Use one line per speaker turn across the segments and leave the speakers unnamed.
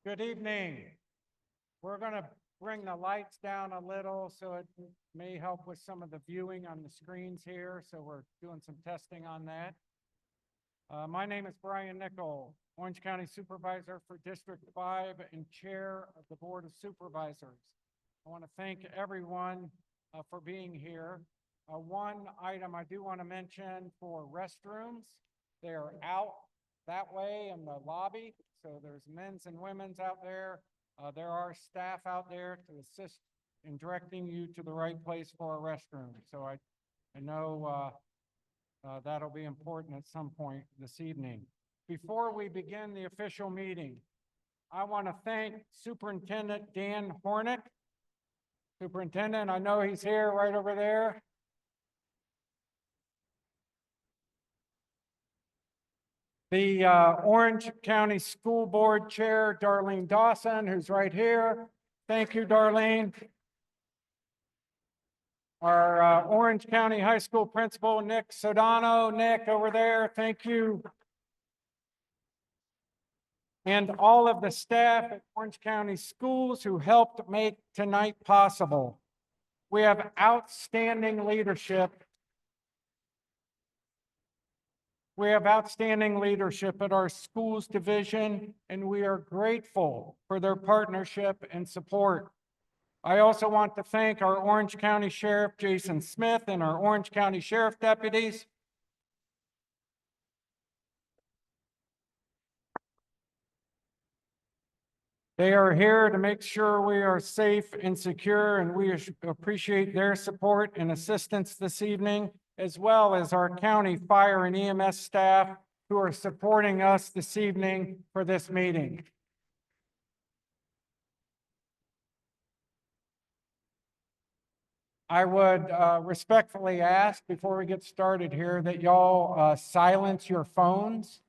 Good evening. We're going to bring the lights down a little so it may help with some of the viewing on the screens here. So we're doing some testing on that. My name is Brian Nickel, Orange County Supervisor for District 5 and Chair of the Board of Supervisors. I want to thank everyone for being here. One item I do want to mention for restrooms, they are out that way in the lobby. So there's men's and women's out there. There are staff out there to assist in directing you to the right place for a restroom. So I know that'll be important at some point this evening. Before we begin the official meeting, I want to thank Superintendent Dan Hornick. Superintendent, I know he's here right over there. The Orange County School Board Chair, Darlene Dawson, who's right here. Thank you, Darlene. Our Orange County High School Principal, Nick Sodano. Nick, over there, thank you. And all of the staff at Orange County Schools who helped make tonight possible. We have outstanding leadership. We have outstanding leadership at our schools division, and we are grateful for their partnership and support. I also want to thank our Orange County Sheriff, Jason Smith, and our Orange County Sheriff deputies. They are here to make sure we are safe and secure, and we appreciate their support and assistance this evening, as well as our county fire and EMS staff who are supporting us this evening for this meeting. I would respectfully ask before we get started here that y'all silence your phones.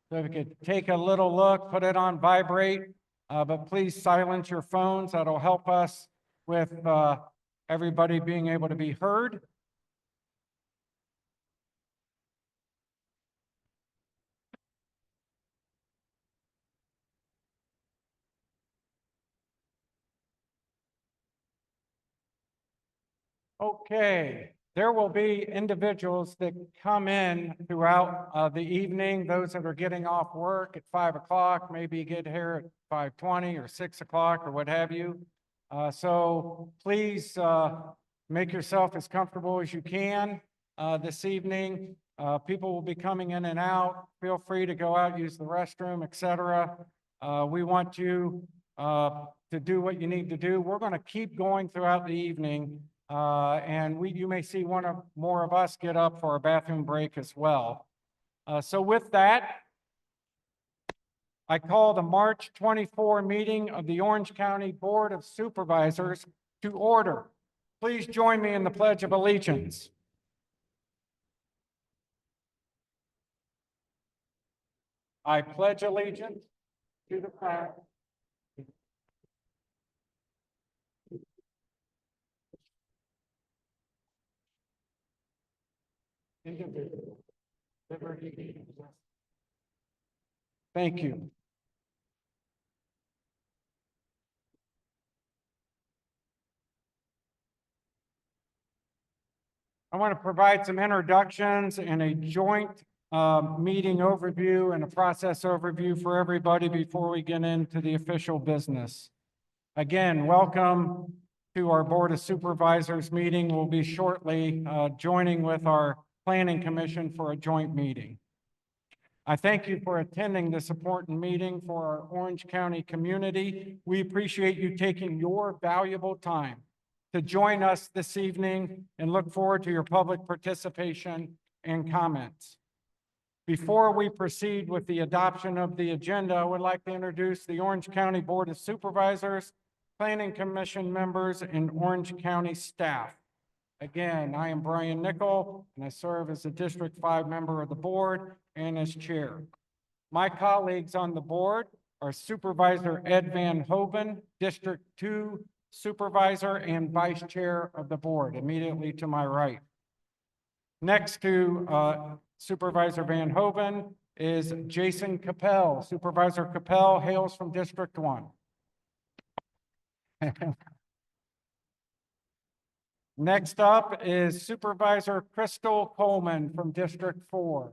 So if you could take a little look, put it on vibrate, but please silence your phones. That'll help us with everybody being able to be heard. Okay, there will be individuals that come in throughout the evening, those that are getting off work at 5 o'clock, maybe get here at 5:20 or 6 o'clock or what have you. So please make yourself as comfortable as you can this evening. People will be coming in and out. Feel free to go out, use the restroom, etc. We want you to do what you need to do. We're going to keep going throughout the evening. And you may see one or more of us get up for a bathroom break as well. So with that, I call the March 24 meeting of the Orange County Board of Supervisors to order. Please join me in the Pledge of Allegiance. I pledge allegiance to the flag individual, liberty, and justice. Thank you. I want to provide some introductions and a joint meeting overview and a process overview for everybody before we get into the official business. Again, welcome to our Board of Supervisors meeting. We'll be shortly joining with our Planning Commission for a joint meeting. I thank you for attending this important meeting for our Orange County community. We appreciate you taking your valuable time to join us this evening and look forward to your public participation and comments. Before we proceed with the adoption of the agenda, I would like to introduce the Orange County Board of Supervisors, Planning Commission members, and Orange County staff. Again, I am Brian Nickel, and I serve as a District 5 member of the board and as chair. My colleagues on the board are Supervisor Ed Van Hoven, District 2 Supervisor and Vice Chair of the board, immediately to my right. Next to Supervisor Van Hoven is Jason Capel. Supervisor Capel hails from District 1. Next up is Supervisor Crystal Coleman from District 4.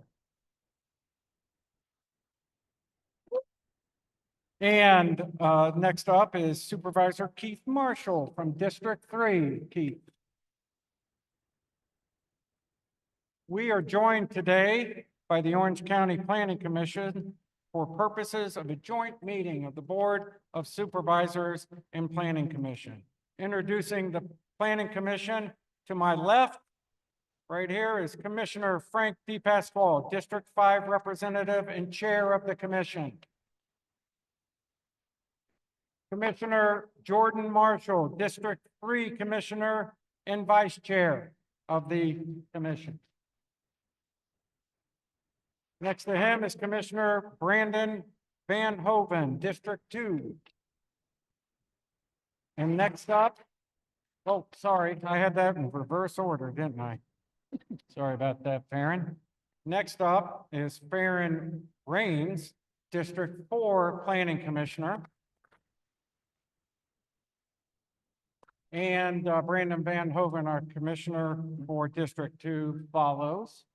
And next up is Supervisor Keith Marshall from District 3. Keith. We are joined today by the Orange County Planning Commission for purposes of a joint meeting of the Board of Supervisors and Planning Commission. Introducing the Planning Commission, to my left, right here, is Commissioner Frank DePasquale, District 5 Representative and Chair of the Commission. Commissioner Jordan Marshall, District 3 Commissioner and Vice Chair of the Commission. Next to him is Commissioner Brandon Van Hoven, District 2. And next up, oh, sorry, I had that in reverse order, didn't I? Sorry about that, Farron. Next up is Farron Raines, District 4 Planning Commissioner. And Brandon Van Hoven, our Commissioner for District 2, follows.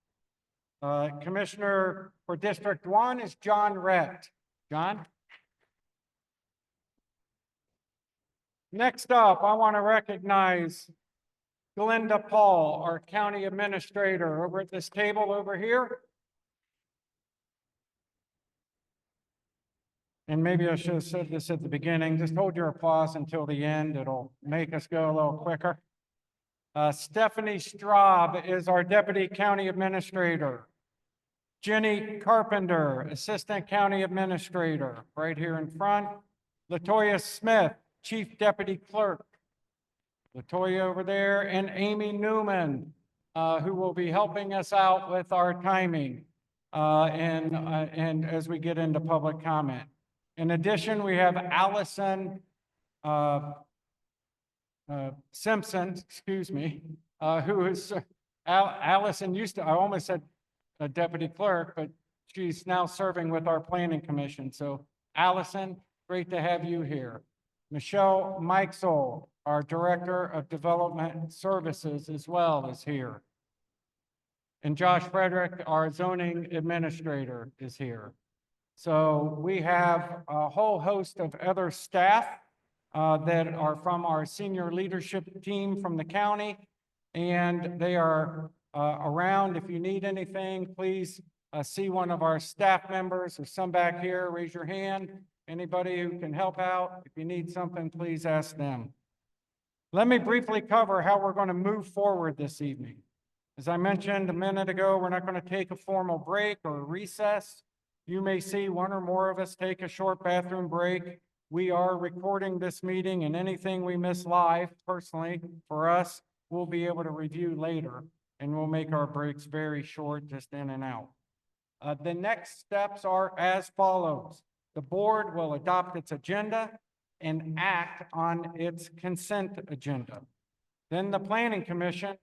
Commissioner for District 1 is John Rett. John? Next up, I want to recognize Glinda Paul, our County Administrator, over at this table over here. And maybe I should have said this at the beginning. Just hold your applause until the end. It'll make us go a little quicker. Stephanie Straub is our Deputy County Administrator. Jenny Carpenter, Assistant County Administrator, right here in front. Latoya Smith, Chief Deputy Clerk. Latoya over there, and Amy Newman, who will be helping us out with our timing and as we get into public comment. In addition, we have Allison Simpson, excuse me, who is, Allison used to, I almost said a deputy clerk, but she's now serving with our planning commission. So Allison, great to have you here. Michelle Mikesel, our Director of Development Services, as well, is here. And Josh Frederick, our zoning administrator, is here. So we have a whole host of other staff that are from our senior leadership team from the county, and they are around. If you need anything, please see one of our staff members or some back here. Raise your hand. Anybody who can help out, if you need something, please ask them. Let me briefly cover how we're going to move forward this evening. As I mentioned a minute ago, we're not going to take a formal break or recess. You may see one or more of us take a short bathroom break. We are recording this meeting, and anything we miss live, personally, for us, we'll be able to review later, and we'll make our breaks very short, just in and out. The next steps are as follows. The board will adopt its agenda and act on its consent agenda. Then the Planning Commission,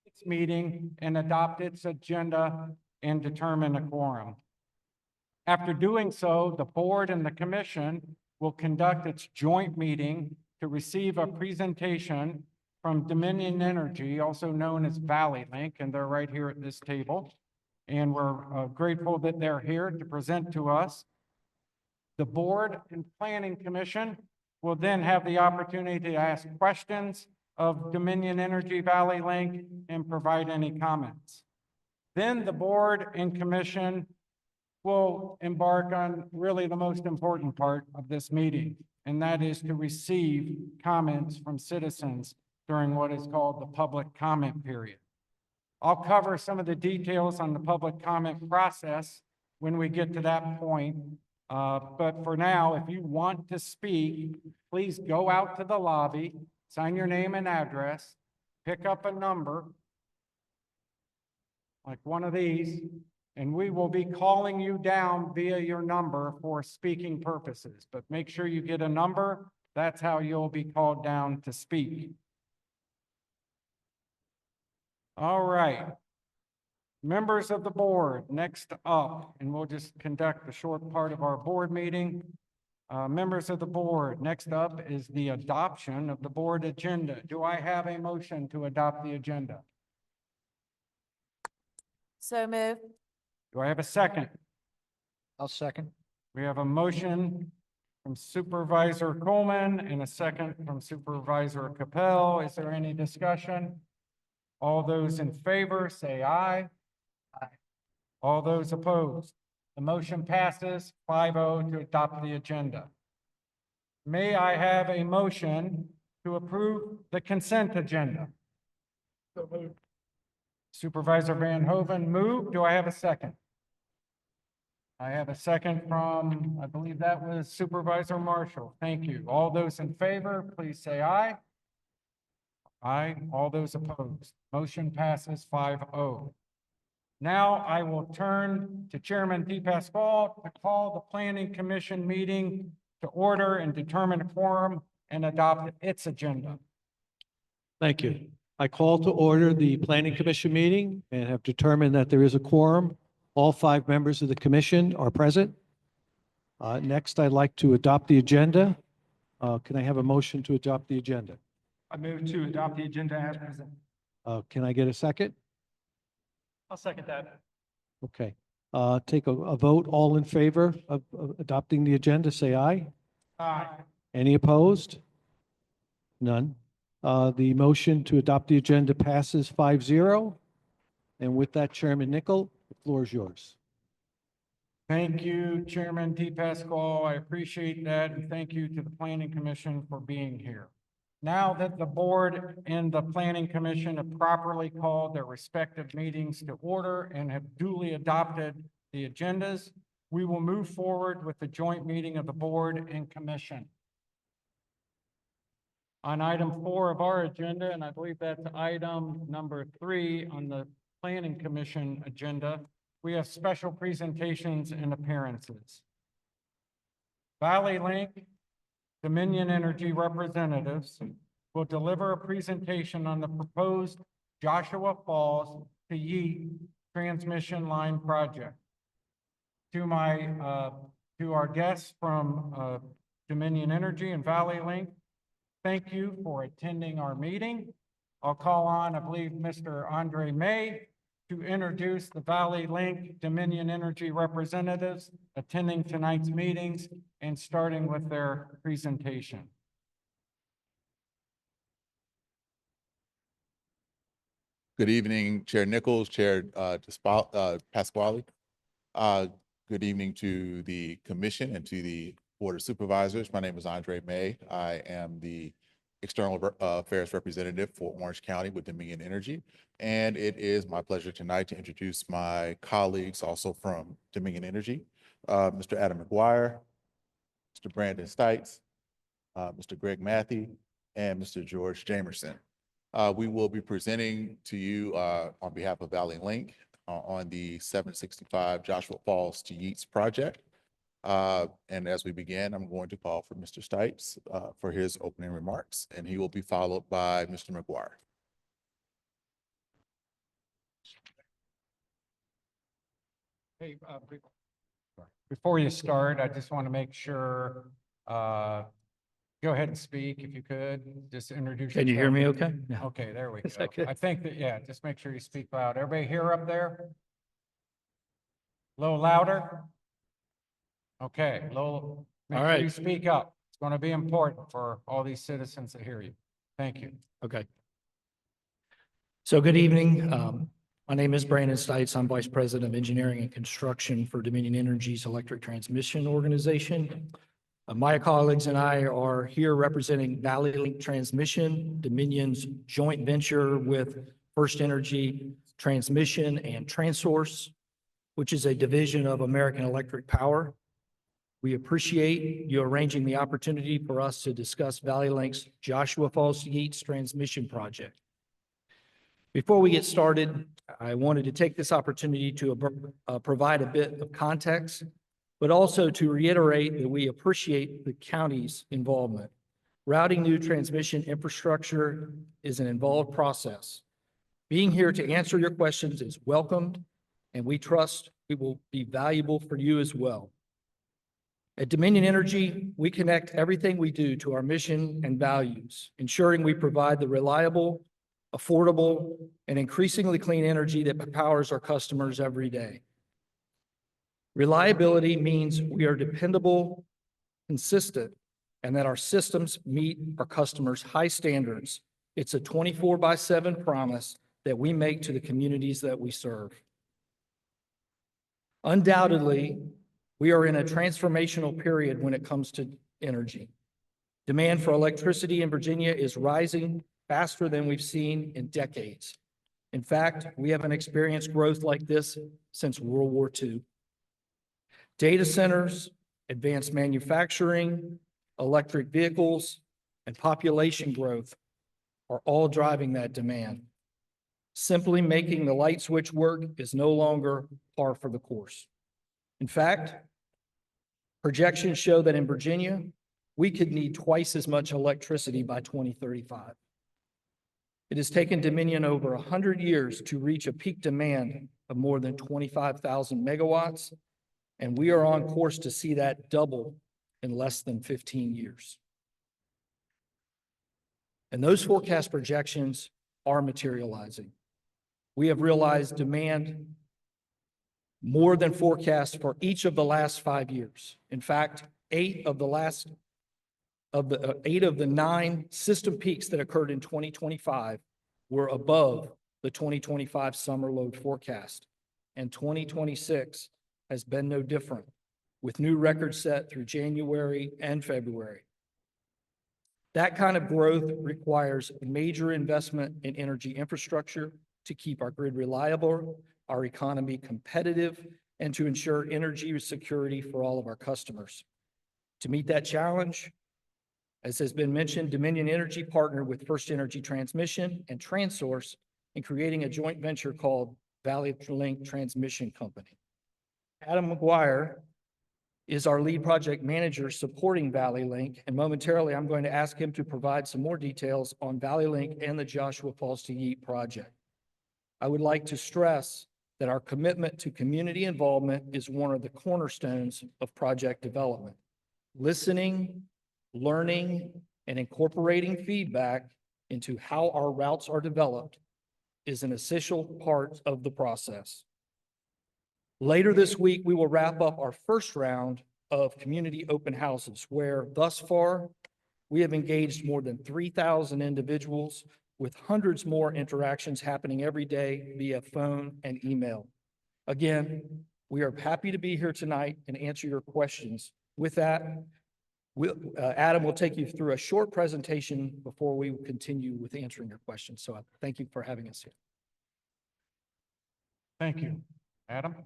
its meeting, and adopt its agenda and determine a quorum. After doing so, the board and the commission will conduct its joint meeting to receive a presentation from Dominion Energy, also known as Valley Link, and they're right here at this table. And we're grateful that they're here to present to us. The board and planning commission will then have the opportunity to ask questions of Dominion Energy Valley Link and provide any comments. Then the board and commission will embark on really the most important part of this meeting, and that is to receive comments from citizens during what is called the public comment period. I'll cover some of the details on the public comment process when we get to that point. But for now, if you want to speak, please go out to the lobby, sign your name and address, pick up a number, like one of these, and we will be calling you down via your number for speaking purposes. But make sure you get a number. That's how you'll be called down to speak. All right. Members of the board, next up, and we'll just conduct a short part of our board meeting. Members of the board, next up is the adoption of the board agenda. Do I have a motion to adopt the agenda?
So move.
Do I have a second?
I'll second.
We have a motion from Supervisor Coleman and a second from Supervisor Capel. Is there any discussion? All those in favor, say aye.
Aye.
All those opposed? The motion passes 5-0 to adopt the agenda. May I have a motion to approve the consent agenda?
So moved.
Supervisor Van Hoven moved. Do I have a second? I have a second from, I believe that was Supervisor Marshall. Thank you. All those in favor, please say aye. Aye. All those opposed. Motion passes 5-0. Now I will turn to Chairman DePasquale to call the Planning Commission meeting to order and determine a quorum and adopt its agenda.
Thank you. I call to order the Planning Commission meeting and have determined that there is a quorum. All 5 members of the commission are present. Next, I'd like to adopt the agenda. Can I have a motion to adopt the agenda?
I move to adopt the agenda as presented.
Can I get a second?
I'll second that.
Okay. Take a vote. All in favor of adopting the agenda, say aye.
Aye.
Any opposed? None. The motion to adopt the agenda passes 5-0. And with that, Chairman Nickel, the floor is yours.
Thank you, Chairman DePasquale. I appreciate that, and thank you to the Planning Commission for being here. Now that the board and the Planning Commission have properly called their respective meetings to order and have duly adopted the agendas, we will move forward with the joint meeting of the board and commission. On item 4 of our agenda, and I believe that's item number 3 on the Planning Commission agenda, we have special presentations and appearances. Valley Link Dominion Energy representatives will deliver a presentation on the proposed Joshua Falls to Yeet transmission line project. To our guests from Dominion Energy and Valley Link, thank you for attending our meeting. I'll call on, I believe, Mr. Andre May to introduce the Valley Link Dominion Energy representatives attending tonight's meetings and starting with their presentation.
Good evening, Chair Nichols, Chair Pasquale. Good evening to the commission and to the Board of Supervisors. My name is Andre May. I am the External Affairs Representative for Orange County with Dominion Energy. And it is my pleasure tonight to introduce my colleagues also from Dominion Energy, Mr. Adam McGuire, Mr. Brandon Stites, Mr. Greg Matthew, and Mr. George Jamerson. We will be presenting to you on behalf of Valley Link on the 765 Joshua Falls to Yeats project. And as we begin, I'm going to call for Mr. Stites for his opening remarks, and he will be followed by Mr. McGuire.
Hey, before you start, I just want to make sure, go ahead and speak if you could, just introduce.
Can you hear me okay?
Okay, there we
Is
go.
that good?
I think that, yeah, just make sure you speak loud. Everybody hear up there? A little louder? Okay, little, make
All
sure
right.
you speak up. It's going to be important for all these citizens to hear you. Thank you.
Okay. So good evening. My name is Brandon Stites. I'm Vice President of Engineering and Construction for Dominion Energy's Electric Transmission Organization. My colleagues and I are here representing Valley Link Transmission, Dominion's joint venture with First Energy Transmission and Transource, which is a division of American Electric Power. We appreciate you arranging the opportunity for us to discuss Valley Link's Joshua Falls to Yeats transmission project. Before we get started, I wanted to take this opportunity to provide a bit of context, but also to reiterate that we appreciate the county's involvement. Routing new transmission infrastructure is an involved process. Being here to answer your questions is welcomed, and we trust it will be valuable for you as well. At Dominion Energy, we connect everything we do to our mission and values, ensuring we provide the reliable, affordable, and increasingly clean energy that powers our customers every day. Reliability means we are dependable, consistent, and that our systems meet our customers' high standards. It's a 24/7 promise that we make to the communities that we serve. Undoubtedly, we are in a transformational period when it comes to energy. Demand for electricity in Virginia is rising faster than we've seen in decades. In fact, we haven't experienced growth like this since World War II. Data centers, advanced manufacturing, electric vehicles, and population growth are all driving that demand. Simply making the light switch work is no longer par for the course. In fact, projections show that in Virginia, we could need twice as much electricity by 2035. It has taken Dominion over 100 years to reach a peak demand of more than 25,000 megawatts, and we are on course to see that double in less than 15 years. And those forecast projections are materializing. We have realized demand more than forecast for each of the last 5 years. In fact, 8 of the 9 system peaks that occurred in 2025 were above the 2025 summer load forecast. And 2026 has been no different, with new records set through January and February. That kind of growth requires major investment in energy infrastructure to keep our grid reliable, our economy competitive, and to ensure energy security for all of our customers. To meet that challenge, as has been mentioned, Dominion Energy partnered with First Energy Transmission and TransSource in creating a joint venture called Valley Link Transmission Company. Adam McGuire is our lead project manager supporting Valley Link, and momentarily I'm going to ask him to provide some more details on Valley Link and the Joshua Falls to Yeet project. I would like to stress that our commitment to community involvement is one of the cornerstones of project development. Listening, learning, and incorporating feedback into how our routes are developed is an essential part of the process. Later this week, we will wrap up our first round of community open houses, where thus far, we have engaged more than 3,000 individuals, with hundreds more interactions happening every day via phone and email. Again, we are happy to be here tonight and answer your questions. With that, Adam will take you through a short presentation before we continue with answering your questions. So thank you for having us here.
Thank you. Adam?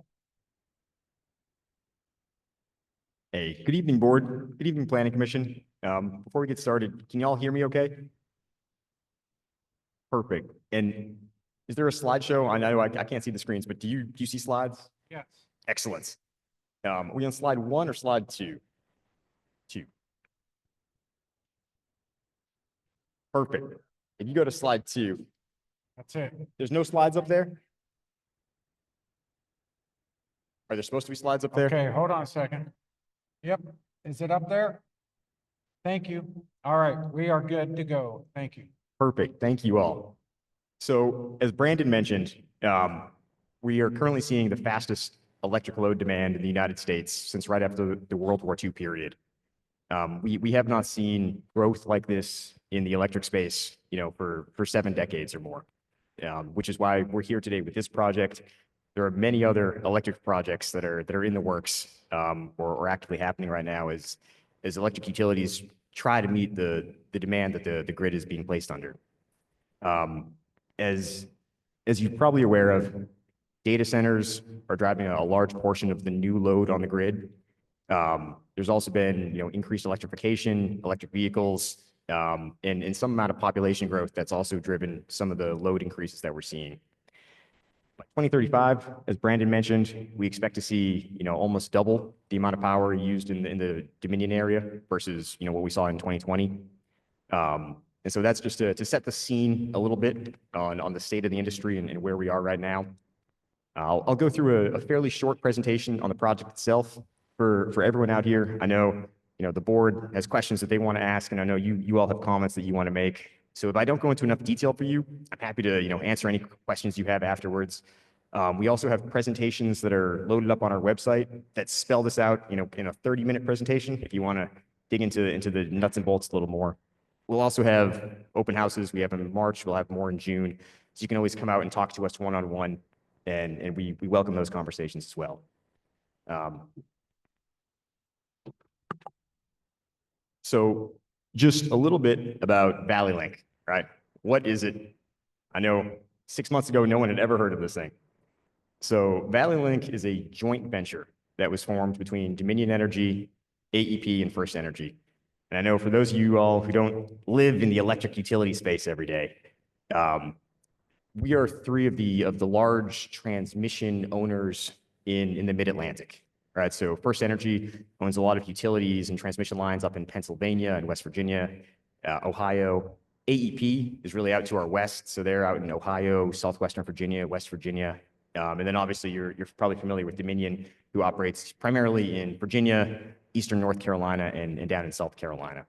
Hey, good evening, board. Good evening, Planning Commission. Before we get started, can you all hear me okay? Perfect. And is there a slideshow? I know I can't see the screens, but do you see slides?
Yes.
Excellent. Are we on slide 1 or slide 2? 2. Perfect. If you go to slide 2,
That's it.
there's no slides up there? Are there supposed to be slides up there?
Okay, hold on a second. Yep, is it up there? Thank you. All right, we are good to go. Thank you.
Perfect. Thank you all. So as Brandon mentioned, we are currently seeing the fastest electric load demand in the United States since right after the World War II period. We have not seen growth like this in the electric space, for 7 decades or more, which is why we're here today with this project. There are many other electric projects that are in the works or actively happening right now as electric utilities try to meet the demand that the grid is being placed under. As you're probably aware of, data centers are driving a large portion of the new load on the grid. There's also been increased electrification, electric vehicles, and some amount of population growth that's also driven some of the load increases that we're seeing. By 2035, as Brandon mentioned, we expect to see almost double the amount of power used in the Dominion area versus what we saw in 2020. And so that's just to set the scene a little bit on the state of the industry and where we are right now. I'll go through a fairly short presentation on the project itself for everyone out here. I know, the board has questions that they want to ask, and I know you all have comments that you want to make. So if I don't go into enough detail for you, I'm happy to, answer any questions you have afterwards. We also have presentations that are loaded up on our website that spell this out, in a 30-minute presentation if you want to dig into the nuts and bolts a little more. We'll also have open houses. We have them in March. We'll have more in June. So you can always come out and talk to us one-on-one, and we welcome those conversations as well. So just a little bit about Valley Link, right? What is it? I know 6 months ago, no one had ever heard of this thing. So Valley Link is a joint venture that was formed between Dominion Energy, AEP, and First Energy. And I know for those of you all who don't live in the electric utility space every day, we are three of the large transmission owners in the Mid-Atlantic, right? So First Energy owns a lot of utilities and transmission lines up in Pennsylvania and West Virginia, Ohio. AEP is really out to our west, so they're out in Ohio, Southwestern Virginia, West Virginia. And then obviously you're probably familiar with Dominion, who operates primarily in Virginia, Eastern North Carolina, and down in South Carolina.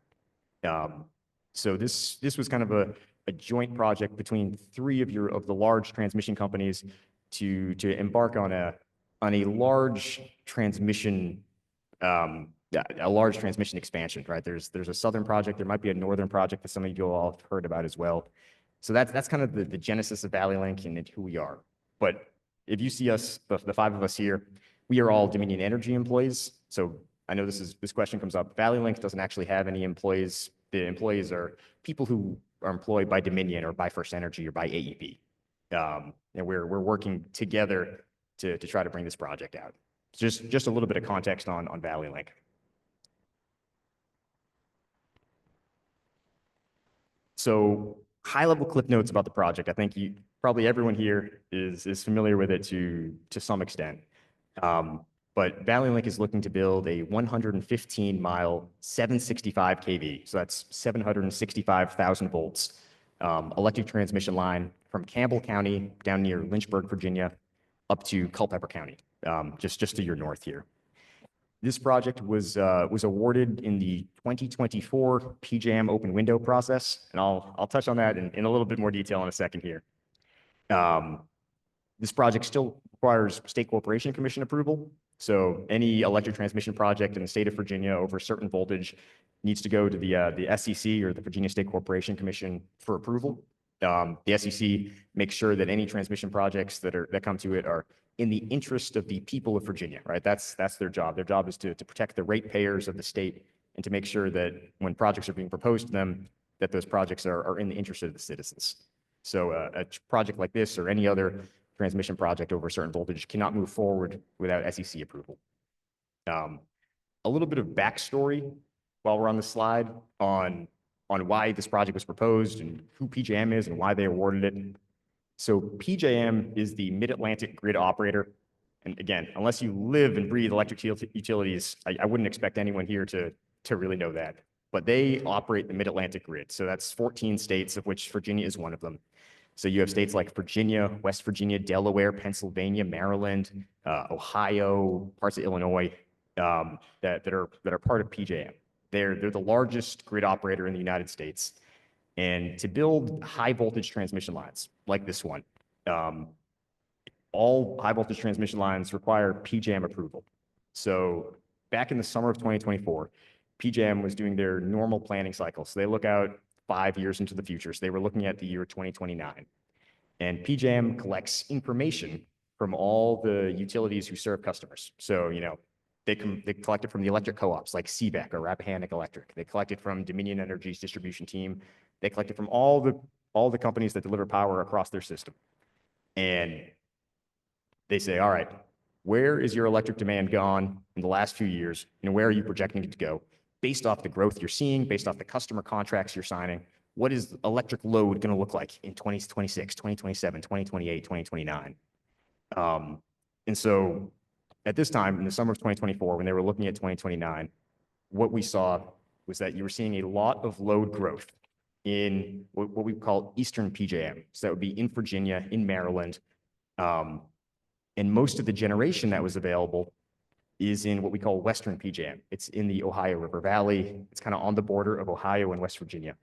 So this was kind of a joint project between three of the large transmission companies to embark on a large transmission expansion, right? There's a southern project, there might be a northern project that some of you all have heard about as well. So that's kind of the genesis of Valley Link and who we are. But if you see us, the five of us here, we are all Dominion Energy employees. So I know this question comes up. Valley Link doesn't actually have any employees. The employees are people who are employed by Dominion or by First Energy or by AEP. And we're working together to try to bring this project out. Just a little bit of context on Valley Link. So high-level clip notes about the project. I think probably everyone here is familiar with it to some extent. But Valley Link is looking to build a 115-mile, 765 kV, so that's 765,000 volts, electric transmission line from Campbell County down near Lynchburg, Virginia, up to Culpeper County, just to your north here. This project was awarded in the 2024 PJM open window process, and I'll touch on that in a little bit more detail in a second here. This project still requires State Corporation Commission approval. So any electric transmission project in the state of Virginia over a certain voltage needs to go to the SEC, or the Virginia State Corporation Commission, for approval. The SEC makes sure that any transmission projects that come to it are in the interest of the people of Virginia, right? That's their job. Their job is to protect the ratepayers of the state and to make sure that when projects are being proposed to them, that those projects are in the interest of the citizens. So a project like this or any other transmission project over a certain voltage cannot move forward without SEC approval. A little bit of backstory while we're on the slide on why this project was proposed and who PJM is and why they awarded it. So PJM is the Mid-Atlantic grid operator. And again, unless you live and breathe electric utilities, I wouldn't expect anyone here to really know that. But they operate the Mid-Atlantic grid. So that's 14 states, of which Virginia is one of them. So you have states like Virginia, West Virginia, Delaware, Pennsylvania, Maryland, Ohio, parts of Illinois, that are part of PJM. They're the largest grid operator in the United States. And to build high voltage transmission lines like this one, all high voltage transmission lines require PJM approval. So back in the summer of 2024, PJM was doing their normal planning cycle. So they look out 5 years into the future. So they were looking at the year 2029. And PJM collects information from all the utilities who serve customers. So, they collect it from the electric co-ops like CVEC or Rappahannock Electric. They collect it from Dominion Energy's distribution team. They collect it from all the companies that deliver power across their system. And they say, all right, where is your electric demand gone in the last few years? Where are you projecting it to go? Based off the growth you're seeing, based off the customer contracts you're signing, what is electric load going to look like in 2026, 2027, 2028, 2029? And so at this time, in the summer of 2024, when they were looking at 2029, what we saw was that you were seeing a lot of load growth in what we call Eastern PJM. So that would be in Virginia, in Maryland, And most of the generation that was available is in what we call Western PJM. It's in the Ohio River Valley. It's kind of on the border of Ohio and West Virginia.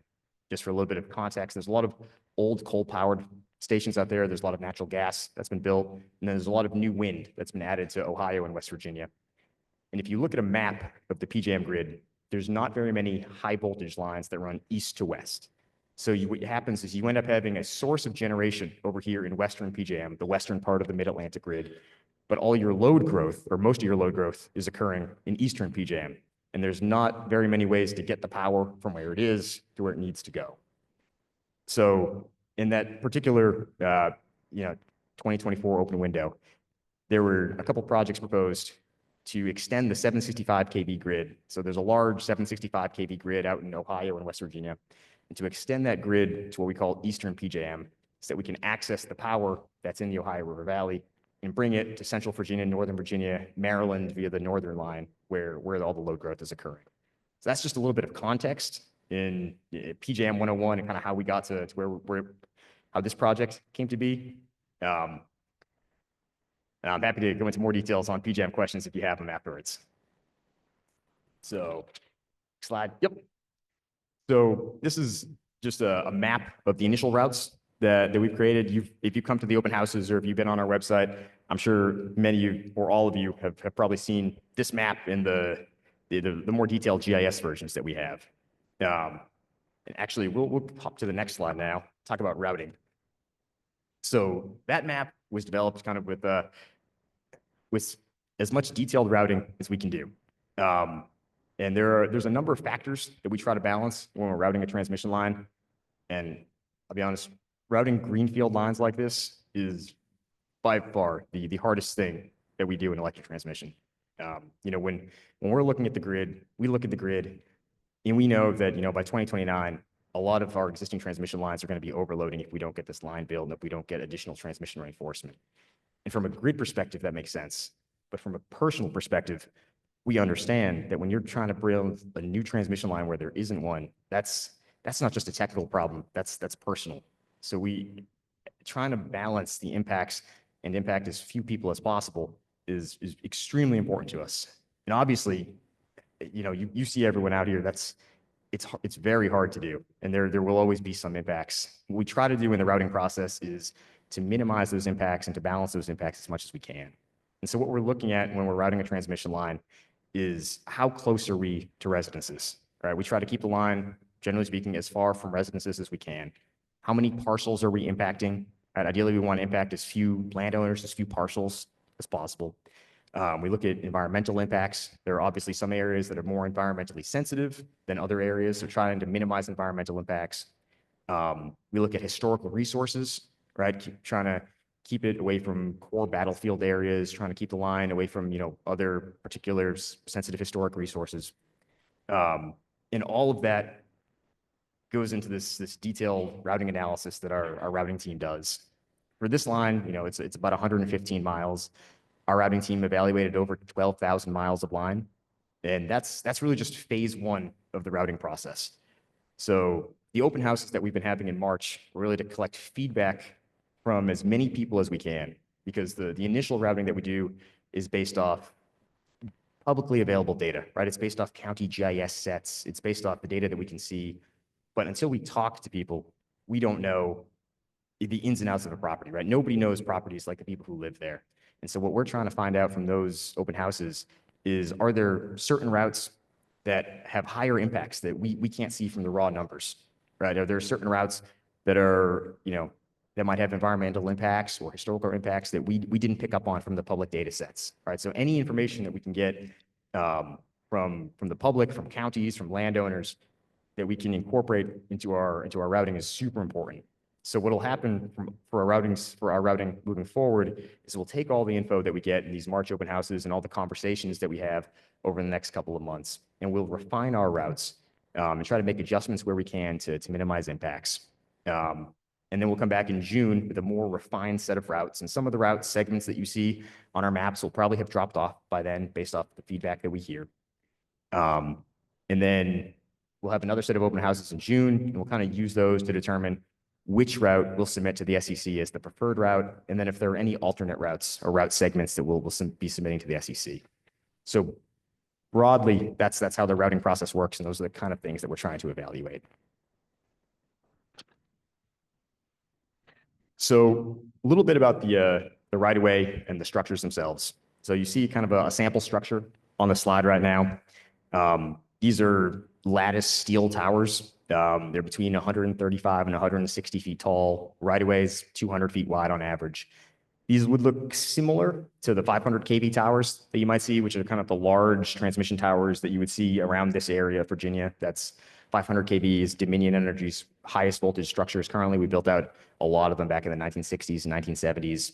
Just for a little bit of context, there's a lot of old coal-powered stations out there. There's a lot of natural gas that's been built, and then there's a lot of new wind that's been added to Ohio and West Virginia. And if you look at a map of the PJM grid, there's not very many high voltage lines that run east to west. So what happens is you end up having a source of generation over here in Western PJM, the western part of the Mid-Atlantic grid, but all your load growth, or most of your load growth, is occurring in Eastern PJM. And there's not very many ways to get the power from where it is to where it needs to go. So in that particular 2024 open window, there were a couple projects proposed to extend the 765 kV grid. So there's a large 765 kV grid out in Ohio and West Virginia. And to extend that grid to what we call Eastern PJM so that we can access the power that's in the Ohio River Valley and bring it to Central Virginia, Northern Virginia, Maryland via the Northern Line where all the load growth is occurring. So that's just a little bit of context in PJM 101 and kind of how we got to how this project came to be. And I'm happy to go into more details on PJM questions if you have them afterwards. So, slide, yep. So this is just a map of the initial routes that we've created. If you come to the open houses or if you've been on our website, I'm sure many of you or all of you have probably seen this map in the more detailed GIS versions that we have. And actually, we'll hop to the next slide now, talk about routing. So that map was developed kind of with as much detailed routing as we can do. And there's a number of factors that we try to balance when we're routing a transmission line. And I'll be honest, routing greenfield lines like this is by far the hardest thing that we do in electric transmission. When we're looking at the grid, we look at the grid and we know that, by 2029, a lot of our existing transmission lines are going to be overloading if we don't get this line built and if we don't get additional transmission reinforcement. And from a grid perspective, that makes sense. But from a personal perspective, we understand that when you're trying to build a new transmission line where there isn't one, that's not just a technical problem, that's personal. So we trying to balance the impacts and impact as few people as possible is extremely important to us. And obviously, you see everyone out here, it's very hard to do. And there will always be some impacts. What we try to do in the routing process is to minimize those impacts and to balance those impacts as much as we can. And so what we're looking at when we're routing a transmission line is how close are we to residences, right? We try to keep the line, generally speaking, as far from residences as we can. How many parcels are we impacting? Right? Ideally, we want to impact as few landowners, as few parcels as possible. We look at environmental impacts. There are obviously some areas that are more environmentally sensitive than other areas, so trying to minimize environmental impacts. We look at historical resources, right? Trying to keep it away from core battlefield areas, trying to keep the line away from, other particular sensitive historic resources. And all of that goes into this detailed routing analysis that our routing team does. For this line, it's about 115 miles. Our routing team evaluated over 12,000 miles of line. And that's really just phase one of the routing process. So the open houses that we've been having in March were really to collect feedback from as many people as we can, because the initial routing that we do is based off publicly available data, right? It's based off county GIS sets. It's based off the data that we can see. But until we talk to people, we don't know the ins and outs of a property, right? Nobody knows properties like the people who live there. And so what we're trying to find out from those open houses is, are there certain routes that have higher impacts that we can't see from the raw numbers, right? Are there certain routes that are, that might have environmental impacts or historical impacts that we didn't pick up on from the public data sets, right? So any information that we can get from the public, from counties, from landowners, that we can incorporate into our routing is super important. So what'll happen for our routing moving forward is we'll take all the info that we get in these March open houses and all the conversations that we have over the next couple of months, and we'll refine our routes and try to make adjustments where we can to minimize impacts. And then we'll come back in June with a more refined set of routes. And some of the route segments that you see on our maps will probably have dropped off by then based off the feedback that we hear. And then we'll have another set of open houses in June, and we'll kind of use those to determine which route we'll submit to the SEC as the preferred route, and then if there are any alternate routes or route segments that we'll be submitting to the SEC. So broadly, that's how the routing process works, and those are the kind of things that we're trying to evaluate. So a little bit about the right-of-way and the structures themselves. So you see kind of a sample structure on the slide right now. These are lattice steel towers. They're between 135 and 160 feet tall. Right-of-ways 200 feet wide on average. These would look similar to the 500 kV towers that you might see, which are kind of the large transmission towers that you would see around this area of Virginia. That's 500 kV is Dominion Energy's highest voltage structures. Currently, we built out a lot of them back in the 1960s and 1970s.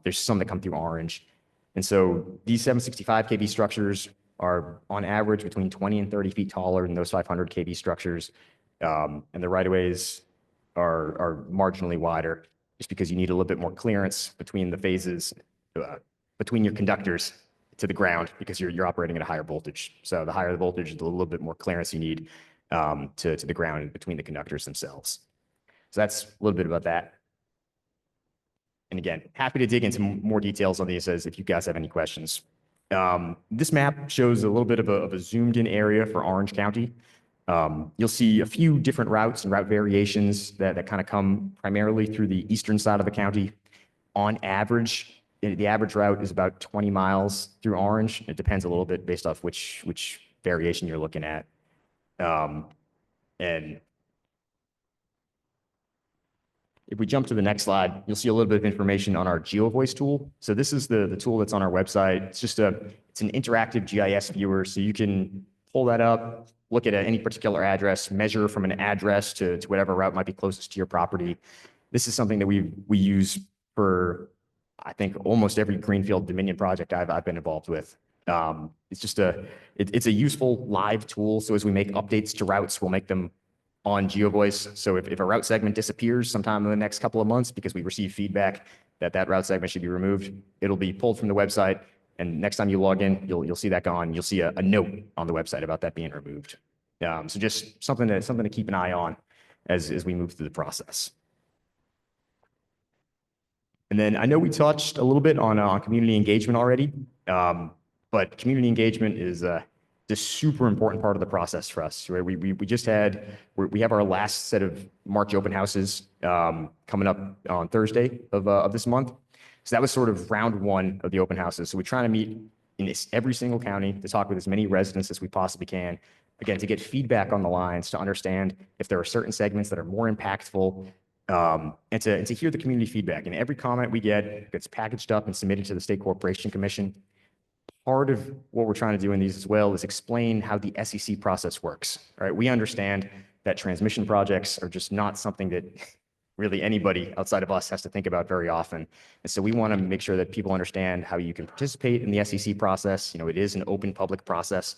There's some that come through Orange. And so these 765 kV structures are on average between 20 and 30 feet taller than those 500 kV structures. And the right-of-ways are marginally wider, just because you need a little bit more clearance between the phases, between your conductors to the ground, because you're operating at a higher voltage. So the higher the voltage, the little bit more clearance you need to the ground and between the conductors themselves. So that's a little bit about that. And again, happy to dig into more details on these as if you guys have any questions. This map shows a little bit of a zoomed in area for Orange County. You'll see a few different routes and route variations that kind of come primarily through the eastern side of the county. On average, the average route is about 20 miles through Orange. It depends a little bit based off which variation you're looking at. And if we jump to the next slide, you'll see a little bit of information on our GeoVoice tool. So this is the tool that's on our website. It's an interactive GIS viewer, so you can pull that up, look at any particular address, measure from an address to whatever route might be closest to your property. This is something that we use for, I think, almost every greenfield Dominion project I've been involved with. It's a useful live tool. So as we make updates to routes, we'll make them on GeoVoice. So if a route segment disappears sometime in the next couple of months because we receive feedback that route segment should be removed, it'll be pulled from the website. And next time you log in, you'll see that gone. You'll see a note on the website about that being removed. So just something to keep an eye on as we move through the process. And then I know we touched a little bit on community engagement already, but community engagement is a super important part of the process for us. Right? We have our last set of March open houses coming up on Thursday of this month. So that was sort of round one of the open houses. So we're trying to meet in every single county to talk with as many residents as we possibly can. Again, to get feedback on the lines, to understand if there are certain segments that are more impactful, and to hear the community feedback. And every comment we get gets packaged up and submitted to the State Corporation Commission. Part of what we're trying to do in these as well is explain how the SEC process works. Right? We understand that transmission projects are just not something that really anybody outside of us has to think about very often. And so we want to make sure that people understand how you can participate in the SEC process. It is an open public process,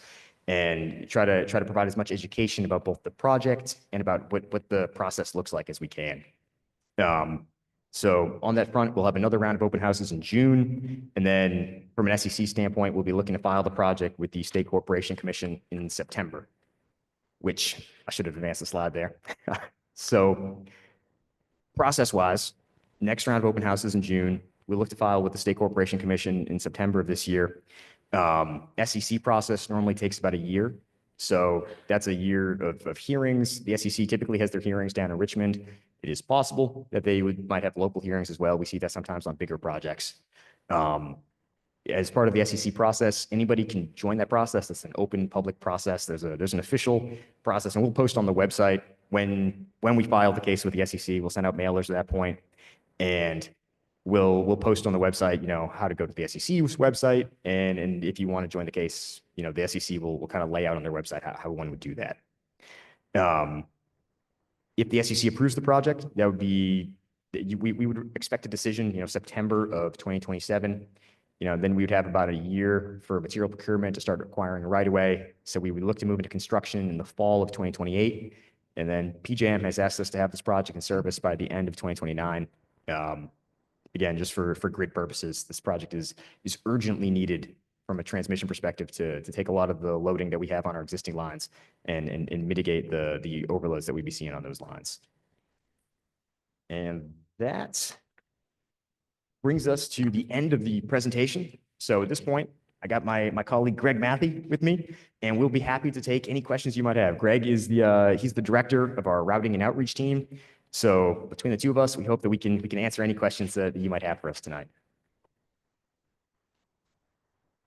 and try to provide as much education about both the project and about what the process looks like as we can. So on that front, we'll have another round of open houses in June. And then from an SEC standpoint, we'll be looking to file the project with the State Corporation Commission in September, which I should have advanced the slide there. So process-wise, next round of open houses in June. We'll look to file with the State Corporation Commission in September of this year. SEC process normally takes about a year. So that's a year of hearings. The SEC typically has their hearings down in Richmond. It is possible that they might have local hearings as well. We see that sometimes on bigger projects. As part of the SEC process, anybody can join that process. It's an open public process. There's an official process, and we'll post on the website when we file the case with the SEC. We'll send out mailers at that point, and we'll post on the website, how to go to the SEC's website, and if you want to join the case, the SEC will kind of lay out on their website how one would do that. If the SEC approves the project, that would be, we would expect a decision, September of 2027. Then we would have about a year for material procurement to start acquiring a right-of-way. So we would look to move into construction in the fall of 2028. And then PJM has asked us to have this project in service by the end of 2029. Again, just for grid purposes, this project is urgently needed from a transmission perspective to take a lot of the loading that we have on our existing lines and mitigate the overloads that we'd be seeing on those lines. And that brings us to the end of the presentation. So at this point, I got my colleague Greg Matthey with me, and we'll be happy to take any questions you might have. Greg is he's the director of our routing and outreach team. So between the two of us, we hope that we can answer any questions that you might have for us tonight.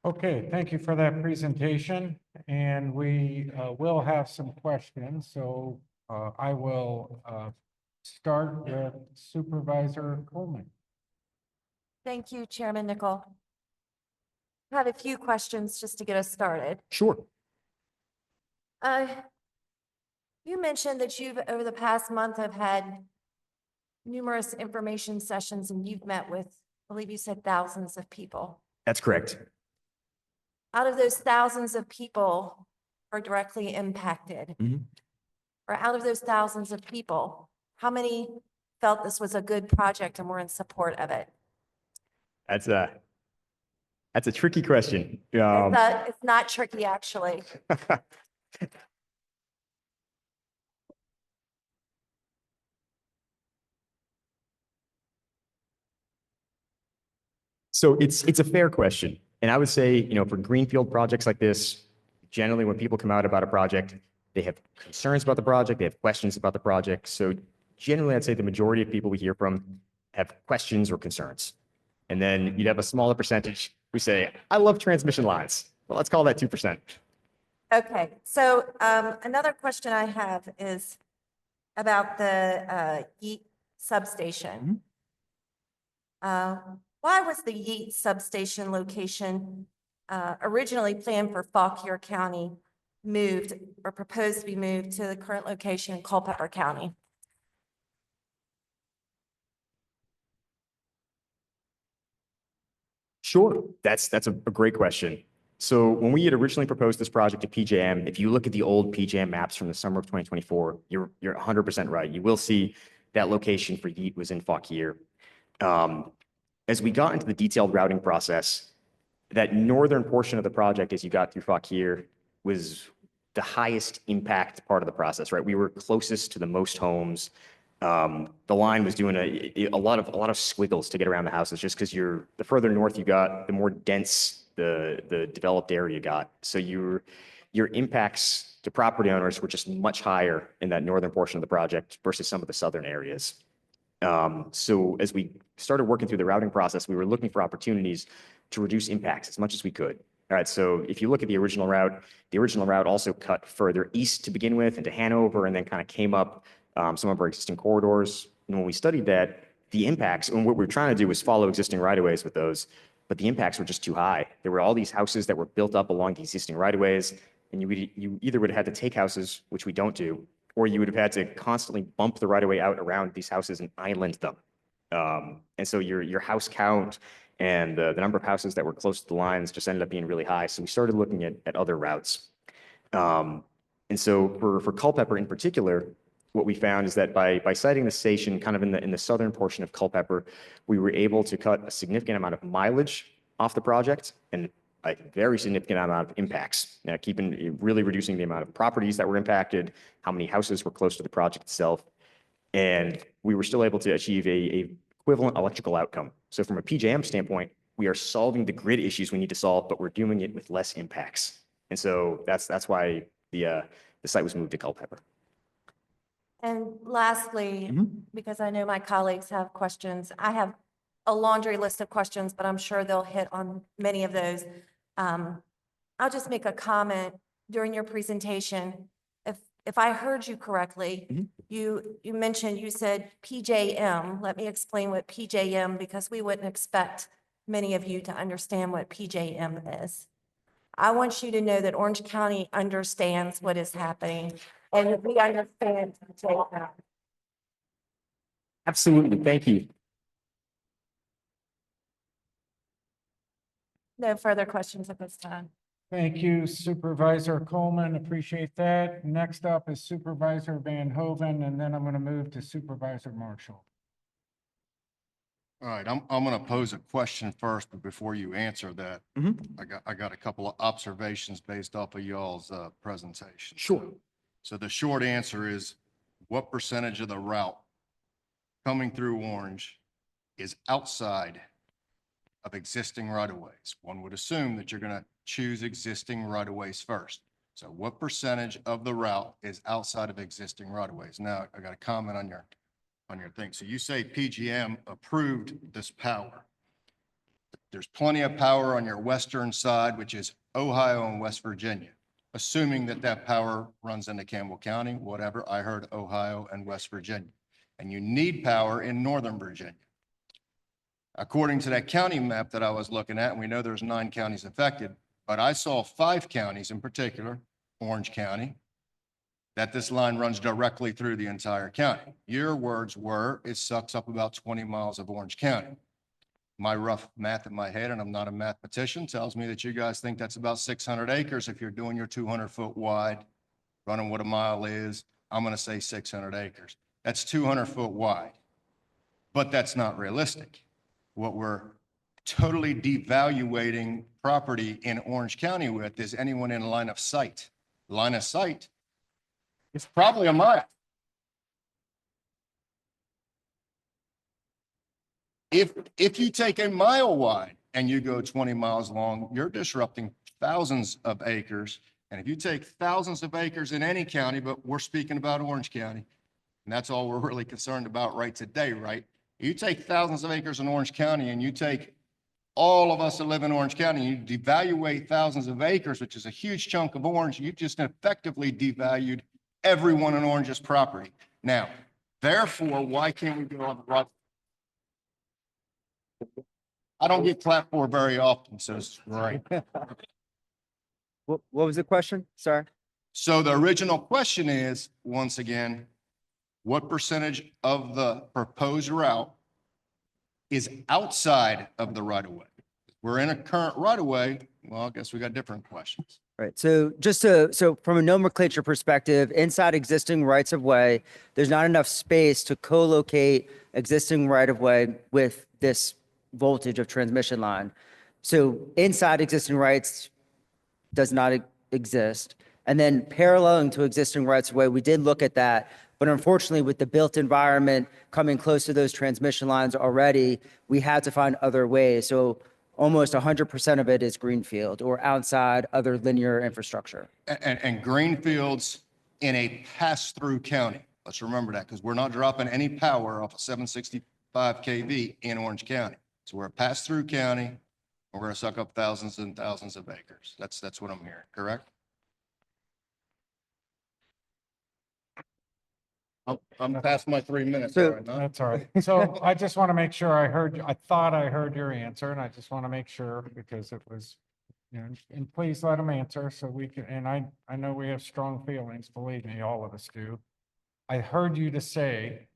Okay, thank you for that presentation, and we will have some questions, so I will start with Supervisor Coleman.
Thank you, Chairman Nickel. I have a few questions just to get us started.
Sure.
You mentioned that you've, over the past month, have had numerous information sessions and you've met with, I believe you said thousands of people.
That's correct.
Out of those thousands of people are directly impacted,
Mhm.
or out of those thousands of people, how many felt this was a good project and were in support of it?
That's a tricky question.
It's not tricky, actually.
So it's a fair question. And I would say, for greenfield projects like this, generally when people come out about a project, they have concerns about the project, they have questions about the project. So generally, I'd say the majority of people we hear from have questions or concerns. And then you'd have a smaller percentage who say, I love transmission lines. Well, let's call that 2%.
Okay, so another question I have is about the Yeat substation. Why was the Yeat substation location originally planned for Fauquier County moved or proposed to be moved to the current location in Culpeper County?
Sure, that's a great question. So when we had originally proposed this project to PJM, if you look at the old PJM maps from the summer of 2024, you're 100% right. You will see that location for Yeat was in Fauquier. As we got into the detailed routing process, that northern portion of the project as you got through Fauquier was the highest impact part of the process, right? We were closest to the most homes. The line was doing a lot of squiggles to get around the houses just because the further north you got, the more dense the developed area got. So your impacts to property owners were just much higher in that northern portion of the project versus some of the southern areas. So as we started working through the routing process, we were looking for opportunities to reduce impacts as much as we could. All right, so if you look at the original route also cut further east to begin with into Hanover and then kind of came up some of our existing corridors. And when we studied that, the impacts, and what we were trying to do was follow existing right-of-ways with those, but the impacts were just too high. There were all these houses that were built up along the existing right-of-ways, and you either would have had to take houses, which we don't do, or you would have had to constantly bump the right-of-way out around these houses and island them. And so your house count and the number of houses that were close to the lines just ended up being really high. So we started looking at other routes. And so for Culpeper in particular, what we found is that by siting the station kind of in the southern portion of Culpeper, we were able to cut a significant amount of mileage off the project and a very significant amount of impacts, really reducing the amount of properties that were impacted, how many houses were close to the project itself. And we were still able to achieve a equivalent electrical outcome. So from a PJM standpoint, we are solving the grid issues we need to solve, but we're doing it with less impacts. And so that's why the site was moved to Culpeper.
And lastly, because I know my colleagues have questions, I have a laundry list of questions, but I'm sure they'll hit on many of those. I'll just make a comment during your presentation. If I heard you correctly, you mentioned, you said PJM. Let me explain what PJM, because we wouldn't expect many of you to understand what PJM is. I want you to know that Orange County understands what is happening and we understand PJM.
Absolutely, thank you.
No further questions at this time.
Thank you, Supervisor Coleman. Appreciate that. Next up is Supervisor Van Hoven, and then I'm going to move to Supervisor Marshall.
All right, I'm going to pose a question first, but before you answer that, I got a couple of observations based off of y'all's presentation.
Sure.
So the short answer is, what percentage of the route coming through Orange is outside of existing right-of-ways. One would assume that you're going to choose existing right-of-ways first. So what percentage of the route is outside of existing right-of-ways? Now, I got a comment on your thing. So you say PGM approved this power. There's plenty of power on your western side, which is Ohio and West Virginia. Assuming that that power runs into Campbell County, whatever, I heard Ohio and West Virginia. And you need power in Northern Virginia. According to that county map that I was looking at, and we know there's 9 counties affected, but I saw 5 counties in particular, Orange County, that this line runs directly through the entire county. Your words were, it sucks up about 20 miles of Orange County. My rough math in my head, and I'm not a mathematician, tells me that you guys think that's about 600 acres if you're doing your 200-foot wide, running what a mile is. I'm going to say 600 acres. That's 200-foot wide, but that's not realistic. What we're totally devaluating property in Orange County with is anyone in line of sight. Line of sight is probably a mile. If you take a mile wide and you go 20 miles long, you're disrupting thousands of acres. And if you take thousands of acres in any county, but we're speaking about Orange County, and that's all we're really concerned about right today, right? You take thousands of acres in Orange County and you take all of us that live in Orange County, you devaluate thousands of acres, which is a huge chunk of Orange. You just effectively devalued everyone in Orange's property. Now, therefore, why can't we go on the right? I don't get clapped for very often, so it's great.
What was the question? Sorry.
So the original question is, once again, what percentage of the proposed route is outside of the right-of-way? We're in a current right-of-way. Well, I guess we got different questions.
Right. So so from a nomenclature perspective, inside existing rights of way, there's not enough space to co-locate existing right of way with this voltage of transmission line. So inside existing rights does not exist. And then paralleling to existing rights of way, we did look at that. But unfortunately, with the built environment coming close to those transmission lines already, we had to find other ways. So almost 100% of it is greenfield or outside other linear infrastructure.
And greenfields in a pass-through county. Let's remember that because we're not dropping any power off of 765 kV in Orange County. So we're a pass-through county, and we're going to suck up thousands and thousands of acres. That's what I'm hearing, correct? I'm past my 3 minutes.
So-
all right, huh?
That's all right. So I just want to make sure I thought I heard your answer, and I just want to make sure because it was, you know, and please let them answer so we can, and I know we have strong feelings, believe me, all of us do. I heard you to say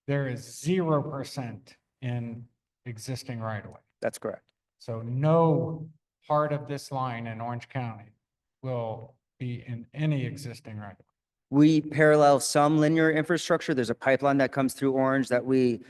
there is 0% in existing right of way.
That's correct.
So no part of this line in Orange County will be in any existing right of way.
We parallel some linear infrastructure. There's a pipeline that comes through Orange that we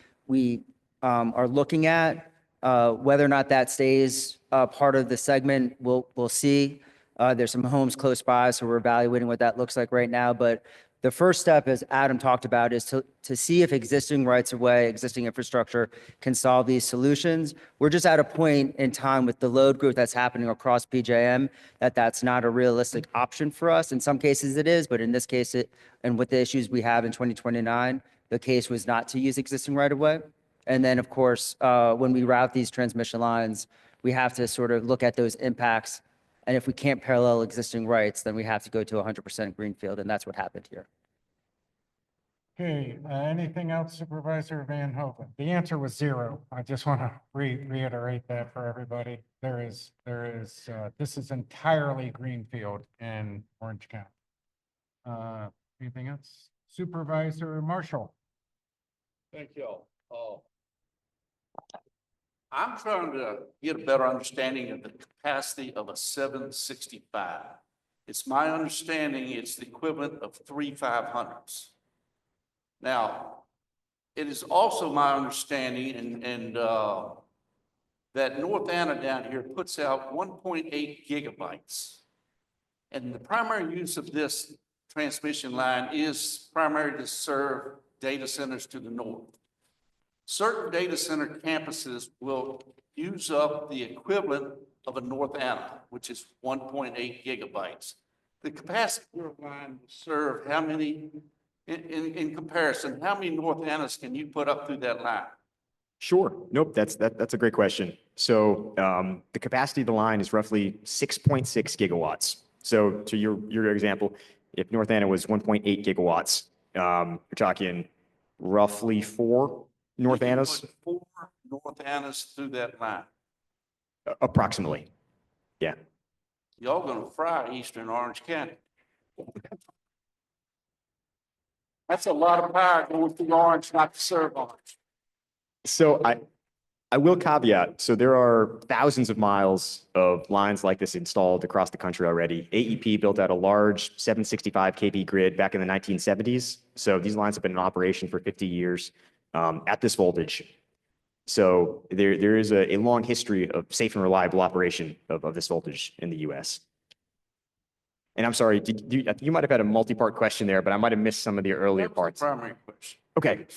are looking at. Whether or not that stays part of the segment, we'll see. There's some homes close by, so we're evaluating what that looks like right now. But the first step, as Adam talked about, is to see if existing rights of way, existing infrastructure can solve these solutions. We're just at a point in time with the load growth that's happening across PJM that's not a realistic option for us. In some cases it is, but in this case, and with the issues we have in 2029, the case was not to use existing right of way. And then, of course, when we route these transmission lines, we have to sort of look at those impacts. And if we can't parallel existing rights, then we have to go to 100% greenfield, and that's what happened here.
Okay, anything else Supervisor Van Hoven? The answer was 0. I just want to reiterate that for everybody. This is entirely greenfield in Orange County. Anything else? Supervisor Marshall?
Thank y'all. I'm trying to get a better understanding of the capacity of a 765. It's my understanding it's the equivalent of 3 500s. Now, it is also my understanding that North Anna down here puts out 1.8 gigabytes. And the primary use of this transmission line is primarily to serve data centers to the north. certain data center campuses will use up the equivalent of a North Anna, which is 1.8 gigabytes. The capacity of your line will serve how many, in comparison, how many North Annas can you put up through that line?
Sure. Nope, that's a great question. So the capacity of the line is roughly 6.6 gigawatts. So to your example, if North Anna was 1.8 gigawatts, you're talking roughly 4 North
You can
Annas,
put 4 North Annas through that line.
approximately. Yeah.
Y'all gonna fry Eastern Orange County. That's a lot of power going through Orange, not to serve Orange.
So I will caveat, so there are thousands of miles of lines like this installed across the country already. AEP built out a large 765 kV grid back in the 1970s. So these lines have been in operation for 50 years at this voltage. So there is a long history of safe and reliable operation of this voltage in the US. And I'm sorry, you might have had a multi-part question there, but I might have missed some of the earlier
That was
parts.
the primary question.
Okay.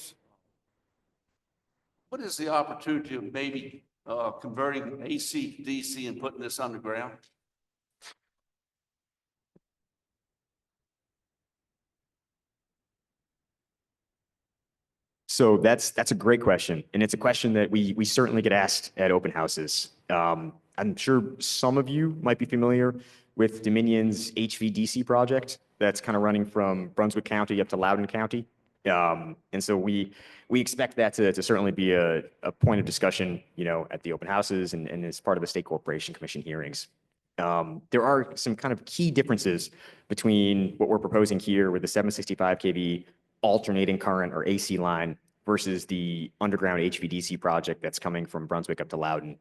What is the opportunity of maybe converting AC to DC and putting this underground?
So that's a great question, and it's a question that we certainly get asked at open houses. I'm sure some of you might be familiar with Dominion's HVDC project that's kind of running from Brunswick County up to Loudoun County. And so we expect that to certainly be a point of discussion, at the open houses and as part of the State Corporation Commission hearings. There are some kind of key differences between what we're proposing here with the 765 kV alternating current or AC line versus the underground HVDC project that's coming from Brunswick up to Loudoun.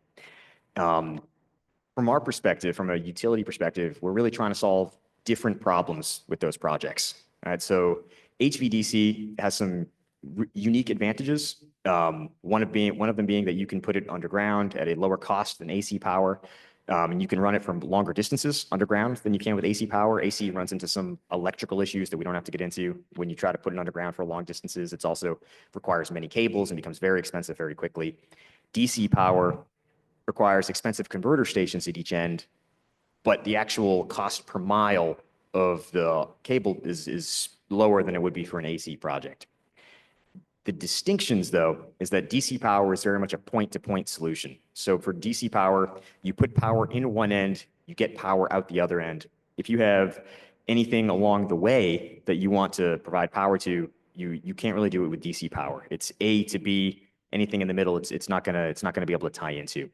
From our perspective, from a utility perspective, we're really trying to solve different problems with those projects. All right, so HVDC has some unique advantages. One of them being that you can put it underground at a lower cost than AC power. And you can run it from longer distances underground than you can with AC power. AC runs into some electrical issues that we don't have to get into when you try to put it underground for long distances. It's also requires many cables and becomes very expensive very quickly. DC power requires expensive converter stations at each end, but the actual cost per mile of the cable is lower than it would be for an AC project. The distinctions, though, is that DC power is very much a point-to-point solution. So for DC power, you put power in one end, you get power out the other end. If you have anything along the way that you want to provide power to, you can't really do it with DC power. It's A to B. Anything in the middle, it's not gonna be able to tie into.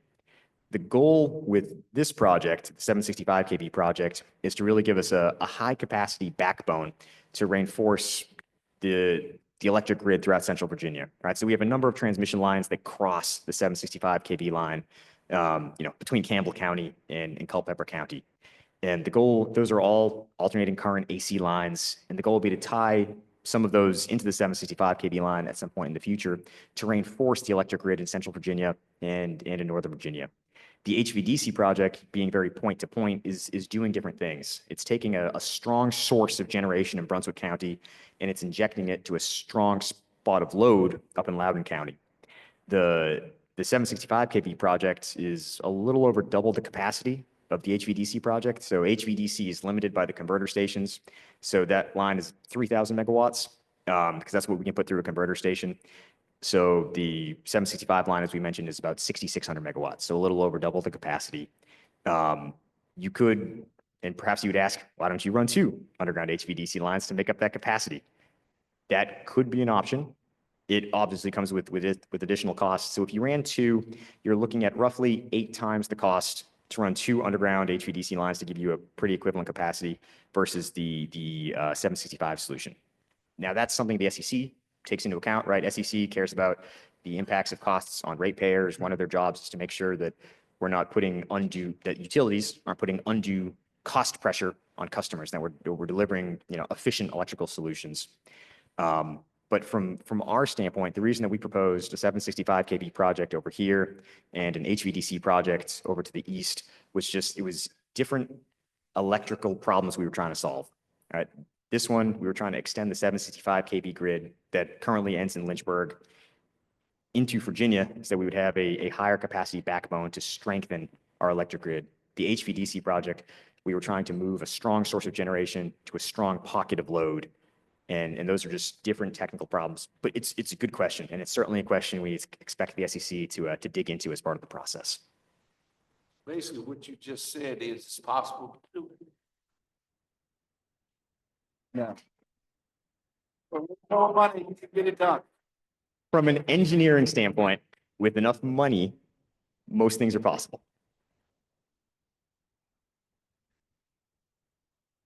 The goal with this project, the 765 kV project, is to really give us a high capacity backbone to reinforce the electric grid throughout Central Virginia. Right, so we have a number of transmission lines that cross the 765 kV line, between Campbell County and Culpeper County. And the goal, those are all alternating current AC lines, and the goal will be to tie some of those into the 765 kV line at some point in the future to reinforce the electric grid in Central Virginia and in Northern Virginia. The HVDC project, being very point-to-point, is doing different things. It's taking a strong source of generation in Brunswick County, and it's injecting it to a strong spot of load up in Loudoun County. The 765 kV project is a little over double the capacity of the HVDC project. So HVDC is limited by the converter stations. So that line is 3,000 megawatts, because that's what we can put through a converter station. So the 765 line, as we mentioned, is about 6,600 megawatts, so a little over double the capacity. You could, and perhaps you would ask, why don't you run 2 underground HVDC lines to make up that capacity? That could be an option. It obviously comes with additional costs. So if you ran 2, you're looking at roughly 8 times the cost to run 2 underground HVDC lines to give you a pretty equivalent capacity versus the 765 solution. Now that's something the SEC takes into account, right? SEC cares about the impacts of costs on ratepayers. One of their jobs is to make sure that we're not putting that utilities aren't putting undue cost pressure on customers, that we're delivering, efficient electrical solutions. But from our standpoint, the reason that we proposed a 765 kV project over here and an HVDC project over to the east was it was different electrical problems we were trying to solve. Right? This one, we were trying to extend the 765 kV grid that currently ends in Lynchburg into Virginia so that we would have a higher capacity backbone to strengthen our electric grid. The HVDC project, we were trying to move a strong source of generation to a strong pocket of load. And those are just different technical problems. But it's a good question, and it's certainly a question we expect the SEC to dig into as part of the process.
Basically, what you just said is it's possible to do it.
No.
But with no money, you can get it done.
From an engineering standpoint, with enough money, most things are possible.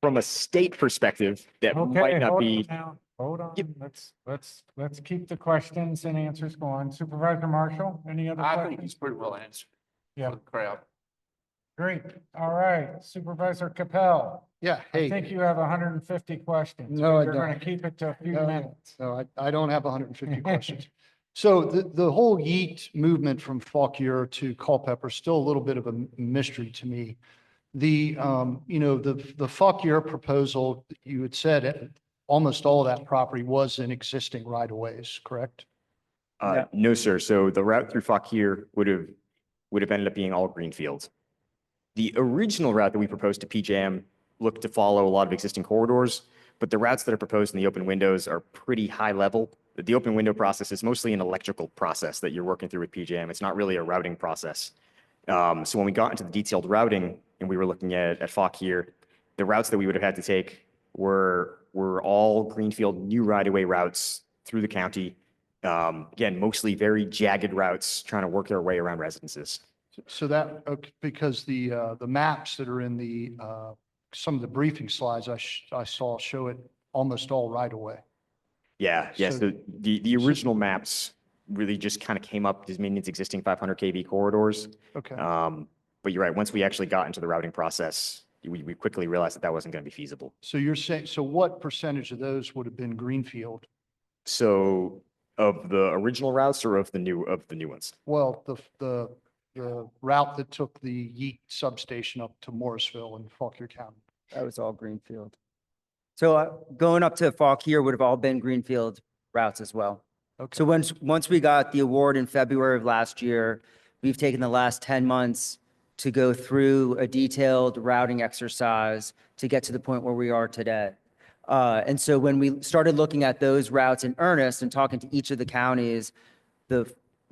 From a state perspective, that
Okay,
might not
hold
be.
on now. Hold on.
Yep.
Let's keep the questions and answers going. Supervisor Marshall, any other
I think
questions?
it's pretty well answered
Yeah,
for the crowd.
great. All right, Supervisor Capel.
Yeah,
I
hey,
think you have 150 questions.
No,
but
I
You're going to
don't.
keep it to a few
No,
minutes.
no, I don't have 150 questions. So the whole yeet movement from Fauquier to Culpeper is still a little bit of a mystery to me. The, the Fauquier proposal, you had said almost all of that property was in existing right of ways, correct?
No, sir. So the route through Fauquier would have ended up being all greenfield. The original route that we proposed to PJM looked to follow a lot of existing corridors, but the routes that are proposed in the open windows are pretty high level. The open window process is mostly an electrical process that you're working through with PJM. It's not really a routing process. So when we got into the detailed routing and we were looking at Fauquier, the routes that we would have had to take were all greenfield new right-of-way routes through the county. Again, mostly very jagged routes trying to work their way around residences.
So that, okay, because the maps that are in some of the briefing slides I saw show it almost all right away.
Yeah.
So-
So the original maps really just kind of came up as meaning its existing 500 kV corridors.
Okay.
But you're right, once we actually got into the routing process, we quickly realized that wasn't going to be feasible.
So you're saying, so what percentage of those would have been greenfield?
So of the original routes or of the new ones?
Well, the route that took the Yeet substation up to Morrisville in Fauquier County.
That was all greenfield. So going up to Fauquier would have all been greenfield routes as well.
Okay.
So once we got the award in February of last year, we've taken the last 10 months to go through a detailed routing exercise to get to the point where we are today. And so when we started looking at those routes in earnest and talking to each of the counties, the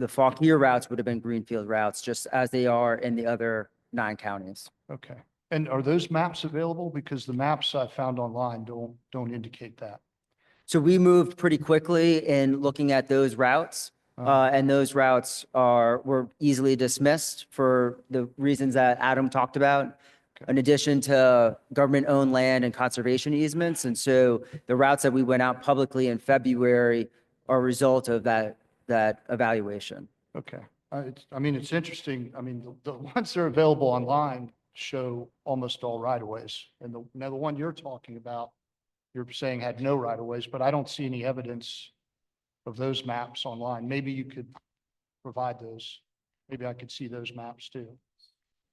Fauquier routes would have been greenfield routes, just as they are in the other 9 counties.
Okay. And are those maps available? Because the maps I found online don't indicate that.
So we moved pretty quickly in looking at those routes. And those routes were easily dismissed for the reasons that Adam talked about, in addition to government-owned land and conservation easements. And so the routes that we went out publicly in February are a result of that evaluation.
Okay. I mean, it's interesting. I mean, the ones that are available online show almost all right-of-ways. And now the one you're talking about, you're saying had no right-of-ways, but I don't see any evidence of those maps online. Maybe you could provide those. Maybe I could see those maps too.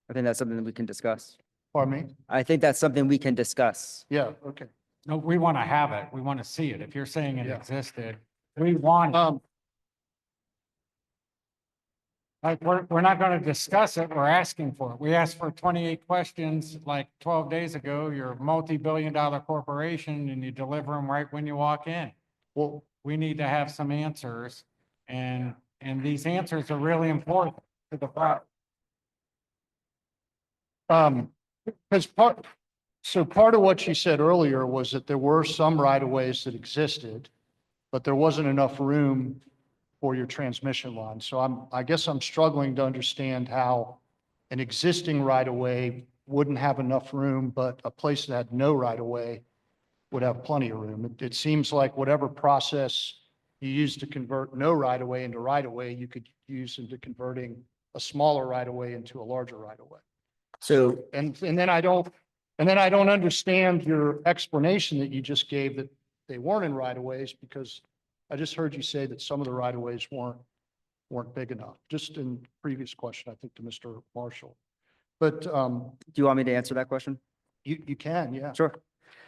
I think that's something that we can discuss.
Pardon me?
I think that's something we can discuss.
Yeah, okay.
No, we want to have it. We want to see it. If you're saying it
Yeah.
existed, we want it. Like, we're not going to discuss it. We're asking for it. We asked for 28 questions like 12 days ago. You're a multi-billion-dollar corporation and you deliver them right when you walk in.
Well,
We need to have some answers, and these answers are really important to the problem.
because part of what you said earlier was that there were some right-of-ways that existed, but there wasn't enough room for your transmission line. So I guess I'm struggling to understand how an existing right-of-way wouldn't have enough room, but a place that had no right-of-way would have plenty of room. It seems like whatever process you use to convert no right-of-way into right-of-way, you could use into converting a smaller right-of-way into a larger right-of-way.
So
And then I don't understand your explanation that you just gave that they weren't in right-of-ways, because I just heard you say that some of the right-of-ways weren't big enough, just in previous question, I think, to Mr. Marshall. But
do you want me to answer that question?
you can, yeah.
Sure.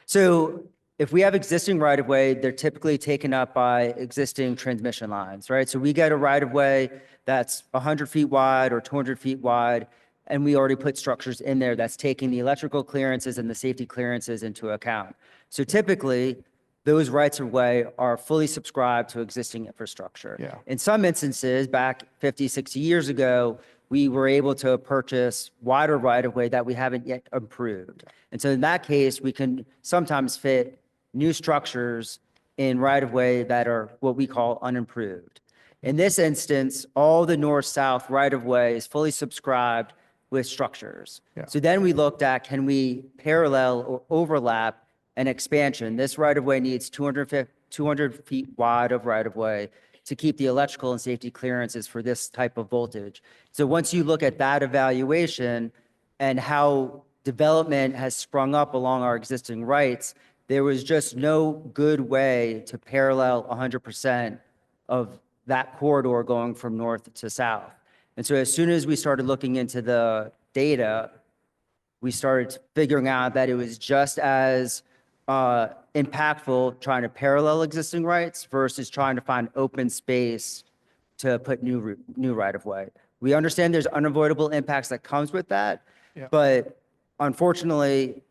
So if we have existing right of way, they're typically taken up by existing transmission lines, right? So we get a right of way that's 100 feet wide or 200 feet wide, and we already put structures in there that's taking the electrical clearances and the safety clearances into account. So typically, those rights of way are fully subscribed to existing infrastructure.
Yeah.
In some instances, back 50, 60 years ago, we were able to purchase wider right of way that we haven't yet improved. And so in that case, we can sometimes fit new structures in right of way that are what we call unimproved. In this instance, all the north-south right of way is fully subscribed with structures.
Yeah.
So then we looked at, can we parallel or overlap an expansion? This right of way needs 200 feet wide of right of way to keep the electrical and safety clearances for this type of voltage. So once you look at that evaluation and how development has sprung up along our existing rights, there was just no good way to parallel 100% of that corridor going from north to south. And so as soon as we started looking into the data, we started figuring out that it was just as impactful trying to parallel existing rights versus trying to find open space to put new right of way. We understand there's unavoidable impacts that comes with that,
Yeah.
but unfortunately,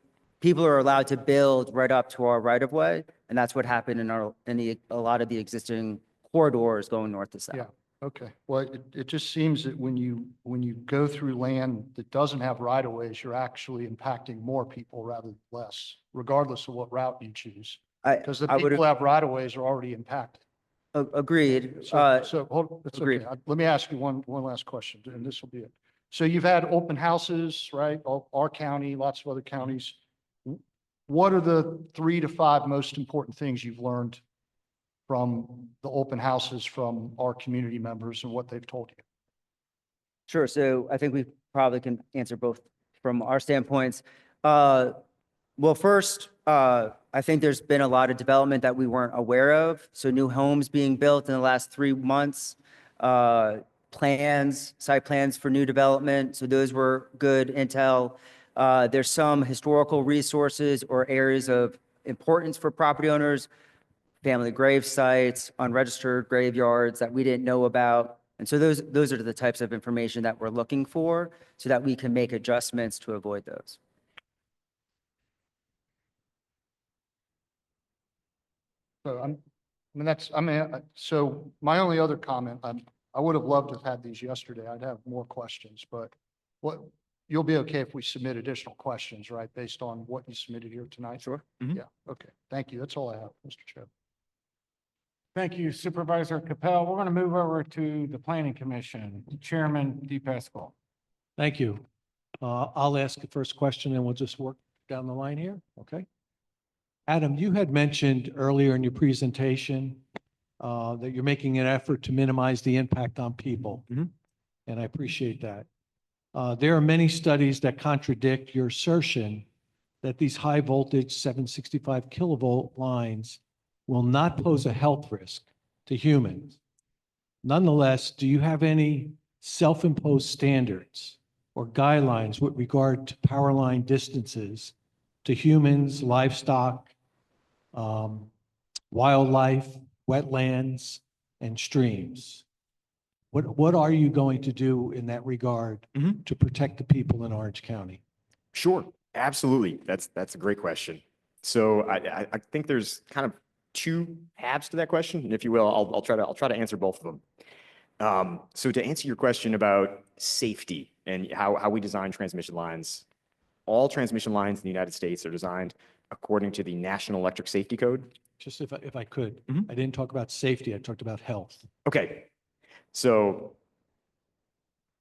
people are allowed to build right up to our right of way, and that's what happened in a lot of the existing corridors going north to south.
Yeah. Okay. Well, it just seems that when you go through land that doesn't have right of ways, you're actually impacting more people rather than less, regardless of what route you choose. Because the
I would
people who have right of ways are already impacted.
agreed.
So hold, that's
agreed.
okay. Let me ask you one last question, and this will be it. So you've had open houses, right? Our county, lots of other counties. What are the 3 to 5 most important things you've learned from the open houses from our community members and what they've told you?
Sure. So I think we probably can answer both from our standpoints. Well, first, I think there's been a lot of development that we weren't aware of. So new homes being built in the last 3 months, site plans for new development. So those were good intel. There's some historical resources or areas of importance for property owners, family grave sites, unregistered graveyards that we didn't know about. And so those are the types of information that we're looking for so that we can make adjustments to avoid those.
So so my only other comment, I would have loved to have had these yesterday. I'd have more questions, but you'll be okay if we submit additional questions, right? Based on what you submitted here tonight?
Sure.
Yeah. Okay. Thank you. That's all I have, Mr. Chair.
Thank you, Supervisor Capel. We're going to move over to the Planning Commission. Chairman DePasquale.
Thank you. I'll ask the first question and we'll just work down the line here, okay? Adam, you had mentioned earlier in your presentation that you're making an effort to minimize the impact on people.
Mhm.
And I appreciate that. There are many studies that contradict your assertion that these high voltage 765 kilovolt lines will not pose a health risk to humans. Nonetheless, do you have any self-imposed standards or guidelines with regard to power line distances to humans, livestock, wildlife, wetlands, and streams? What are you going to do in that regard
Mhm.
to protect the people in Orange County?
Sure, absolutely. That's a great question. So I think there's kind of 2 halves to that question, and if you will, I'll try to answer both of them. So to answer your question about safety and how we design transmission lines, all transmission lines in the United States are designed according to the National Electric Safety Code.
Just if I could,
Mhm.
I didn't talk about safety, I talked about health.
Okay, so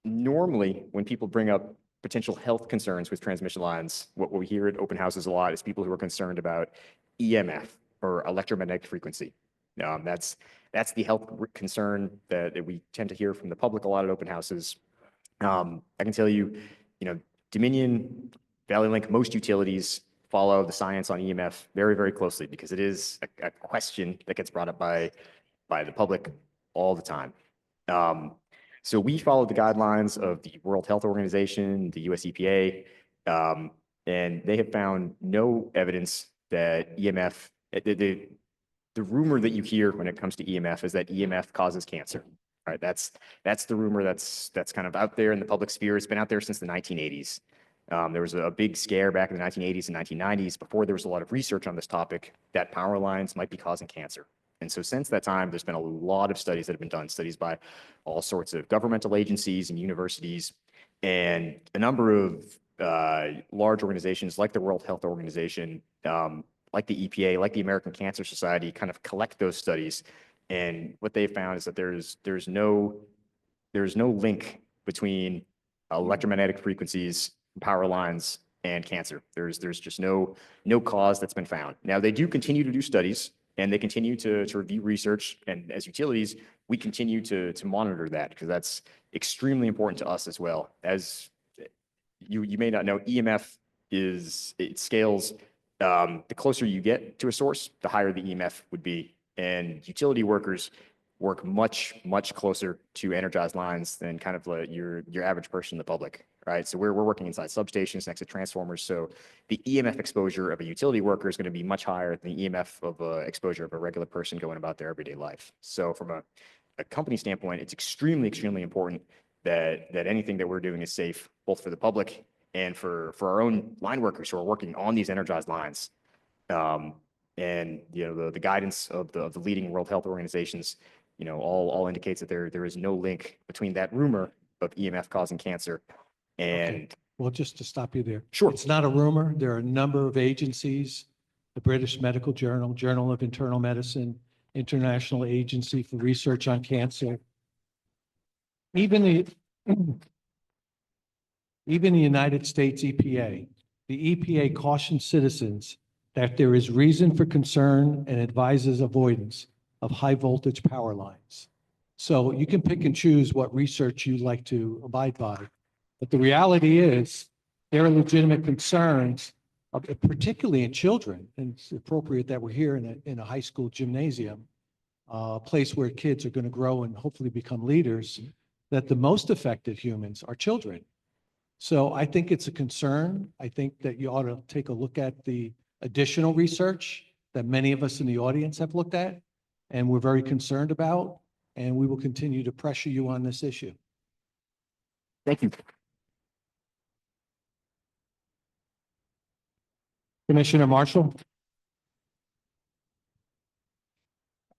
normally when people bring up potential health concerns with transmission lines, what we hear at open houses a lot is people who are concerned about EMF or electromagnetic frequency. That's the health concern that we tend to hear from the public a lot at open houses. I can tell you, Dominion, Valley Link, most utilities follow the science on EMF very, very closely because it is a question that gets brought up by the public all the time. So we follow the guidelines of the World Health Organization, the US EPA, and they have found no evidence that EMF, the rumor that you hear when it comes to EMF is that EMF causes cancer. All right, that's the rumor that's kind of out there in the public sphere. It's been out there since the 1980s. There was a big scare back in the 1980s and 1990s before there was a lot of research on this topic that power lines might be causing cancer. And so since that time, there's been a lot of studies that have been done, studies by all sorts of governmental agencies and universities, and a number of large organizations like the World Health Organization, like the EPA, like the American Cancer Society, kind of collect those studies. And what they found is that there's no link between electromagnetic frequencies, power lines, and cancer. There's just no cause that's been found. Now, they do continue to do studies, and they continue to review research. And as utilities, we continue to monitor that, because that's extremely important to us as well. As you may not know, EMF it scales. The closer you get to a source, the higher the EMF would be. And utility workers work much closer to energized lines than kind of your average person in the public, right? So we're working inside substations next to transformers. So the EMF exposure of a utility worker is going to be much higher than the EMF of exposure of a regular person going about their everyday life. So from a company standpoint, it's extremely important that anything that we're doing is safe, both for the public and for our own line workers who are working on these energized lines. And the guidance of the leading World Health organizations, all indicates that there is no link between that rumor of EMF causing cancer and.
Okay. Well, just to stop you there.
Sure.
It's not a rumor. There are a number of agencies, the British Medical Journal, Journal of Internal Medicine, International Agency for Research on Cancer. Even the United States EPA, the EPA cautions citizens that there is reason for concern and advises avoidance of high voltage power lines. So you can pick and choose what research you like to abide by. But the reality is there are legitimate concerns, particularly in children. And it's appropriate that we're here in a high school gymnasium, a place where kids are going to grow and hopefully become leaders, that the most affected humans are children. So I think it's a concern. I think that you ought to take a look at the additional research that many of us in the audience have looked at and we're very concerned about, and we will continue to pressure you on this issue.
Thank you.
Commissioner Marshall?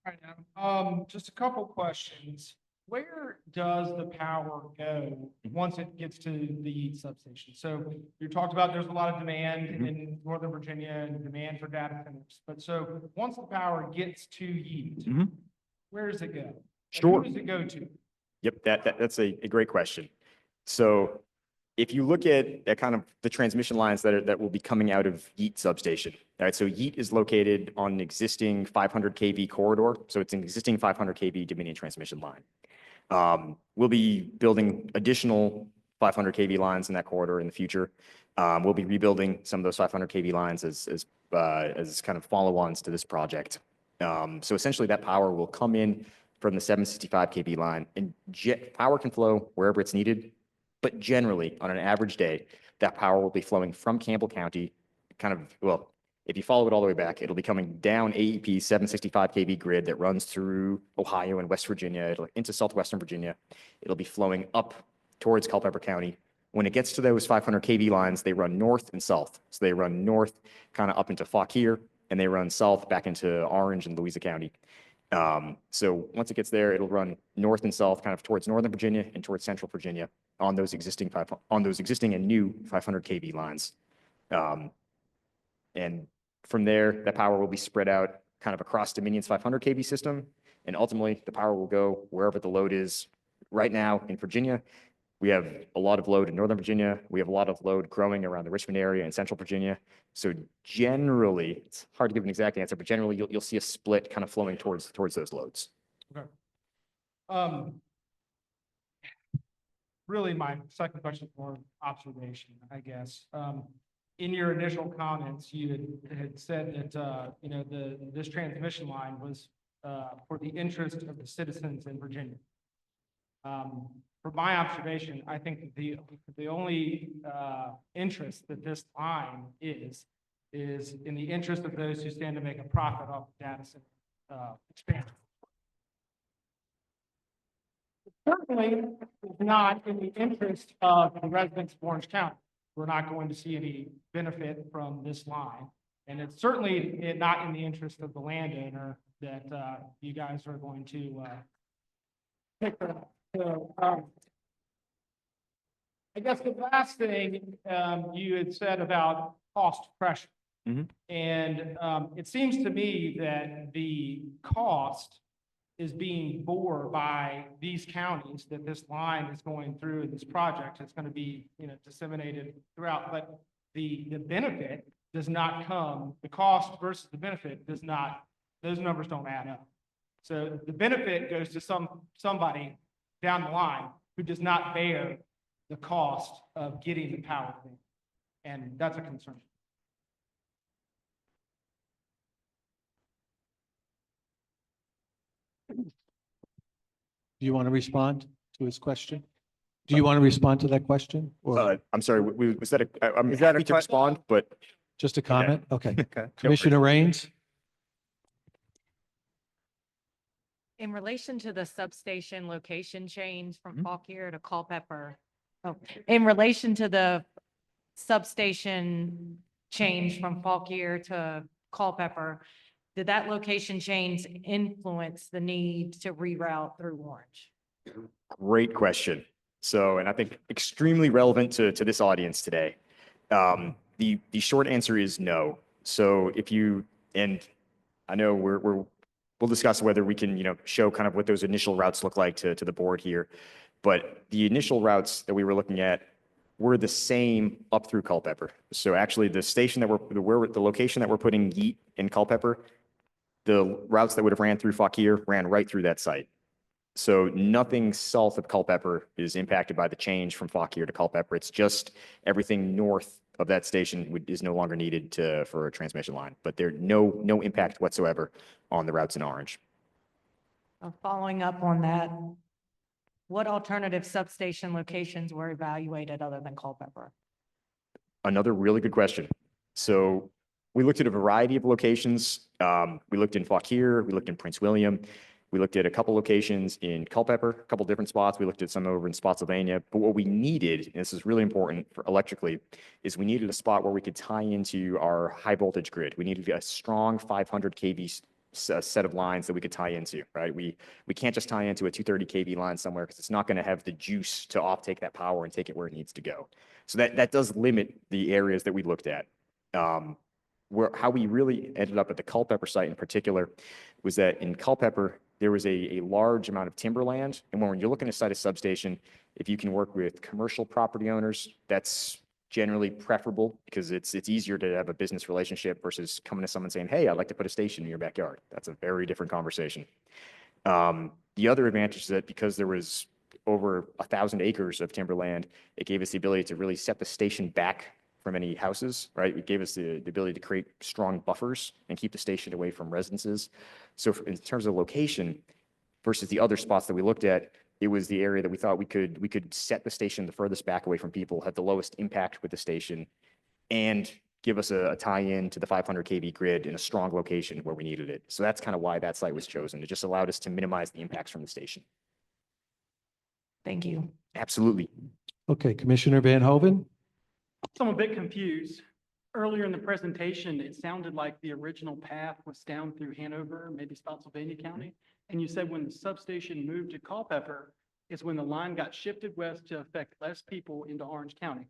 All right, just a couple questions. Where does the power go once it gets to the substation? So you talked about there's a lot of demand in Northern Virginia and demand for data centers. But so once the power gets to Yeet, where does it go?
Sure.
Who does it go to?
Yep, that's a great question. So if you look at kind of the transmission lines that will be coming out of Yeet substation, all right, so Yeet is located on an existing 500 kV corridor. So it's an existing 500 kV Dominion transmission line. We'll be building additional 500 kV lines in that corridor in the future. We'll be rebuilding some of those 500 kV lines as kind of follow-ons to this project. So essentially that power will come in from the 765 kV line, and power can flow wherever it's needed. But generally, on an average day, that power will be flowing from Campbell County, if you follow it all the way back, it'll be coming down AEP's 765 kV grid that runs through Ohio and West Virginia, into southwestern Virginia. It'll be flowing up towards Culpeper County. When it gets to those 500 kV lines, they run north and south. So they run north kind of up into Fauquier, and they run south back into Orange and Louisa County. So once it gets there, it'll run north and south kind of towards Northern Virginia and towards Central Virginia on those existing and new 500 kV lines. And from there, that power will be spread out kind of across Dominion's 500 kV system. And ultimately, the power will go wherever the load is. Right now in Virginia, we have a lot of load in Northern Virginia. We have a lot of load growing around the Richmond area and Central Virginia. So generally, it's hard to give an exact answer, but generally you'll see a split kind of flowing towards those loads.
Okay. Really, my second question is more observation, I guess. In your initial comments, you had said that this transmission line was for the interest of the citizens in Virginia. From my observation, I think the only interest that this line is is in the interest of those who stand to make a profit off the data center expansion. Certainly, it's not in the interest of the residents of Orange County. We're not going to see any benefit from this line. And it's certainly not in the interest of the landowner that you guys are going to pick up. So, I guess the last thing you had said about cost pressure.
Mhm.
And it seems to me that the cost is being bore by these counties that this line is going through in this project. It's going to be, disseminated throughout, but the benefit does not come, the cost versus the benefit does not, those numbers don't add up. So the benefit goes to somebody down the line who does not bear the cost of getting the power thing. And that's a concern.
Do you want to respond to his question? Do you want to respond to that question or
I'm sorry, was that I'm
Is that a
happy to
que-
respond, but
just a comment? Okay.
Okay.
Commissioner Rains?
In relation to the substation location change from Fauquier to Culpeper, in relation to the substation change from Fauquier to Culpeper, did that location change influence the need to reroute through Orange?
great question. So, and I think extremely relevant to this audience today. The short answer is no. So if you, and I know we'll discuss whether we can, show kind of what those initial routes look like to the board here. But the initial routes that we were looking at were the same up through Culpeper. So actually the station that the location that we're putting Yeet in Culpeper, the routes that would have ran through Fauquier ran right through that site. So nothing south of Culpeper is impacted by the change from Fauquier to Culpeper. It's just everything north of that station is no longer needed for a transmission line, but there's no impact whatsoever on the routes in Orange.
Following up on that, what alternative substation locations were evaluated other than Culpeper?
Another really good question. So we looked at a variety of locations. We looked in Fauquier, we looked in Prince William, we looked at a couple locations in Culpeper, a couple different spots. We looked at some over in Spotsylvania. But what we needed, and this is really important for electrically, is we needed a spot where we could tie into our high voltage grid. We needed a strong 500 kV set of lines that we could tie into, right? We can't just tie into a 230 kV line somewhere because it's not going to have the juice to offtake that power and take it where it needs to go. So that does limit the areas that we looked at. How we really ended up at the Culpeper site in particular was that in Culpeper, there was a large amount of timberland. And when you're looking to site a substation, if you can work with commercial property owners, that's generally preferable because it's easier to have a business relationship versus coming to someone saying, hey, I'd like to put a station in your backyard. That's a very different conversation. The other advantage is that because there was over 1,000 acres of timberland, it gave us the ability to really set the station back from any houses, right? It gave us the ability to create strong buffers and keep the station away from residences. So in terms of location versus the other spots that we looked at, it was the area that we thought we could set the station the furthest back away from people, have the lowest impact with the station, and give us a tie-in to the 500 kV grid in a strong location where we needed it. So that's kind of why that site was chosen. It just allowed us to minimize the impacts from the station.
Thank you.
Absolutely.
Okay, Commissioner Van Hoven?
So I'm a bit confused. Earlier in the presentation, it sounded like the original path was down through Hanover, maybe Spotsylvania County. And you said when the substation moved to Culpeper is when the line got shifted west to affect less people into Orange County.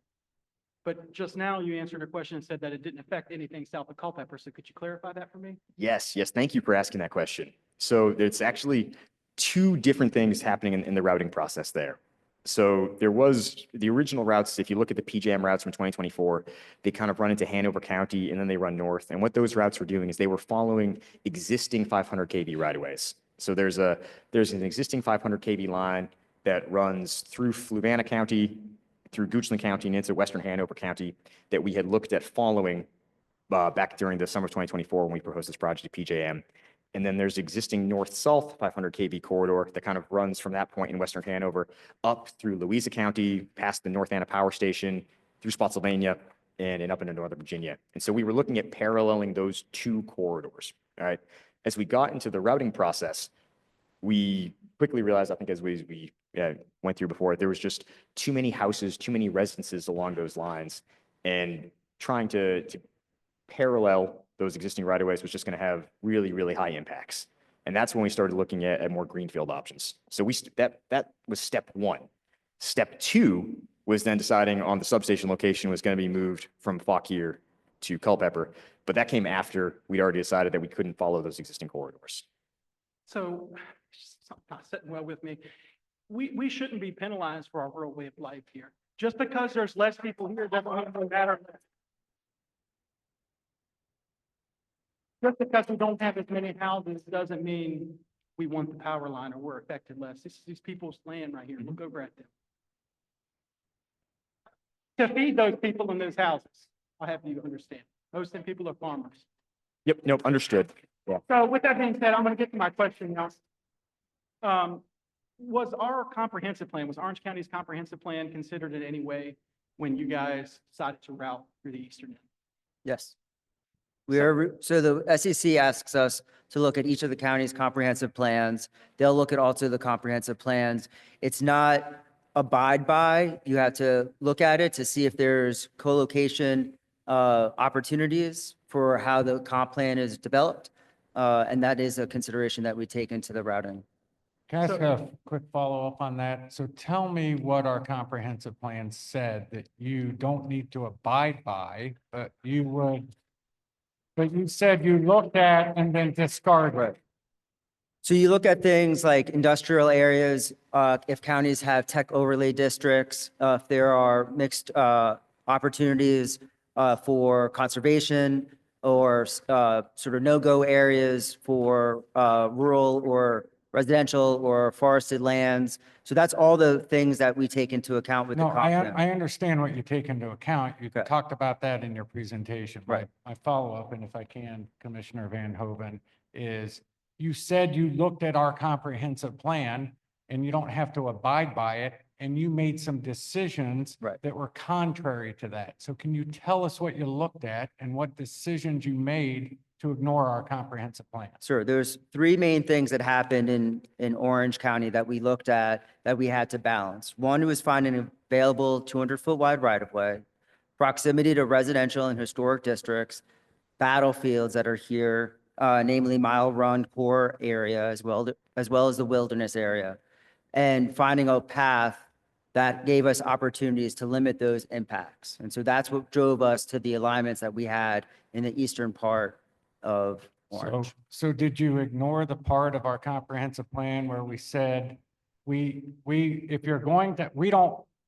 But just now you answered a question and said that it didn't affect anything south of Culpeper. So could you clarify that for me?
Yes. Thank you for asking that question. So it's actually two different things happening in the routing process there. So there was the original routes. If you look at the PJM routes from 2024, they kind of run into Hanover County and then they run north. And what those routes were doing is they were following existing 500 kV right-of-ways. So there's an existing 500 kV line that runs through Fluvanna County, through Goochland County, and into Western Hanover County that we had looked at following back during the summer of 2024 when we proposed this project to PJM. And then there's existing north-south 500 kV corridor that kind of runs from that point in Western Hanover up through Louisa County, past the North Anna Power Station, through Spotsylvania, and up into Northern Virginia. And so we were looking at paralleling those two corridors, all right? As we got into the routing process, we quickly realized, I think as we went through before, there was just too many houses, too many residences along those lines. And trying to parallel those existing right-of-ways was just going to have really, really high impacts. And that's when we started looking at more greenfield options. So that was step one. Step two was then deciding on the substation location was going to be moved from Fauquier to Culpeper. But that came after we'd already decided that we couldn't follow those existing corridors.
So, not sitting well with me. We shouldn't be penalized for our rural way of life here. Just because there's less people here doesn't matter. Just because we don't have as many houses doesn't mean we want the power line or we're affected less. This is these people's land right here. Look over at them. To feed those people in those houses, I'll have you understand. Most of them people are farmers.
Yep, nope, understood. Yeah.
So with that being said, I'm going to get to my question now. Was our comprehensive plan, was Orange County's comprehensive plan considered in any way when you guys decided to route through the eastern end?
Yes. So the SEC asks us to look at each of the county's comprehensive plans. They'll look at also the comprehensive plans. It's not abide by. You have to look at it to see if there's co-location opportunities for how the comp plan is developed. And that is a consideration that we take into the routing.
Can I ask a quick follow-up on that? So tell me what our comprehensive plan said that you don't need to abide by, but you would, but you said you looked at and then discarded.
So you look at things like industrial areas, if counties have tech overlay districts, if there are mixed opportunities for conservation or sort of no-go areas for rural or residential or forested lands. So that's all the things that we take into account with the
No,
comp plan.
I understand what you take into account. You
Okay.
talked about that in your presentation.
Right.
My follow-up, and if I can, Commissioner Van Hoven, is you said you looked at our comprehensive plan and you don't have to abide by it, and you made some decisions
Right.
that were contrary to that. So can you tell us what you looked at and what decisions you made to ignore our comprehensive plan?
Sure. There's three main things that happened in Orange County that we looked at that we had to balance. One was finding an available 200-foot wide right-of-way, proximity to residential and historic districts, battlefields that are here, namely Mile Run core area as well as the wilderness area, and finding a path that gave us opportunities to limit those impacts. And so that's what drove us to the alignments that we had in the eastern part of Orange.
So did you ignore the part of our comprehensive plan where we said, if you're going to,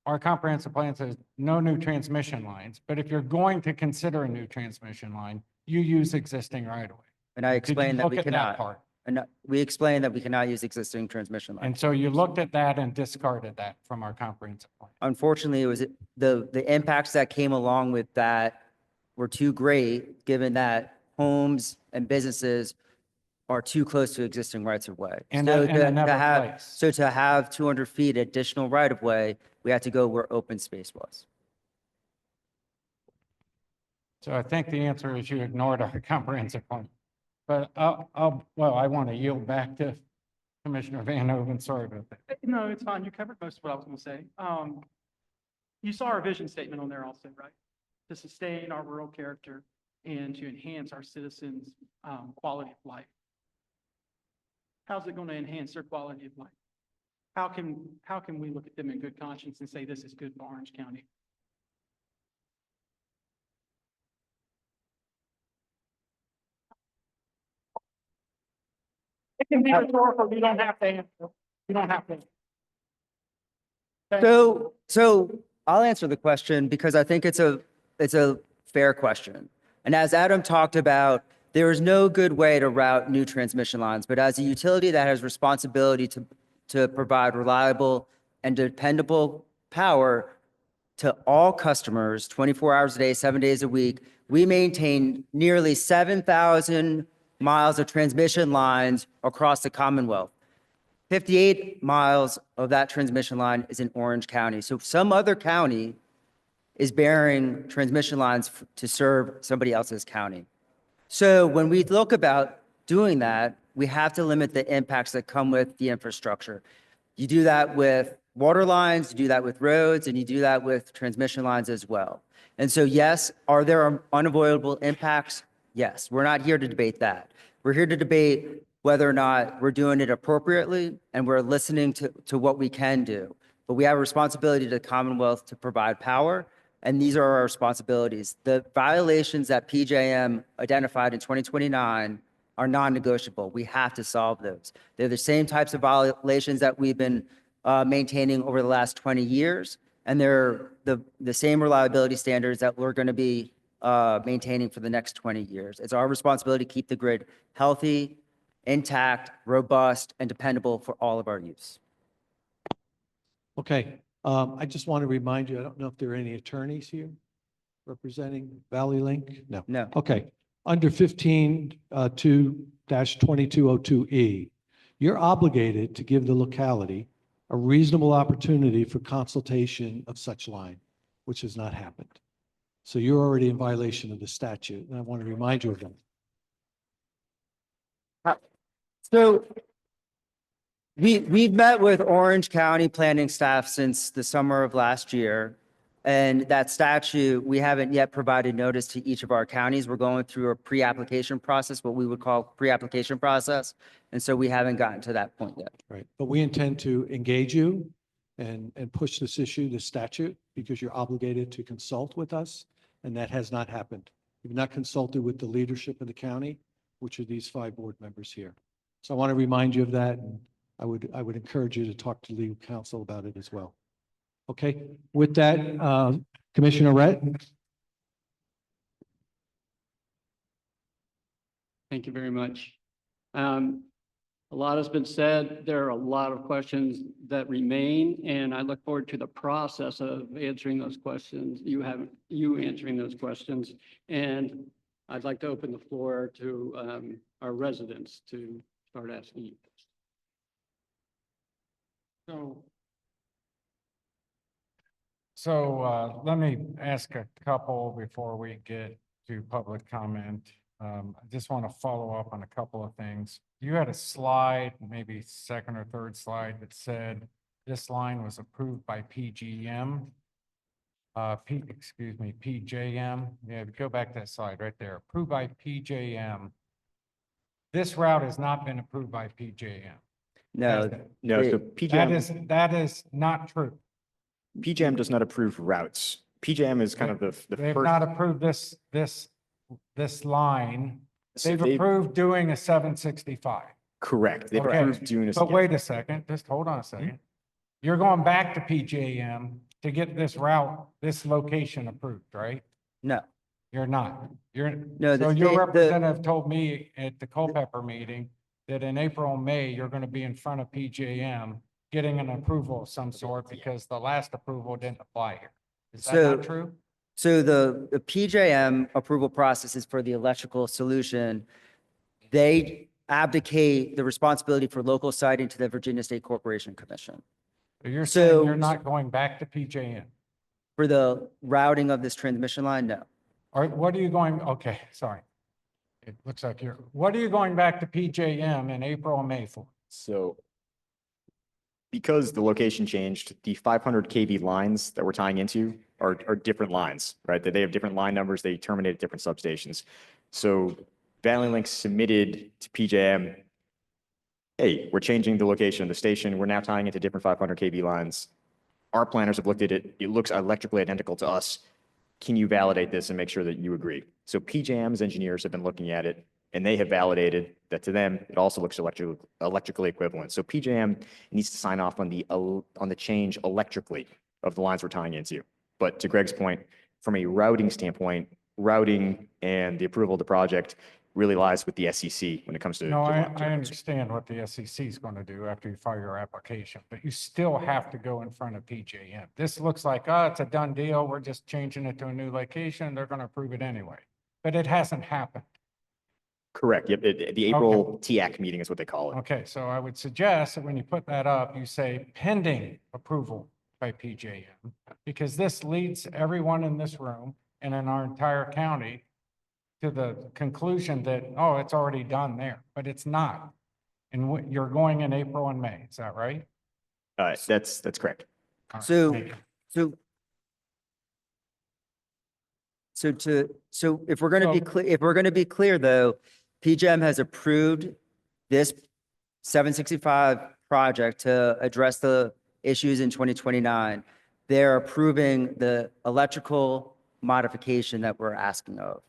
our comprehensive plan says no new transmission lines, but if you're going to consider a new transmission line, you use existing right of way.
And I explained that we
Look at that
cannot.
part.
And we explained that we cannot use existing transmission lines.
And so you looked at that and discarded that from our comprehensive plan.
Unfortunately, it was the impacts that came along with that were too great, given that homes and businesses are too close to existing rights of way.
And
So
in another
have,
place.
so to have 200 feet additional right of way, we had to go where open space was.
So I think the answer is you ignored our comprehensive plan. But I want to yield back to Commissioner Van Hoven. Sorry about that.
No, it's fine. You covered most of what I was going to say. You saw our vision statement on there also, right? To sustain our rural character and to enhance our citizens' quality of life. How's it going to enhance their quality of life? How can we look at them in good conscience and say this is good for Orange County? It can be rhetorical. You don't have to answer. You don't have to.
So I'll answer the question because I think it's a fair question. And as Adam talked about, there is no good way to route new transmission lines, but as a utility that has responsibility to provide reliable and dependable power to all customers 24 hours a day, 7 days a week, we maintain nearly 7,000 miles of transmission lines across the Commonwealth. 58 miles of that transmission line is in Orange County. So some other county is burying transmission lines to serve somebody else's county. So when we look about doing that, we have to limit the impacts that come with the infrastructure. You do that with water lines, you do that with roads, and you do that with transmission lines as well. And so, yes, are there unavoidable impacts? Yes, we're not here to debate that. We're here to debate whether or not we're doing it appropriately and we're listening to what we can do. But we have a responsibility to the Commonwealth to provide power, and these are our responsibilities. The violations that PJM identified in 2029 are non-negotiable. We have to solve those. They're the same types of violations that we've been maintaining over the last 20 years, and they're the same reliability standards that we're going to be maintaining for the next 20 years. It's our responsibility to keep the grid healthy, intact, robust, and dependable for all of our use.
Okay, I just want to remind you, I don't know if there are any attorneys here representing Valley Link? No.
No.
Okay, under 15-2-2202E, you're obligated to give the locality a reasonable opportunity for consultation of such line, which has not happened. So you're already in violation of the statute, and I want to remind you of that.
So we've met with Orange County planning staff since the summer of last year. And that statute, we haven't yet provided notice to each of our counties. We're going through a pre-application process, what we would call pre-application process. And so we haven't gotten to that point yet.
Right, but we intend to engage you and push this issue, this statute, because you're obligated to consult with us, and that has not happened. You've not consulted with the leadership of the county, which are these 5 board members here. So I want to remind you of that, and I would encourage you to talk to legal counsel about it as well. Okay, with that, Commissioner Rhett?
Thank you very much. A lot has been said. There are a lot of questions that remain, and I look forward to the process of answering those questions. You answering those questions. And I'd like to open the floor to our residents to start asking you.
So let me ask a couple before we get to public comment. I just want to follow up on a couple of things. You had a slide, maybe second or third slide, that said this line was approved by PGM. PJM. Yeah, go back to that slide right there. Approved by PJM. This route has not been approved by PJM.
No,
No, so
That is not true.
PJM does not approve routes. PJM is kind of the
They've
first.
not approved this line.
So
They've approved doing a 765.
Correct. They've
Okay,
approved doing this.
But wait a second, just hold on a second. You're going back to PJM to get this route, this location approved, right?
no.
You're not.
No,
So
the
your
state-
representative told me at the Culpeper meeting that in April and May, you're going to be in front of PJM getting an approval of some sort because the last approval didn't apply here. Is that not true?
So the PJM approval process is for the electrical solution. They abdicate the responsibility for local siting to the Virginia State Corporation Commission.
So you're saying
So-
you're not going back to PJM?
For the routing of this transmission line, no.
Or what are you going, okay, sorry. It looks like what are you going back to PJM in April and May for?
So because the location changed, the 500 kV lines that we're tying into are different lines, right? That they have different line numbers. They terminate at different substations. So Valley Link submitted to PJM, hey, we're changing the location of the station. We're now tying into different 500 kV lines. Our planners have looked at it. It looks electrically identical to us. Can you validate this and make sure that you agree? So PJM's engineers have been looking at it, and they have validated that to them, it also looks electrically equivalent. So PJM needs to sign off on the change electrically of the lines we're tying into. But to Greg's point, from a routing standpoint, routing and the approval of the project really lies with the SEC when it comes to.
No, I understand what the SEC is going to do after you file your application, but you still have to go in front of PJM. This looks like, oh, it's a done deal. We're just changing it to a new location. They're going to approve it anyway, but it hasn't happened.
Correct. Yep. The April TAC meeting is what they call it.
Okay, so I would suggest that when you put that up, you say pending approval by PJM, because this leads everyone in this room and in our entire county to the conclusion that, oh, it's already done there, but it's not. And you're going in April and May, is that right?
That's correct.
All right,
So,
thank you.
so if we're going to be
So-
clear, if we're going to be clear though, PGM has approved this 765 project to address the issues in 2029. They're approving the electrical modification that we're asking of.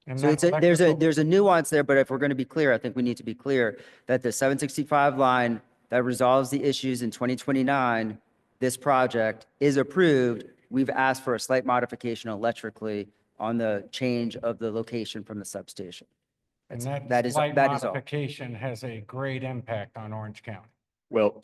And
So
that
there's a nuance there, but if we're going to be clear, I think we need to be clear that the 765 line that resolves the issues in 2029, this project is approved. We've asked for a slight modification electrically on the change of the location from the substation.
And
That
that
is,
slight
that is all.
modification has a great impact on Orange County.
Well,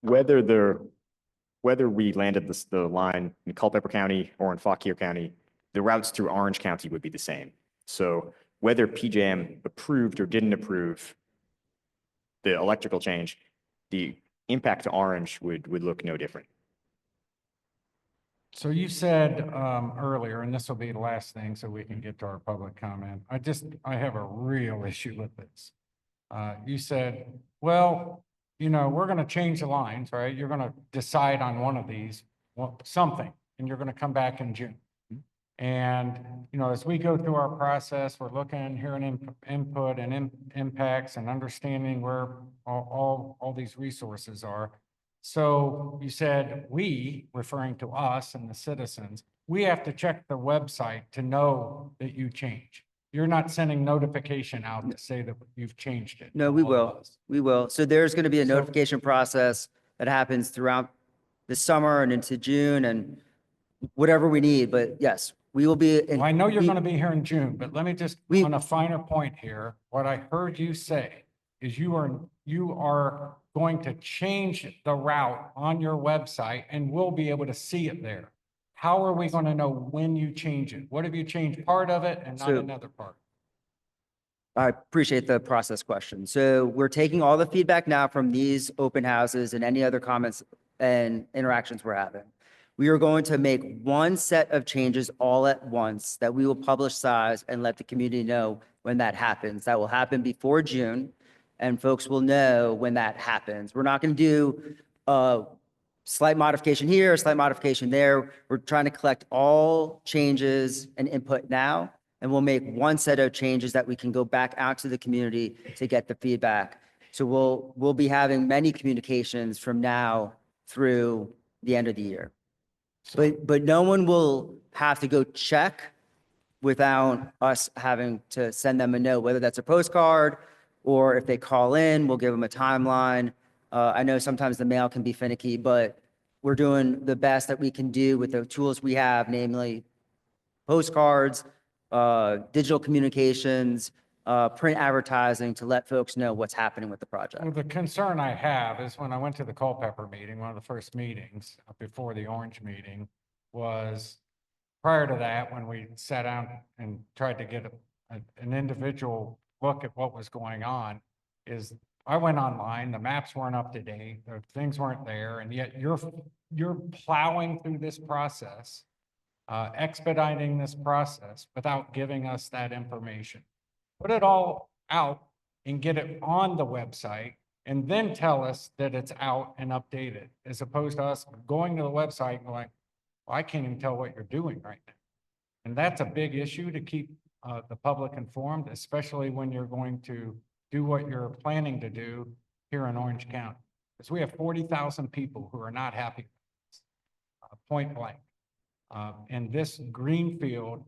whether we landed the line in Culpeper County or in Fauquier County, the routes through Orange County would be the same. So whether PJM approved or didn't approve the electrical change, the impact to Orange would look no different.
So you said earlier, and this will be the last thing so we can get to our public comment. I have a real issue with this. You said, well, you know, we're going to change the lines, right? You're going to decide on one of these, well, something, and you're going to come back in June. And, you know, as we go through our process, we're looking, hearing input and impacts and understanding where all these resources are. So you said, we, referring to us and the citizens, we have to check the website to know that you change. You're not sending notification out to say that you've changed it.
No,
to
we
all of
will.
us.
We will. So there's going to be a
So-
notification process that happens throughout the summer and into June and whatever we need. But yes, we will be.
Well, I know you're
we-
going to be here in June, but let me just, on a finer point here, what I heard you say is you are going to change the route on your website and we'll be able to see it there. How are we going to know when you change it? What if you change part of it and not
So-
another part?
I appreciate the process question. So we're taking all the feedback now from these open houses and any other comments and interactions we're having. We are going to make one set of changes all at once that we will publicize and let the community know when that happens. That will happen before June, and folks will know when that happens. We're not going to do a slight modification here, a slight modification there. We're trying to collect all changes and input now, and we'll make one set of changes that we can go back out to the community to get the feedback. So we'll be having many communications from now through the end of the year. But no one will have to go check without us having to send them a note, whether that's a postcard or if they call in, we'll give them a timeline. I know sometimes the mail can be finicky, but we're doing the best that we can do with the tools we have, namely postcards, digital communications, print advertising to let folks know what's happening with the project.
Well, the concern I have is when I went to the Culpeper meeting, one of the first meetings before the Orange meeting was prior to that, when we sat down and tried to get an individual look at what was going on, is I went online, the maps weren't up to date, the things weren't there, and yet you're plowing through this process, expediting this process without giving us that information. Put it all out and get it on the website and then tell us that it's out and updated, as opposed to us going to the website and going, well, I can't even tell what you're doing right now. And that's a big issue to keep the public informed, especially when you're going to do what you're planning to do here in Orange County. Because we have 40,000 people who are not happy with this, point blank. And this greenfield,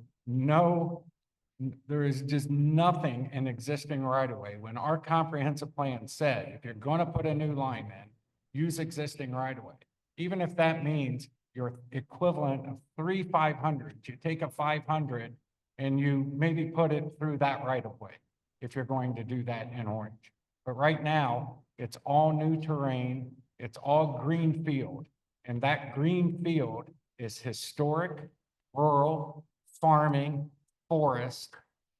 there is just nothing in existing right of way. When our comprehensive plan said, if you're going to put a new line in, use existing right of way. Even if that means your equivalent of 3 500s, you take a 500 and you maybe put it through that right of way, if you're going to do that in Orange. But right now, it's all new terrain, it's all green field. And that green field is historic, rural, farming, forest,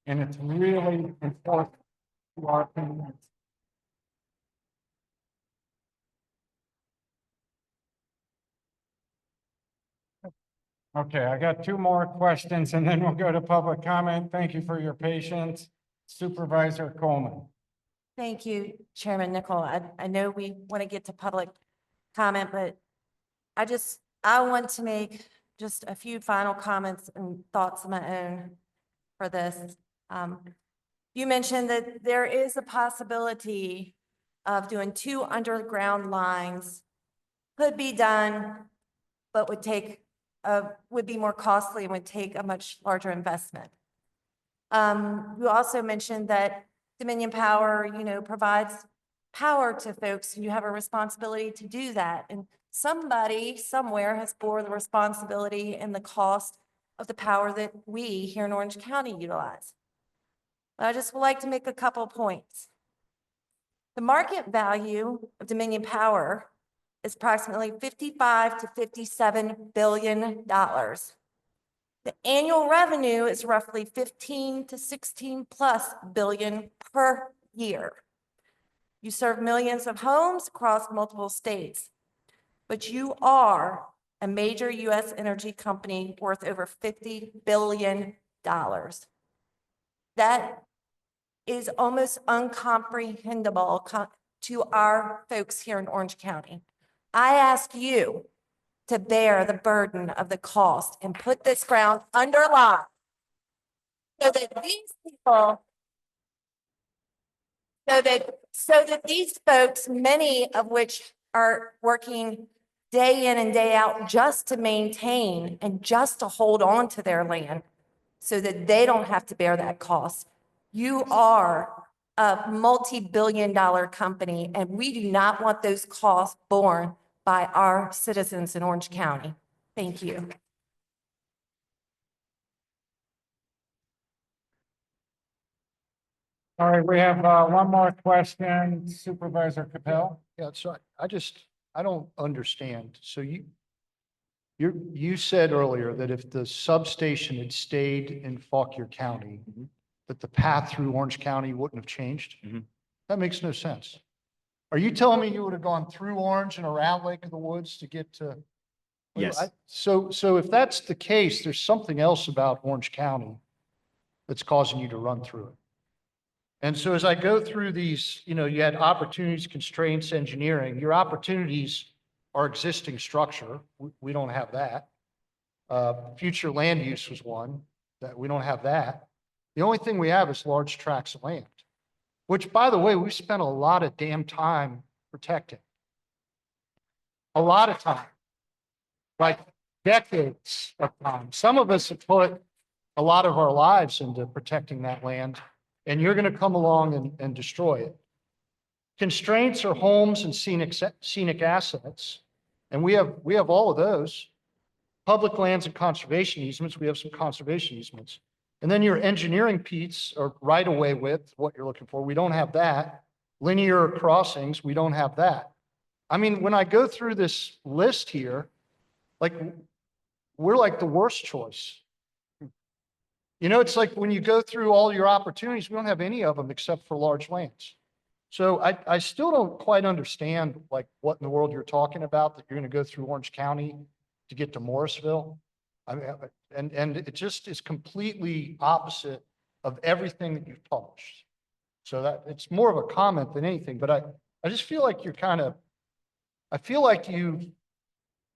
and it's really important to our communities. Okay, I got two more questions and then we'll go to public comment. Thank you for your patience. Supervisor Coleman.
Thank you, Chairman Nickel. I know we want to get to public comment, but I want to make just a few final comments and thoughts of my own for this. You mentioned that there is a possibility of doing 2 underground lines. Could be done, but would be more costly and would take a much larger investment. You also mentioned that Dominion Power, provides power to folks, and you have a responsibility to do that. And somebody somewhere has bore the responsibility and the cost of the power that we here in Orange County utilize. I just would like to make a couple of points. The market value of Dominion Power is approximately $55 to $57 billion. The annual revenue is roughly 15 to 16 plus billion per year. You serve millions of homes across multiple states, but you are a major U.S. energy company worth over $50 billion. That is almost incomprehensible to our folks here in Orange County. I ask you to bear the burden of the cost and put this ground under lock so that these people, so that these folks, many of which are working day in and day out just to maintain and just to hold on to their land so that they don't have to bear that cost. You are a multi-billion-dollar company, and we do not want those costs borne by our citizens in Orange County. Thank you.
All right, we have one more question, Supervisor Capel.
Yeah, so I don't understand. So you said earlier that if the substation had stayed in Fauquier County, that the path through Orange County wouldn't have changed? That makes no sense. Are you telling me you would have gone through Orange and around Lake of the Woods to get to?
Yes.
So if that's the case, there's something else about Orange County that's causing you to run through it. And so as I go through these, you had opportunities, constraints, engineering. Your opportunities are existing structure. We don't have that. Future land use was one that we don't have that. The only thing we have is large tracts of land, which, by the way, we've spent a lot of damn time protecting. A lot of time, like decades of time. Some of us have put a lot of our lives into protecting that land, and you're going to come along and destroy it. Constraints are homes and scenic assets, and we have all of those. Public lands and conservation easements, we have some conservation easements. And then your engineering piece or right-of-way width, what you're looking for, we don't have that. Linear crossings, we don't have that. I mean, when I go through this list here, like, we're like the worst choice. It's like when you go through all your opportunities, we don't have any of them except for large lands. So I still don't quite understand like what in the world you're talking about, that you're going to go through Orange County to get to Morrisville. I mean, and it just is completely opposite of everything that you've published. So that it's more of a comment than anything, but I just feel like I feel like you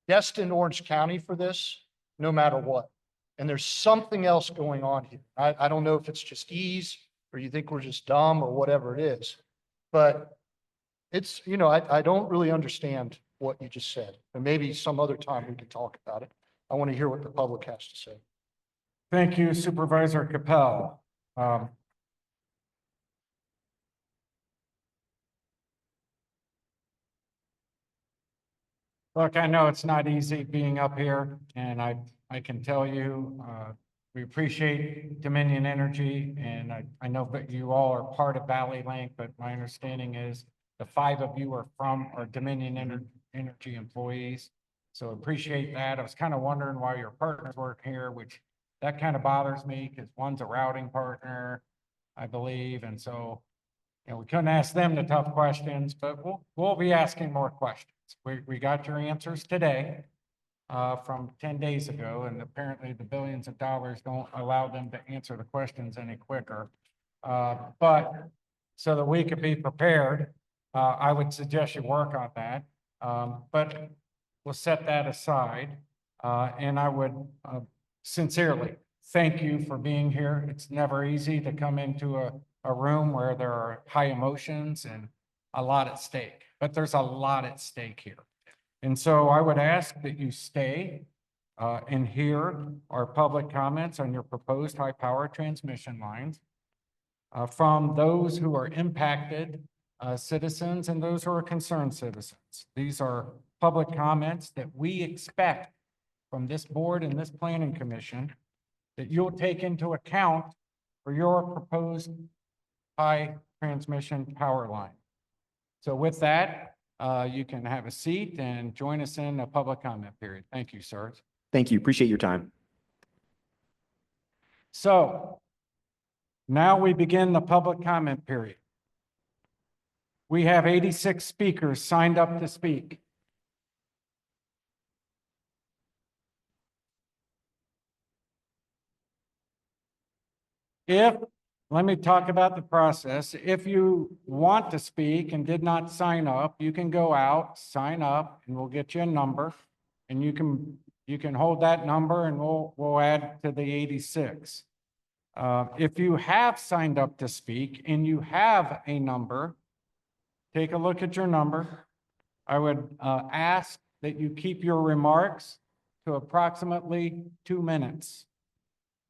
destined Orange County for this no matter what. And there's something else going on here. I don't know if it's just ease or you think we're just dumb or whatever it is, but it's, I don't really understand what you just said. And maybe some other time we can talk about it. I want to hear what the public has to say.
Thank you, Supervisor Capel. Look, I know it's not easy being up here, and I can tell you, we appreciate Dominion Energy, and I know that you all are part of Valley Link, but my understanding is the 5 of you are Dominion Energy employees. So appreciate that. I was kind of wondering why your partners weren't here, which that kind of bothers me because one's a routing partner, I believe. And so, we couldn't ask them the tough questions, but we'll be asking more questions. We got your answers today. from 10 days ago, and apparently the billions of dollars don't allow them to answer the questions any quicker. But so that we could be prepared, I would suggest you work on that. But we'll set that aside. And I would sincerely thank you for being here. It's never easy to come into a room where there are high emotions and a lot at stake, but there's a lot at stake here. And so I would ask that you stay and hear our public comments on your proposed high power transmission lines from those who are impacted citizens and those who are concerned citizens. These are public comments that we expect from this board and this planning commission that you'll take into account for your proposed high transmission power line. So with that, you can have a seat and join us in a public comment period. Thank you, sir.
Thank you. Appreciate your time.
So now we begin the public comment period. We have 86 speakers signed up to speak. Let me talk about the process. If you want to speak and did not sign up, you can go out, sign up, and we'll get you a number. And you can hold that number and we'll add to the 86. If you have signed up to speak and you have a number, take a look at your number. I would ask that you keep your remarks to approximately 2 minutes.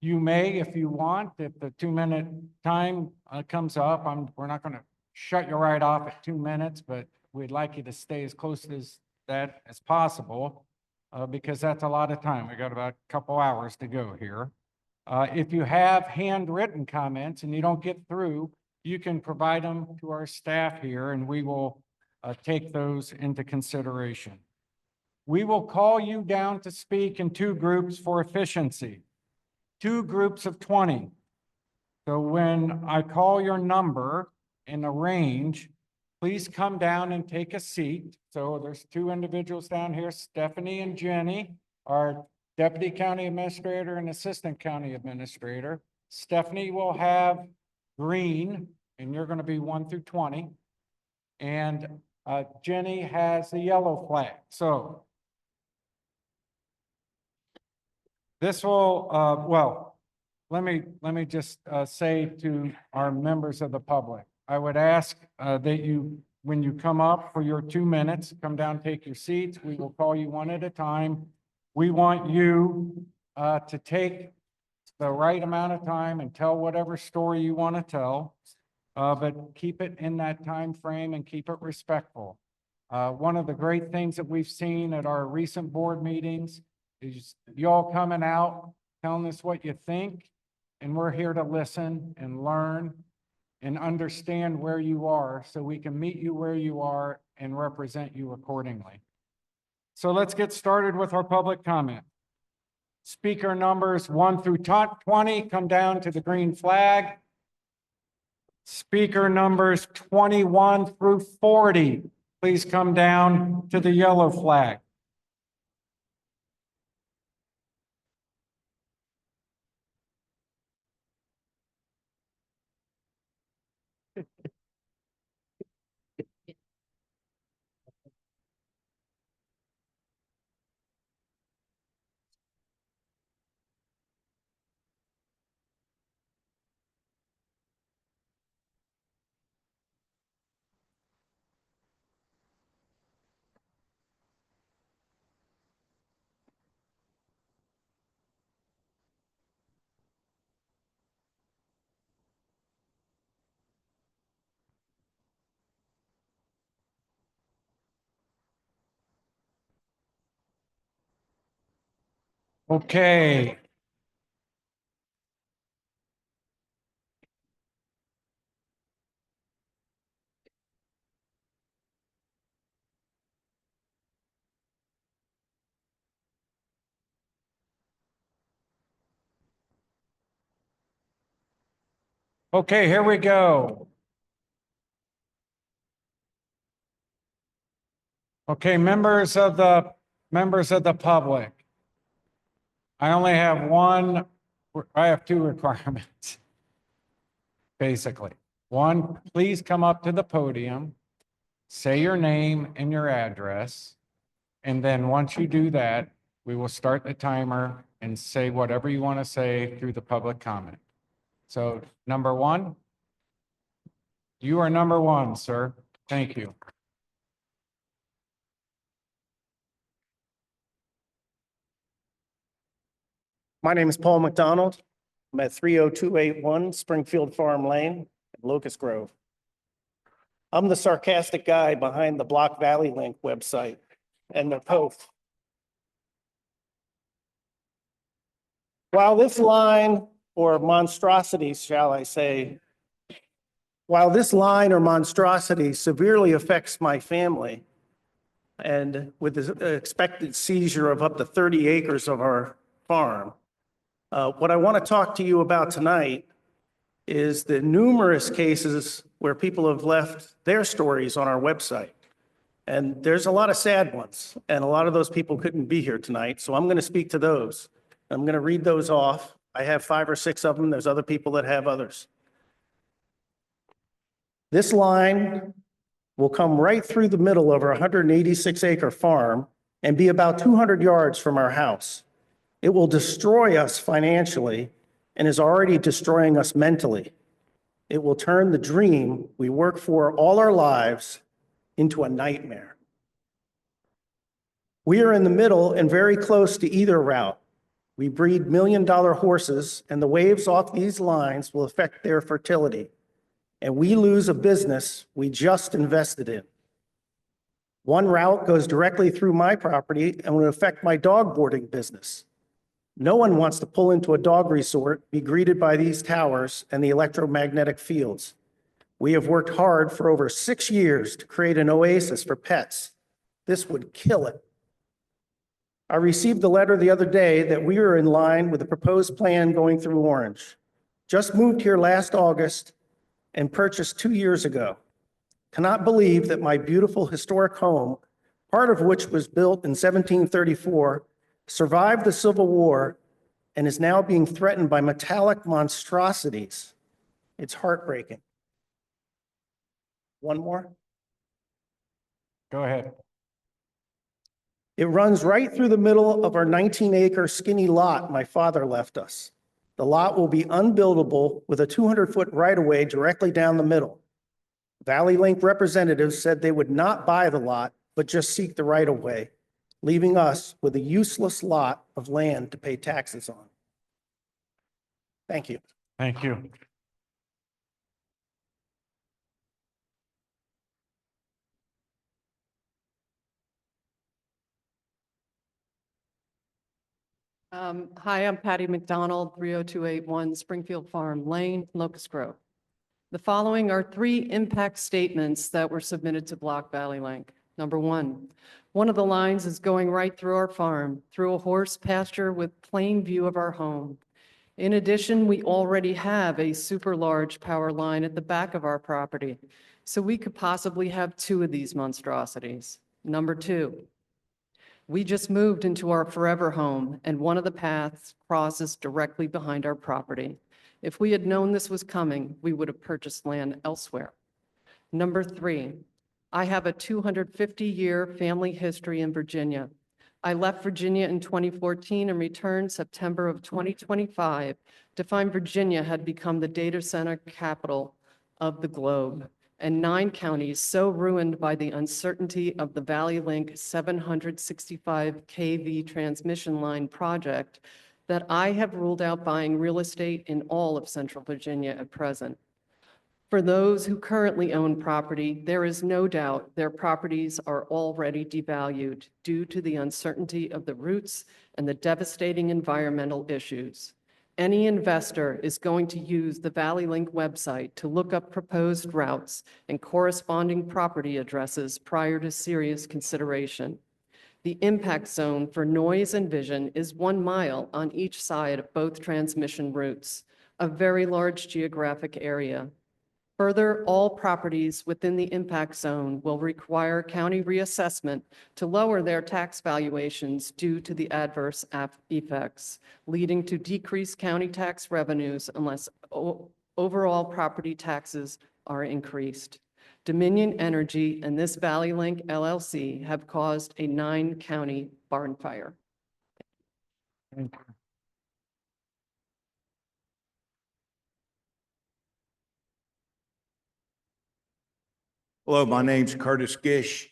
You may, if you want, if the 2-minute time comes up, we're not going to shut you right off at 2 minutes, but we'd like you to stay as close as that as possible because that's a lot of time. We got about a couple hours to go here. If you have handwritten comments and you don't get through, you can provide them to our staff here and we will take those into consideration. We will call you down to speak in 2 groups for efficiency. 2 groups of 20. So when I call your number in a range, please come down and take a seat. So there's 2 individuals down here, Stephanie and Jenny, our Deputy County Administrator and Assistant County Administrator. Stephanie will have green, and you're going to be 1 through 20. And Jenny has the yellow flag. So this will, well, let me just say to our members of the public, I would ask that you, when you come up for your 2 minutes, come down, take your seats. We will call you one at a time. We want you to take the right amount of time and tell whatever story you want to tell, but keep it in that time frame and keep it respectful. One of the great things that we've seen at our recent board meetings is you all coming out, telling us what you think, and we're here to listen and learn and understand where you are so we can meet you where you are and represent you accordingly. So let's get started with our public comment. Speaker numbers 1 through 20 come down to the green flag. Speaker numbers 21 through 40, please come down to the yellow flag. Okay. Okay, here we go. Okay, members of the members of the public. I only have I have two requirements, basically. One, please come up to the podium, say your name and your address, and then once you do that, we will start the timer and say whatever you want to say through the public comment. So number one, you are number one, sir. Thank you.
My name is Paul McDonald. I'm at 30281 Springfield Farm Lane, Locust Grove. I'm the sarcastic guy behind the Block Valley Link website and the post. While this line or monstrosity, shall I say, while this line or monstrosity severely affects my family, and with the expected seizure of up to 30 acres of our farm, what I want to talk to you about tonight is the numerous cases where people have left their stories on our website. And there's a lot of sad ones, and a lot of those people couldn't be here tonight, so I'm going to speak to those. I'm going to read those off. I have 5 or 6 of them. There's other people that have others. This line will come right through the middle of our 186-acre farm and be about 200 yards from our house. It will destroy us financially and is already destroying us mentally. It will turn the dream we work for all our lives into a nightmare. We are in the middle and very close to either route. We breed million-dollar horses, and the waves off these lines will affect their fertility. And we lose a business we just invested in. One route goes directly through my property and will affect my dog boarding business. No one wants to pull into a dog resort, be greeted by these towers and the electromagnetic fields. We have worked hard for over 6 years to create an oasis for pets. This would kill it. I received a letter the other day that we are in line with the proposed plan going through Orange. Just moved here last August and purchased 2 years ago. Cannot believe that my beautiful historic home, part of which was built in 1734, survived the Civil War and is now being threatened by metallic monstrosities. It's heartbreaking. One more.
Go ahead.
It runs right through the middle of our 19-acre skinny lot my father left us. The lot will be unbuildable with a 200-foot right-of-way directly down the middle. Valley Link representatives said they would not buy the lot, but just seek the right-of-way, leaving us with a useless lot of land to pay taxes on. Thank you.
Thank you.
Hi, I'm Patty McDonald, 30281 Springfield Farm Lane, Locust Grove. The following are 3 impact statements that were submitted to Block Valley Link. Number 1, one of the lines is going right through our farm, through a horse pasture with plain view of our home. In addition, we already have a super large power line at the back of our property, so we could possibly have 2 of these monstrosities. Number 2, we just moved into our forever home, and one of the paths crosses directly behind our property. If we had known this was coming, we would have purchased land elsewhere. Number 3, I have a 250-year family history in Virginia. I left Virginia in 2014 and returned September of 2025 to find Virginia had become the data center capital of the globe, and 9 counties so ruined by the uncertainty of the Valley Link 765 kV transmission line project that I have ruled out buying real estate in all of Central Virginia at present. For those who currently own property, there is no doubt their properties are already devalued due to the uncertainty of the routes and the devastating environmental issues. Any investor is going to use the Valley Link website to look up proposed routes and corresponding property addresses prior to serious consideration. The impact zone for noise and vision is 1 mile on each side of both transmission routes, a very large geographic area. Further, all properties within the impact zone will require county reassessment to lower their tax valuations due to the adverse effects, leading to decreased county tax revenues unless overall property taxes are increased. Dominion Energy and this Valley Link LLC have caused a 9-county barn fire.
Thank you.
Hello, my name's Curtis Gish.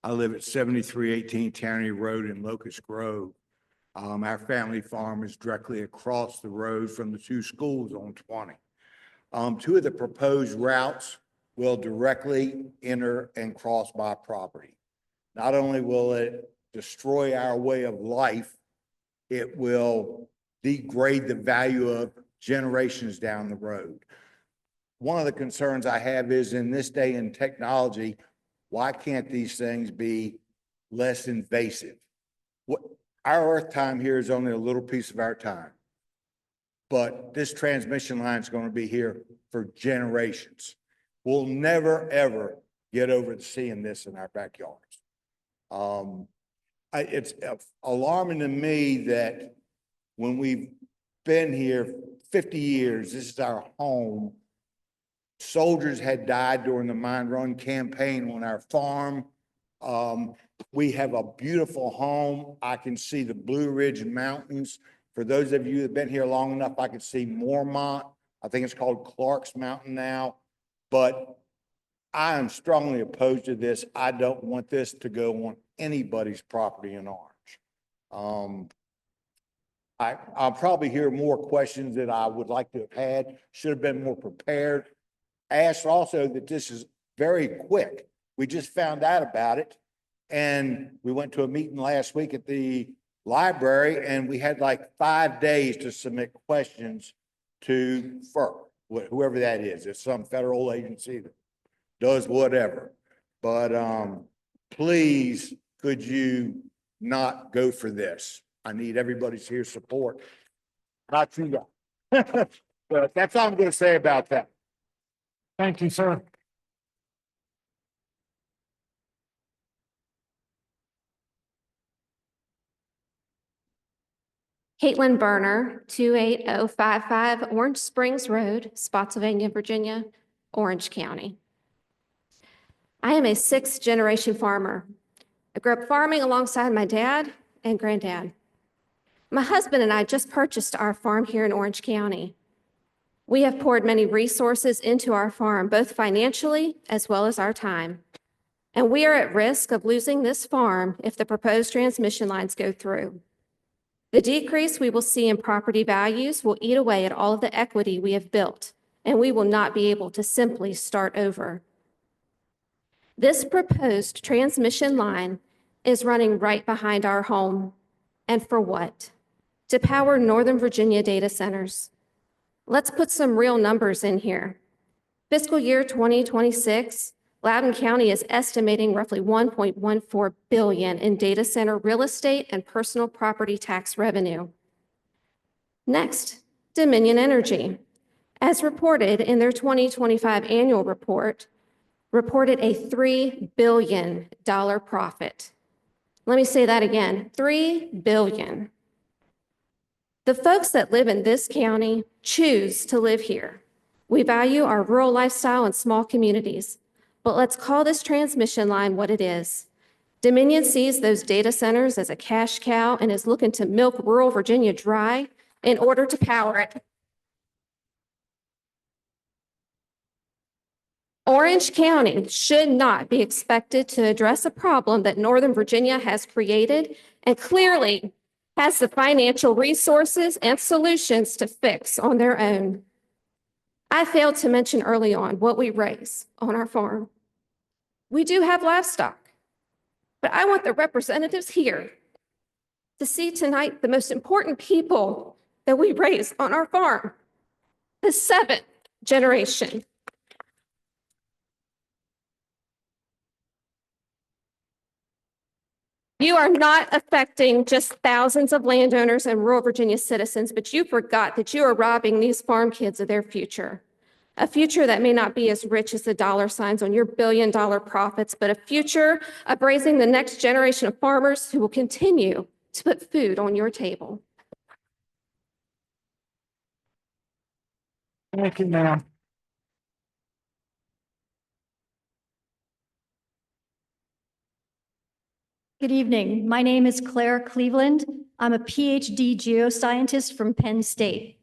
I live at 7318 Tannery Road in Locust Grove. Our family farm is directly across the road from the two schools on 20. Two of the proposed routes will directly enter and cross my property. Not only will it destroy our way of life, it will degrade the value of generations down the road. One of the concerns I have is in this day and technology, why can't these things be less invasive? Our earth time here is only a little piece of our time, but this transmission line is going to be here for generations. We'll never, ever get over to seeing this in our backyards. It's alarming to me that when we've been here 50 years, this is our home. Soldiers had died during the Mine Run campaign on our farm. We have a beautiful home. I can see the Blue Ridge Mountains. For those of you that have been here long enough, I can see Mormont. I think it's called Clark's Mountain now. But I am strongly opposed to this. I don't want this to go on anybody's property in Orange. I'll probably hear more questions that I would like to have had. Should have been more prepared. Asked also that this is very quick. We just found out about it. And we went to a meeting last week at the library and we had like 5 days to submit questions to FERC, whoever that is. It's some federal agency that does whatever. But please, could you not go for this? I need everybody's here support. Not you guys. But that's all I'm going to say about that.
Thank you, sir.
Caitlin Berner, 28055 Orange Springs Road, Spotsylvania, Virginia, Orange County. I am a 6th-generation farmer. I grew up farming alongside my dad and granddad. My husband and I just purchased our farm here in Orange County. We have poured many resources into our farm, both financially as well as our time. And we are at risk of losing this farm if the proposed transmission lines go through. The decrease we will see in property values will eat away at all of the equity we have built, and we will not be able to simply start over. This proposed transmission line is running right behind our home. And for what? To power Northern Virginia data centers. Let's put some real numbers in here. Fiscal year 2026, Loudoun County is estimating roughly $1.14 billion in data center real estate and personal property tax revenue. Next, Dominion Energy. As reported in their 2025 annual report, reported a $3 billion profit. Let me say that again, $3 billion. The folks that live in this county choose to live here. We value our rural lifestyle and small communities, but let's call this transmission line what it is. Dominion sees those data centers as a cash cow and is looking to milk rural Virginia dry in order to power it. Orange County should not be expected to address a problem that Northern Virginia has created and clearly has the financial resources and solutions to fix on their own. I failed to mention early on what we raise on our farm. We do have livestock, but I want the representatives here to see tonight the most important people that we raise on our farm, the 7th generation. You are not affecting just thousands of landowners and rural Virginia citizens, but you forgot that you are robbing these farm kids of their future. A future that may not be as rich as the dollar signs on your billion-dollar profits, but a future of raising the next generation of farmers who will continue to put food on your table.
Thank you, ma'am.
Good evening. My name is Claire Cleveland. I'm a PhD geoscientist from Penn State.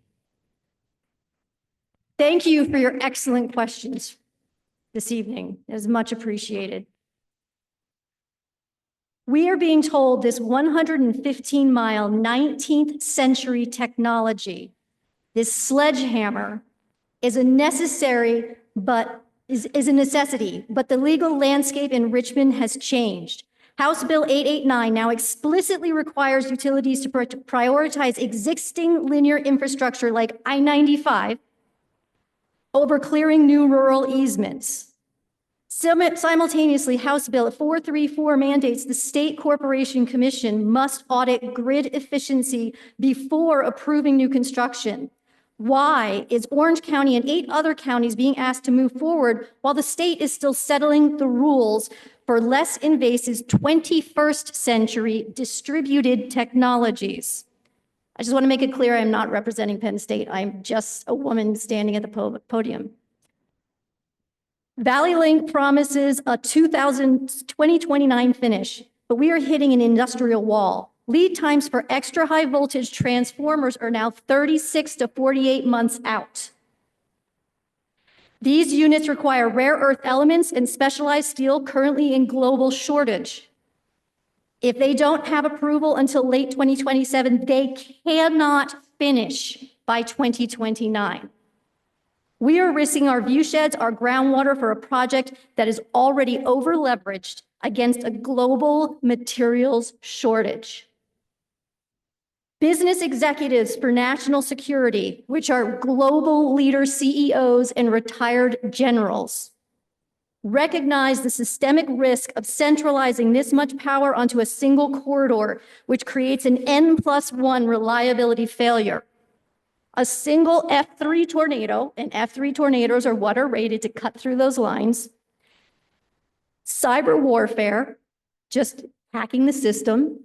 Thank you for your excellent questions this evening. It is much appreciated. We are being told this 115-mile 19th century technology, this sledgehammer, is a necessary but is a necessity, but the legal landscape in Richmond has changed. House Bill 889 now explicitly requires utilities to prioritize existing linear infrastructure like I-95 over clearing new rural easements. Simultaneously, House Bill 434 mandates the State Corporation Commission must audit grid efficiency before approving new construction. Why is Orange County and 8 other counties being asked to move forward while the state is still settling the rules for less invasive 21st century distributed technologies? I just want to make it clear I'm not representing Penn State. I'm just a woman standing at the podium. Valley Link promises a 2029 finish, but we are hitting an industrial wall. Lead times for extra high voltage transformers are now 36 to 48 months out. These units require rare earth elements and specialized steel currently in global shortage. If they don't have approval until late 2027, they cannot finish by 2029. We are risking our view sheds, our groundwater for a project that is already over leveraged against a global materials shortage. Business executives for national security, which are global leader CEOs and retired generals, recognize the systemic risk of centralizing this much power onto a single corridor, which creates an N+1 reliability failure. A single F3 tornado, and F3 tornadoes are what are rated to cut through those lines. Cyber warfare, just hacking the system,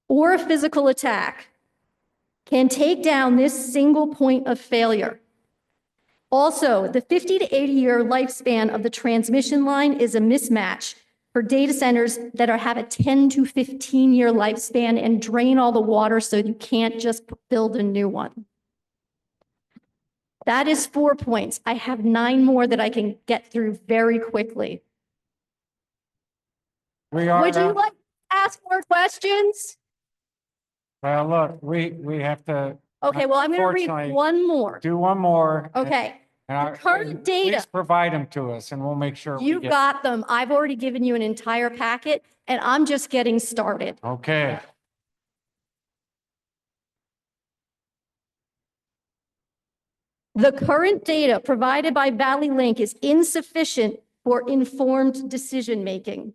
or a physical attack can take down this single point of failure. Also, the 50 to 80-year lifespan of the transmission line is a mismatch for data centers that have a 10 to 15-year lifespan and drain all the water so you can't just build a new one. That is 4 points. I have 9 more that I can get through very quickly. Would you like to ask more questions?
Well, look, we have to.
Okay, well, I'm going to read
unfortunately,
one more.
Do one more.
Okay. The current data.
Please provide them to us and we'll make sure.
You've got them. I've already given you an entire packet and I'm just getting started.
Okay.
The current data provided by Valley Link is insufficient for informed decision-making.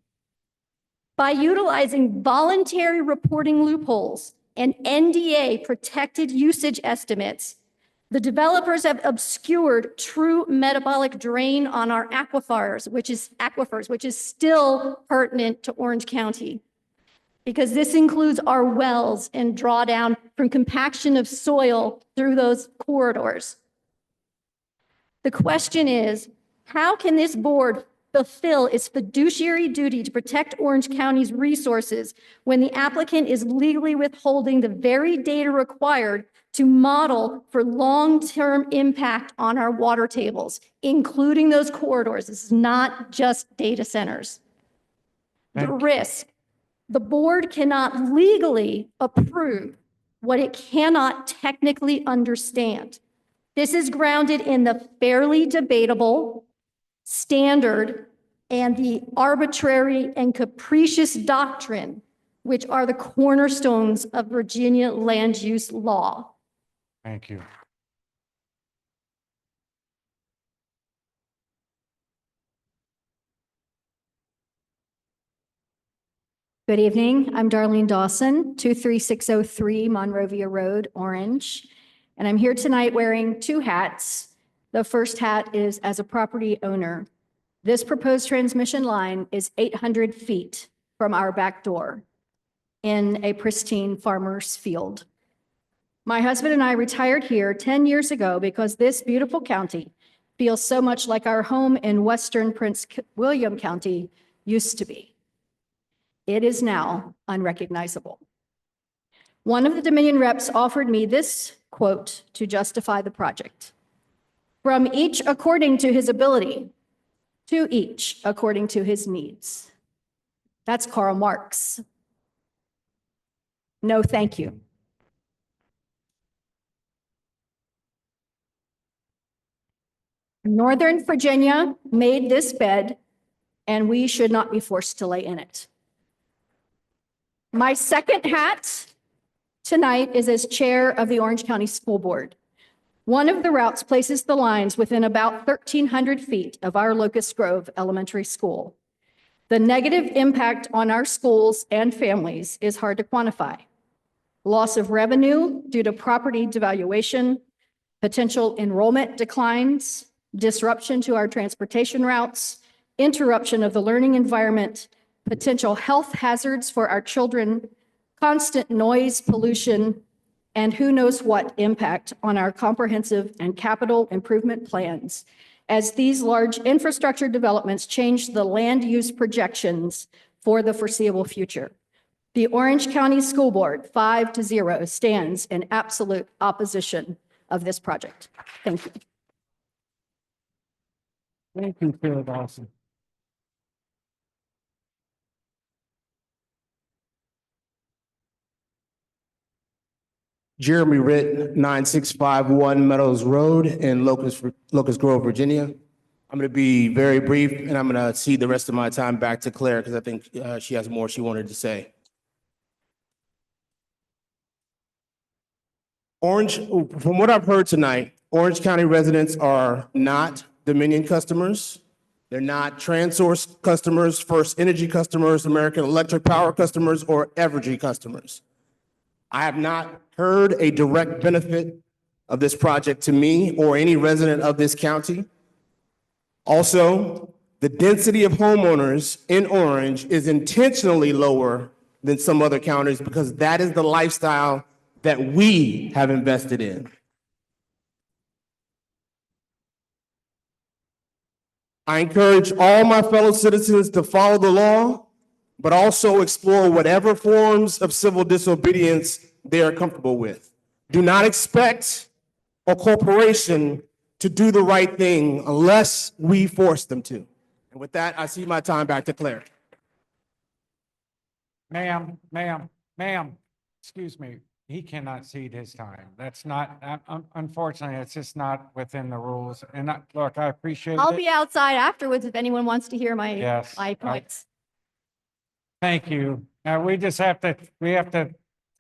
By utilizing voluntary reporting loopholes and NDA protected usage estimates, the developers have obscured true metabolic drain on our aquifers, which is still pertinent to Orange County, because this includes our wells and drawdown from compaction of soil through those corridors. The question is, how can this board fulfill its fiduciary duty to protect Orange County's resources when the applicant is legally withholding the very data required to model for long-term impact on our water tables, including those corridors? This is not just data centers. The risk, the board cannot legally approve what it cannot technically understand. This is grounded in the fairly debatable, standard, and the arbitrary and capricious doctrine, which are the cornerstones of Virginia land use law.
Thank you.
Good evening. I'm Darlene Dawson, 23603 Monrovia Road, Orange. And I'm here tonight wearing 2 hats. The first hat is as a property owner. This proposed transmission line is 800 feet from our back door in a pristine farmer's field. My husband and I retired here 10 years ago because this beautiful county feels so much like our home in western Prince William County used to be. It is now unrecognizable. One of the Dominion reps offered me this quote to justify the project. From each according to his ability, to each according to his needs. That's Karl Marx. No, thank you. Northern Virginia made this bed, and we should not be forced to lay in it. My second hat tonight is as chair of the Orange County School Board. One of the routes places the lines within about 1,300 feet of our Locust Grove Elementary School. The negative impact on our schools and families is hard to quantify. Loss of revenue due to property devaluation, potential enrollment declines, disruption to our transportation routes, interruption of the learning environment, potential health hazards for our children, constant noise pollution, and who knows what impact on our comprehensive and capital improvement plans as these large infrastructure developments change the land use projections for the foreseeable future. The Orange County School Board, 5-0, stands in absolute opposition of this project. Thank you.
Thank you, Chair Dawson.
Jeremy Ritt, 9651 Meadows Road in Locust Grove, Virginia. I'm going to be very brief, and I'm going to cede the rest of my time back to Claire because I think she has more she wanted to say. From what I've heard tonight, Orange County residents are not Dominion customers. They're not TransSource customers, First Energy customers, American Electric Power customers, or Evergy customers. I have not heard a direct benefit of this project to me or any resident of this county. Also, the density of homeowners in Orange is intentionally lower than some other counties because that is the lifestyle that we have invested in. I encourage all my fellow citizens to follow the law, but also explore whatever forms of civil disobedience they are comfortable with. Do not expect a corporation to do the right thing unless we force them to. And with that, I cede my time back to Claire.
Ma'am, excuse me. He cannot cede his time. That's not, unfortunately, it's just not within the rules. And look, I appreciate it.
I'll be outside afterwards if anyone wants to hear my,
Yes,
my points.
Thank you. We just have to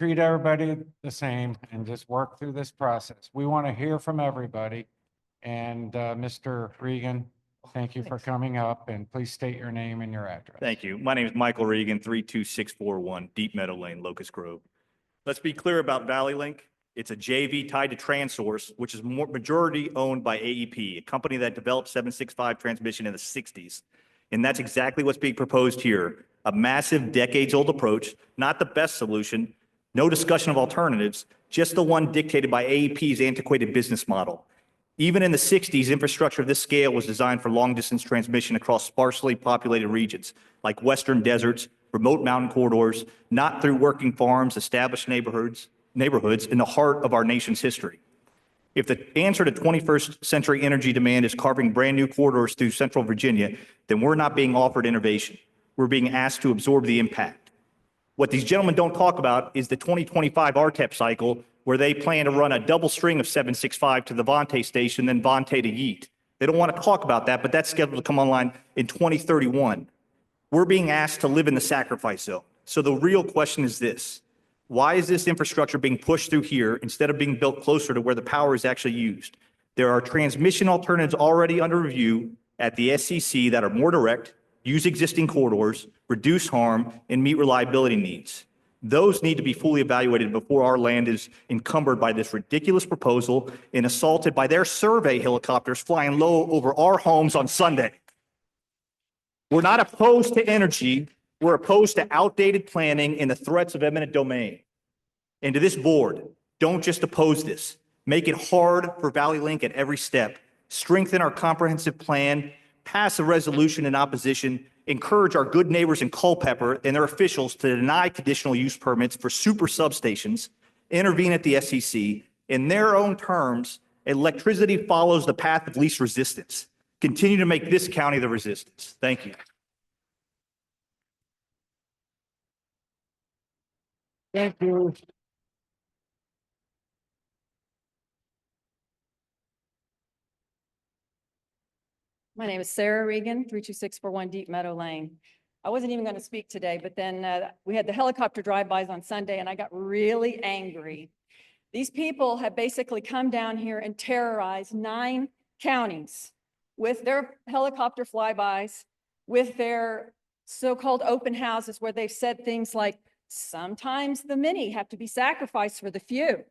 treat everybody the same and just work through this process. We want to hear from everybody. And Mr. Regan, thank you for coming up, and please state your name and your address.
Thank you. My name is Michael Regan, 32641 Deep Meadow Lane, Locust Grove. Let's be clear about Valley Link. It's a JV tied to TransSource, which is majority owned by AEP, a company that developed 765 transmission in the 60s. And that's exactly what's being proposed here. A massive decades-old approach, not the best solution, no discussion of alternatives, just the one dictated by AEP's antiquated business model. Even in the 60s, infrastructure of this scale was designed for long-distance transmission across sparsely populated regions, like western deserts, remote mountain corridors, not through working farms, established neighborhoods in the heart of our nation's history. If the answer to 21st century energy demand is carving brand new corridors through central Virginia, then we're not being offered innovation. We're being asked to absorb the impact. What these gentlemen don't talk about is the 2025 RTEP cycle, where they plan to run a double string of 765 to the Vontae station, then Vontae to Yeet. They don't want to talk about that, but that's scheduled to come online in 2031. We're being asked to live in the sacrifice zone. So the real question is this: why is this infrastructure being pushed through here instead of being built closer to where the power is actually used? There are transmission alternatives already under review at the SCC that are more direct, use existing corridors, reduce harm, and meet reliability needs. Those need to be fully evaluated before our land is encumbered by this ridiculous proposal and assaulted by their survey helicopters flying low over our homes on Sunday. We're not opposed to energy. We're opposed to outdated planning and the threats of eminent domain. And to this board, don't just oppose this. Make it hard for Valley Link at every step. Strengthen our comprehensive plan, pass a resolution in opposition, encourage our good neighbors in Culpeper and their officials to deny conditional use permits for super substations, intervene at the SEC. In their own terms, electricity follows the path of least resistance. Continue to make this county the resistance. Thank you.
Thank you.
My name is Sarah Regan, 32641 Deep Meadow Lane. I wasn't even going to speak today, but then we had the helicopter drive-bys on Sunday and I got really angry. These people have basically come down here and terrorized 9 counties with their helicopter flybys, with their so-called open houses where they've said things like, sometimes the many have to be sacrificed for the few.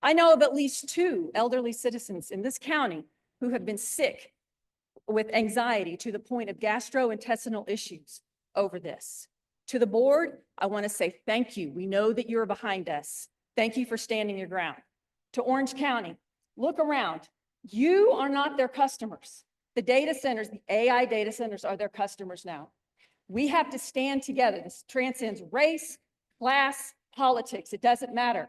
I know of at least 2 elderly citizens in this county who have been sick with anxiety to the point of gastrointestinal issues over this. To the board, I want to say thank you. We know that you're behind us. Thank you for standing your ground. To Orange County, look around. You are not their customers. The data centers, the AI data centers are their customers now. We have to stand together. This transcends race, class, politics. It doesn't matter.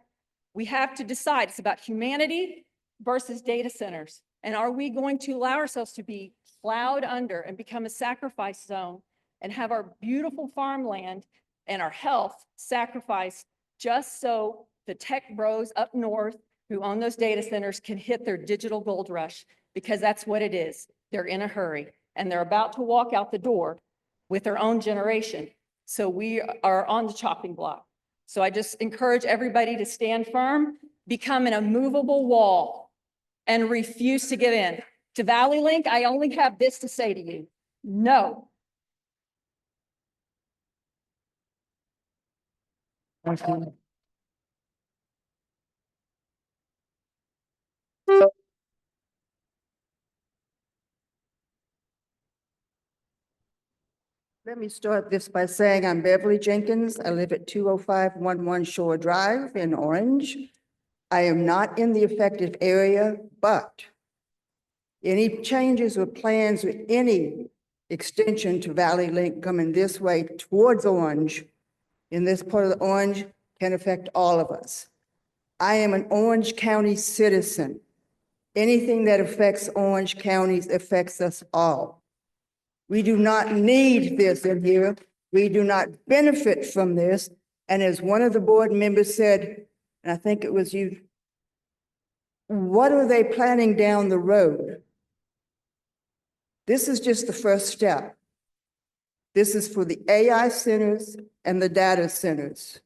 We have to decide. It's about humanity versus data centers. And are we going to allow ourselves to be plowed under and become a sacrifice zone and have our beautiful farmland and our health sacrificed just so the tech bros up north who own those data centers can hit their digital gold rush? Because that's what it is. They're in a hurry and they're about to walk out the door with their own generation. So we are on the chopping block. So I just encourage everybody to stand firm, become an immovable wall, and refuse to give in. To Valley Link, I only have this to say to you. No.
Thank you.
Let me start this by saying I'm Beverly Jenkins. I live at 20511 Shore Drive in Orange. I am not in the affected area, but any changes or plans with any extension to Valley Link coming this way towards Orange, in this part of the Orange, can affect all of us. I am an Orange County citizen. Anything that affects Orange County affects us all. We do not need this in here. We do not benefit from this. And as one of the board members said, and I think it was you, what are they planning down the road? This is just the first step. This is for the AI centers and the data centers.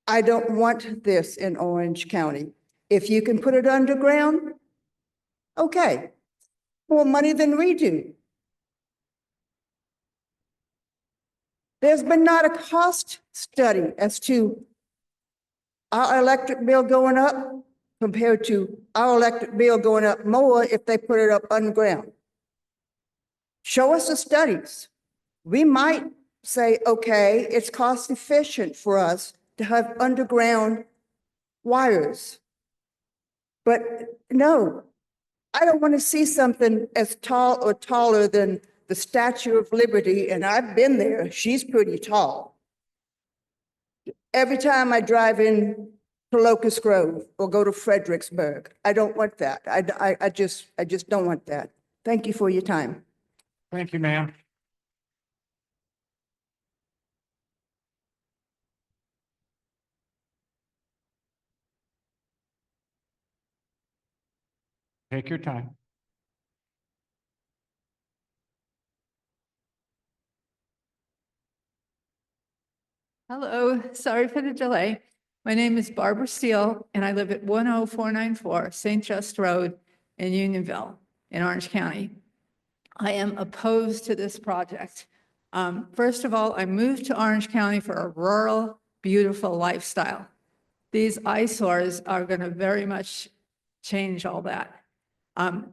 I don't want this in Orange County. If you can put it underground, okay, more money than we do. There's been not a cost study as to our electric bill going up compared to our electric bill going up more if they put it up underground. Show us the studies. We might say, okay, it's cost efficient for us to have underground wires. But no, I don't want to see something as tall or taller than the Statue of Liberty, and I've been there. She's pretty tall. Every time I drive in to Locust Grove or go to Fredericksburg, I don't want that. I just don't want that. Thank you for your time.
Thank you, ma'am. Take your time.
Hello, sorry for the delay. My name is Barbara Steele, and I live at 10494 St. Just Road in Unionville in Orange County. I am opposed to this project. First of all, I moved to Orange County for a rural, beautiful lifestyle. These eyesores are going to very much change all that. And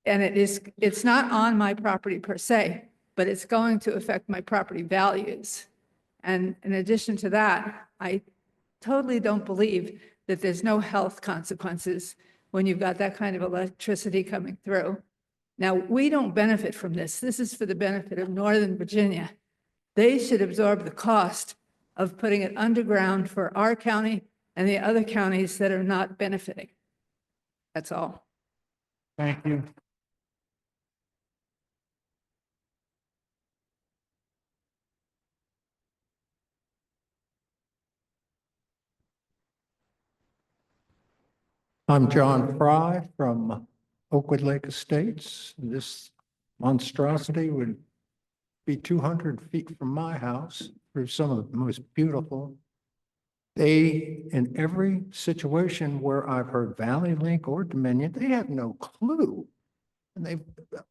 it's not on my property per se, but it's going to affect my property values. And in addition to that, I totally don't believe that there's no health consequences when you've got that kind of electricity coming through. Now, we don't benefit from this. This is for the benefit of Northern Virginia. They should absorb the cost of putting it underground for our county and the other counties that are not benefiting. That's all.
Thank you.
I'm John Fry from Oakwood Lake Estates. This monstrosity would be 200 feet from my house through some of the most beautiful. They, in every situation where I've heard Valley Link or Dominion, they have no clue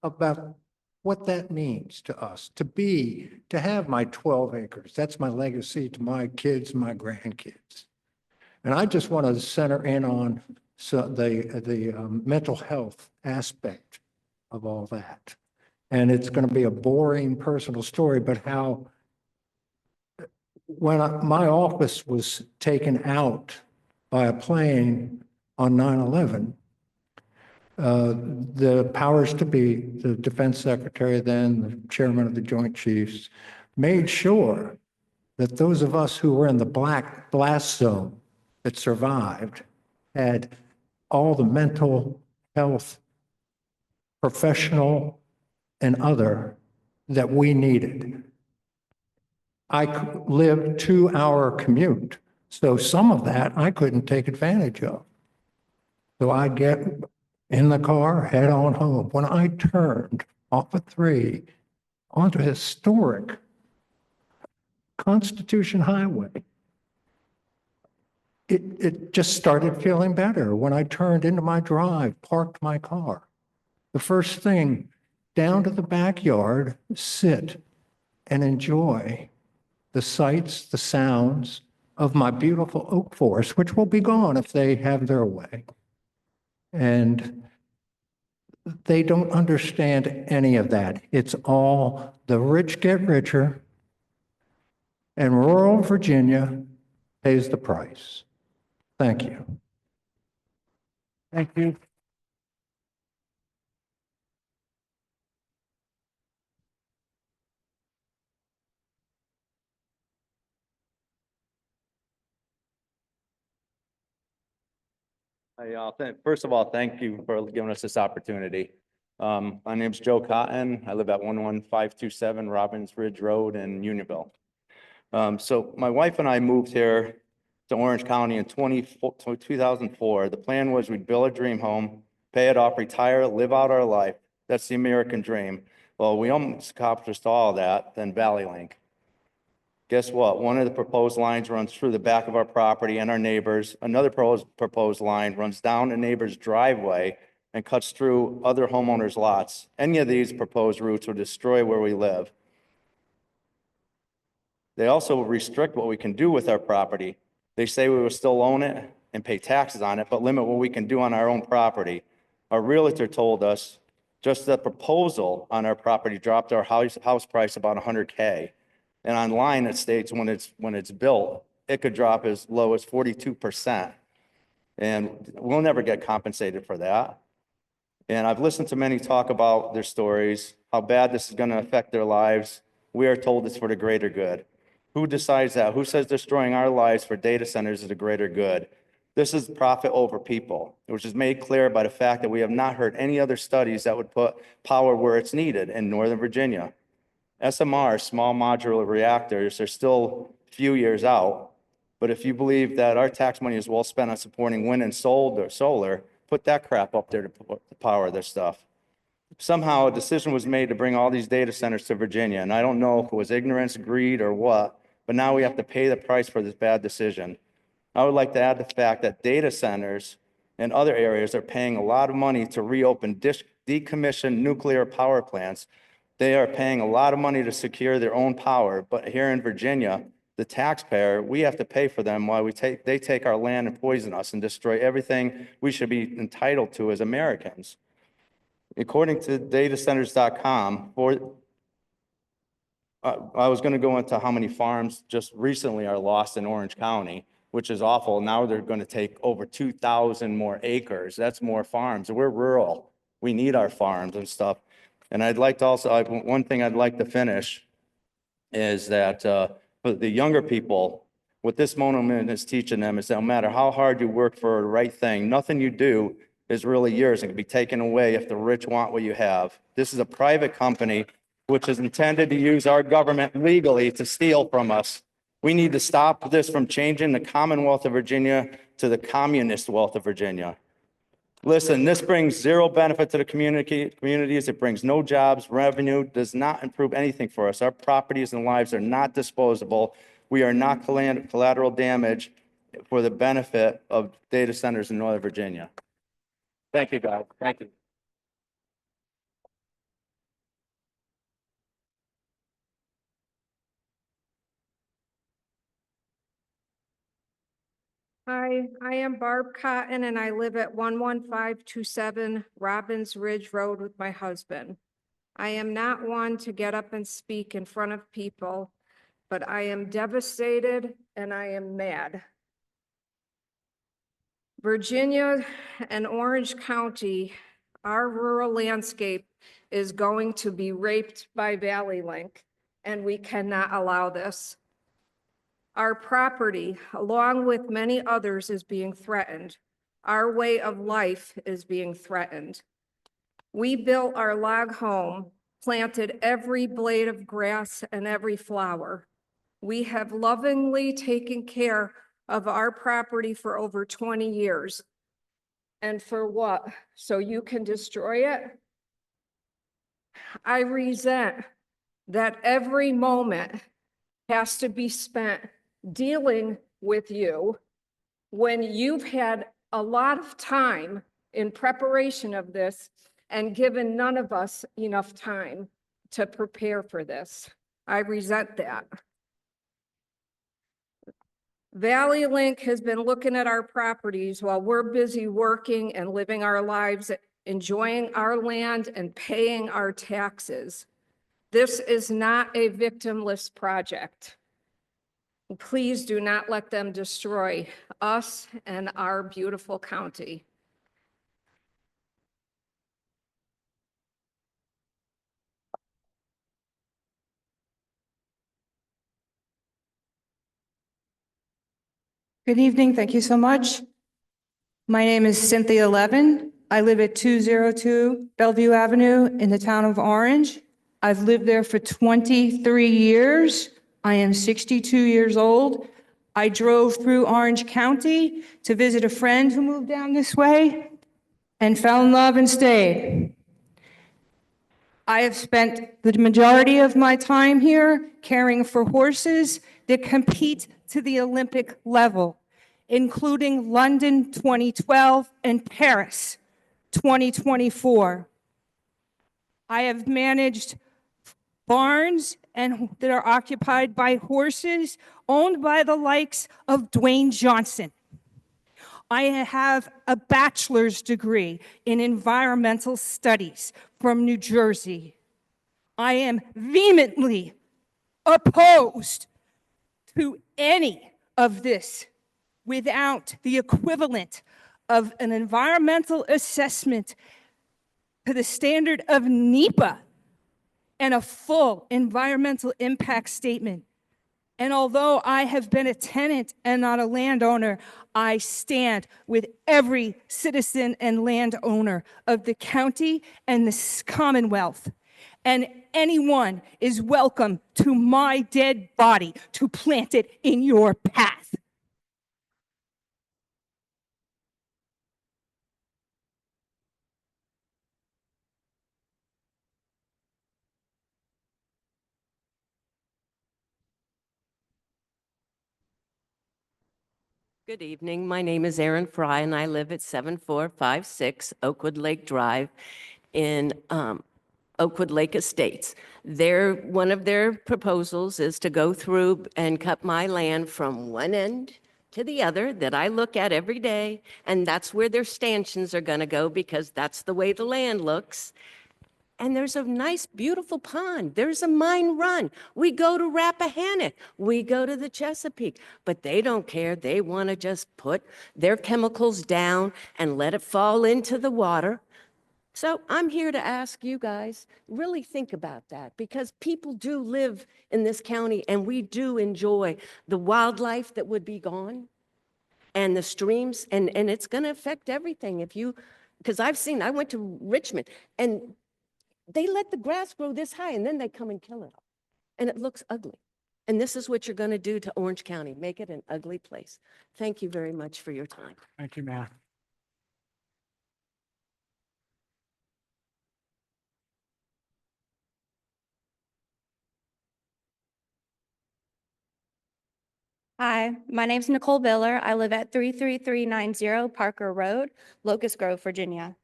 about what that means to us, to have my 12 acres. That's my legacy to my kids, my grandkids. And I just want to center in on the mental health aspect of all that. And it's going to be a boring personal story, but how when my office was taken out by a plane on 9/11, the powers to be, the defense secretary then, the chairman of the Joint Chiefs, made sure that those of us who were in the black blast zone that survived had all the mental health, professional and other, that we needed. I lived 2-hour commute, so some of that I couldn't take advantage of. So I get in the car, head on home. When I turned off of 3 onto historic Constitution Highway, it just started feeling better. When I turned into my drive, parked my car, the first thing, down to the backyard, sit and enjoy the sights, the sounds of my beautiful oak forest, which will be gone if they have their way. And they don't understand any of that. It's all the rich get richer, and rural Virginia pays the price. Thank you.
Thank you.
Hey, first of all, thank you for giving us this opportunity. My name's Joe Cotton. I live at 11527 Robbins Ridge Road in Unionville. So my wife and I moved here to Orange County in 2004. The plan was we'd build a dream home, pay it off, retire, live out our life. That's the American dream. Well, we almost accomplished all of that, then Valley Link. Guess what? One of the proposed lines runs through the back of our property and our neighbors. Another proposed line runs down a neighbor's driveway and cuts through other homeowners' lots. Any of these proposed routes will destroy where we live. They also restrict what we can do with our property. They say we will still own it and pay taxes on it, but limit what we can do on our own property. Our realtor told us just the proposal on our property dropped our house price about $100K. And online it states when it's built, it could drop as low as 42%. And we'll never get compensated for that. And I've listened to many talk about their stories, how bad this is going to affect their lives. We are told it's for the greater good. Who decides that? Who says destroying our lives for data centers is the greater good? This is profit over people, which is made clear by the fact that we have not heard any other studies that would put power where it's needed in Northern Virginia. SMR, small modular reactors, are still a few years out. But if you believe that our tax money is well spent on supporting wind and solar, put that crap up there to power this stuff. Somehow a decision was made to bring all these data centers to Virginia. And I don't know if it was ignorance, greed, or what, but now we have to pay the price for this bad decision. I would like to add the fact that data centers and other areas are paying a lot of money to reopen decommissioned nuclear power plants They are paying a lot of money to secure their own power, but here in Virginia, the taxpayer, we have to pay for them while they take our land and poison us and destroy everything we should be entitled to as Americans. According to datacenters.com, I was going to go into how many farms just recently are lost in Orange County, which is awful. Now they're going to take over 2,000 more acres. That's more farms. We're rural. We need our farms and stuff. And I'd like to also, one thing I'd like to finish is that for the younger people, what this moment is teaching them is that no matter how hard you work for the right thing, nothing you do is really yours and can be taken away if the rich want what you have. This is a private company which is intended to use our government legally to steal from us. We need to stop this from changing the Commonwealth of Virginia to the communist wealth of Virginia. Listen, this brings zero benefit to the communities. It brings no jobs, revenue, does not improve anything for us. Our properties and lives are not disposable. We are not collateral damage for the benefit of data centers in Northern Virginia. Thank you, guys. Thank you.
Hi, I am Barb Cotton and I live at 11527 Robbins Ridge Road with my husband. I am not one to get up and speak in front of people, but I am devastated and I am mad. Virginia and Orange County, our rural landscape is going to be raped by Valley Link, and we cannot allow this. Our property, along with many others, is being threatened. Our way of life is being threatened. We built our log home, planted every blade of grass and every flower. We have lovingly taken care of our property for over 20 years. And for what? So you can destroy it? I resent that every moment has to be spent dealing with you when you've had a lot of time in preparation of this and given none of us enough time to prepare for this. I resent that. Valley Link has been looking at our properties while we're busy working and living our lives, enjoying our land and paying our taxes. This is not a victimless project. Please do not let them destroy us and our beautiful county.
Good evening. Thank you so much. My name is Cynthia Levin. I live at 202 Bellevue Avenue in the town of Orange. I've lived there for 23 years. I am 62 years old. I drove through Orange County to visit a friend who moved down this way and fell in love and stayed. I have spent the majority of my time here caring for horses that compete to the Olympic level, including London 2012 and Paris 2024. I have managed barns that are occupied by horses owned by the likes of Dwayne Johnson. I have a bachelor's degree in environmental studies from New Jersey. I am vehemently opposed to any of this without the equivalent of an environmental assessment to the standard of NEPA and a full environmental impact statement. And although I have been a tenant and not a landowner, I stand with every citizen and landowner of the county and the Commonwealth. And anyone is welcome to my dead body to plant it in your path.
Good evening. My name is Erin Fry, and I live at 7456 Oakwood Lake Drive in Oakwood Lake Estates. One of their proposals is to go through and cut my land from one end to the other that I look at every day, and that's where their stanchions are gonna go because that's the way the land looks. And there's a nice, beautiful pond. There's a mine run. We go to Rappahannock. We go to the Chesapeake. But they don't care. They want to just put their chemicals down and let it fall into the water. So I'm here to ask you guys, really think about that, because people do live in this county and we do enjoy the wildlife that would be gone and the streams, and it's going to affect everything. Because I went to Richmond and they let the grass grow this high and then they come and kill it all. And it looks ugly. And this is what you're going to do to Orange County, make it an ugly place. Thank you very much for your time.
Thank you, ma'am.
Hi, my name's Nicole Biller. I live at 33390 Parker Road, Locust Grove, Virginia.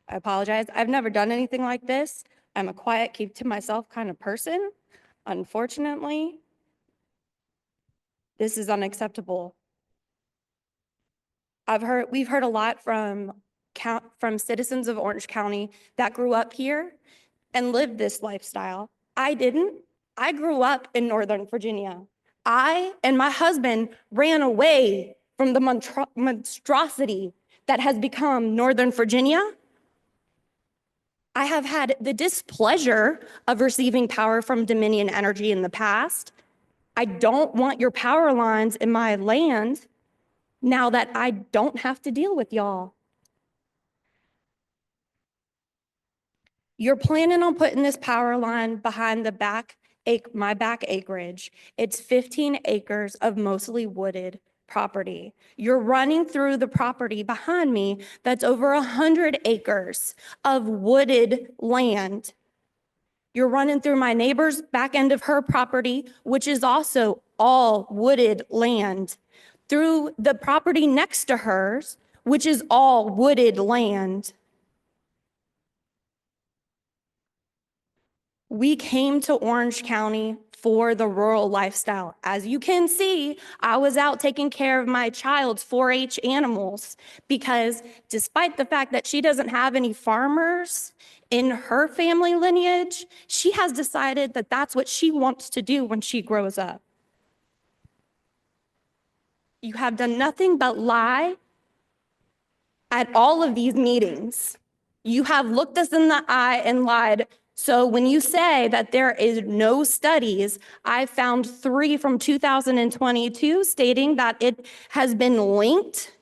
I apologize. I've never done anything like this. I'm a quiet, keep to myself kind of person. Unfortunately, this is unacceptable. We've heard a lot from citizens of Orange County that grew up here and lived this lifestyle. I didn't. I grew up in Northern Virginia. I and my husband ran away from the monstrosity that has become Northern Virginia. I have had the displeasure of receiving power from Dominion Energy in the past. I don't want your power lines in my land now that I don't have to deal with y'all. You're planning on putting this power line behind my back acreage. It's 15 acres of mostly wooded property. You're running through the property behind me that's over 100 acres of wooded land. You're running through my neighbor's back end of her property, which is also all wooded land, through the property next to hers, which is all wooded land. We came to Orange County for the rural lifestyle. As you can see, I was out taking care of my child's 4-H animals because despite the fact that she doesn't have any farmers in her family lineage, she has decided that that's what she wants to do when she grows up. You have done nothing but lie at all of these meetings. You have looked us in the eye and lied. So when you say that there is no studies, I found 3 from 2022 stating that it has been linked,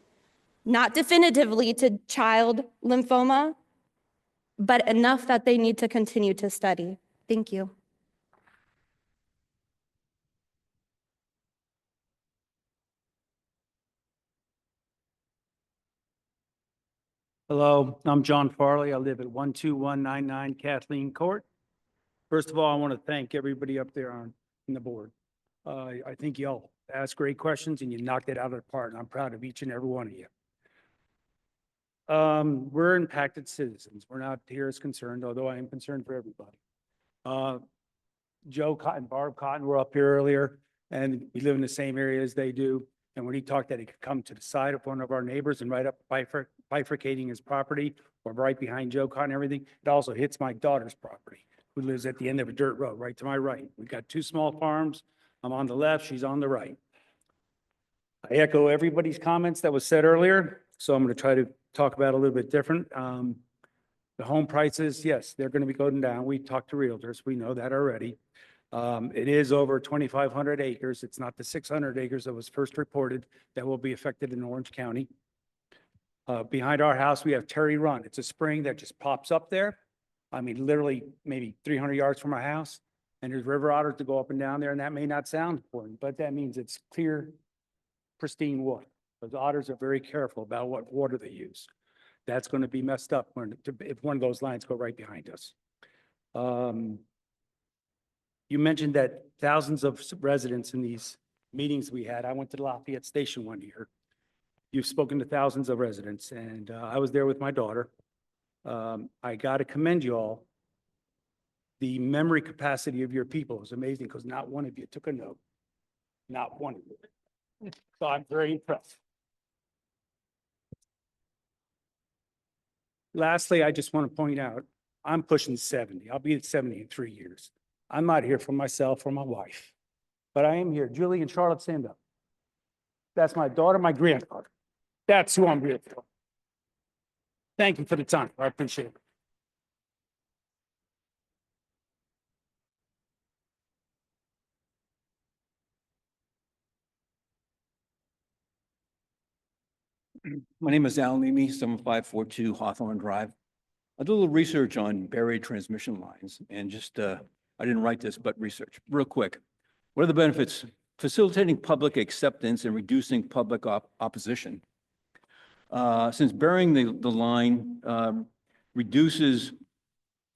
not definitively to child lymphoma, but enough that they need to continue to study. Thank you.
Hello, I'm John Farley. I live at 12199 Kathleen Court. First of all, I want to thank everybody up there on the board. I think y'all asked great questions and you knocked it out of the park, and I'm proud of each and every one of you. We're impacted citizens. We're not here as concerned, although I am concerned for everybody. Joe Cotton, Barb Cotton were up here earlier, and we live in the same area as they do. And when he talked that he could come to the side of one of our neighbors and right up bifurcating his property or right behind Joe Cotton and everything, it also hits my daughter's property, who lives at the end of a dirt road, right to my right. We've got 2 small farms. I'm on the left, she's on the right. I echo everybody's comments that was said earlier, so I'm going to try to talk about a little bit different. The home prices, yes, they're going to be going down. We talked to realtors. We know that already. It is over 2,500 acres. It's not the 600 acres that was first reported that will be affected in Orange County. Behind our house, we have Terry Run. It's a spring that just pops up there. I mean, literally maybe 300 yards from our house. And there's river otters to go up and down there. And that may not sound important, but that means it's clear, pristine water. Those otters are very careful about what water they use. That's going to be messed up if one of those lines go right behind us. You mentioned that thousands of residents in these meetings we had. I went to the Lafayette Station one year. You've spoken to thousands of residents, and I was there with my daughter. I got to commend you all. The memory capacity of your people is amazing because not one of you took a note. Not one of you. So I'm very impressed. Lastly, I just want to point out, I'm pushing 70. I'll be at 70 in 3 years. I'm not here for myself or my wife, but I am here. Julie and Charlotte, stand up. That's my daughter, my granddaughter. That's who I'm here for. Thank you for the time. I appreciate it.
My name is Al Nemi, 7542 Hawthorne Drive. I did a little research on buried transmission lines and just, I didn't write this, but research, real quick. What are the benefits? Facilitating public acceptance and reducing public opposition. Since burying the line reduces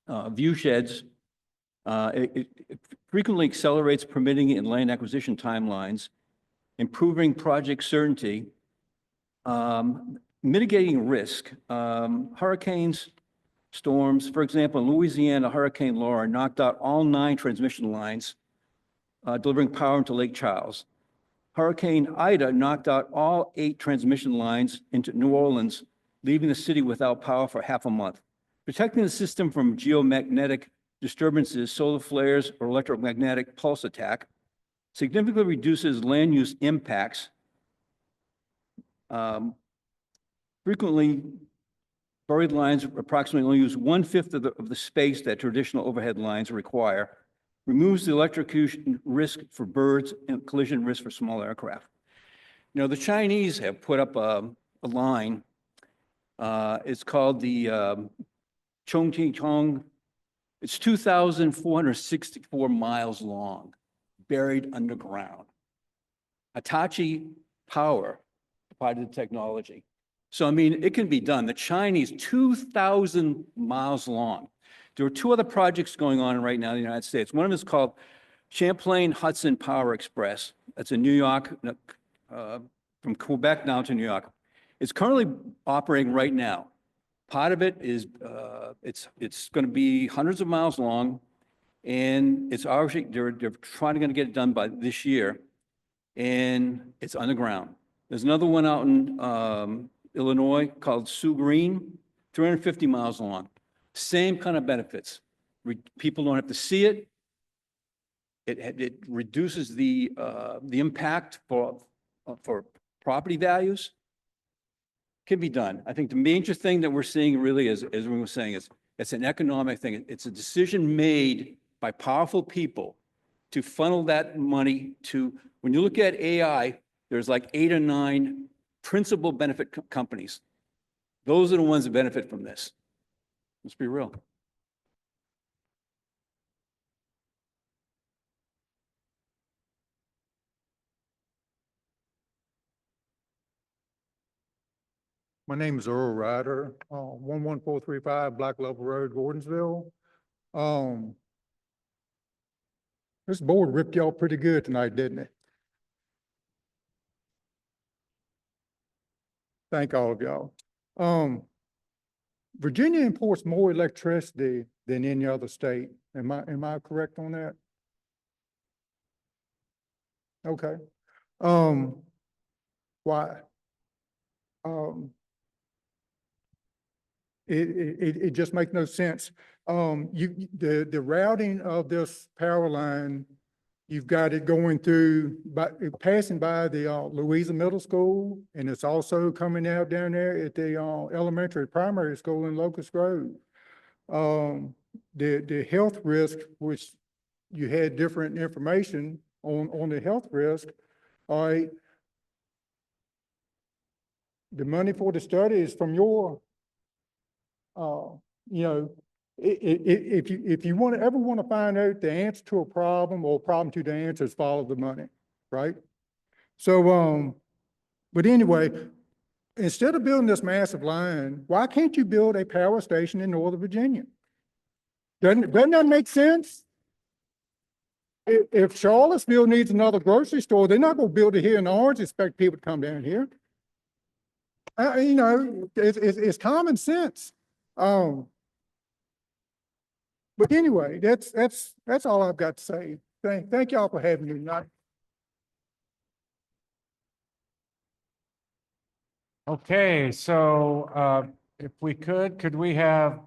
view sheds, it frequently accelerates permitting and land acquisition timelines, improving project certainty, mitigating risk. Hurricanes, storms, for example, in Louisiana, Hurricane Laura knocked out all 9 transmission lines, delivering power into Lake Charles. Hurricane Ida knocked out all 8 transmission lines into New Orleans, leaving the city without power for half a month. Protecting the system from geomagnetic disturbances, solar flares, or electromagnetic pulse attack significantly reduces land use impacts. Frequently, buried lines approximately only use 1/5 of the space that traditional overhead lines require, removes the electrocution risk for birds and collision risk for small aircraft. You know, the Chinese have put up a line. It's called the Chongqing. It's 2,464 miles long, buried underground. Hitachi Power provided the technology. So, I mean, it can be done. The Chinese, 2,000 miles long. There are 2 other projects going on right now in the United States. One of them is called Champlain Hudson Power Express. That's in New York, from Quebec down to New York. It's currently operating right now. Part of it is, it's going to be hundreds of miles long, and it's already, they're trying to get it done by this year, and it's underground. There's another one out in Illinois called Sioux Green, 350 miles long. Same kind of benefits. People don't have to see it. It reduces the impact for property values. Can be done. I think the major thing that we're seeing really is, as we were saying, is it's an economic thing. It's a decision made by powerful people to funnel that money to, when you look at AI, there's like 8 or 9 principal benefit companies. Those are the ones that benefit from this. Let's be real.
My name is Earl Ryder, 11435 Black Level Road, Gordonsville. This board ripped y'all pretty good tonight, didn't it? Thank all of y'all. Virginia imports more electricity than any other state. Am I correct on that? Okay. Why? It just makes no sense. The routing of this power line, you've got it going through, passing by the Louisa Middle School, and it's also coming out down there at the elementary primary school in Locust Grove. The health risk, which you had different information on the health risk, all right. The money for the study is from your you know, if you ever want to find out the answer to a problem or a problem to the answer is follow the money, right? So, but anyway, instead of building this massive line, why can't you build a power station in Northern Virginia? Doesn't that make sense? If Charlottesville needs another grocery store, they're not going to build it here in Orange, expect people to come down here. You know, it's common sense. But anyway, that's all I've got to say. Thank y'all for having me tonight.
Okay, so if we could we have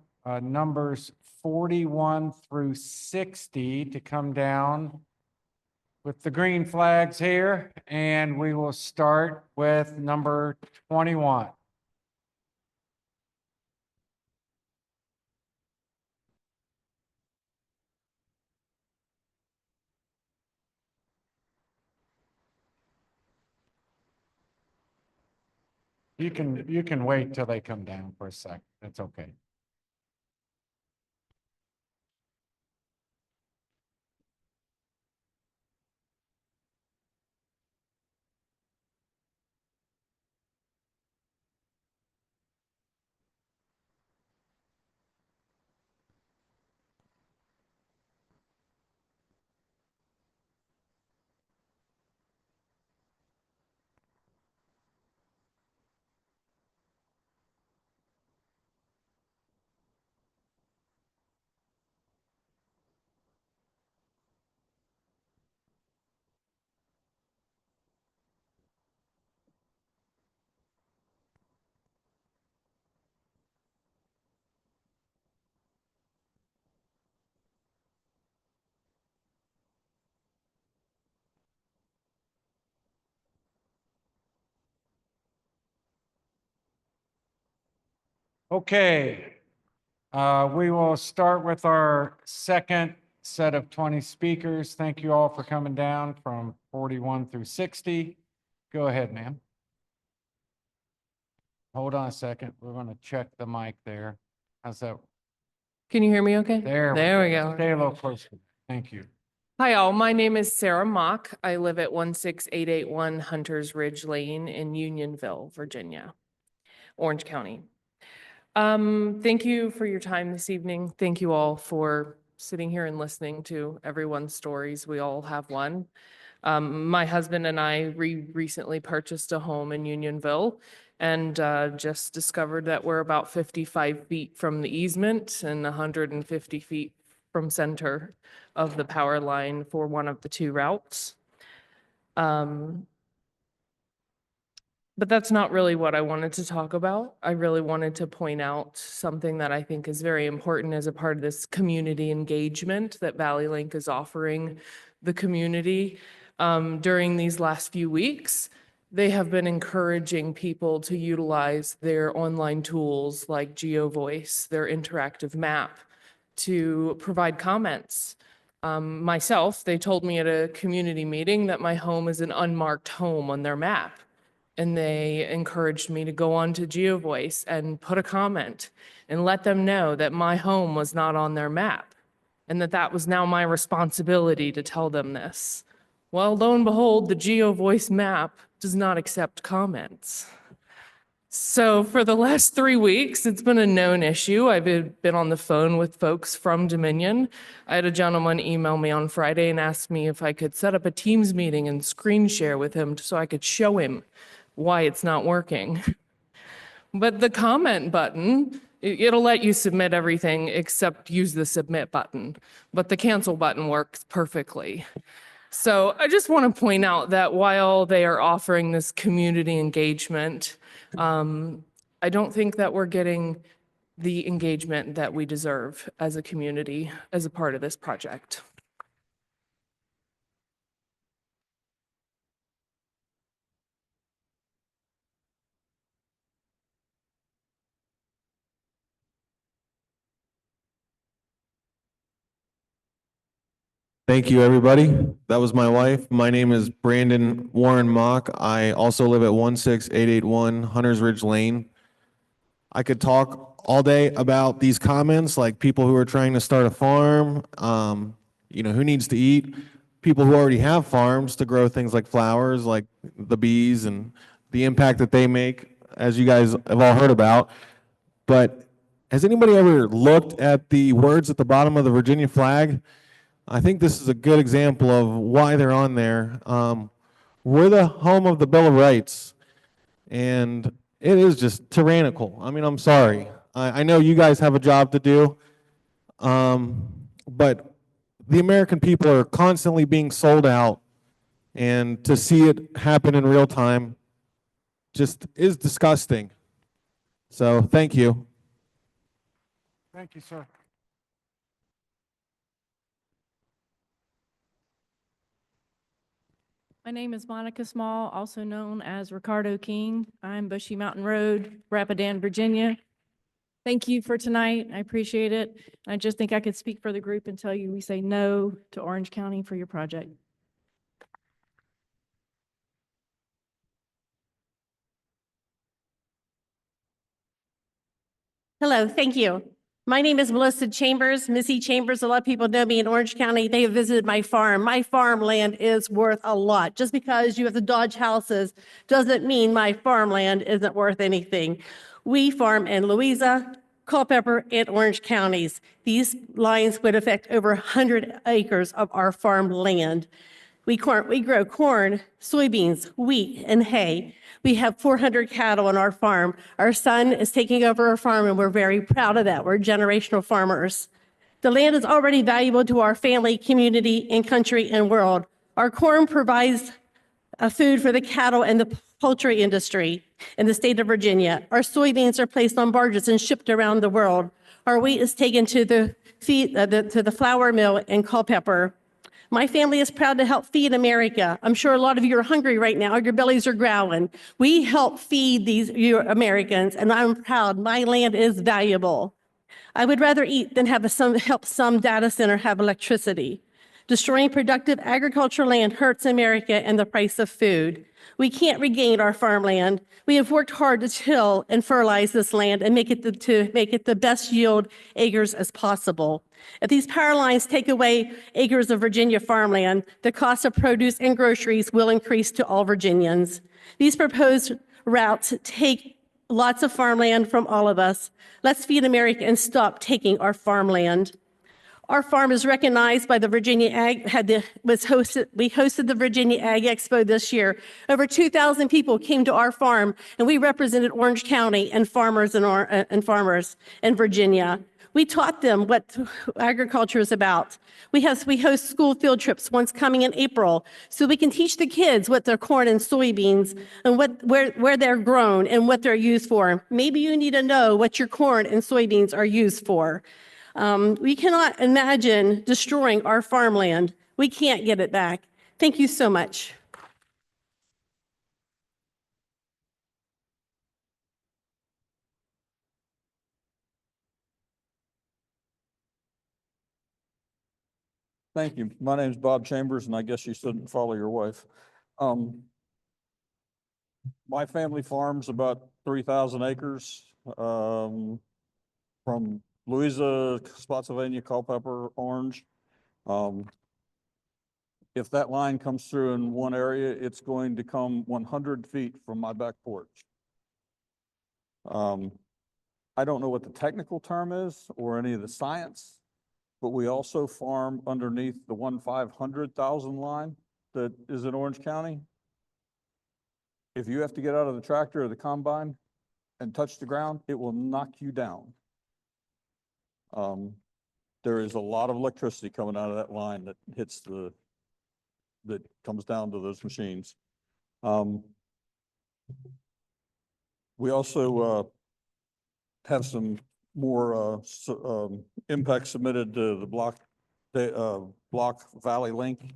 numbers 41 through 60 to come down with the green flags here, and we will start with number 21. You can wait till they come down for a sec. That's okay. Okay, we will start with our second set of 20 speakers. Thank you all for coming down from 41 through 60. Go ahead, ma'am. Hold on a second. We're going to check the mic there. How's that?
Can you hear me okay?
There
we go.
Stay a little closer. Thank you.
Hi, all. My name is Sarah Mock. I live at 16881 Hunters Ridge Lane in Unionville, Virginia, Orange County. Thank you for your time this evening. Thank you all for sitting here and listening to everyone's stories. We all have one. My husband and I recently purchased a home in Unionville and just discovered that we're about 55 feet from the easement and 150 feet from center of the power line for one of the two routes. But that's not really what I wanted to talk about. I really wanted to point out something that I think is very important as a part of this community engagement that Valley Link is offering the community. During these last few weeks, they have been encouraging people to utilize their online tools like GeoVoice, their interactive map, to provide comments. Myself, they told me at a community meeting that my home is an unmarked home on their map. And they encouraged me to go on to GeoVoice and put a comment and let them know that my home was not on their map and that that was now my responsibility to tell them this. Well, lo and behold, the GeoVoice map does not accept comments. So for the last 3 weeks, it's been a known issue. I've been on the phone with folks from Dominion. I had a gentleman email me on Friday and ask me if I could set up a Teams meeting and screen share with him so I could show him why it's not working. But the comment button, it'll let you submit everything except use the submit button, but the cancel button works perfectly. So I just want to point out that while they are offering this community engagement, I don't think that we're getting the engagement that we deserve as a community as a part of this project.
Thank you, everybody. That was my wife. My name is Brandon Warren Mock. I also live at 16881 Hunters Ridge Lane. I could talk all day about these comments, like people who are trying to start a farm, who needs to eat, people who already have farms to grow things like flowers, like the bees and the impact that they make, as you guys have all heard about. But has anybody ever looked at the words at the bottom of the Virginia flag? I think this is a good example of why they're on there. We're the home of the Bill of Rights, and it is just tyrannical. I mean, I'm sorry. I know you guys have a job to do. But the American people are constantly being sold out, and to see it happen in real time just is disgusting. So thank you.
Thank you, sir.
My name is Monica Small, also known as Ricardo King. I'm Bushy Mountain Road, Rapidan, Virginia. Thank you for tonight. I appreciate it. I just think I could speak for the group and tell you we say no to Orange County for your project.
Hello, thank you. My name is Melissa Chambers, Missy Chambers. A lot of people know me in Orange County. They have visited my farm. My farmland is worth a lot. Just because you have to dodge houses doesn't mean my farmland isn't worth anything. We farm in Louisa, Culpeper, and Orange counties. These lines would affect over 100 acres of our farmland. We grow corn, soybeans, wheat, and hay. We have 400 cattle on our farm. Our son is taking over our farm, and we're very proud of that. We're generational farmers. The land is already valuable to our family, community, and country and world. Our corn provides food for the cattle and the poultry industry in the state of Virginia. Our soybeans are placed on barges and shipped around the world. Our wheat is taken to the flour mill in Culpeper. My family is proud to help feed America. I'm sure a lot of you are hungry right now. Your bellies are growling. We help feed these Americans, and I'm proud. My land is valuable. I would rather eat than help some data center have electricity. Destroying productive agricultural land hurts America and the price of food. We can't regain our farmland. We have worked hard to till and fertilize this land and make it the best yield acres as possible. If these power lines take away acres of Virginia farmland, the cost of produce and groceries will increase to all Virginians. These proposed routes take lots of farmland from all of us. Let's feed America and stop taking our farmland. Our farm is recognized by the Virginia Ag, we hosted the Virginia Ag Expo this year. Over 2,000 people came to our farm, and we represented Orange County and farmers in Virginia. We taught them what agriculture is about. We host school field trips once coming in April, so we can teach the kids what their corn and soybeans and where they're grown and what they're used for. Maybe you need to know what your corn and soybeans are used for. We cannot imagine destroying our farmland. We can't get it back. Thank you so much.
Thank you. My name is Bob Chambers, and I guess you shouldn't follow your wife. My family farms about 3,000 acres from Louisa, Spotsylvania, Culpeper, Orange. If that line comes through in one area, it's going to come 100 feet from my back porch. I don't know what the technical term is or any of the science, but we also farm underneath the 1/500,000 line that is in Orange County. If you have to get out of the tractor or the combine and touch the ground, it will knock you down. There is a lot of electricity coming out of that line that that comes down to those machines. We also have some more impacts submitted to the Block Valley Link.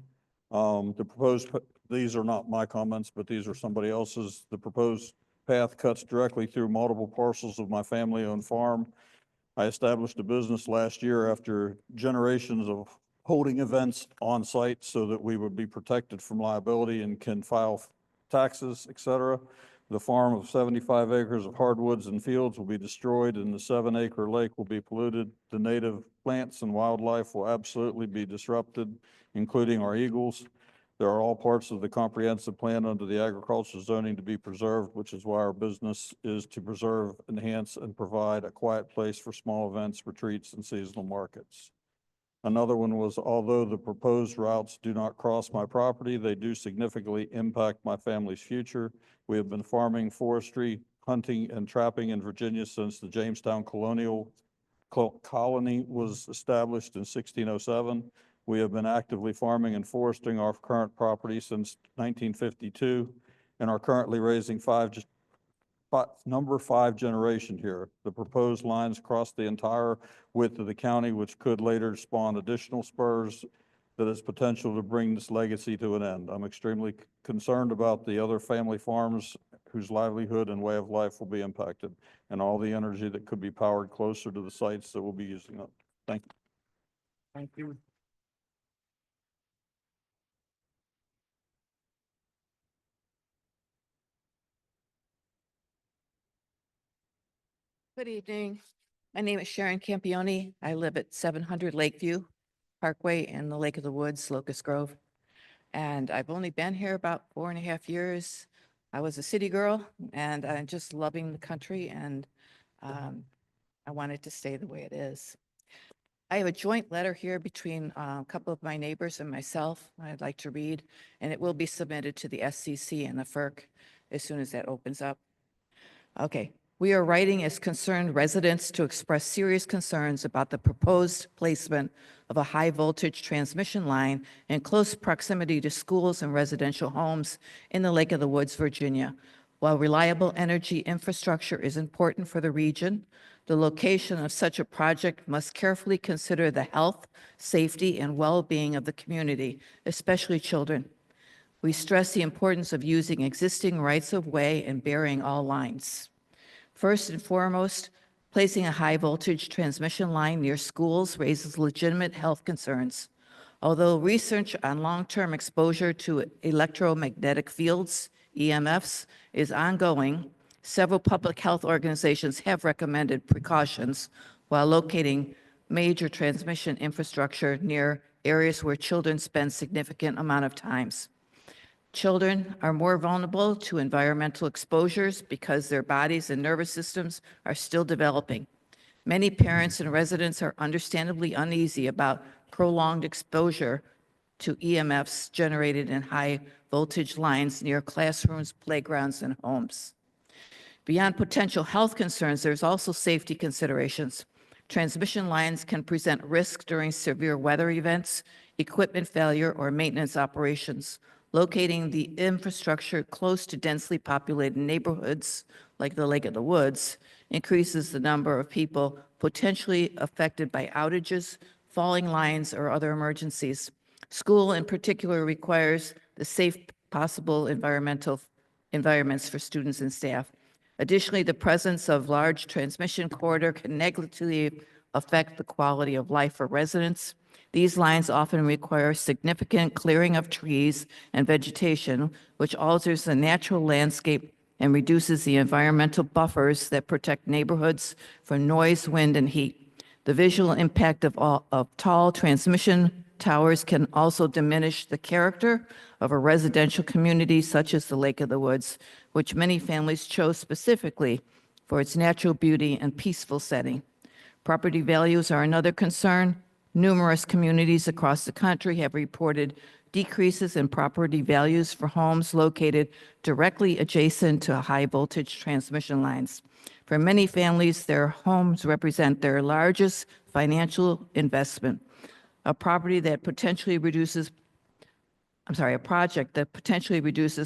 The proposed, these are not my comments, but these are somebody else's. The proposed path cuts directly through multiple parcels of my family-owned farm. I established a business last year after generations of holding events on site so that we would be protected from liability and can file taxes, et cetera. The farm of 75 acres of hardwoods and fields will be destroyed, and the 7-acre lake will be polluted. The native plants and wildlife will absolutely be disrupted, including our eagles. There are all parts of the comprehensive plan under the agricultural zoning to be preserved, which is why our business is to preserve, enhance, and provide a quiet place for small events, retreats, and seasonal markets. Another one was, although the proposed routes do not cross my property, they do significantly impact my family's future. We have been farming, forestry, hunting and trapping in Virginia since the Jamestown colony was established in 1607. We have been actively farming and foresting our current property since 1952 and are currently raising number 5 generation here. The proposed lines cross the entire width of the county, which could later spawn additional spurs that has potential to bring this legacy to an end. I'm extremely concerned about the other family farms whose livelihood and way of life will be impacted, and all the energy that could be powered closer to the sites that will be using it. Thank you.
Thank you.
Good evening. My name is Sharon Campione. I live at 700 Lakeview Parkway in the Lake of the Woods, Locust Grove. And I've only been here about 4.5 years. I was a city girl and I'm just loving the country, and I want it to stay the way it is. I have a joint letter here between a couple of my neighbors and myself I'd like to read, and it will be submitted to the SCC and the FERC as soon as that opens up. Okay. We are writing as concerned residents to express serious concerns about the proposed placement of a high voltage transmission line in close proximity to schools and residential homes in the Lake of the Woods, Virginia. While reliable energy infrastructure is important for the region, the location of such a project must carefully consider the health, safety, and well-being of the community, especially children. We stress the importance of using existing rights-of-way and burying all lines. First and foremost, placing a high voltage transmission line near schools raises legitimate health concerns. Although research on long-term exposure to electromagnetic fields, EMFs, is ongoing, several public health organizations have recommended precautions while locating major transmission infrastructure near areas where children spend significant amount of times. Children are more vulnerable to environmental exposures because their bodies and nervous systems are still developing. Many parents and residents are understandably uneasy about prolonged exposure to EMFs generated in high voltage lines near classrooms, playgrounds, and homes. Beyond potential health concerns, there's also safety considerations. Transmission lines can present risk during severe weather events, equipment failure, or maintenance operations. Locating the infrastructure close to densely populated neighborhoods, like the Lake of the Woods, increases the number of people potentially affected by outages, falling lines, or other emergencies. School in particular requires the safe possible environments for students and staff. Additionally, the presence of large transmission corridor can negatively affect the quality of life for residents. These lines often require significant clearing of trees and vegetation, which alters the natural landscape and reduces the environmental buffers that protect neighborhoods from noise, wind, and heat. The visual impact of tall transmission towers can also diminish the character of a residential community such as the Lake of the Woods, which many families chose specifically for its natural beauty and peaceful setting. Property values are another concern. Numerous communities across the country have reported decreases in property values for homes located directly adjacent to high voltage transmission lines. For many families, their homes represent their largest financial investment. A project that potentially reduces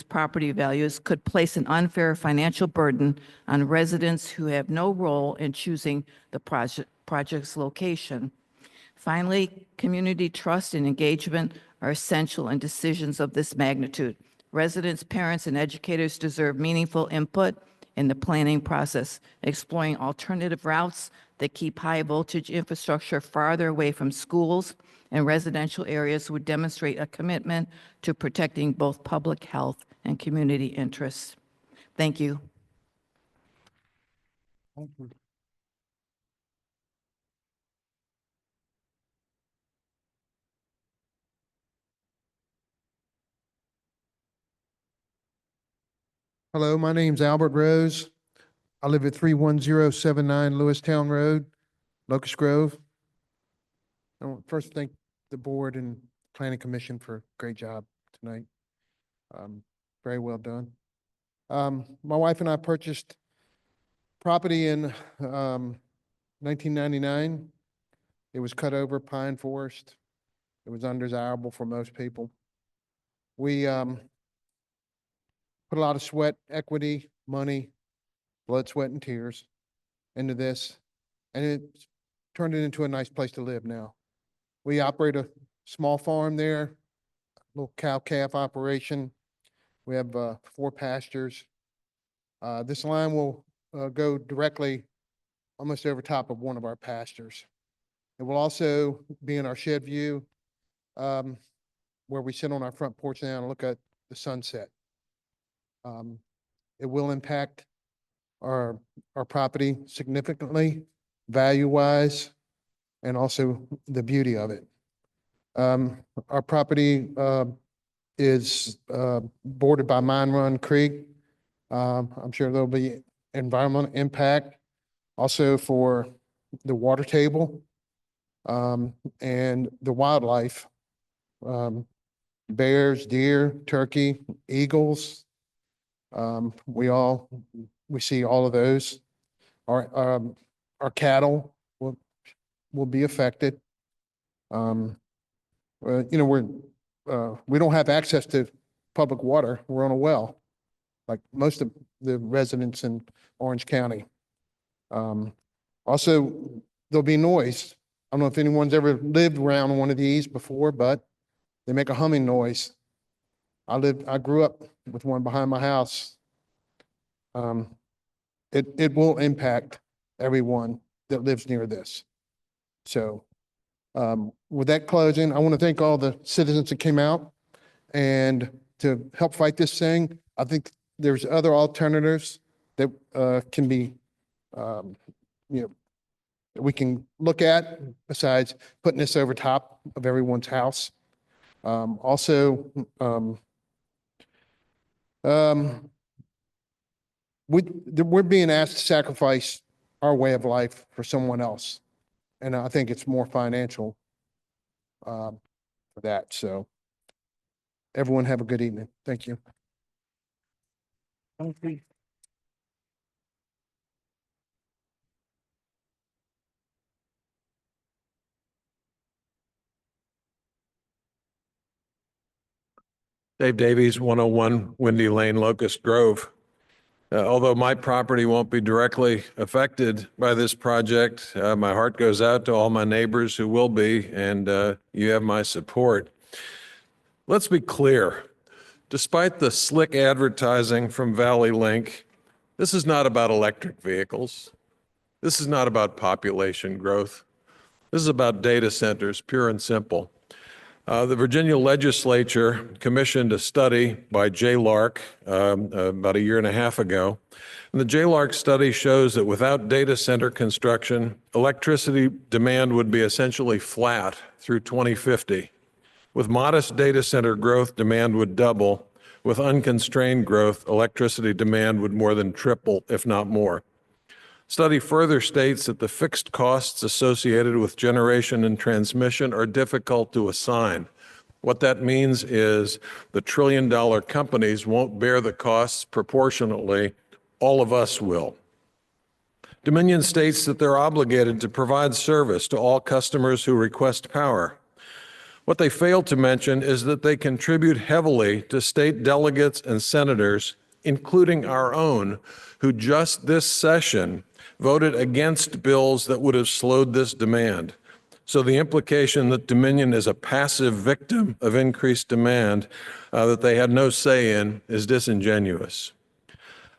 property values could place an unfair financial burden on residents who have no role in choosing the project's location. Finally, community trust and engagement are essential in decisions of this magnitude. Residents, parents, and educators deserve meaningful input in the planning process. Exploring alternative routes that keep high voltage infrastructure farther away from schools and residential areas would demonstrate a commitment to protecting both public health and community interests. Thank you.
Thank you.
Hello, my name's Albert Rose. I live at 31079 Lewistown Road, Locust Grove. I want to first thank the board and planning commission for a great job tonight. Very well done. My wife and I purchased property in 1999. It was cut over pine forest. It was undesirable for most people. We put a lot of sweat, equity, money, blood, sweat, and tears into this, and it's turned it into a nice place to live now. We operate a small farm there, little cow-calf operation. We have 4 pastures. This line will go directly almost over top of one of our pastures. It will also be in our shed view, where we sit on our front porch now and look at the sunset. It will impact our property significantly, value-wise, and also the beauty of it. Our property is bordered by Mine Run Creek. I'm sure there'll be environmental impact also for the water table and the wildlife. Bears, deer, turkey, eagles. We see all of those. Our cattle will be affected. We don't have access to public water. We're on a well, like most of the residents in Orange County. Also, there'll be noise. I don't know if anyone's ever lived around one of these before, but they make a humming noise. I grew up with one behind my house. It will impact everyone that lives near this. So, with that closing, I want to thank all the citizens that came out and to help fight this thing. I think there's other alternatives that can be, we can look at besides putting this over top of everyone's house. We're being asked to sacrifice our way of life for someone else. And I think it's more financial for that. So everyone have a good evening. Thank you.
Thank you.
Dave Davies, 101 Windy Lane, Locust Grove. Although my property won't be directly affected by this project, my heart goes out to all my neighbors who will be, and you have my support. Let's be clear. Despite the slick advertising from Valley Link, this is not about electric vehicles. This is not about population growth. This is about data centers, pure and simple. The Virginia legislature commissioned a study by JLARC about a year and a half ago. And the JLARC study shows that without data center construction, electricity demand would be essentially flat through 2050. With modest data center growth, demand would double. With unconstrained growth, electricity demand would more than triple, if not more. Study further states that the fixed costs associated with generation and transmission are difficult to assign. What that means is the trillion-dollar companies won't bear the costs proportionately. All of us will. Dominion states that they're obligated to provide service to all customers who request power. What they fail to mention is that they contribute heavily to state delegates and senators, including our own, who just this session voted against bills that would have slowed this demand. So the implication that Dominion is a passive victim of increased demand that they had no say in is disingenuous.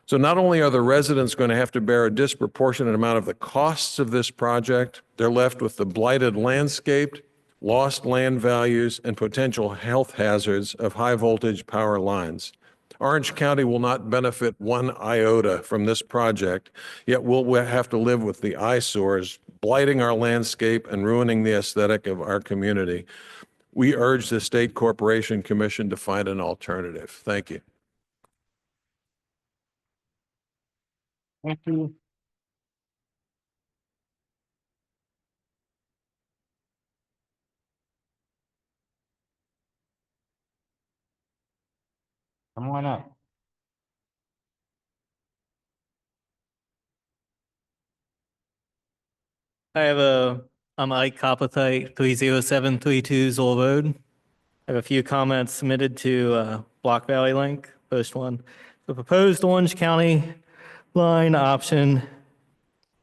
So not only are the residents going to have to bear a disproportionate amount of the costs of this project, they're left with the blighted landscape, lost land values, and potential health hazards of high voltage power lines. Orange County will not benefit one iota from this project, yet we'll have to live with the eyesores blighting our landscape and ruining the aesthetic of our community. We urge the State Corporation Commission to find an alternative. Thank you.
Thank you. Come on up.
I'm Ike Copperthite, 30732 Zoll Road. I have a few comments submitted to Block Valley Link. First one, the proposed Orange County line option,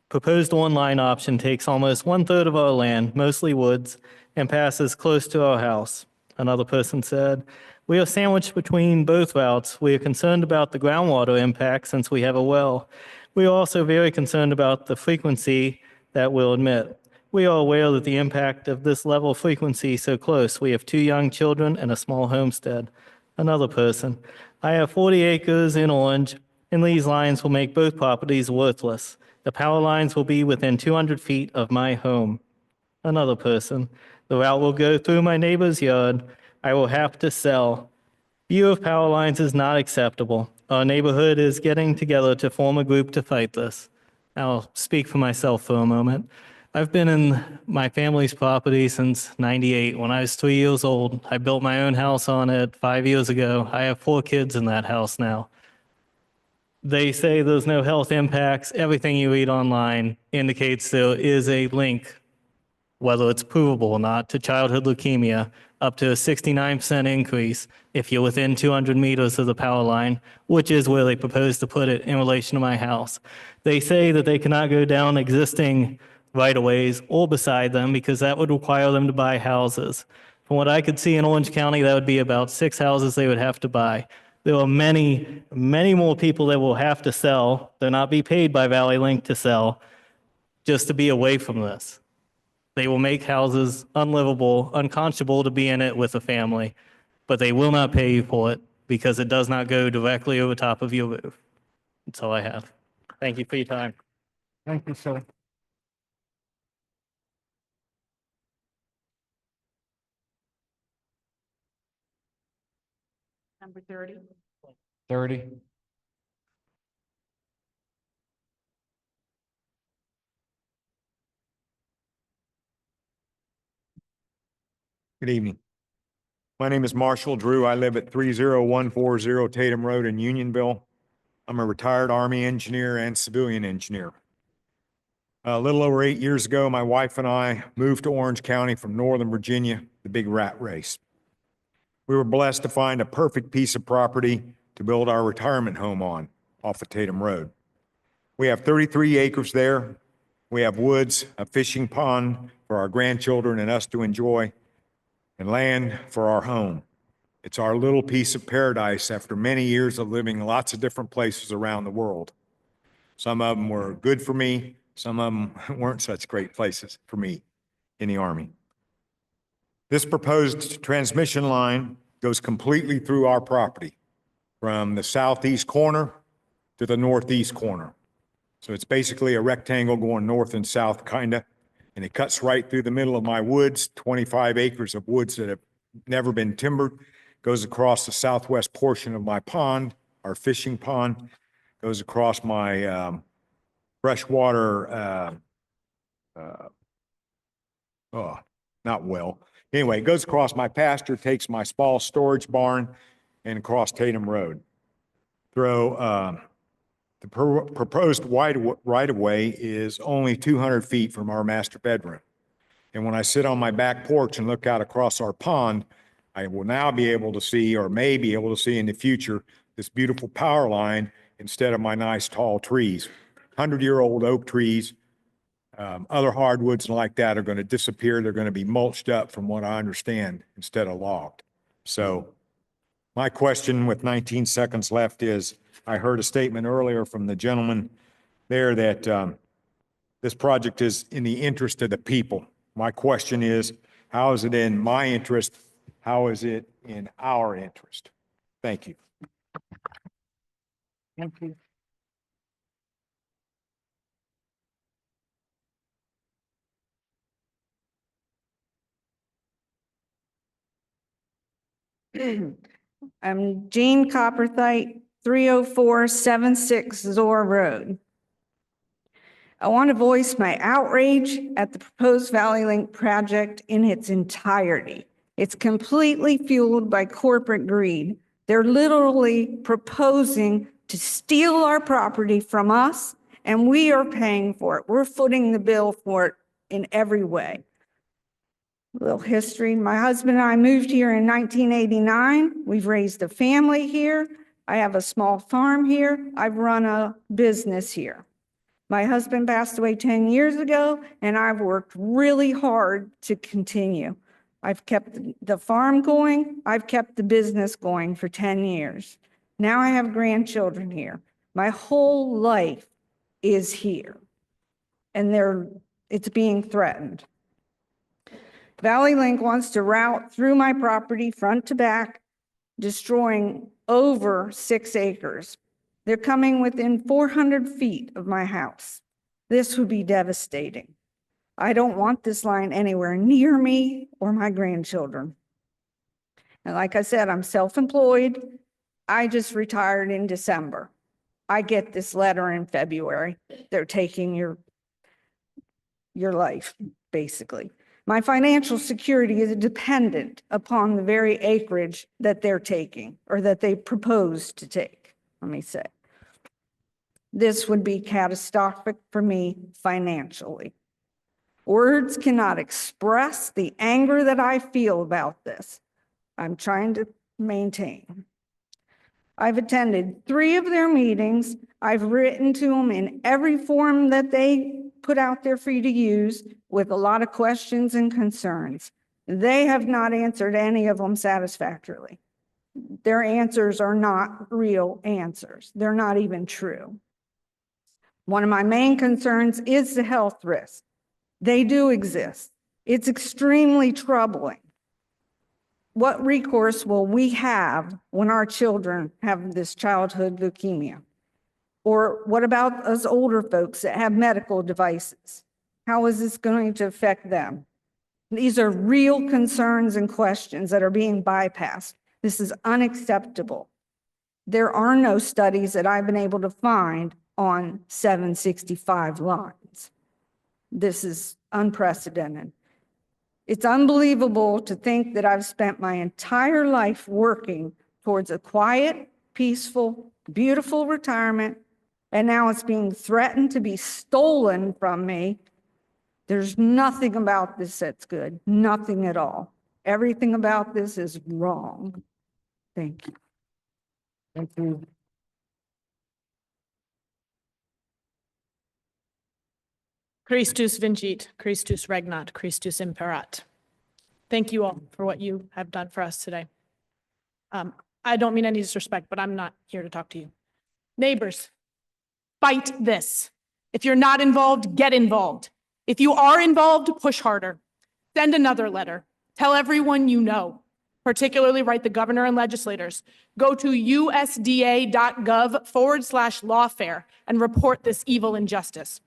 proposed one-line option takes almost 1/3 of our land, mostly woods, and passes close to our house. Another person said, we are sandwiched between both routes. We are concerned about the groundwater impact since we have a well. We are also very concerned about the frequency that we'll emit. We are aware that the impact of this level of frequency is so close. We have 2 young children and a small homestead. Another person, I have 40 acres in Orange, and these lines will make both properties worthless. The power lines will be within 200 feet of my home. Another person, the route will go through my neighbor's yard. I will have to sell. View of power lines is not acceptable. Our neighborhood is getting together to form a group to fight this. I'll speak for myself for a moment. I've been in my family's property since '98. When I was 3 years old, I built my own house on it 5 years ago. I have 4 kids in that house now. They say there's no health impacts. Everything you read online indicates there is a link, whether it's provable or not, to childhood leukemia, up to a 69% increase if you're within 200 meters of the power line, which is where they propose to put it in relation to my house. They say that they cannot go down existing right-of-ways or beside them because that would require them to buy houses. From what I could see in Orange County, that would be about 6 houses they would have to buy. There are many, many more people that will have to sell. They'll not be paid by Valley Link to sell just to be away from this. They will make houses unlivable, unconscionable to be in it with a family, but they will not pay you for it because it does not go directly over top of your roof. That's all I have. Thank you for your time.
Thank you, sir.
Number 30.
30.
Good evening. My name is Marshall Drew. I live at 30140 Tatum Road in Unionville. I'm a retired Army engineer and civilian engineer. A little over 8 years ago, my wife and I moved to Orange County from Northern Virginia, the big rat race. We were blessed to find a perfect piece of property to build our retirement home on off of Tatum Road. We have 33 acres there. We have woods, a fishing pond for our grandchildren and us to enjoy, and land for our home. It's our little piece of paradise after many years of living in lots of different places around the world. Some of them were good for me. Some of them weren't such great places for me in the Army. This proposed transmission line goes completely through our property from the southeast corner to the northeast corner. So it's basically a rectangle going north and south, kinda. And it cuts right through the middle of my woods, 25 acres of woods that have never been timbered, goes across the southwest portion of my pond, our fishing pond, goes across my freshwater, not well. Anyway, it goes across my pasture, takes my small storage barn, and across Tatum Road. The proposed right-of-way is only 200 feet from our master bedroom. And when I sit on my back porch and look out across our pond, I will now be able to see, or may be able to see in the future, this beautiful power line instead of my nice tall trees. 100-year-old oak trees, other hardwoods and like that are going to disappear. They're going to be mulched up from what I understand instead of logged. So my question with 19 seconds left is, I heard a statement earlier from the gentleman there that this project is in the interest of the people. My question is, how is it in my interest? How is it in our interest? Thank you.
Thank you.
I'm Jean Copperthite, 30476 Zor Road. I want to voice my outrage at the proposed Valley Link project in its entirety. It's completely fueled by corporate greed. They're literally proposing to steal our property from us, and we are paying for it. We're footing the bill for it in every way. A little history. My husband and I moved here in 1989. We've raised a family here. I have a small farm here. I've run a business here. My husband passed away 10 years ago, and I've worked really hard to continue. I've kept the farm going. I've kept the business going for 10 years. Now I have grandchildren here. My whole life is here, and it's being threatened. Valley Link wants to route through my property front to back, destroying over 6 acres. They're coming within 400 feet of my house. This would be devastating. I don't want this line anywhere near me or my grandchildren. And like I said, I'm self-employed. I just retired in December. I get this letter in February. They're taking your life, basically. My financial security is dependent upon the very acreage that they're taking, or that they propose to take, let me say. This would be catastrophic for me financially. Words cannot express the anger that I feel about this. I'm trying to maintain. I've attended 3 of their meetings. I've written to them in every form that they put out there for you to use with a lot of questions and concerns. They have not answered any of them satisfactorily. Their answers are not real answers. They're not even true. One of my main concerns is the health risk. They do exist. It's extremely troubling. What recourse will we have when our children have this childhood leukemia? Or what about us older folks that have medical devices? How is this going to affect them? These are real concerns and questions that are being bypassed. This is unacceptable. There are no studies that I've been able to find on 765 lines. This is unprecedented. It's unbelievable to think that I've spent my entire life working towards a quiet, peaceful, beautiful retirement, and now it's being threatened to be stolen from me. There's nothing about this that's good, nothing at all. Everything about this is wrong. Thank you.
Thank you.
Christus vincit, Christus regnat, Christus imperat. Thank you all for what you have done for us today. I don't mean any disrespect, but I'm not here to talk to you. Neighbors, fight this. If you're not involved, get involved. If you are involved, push harder. Send another letter. Tell everyone you know, particularly write the governor and legislators. Go to usda.gov/lawfare and report this evil injustice.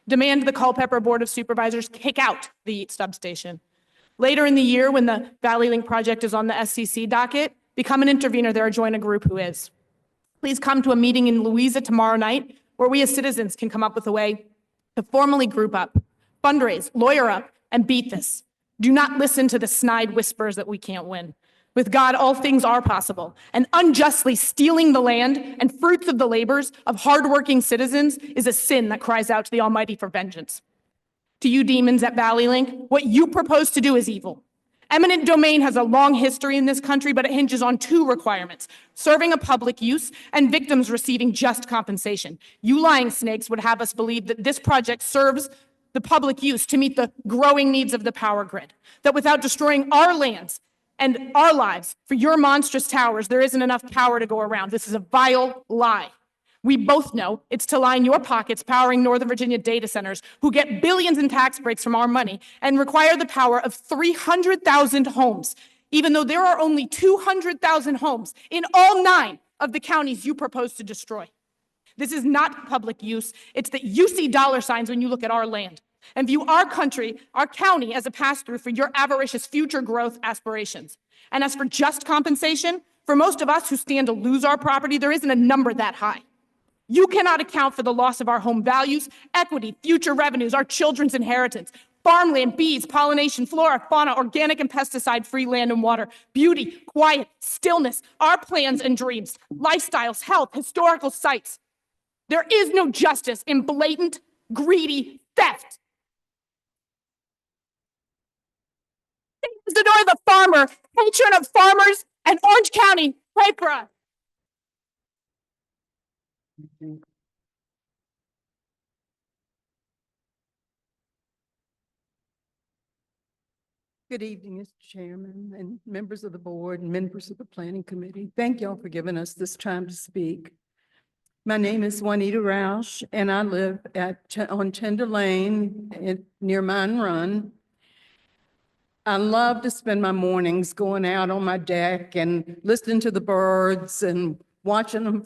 Demand the Culpeper Board of Supervisors kick out the Eat substation. Later in the year, when the Valley Link project is on the SCC docket, become an intervener there or join a group who is. Please come to a meeting in Louisa tomorrow night where we as citizens can come up with a way to formally group up, fundraise, lawyer up, and beat this. Do not listen to the snide whispers that we can't win. With God, all things are possible, and unjustly stealing the land and fruits of the labors of hardworking citizens is a sin that cries out to the Almighty for vengeance. To you demons at Valley Link, what you propose to do is evil. Eminent domain has a long history in this country, but it hinges on 2 requirements: serving a public use and victims receiving just compensation. You lying snakes would have us believe that this project serves the public use to meet the growing needs of the power grid, that without destroying our lands and our lives for your monstrous towers, there isn't enough power to go around. This is a vile lie. We both know it's to line your pockets powering Northern Virginia data centers who get billions in tax breaks from our money and require the power of 300,000 homes, even though there are only 200,000 homes in all 9 of the counties you propose to destroy. This is not public use. It's that you see dollar signs when you look at our land and view our country, our county, as a pass-through for your avaricious future growth aspirations. And as for just compensation, for most of us who stand to lose our property, there isn't a number that high. You cannot account for the loss of our home values, equity, future revenues, our children's inheritance, farmland, bees, pollination, flora, fauna, organic and pesticide-free land and water, beauty, quiet, stillness, our plans and dreams, lifestyles, health, historical sites. There is no justice in blatant, greedy theft. Isidore the farmer, patron of farmers and Orange County. Pray for us.
Good evening, Mr. Chairman and members of the board and members of the planning committee. Thank y'all for giving us this time to speak. My name is Juanita Roush and I live on Tender Lane near Mine Run. I love to spend my mornings going out on my deck and listening to the birds and watching them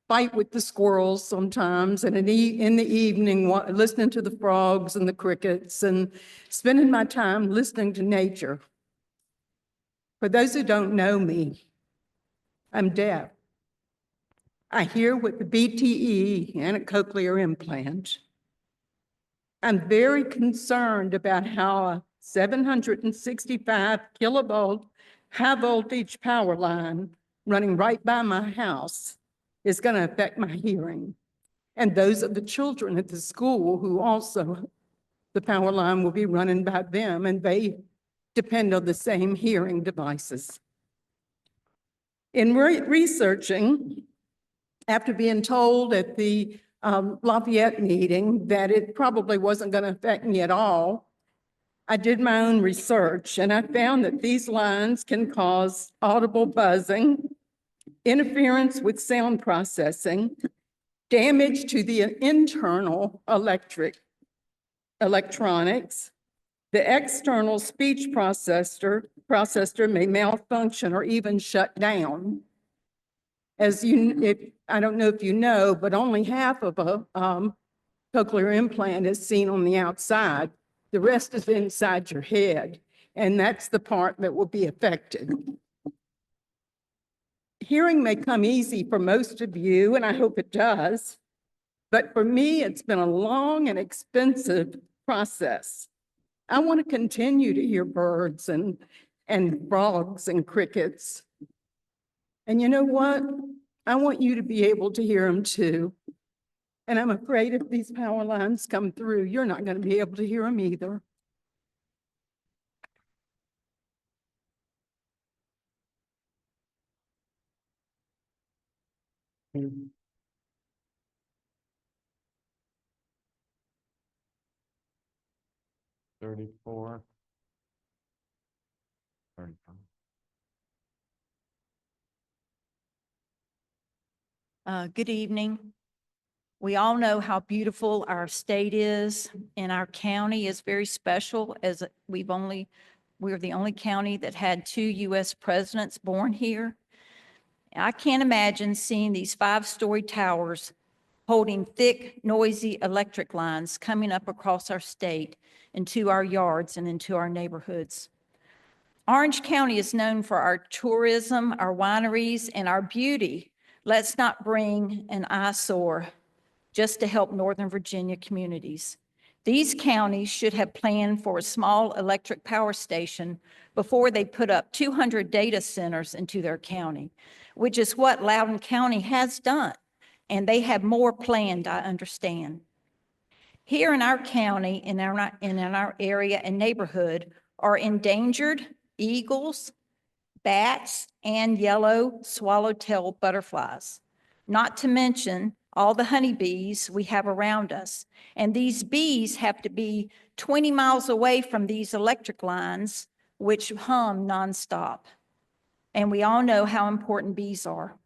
fight with the squirrels sometimes, and in the evening, listening to the frogs and the crickets and spending my time listening to nature. For those who don't know me, I'm deaf. I hear with the BTE and a cochlear implant. I'm very concerned about how a 765 kilovolt high voltage power line running right by my house is going to affect my hearing. And those are the children at the school who also, the power line will be running by them, and they depend on the same hearing devices. In researching, after being told at the Lafayette meeting that it probably wasn't going to affect me at all, I did my own research and I found that these lines can cause audible buzzing, interference with sound processing, damage to the internal electronics. The external speech processor may malfunction or even shut down. As I don't know if you know, but only half of a cochlear implant is seen on the outside. The rest is inside your head, and that's the part that will be affected. Hearing may come easy for most of you, and I hope it does, but for me, it's been a long and expensive process. I want to continue to hear birds and frogs and crickets. And you know what? I want you to be able to hear them too. And I'm afraid if these power lines come through, you're not going to be able to hear them either.
$34.
Good evening. We all know how beautiful our state is, and our county is very special, as we're the only county that had 2 U.S. presidents born here. I can't imagine seeing these 5-story towers holding thick, noisy electric lines coming up across our state into our yards and into our neighborhoods. Orange County is known for our tourism, our wineries, and our beauty. Let's not bring an eyesore just to help Northern Virginia communities. These counties should have planned for a small electric power station before they put up 200 data centers into their county, which is what Loudoun County has done, and they have more planned, I understand. Here in our county, in our area and neighborhood, are endangered eagles, bats, and yellow swallowtail butterflies, not to mention all the honeybees we have around us. And these bees have to be 20 miles away from these electric lines, which hum nonstop. And we all know how important bees are.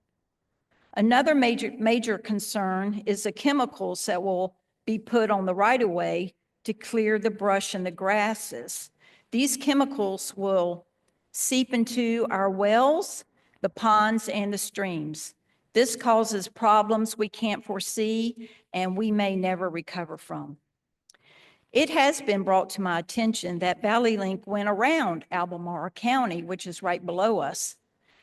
Another major concern is the chemicals that will be put on the right-of-way to clear the brush and the grasses. These chemicals will seep into our wells, the ponds, and the streams. This causes problems we can't foresee and we may never recover from. It has been brought to my attention that Valley Link went around Albemarle County, which is right below us.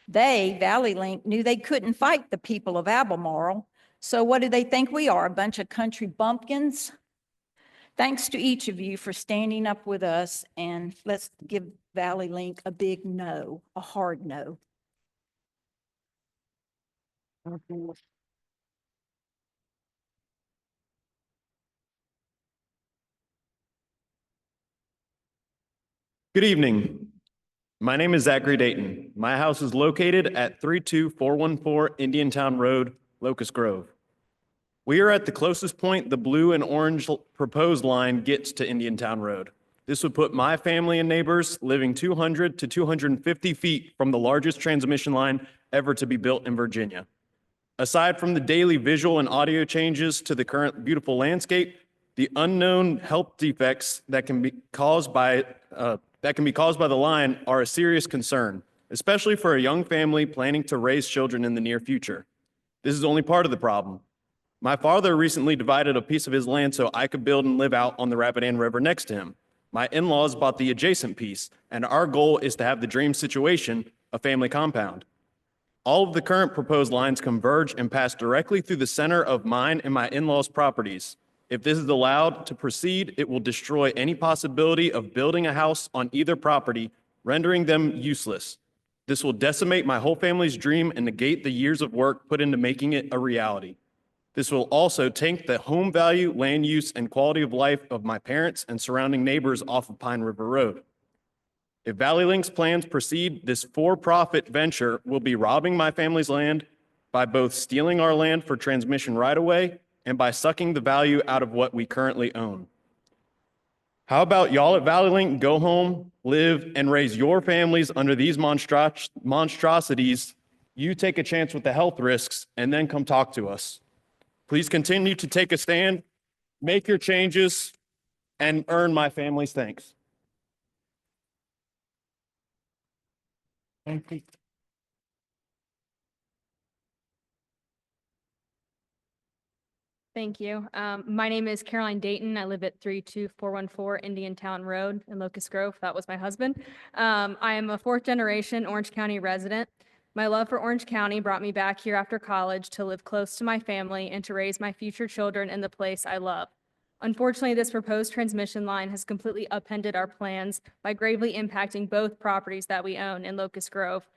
Valley Link, knew they couldn't fight the people of Albemarle. So what do they think we are, a bunch of country bumpkins? Thanks to each of you for standing up with us, and let's give Valley Link a big no, a hard no.
Good evening. My name is Zachary Dayton. My house is located at 32414 Indiantown Road, Locust Grove. We are at the closest point the blue and orange proposed line gets to Indiantown Road. This would put my family and neighbors living 200 to 250 feet from the largest transmission line ever to be built in Virginia. Aside from the daily visual and audio changes to the current beautiful landscape, the unknown health defects that can be caused by the line are a serious concern, especially for a young family planning to raise children in the near future. This is only part of the problem. My father recently divided a piece of his land so I could build and live out on the Rapidan River next to him. My in-laws bought the adjacent piece, and our goal is to have the dream situation, a family compound. All of the current proposed lines converge and pass directly through the center of mine and my in-laws' properties. If this is allowed to proceed, it will destroy any possibility of building a house on either property, rendering them useless. This will decimate my whole family's dream and negate the years of work put into making it a reality. This will also tank the home value, land use, and quality of life of my parents and surrounding neighbors off of Pine River Road. If Valley Link's plans proceed, this for-profit venture will be robbing my family's land by both stealing our land for transmission right-of-way and by sucking the value out of what we currently own. How about y'all at Valley Link go home, live, and raise your families under these monstrosities? You take a chance with the health risks and then come talk to us. Please continue to take a stand, make your changes, and earn my family's thanks.
Thank you.
Thank you. My name is Caroline Dayton. I live at 32414 Indiantown Road in Locust Grove. That was my husband. I am a fourth generation Orange County resident. My love for Orange County brought me back here after college to live close to my family and to raise my future children in the place I love. Unfortunately, this proposed transmission line has completely upended our plans by gravely impacting both properties that we own in Locust Grove.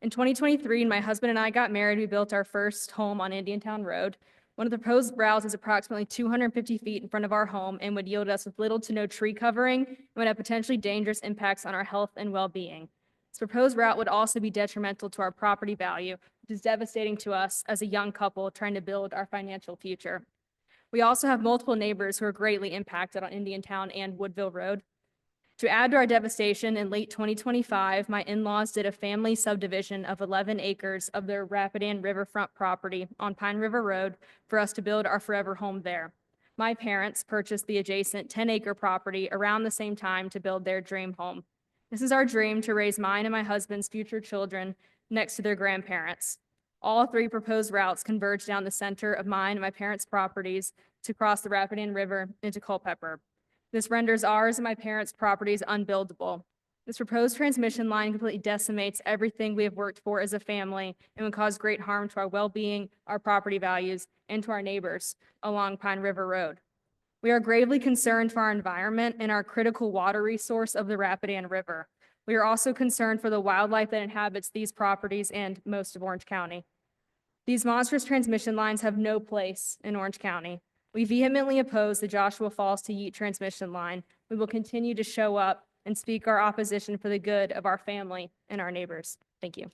In 2023, when my husband and I got married, we built our first home on Indiantown Road. One of the proposed routes is approximately 250 feet in front of our home and would yield us with little to no tree covering and would have potentially dangerous impacts on our health and well-being. This proposed route would also be detrimental to our property value, which is devastating to us as a young couple trying to build our financial future. We also have multiple neighbors who are greatly impacted on Indiantown and Woodville Road. To add to our devastation, in late 2025, my in-laws did a family subdivision of 11 acres of their Rapidan riverfront property on Pine River Road for us to build our forever home there. My parents purchased the adjacent 10-acre property around the same time to build their dream home. This is our dream, to raise mine and my husband's future children next to their grandparents. All three proposed routes converge down the center of mine and my parents' properties to cross the Rapidan River into Culpeper. This renders ours and my parents' properties unbuildable. This proposed transmission line completely decimates everything we have worked for as a family and would cause great harm to our well-being, our property values, and to our neighbors along Pine River Road. We are gravely concerned for our environment and our critical water resource of the Rapidan River. We are also concerned for the wildlife that inhabits these properties and most of Orange County. These monstrous transmission lines have no place in Orange County. We vehemently oppose the Joshua Falls to Yeet transmission line. We will continue to show up and speak our opposition for the good of our family and our neighbors. Thank you.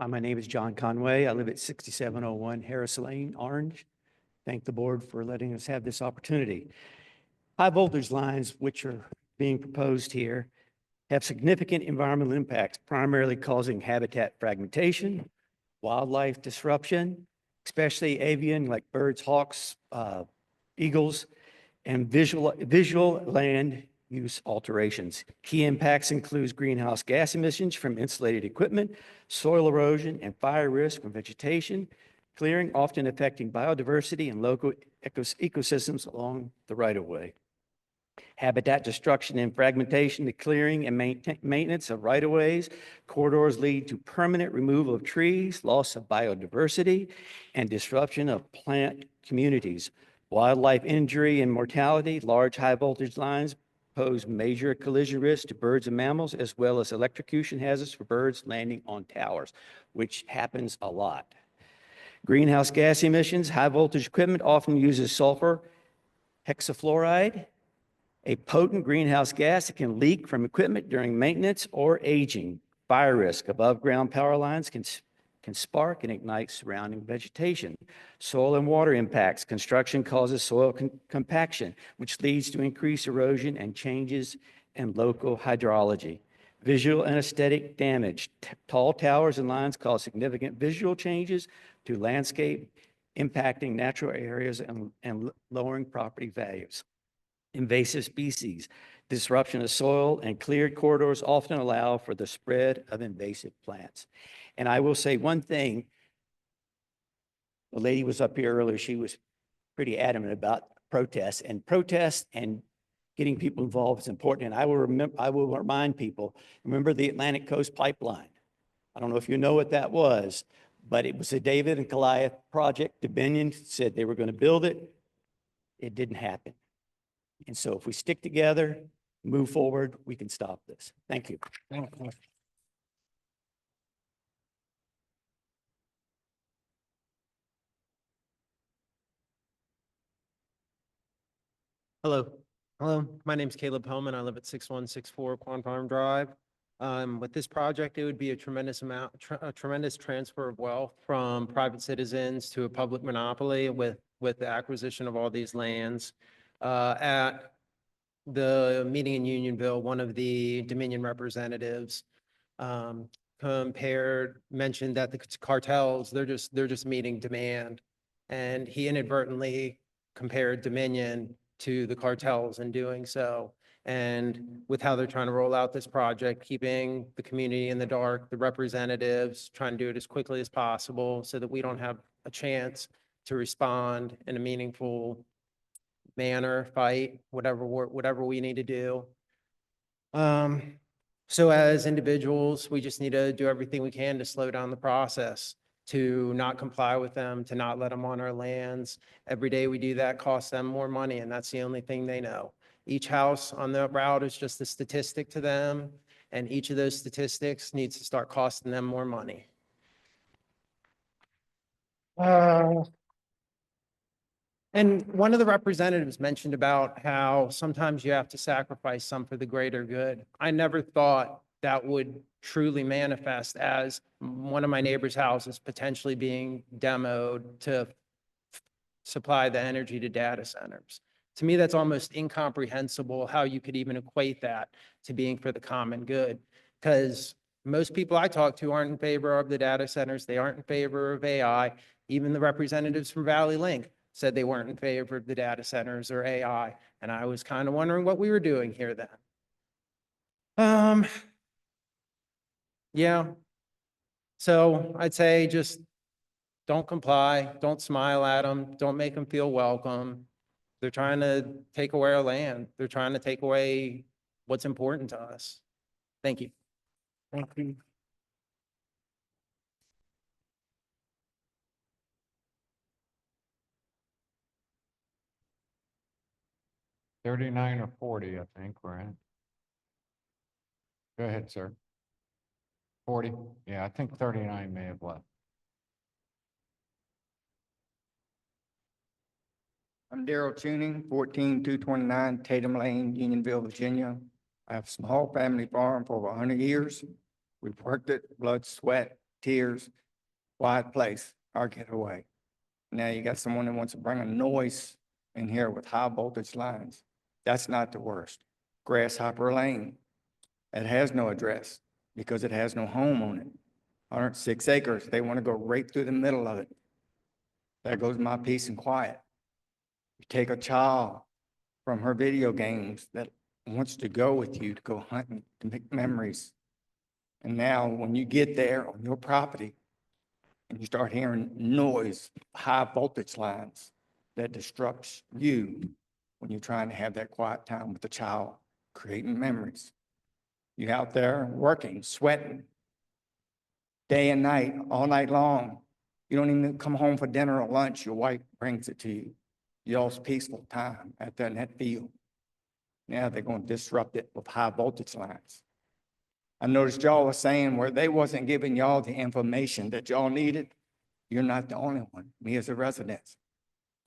My name is John Conway. I live at 6701 Harris Lane, Orange. Thank the board for letting us have this opportunity. High voltage lines, which are being proposed here, have significant environmental impacts, primarily causing habitat fragmentation, wildlife disruption, especially avian like birds, hawks, eagles, and visual land use alterations. Key impacts include greenhouse gas emissions from insulated equipment, soil erosion, and fire risk from vegetation clearing, often affecting biodiversity and local ecosystems along the right-of-way. Habitat destruction and fragmentation, the clearing and maintenance of right-of-ways. Corridors lead to permanent removal of trees, loss of biodiversity, and disruption of plant communities. Wildlife injury and mortality, large high voltage lines
pose major collision risks to birds and mammals, as well as electrocution hazards for birds landing on towers, which happens a lot. Greenhouse gas emissions, high voltage equipment often uses sulfur hexafluoride, a potent greenhouse gas that can leak from equipment during maintenance or aging. Fire risk, above ground power lines can spark and ignite surrounding vegetation. Soil and water impacts, construction causes soil compaction, which leads to increased erosion and changes in local hydrology. Visual and aesthetic damage, tall towers and lines cause significant visual changes to landscape, impacting natural areas and lowering property values. Invasive species, disruption of soil and cleared corridors often allow for the spread of invasive plants. And I will say one thing, the lady was up here earlier, she was pretty adamant about protests and getting people involved is important. And I will remind people, remember the Atlantic Coast Pipeline. I don't know if you know what that was, but it was a David and Goliath project. Dominion said they were going to build it. It didn't happen. And so if we stick together, move forward, we can stop this. Thank you.
Thank you.
Hello. Hello, my name's Caleb Hellman. I live at 6164 Quan Farm Drive. With this project, it would be a tremendous transfer of wealth from private citizens to a public monopoly with the acquisition of all these lands. At the meeting in Unionville, one of the Dominion representatives mentioned that the cartels, they're just meeting demand. And he inadvertently compared Dominion to the cartels in doing so. And with how they're trying to roll out this project, keeping the community in the dark, the representatives trying to do it as quickly as possible so that we don't have a chance to respond in a meaningful manner, fight, whatever we need to do. So as individuals, we just need to do everything we can to slow down the process, to not comply with them, to not let them on our lands. Every day we do that costs them more money, and that's the only thing they know. Each house on the route is just a statistic to them, and each of those statistics needs to start costing them more money. And one of the representatives mentioned about how sometimes you have to sacrifice some for the greater good. I never thought that would truly manifest as one of my neighbor's houses potentially being demoed to supply the energy to data centers. To me, that's almost incomprehensible how you could even equate that to being for the common good. Because most people I talk to aren't in favor of the data centers. They aren't in favor of AI. Even the representatives from Valley Link said they weren't in favor of the data centers or AI. And I was kind of wondering what we were doing here then. Yeah. So I'd say just don't comply, don't smile at them, don't make them feel welcome. They're trying to take away our land. They're trying to take away what's important to us. Thank you.
Thank you. $39 or $40, I think we're at. Go ahead, sir. 40? Yeah, I think 39 may have left.
I'm Daryl Tuning, 14229 Tatum Lane, Unionville, Virginia. I have a small family farm for over 100 years. We've worked it, blood, sweat, tears, quiet place, our getaway. Now you got someone that wants to bring a noise in here with high voltage lines. That's not the worst. Grasshopper Lane, it has no address because it has no home on it. 106 acres, they want to go right through the middle of it. There goes my peace and quiet. You take a child from her video games that wants to go with you to go hunting, to make memories. And now when you get there on your property and you start hearing noise, high voltage lines that disrupts you when you're trying to have that quiet time with the child, creating memories. You're out there working, sweating, day and night, all night long. You don't even come home for dinner or lunch. Your wife brings it to you. Y'all's peaceful time out there in that field. Now they're gonna disrupt it with high voltage lines. I noticed y'all were saying where they wasn't giving y'all the information that y'all needed. You're not the only one, me as a resident.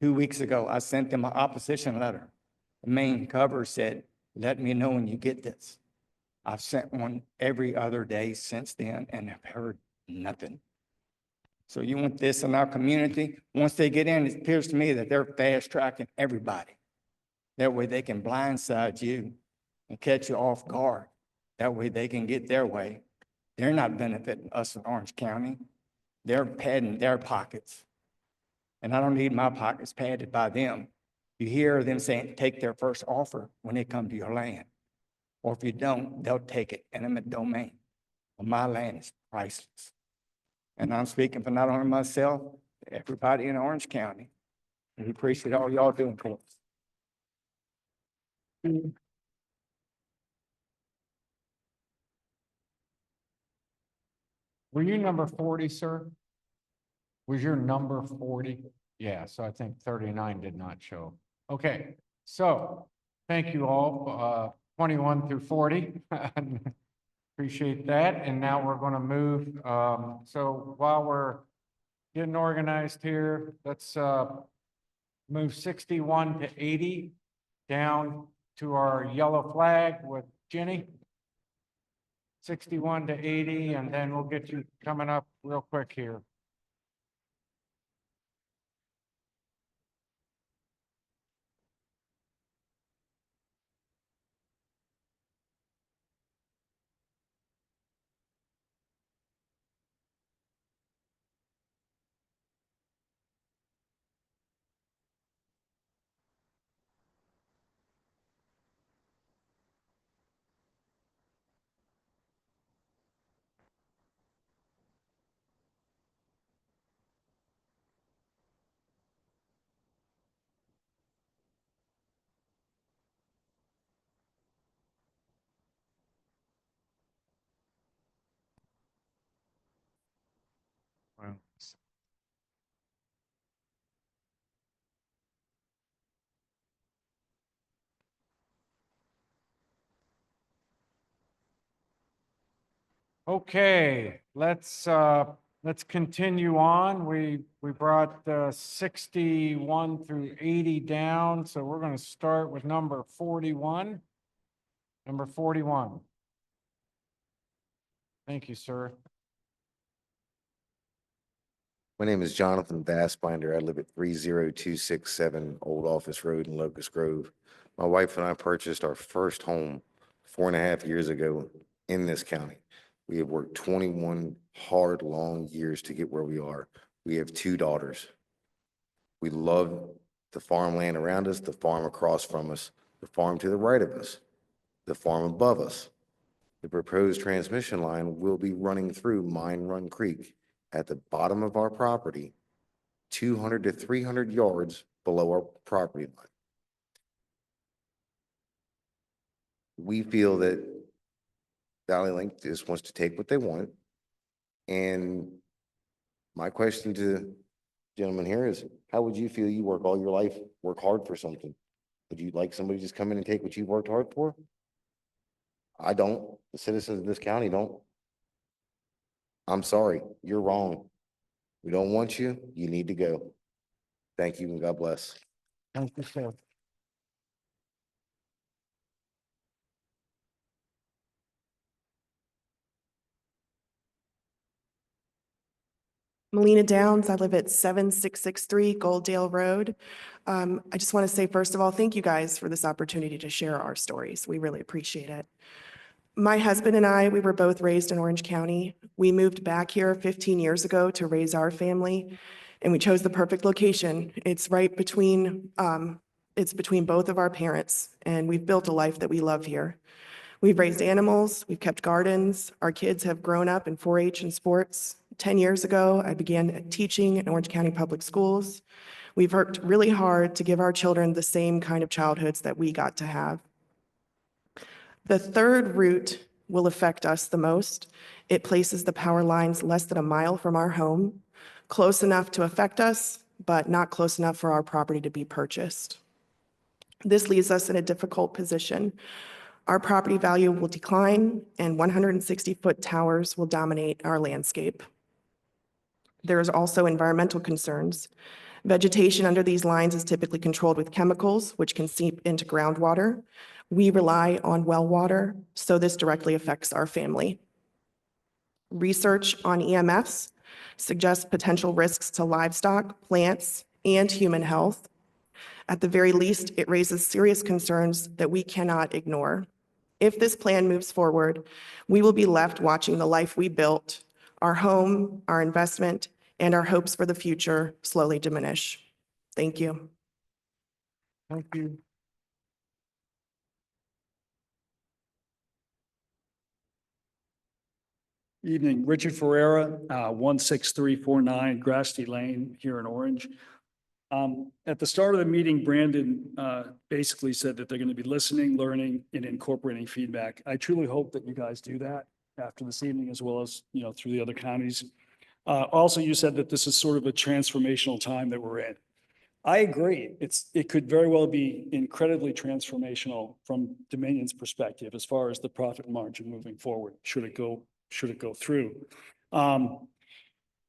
2 weeks ago, I sent them an opposition letter. The main cover said, let me know when you get this. I've sent one every other day since then and have heard nothing. So you want this in our community? Once they get in, it appears to me that they're fast tracking everybody. That way they can blindside you and catch you off guard. That way they can get their way. They're not benefiting us in Orange County. They're padding their pockets. And I don't need my pockets padded by them. You hear them saying, take their first offer when they come to your land. Or if you don't, they'll take it, eminent domain. Well, my land is priceless. And I'm speaking for not only myself, everybody in Orange County. We appreciate all y'all doing for us.
Were you number 40, sir? Was your number 40? Yeah, so I think 39 did not show. Okay, so thank you all, 21 through 40. Appreciate that. And now we're going to move. So while we're getting organized here, let's move 61 to 80 down to our yellow flag with Jenny. 61 to 80, and then we'll get you coming up real quick here. Wow. Okay, let's continue on. We brought 61 through 80 down, so we're going to start with number 41. Number 41. Thank you, sir.
My name is Jonathan Bassbinder. I live at 30267 Old Office Road in Locust Grove. My wife and I purchased our first home 4.5 years ago in this county. We have worked 21 hard, long years to get where we are. We have 2 daughters. We love the farmland around us, the farm across from us, the farm to the right of us, the farm above us. The proposed transmission line will be running through Mine Run Creek at the bottom of our property, 200 to 300 yards below our property line. We feel that Valley Link just wants to take what they want. And my question to the gentleman here is, how would you feel? You work all your life, work hard for something. Would you like somebody to just come in and take what you worked hard for? I don't. The citizens of this county don't. I'm sorry, you're wrong. We don't want you. You need to go. Thank you and God bless.
Thank you, sir.
Melina Downs. I live at 7663 Golddale Road. I just want to say, first of all, thank you guys for this opportunity to share our stories. We really appreciate it. My husband and I, we were both raised in Orange County. We moved back here 15 years ago to raise our family, and we chose the perfect location. It's right between, it's between both of our parents, and we've built a life that we love here. We've raised animals, we've kept gardens, our kids have grown up in 4-H and sports. 10 years ago, I began teaching in Orange County Public Schools. We've worked really hard to give our children the same kind of childhoods that we got to have. The third route will affect us the most. It places the power lines less than a mile from our home, close enough to affect us, but not close enough for our property to be purchased. This leaves us in a difficult position. Our property value will decline and 160-foot towers will dominate our landscape. There is also environmental concerns. Vegetation under these lines is typically controlled with chemicals, which can seep into groundwater. We rely on well water, so this directly affects our family. Research on EMFs suggests potential risks to livestock, plants, and human health. At the very least, it raises serious concerns that we cannot ignore. If this plan moves forward, we will be left watching the life we built, our home, our investment, and our hopes for the future slowly diminish. Thank you.
Thank you.
Evening, Richard Ferreira, 16349 Grasty Lane here in Orange. At the start of the meeting, Brandon basically said that they're going to be listening, learning, and incorporating feedback. I truly hope that you guys do that after this evening, as well as, through the other counties. Also, you said that this is sort of a transformational time that we're in. I agree. It could very well be incredibly transformational from Dominion's perspective as far as the profit margin moving forward, should it go through.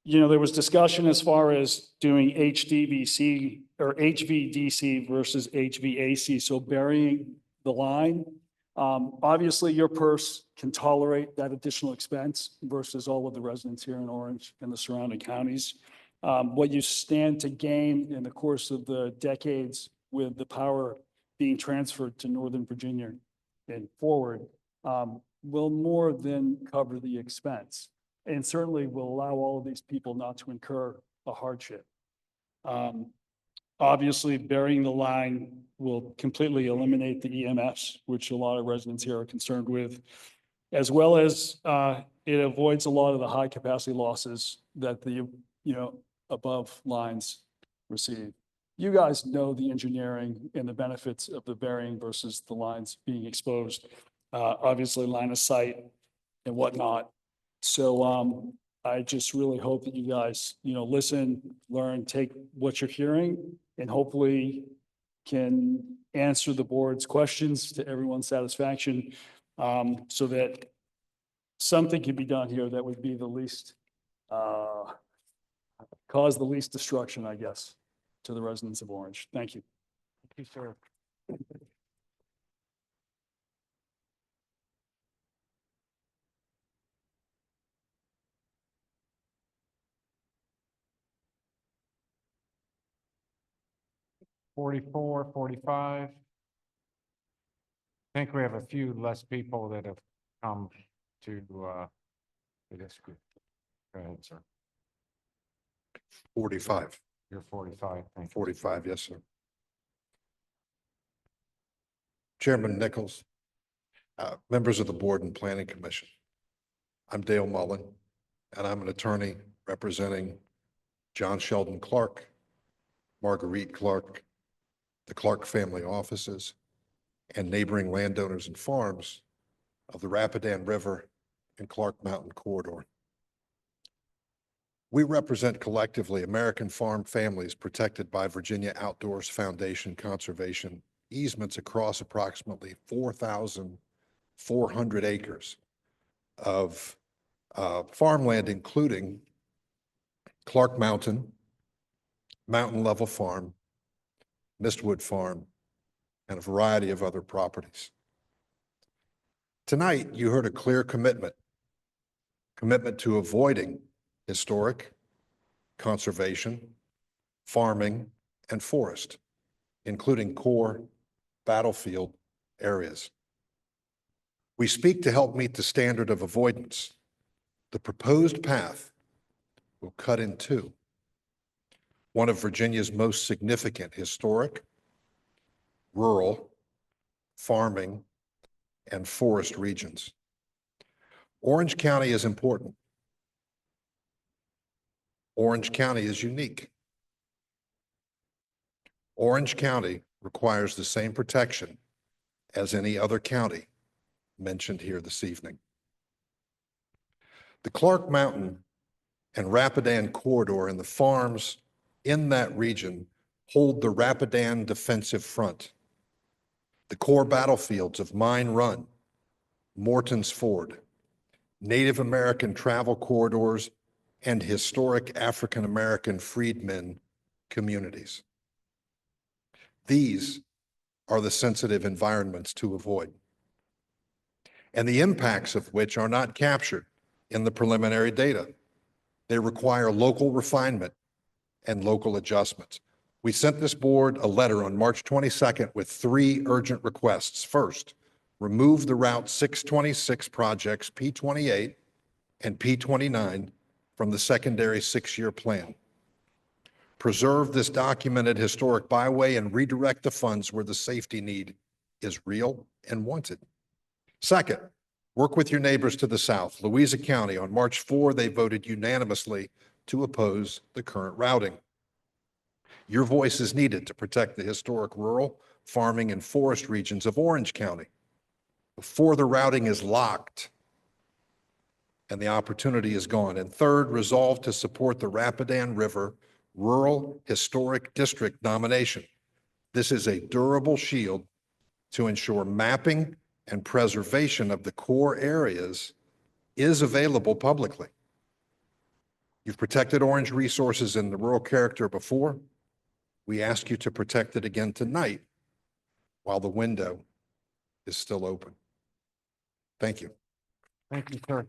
There was discussion as far as doing HDVC or HVDC versus HVAC, so burying the line. Obviously, your purse can tolerate that additional expense versus all of the residents here in Orange and the surrounding counties. What you stand to gain in the course of the decades with the power being transferred to Northern Virginia and forward will more than cover the expense, and certainly will allow all of these people not to incur a hardship. Obviously, burying the line will completely eliminate the EMFs, which a lot of residents here are concerned with, as well as it avoids a lot of the high capacity losses that the above lines receive. You guys know the engineering and the benefits of the burying versus the lines being exposed. Obviously, line of sight and whatnot. So I just really hope that you guys, listen, learn, take what you're hearing, and hopefully can answer the board's questions to everyone's satisfaction, so that something can be done here that would be the least, cause the least destruction, I guess, to the residents of Orange. Thank you.
Thank you, sir. Forty-four, 45. I think we have a few less people that have come to this group. Go ahead, sir.
45.
You're 45. Thank you.
45, yes, sir. Chairman Nichols, members of the Board and Planning Commission. I'm Dale Mullen, and I'm an attorney representing John Sheldon Clark, Marguerite Clark, the Clark family offices, and neighboring landowners and farms of the Rapidan River and Clark Mountain Corridor. We represent collectively American farm families protected by Virginia Outdoors Foundation conservation easements across approximately 4,400 acres of farmland, including Clark Mountain, Mountain Level Farm, Mistwood Farm, and a variety of other properties. Tonight, you heard a clear commitment to avoiding historic, conservation, farming, and forest, including core battlefield areas. We speak to help meet the standard of avoidance. The proposed path will cut in two, one of Virginia's most significant historic, rural, farming, and forest regions. Orange County is important. Orange County is unique. Orange County requires the same protection as any other county mentioned here this evening. The Clark Mountain and Rapidan corridor and the farms in that region hold the Rapidan defensive front the core battlefields of Mine Run, Morton's Ford, Native American travel corridors, and historic African American freedmen communities. These are the sensitive environments to avoid, and the impacts of which are not captured in the preliminary data. They require local refinement and local adjustments. We sent this board a letter on March 22nd with 3 urgent requests. First, remove the Route 626 projects P28 and P29 from the secondary 6-year plan. Preserve this documented historic byway and redirect the funds where the safety need is real and wanted. Second, work with your neighbors to the south. Louisa County, on March 4, they voted unanimously to oppose the current routing. Your voice is needed to protect the historic rural, farming, and forest regions of Orange County before the routing is locked and the opportunity is gone. And third, resolve to support the Rapidan River Rural Historic District nomination. This is a durable shield to ensure mapping and preservation of the core areas is available publicly. You've protected Orange resources in the rural character before. We ask you to protect it again tonight while the window is still open. Thank you.
Thank you, sir.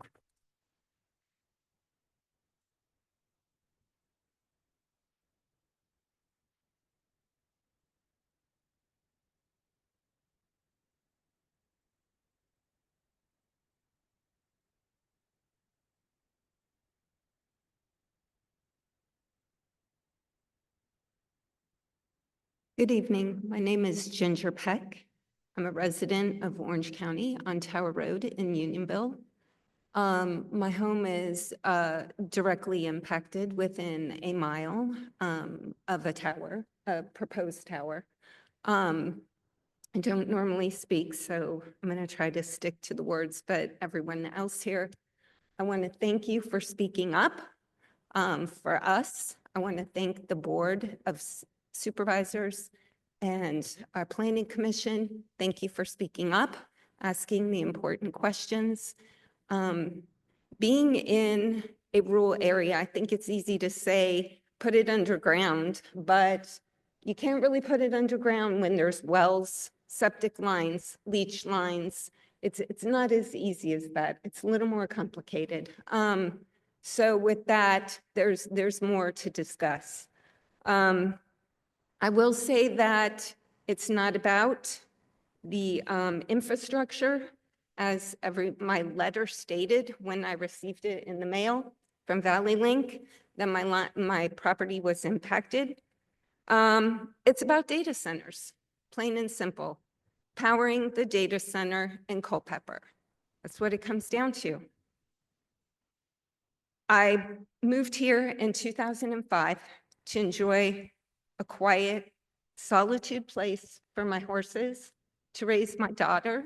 Good evening. My name is Ginger Peck. I'm a resident of Orange County on Tower Road in Unionville. My home is directly impacted within a mile of a tower, a proposed tower. I don't normally speak, so I'm going to try to stick to the words, but everyone else here, I want to thank you for speaking up for us. I want to thank the Board of Supervisors and our Planning Commission. Thank you for speaking up, asking the important questions. Being in a rural area, I think it's easy to say, put it underground, but you can't really put it underground when there's wells, septic lines, leach lines. It's not as easy as that. It's a little more complicated. So with that, there's more to discuss. I will say that it's not about the infrastructure, as my letter stated when I received it in the mail from Valley Link, that my property was impacted. It's about data centers, plain and simple. Powering the data center in Culpeper. That's what it comes down to. I moved here in 2005 to enjoy a quiet, solitude place for my horses, to raise my daughter,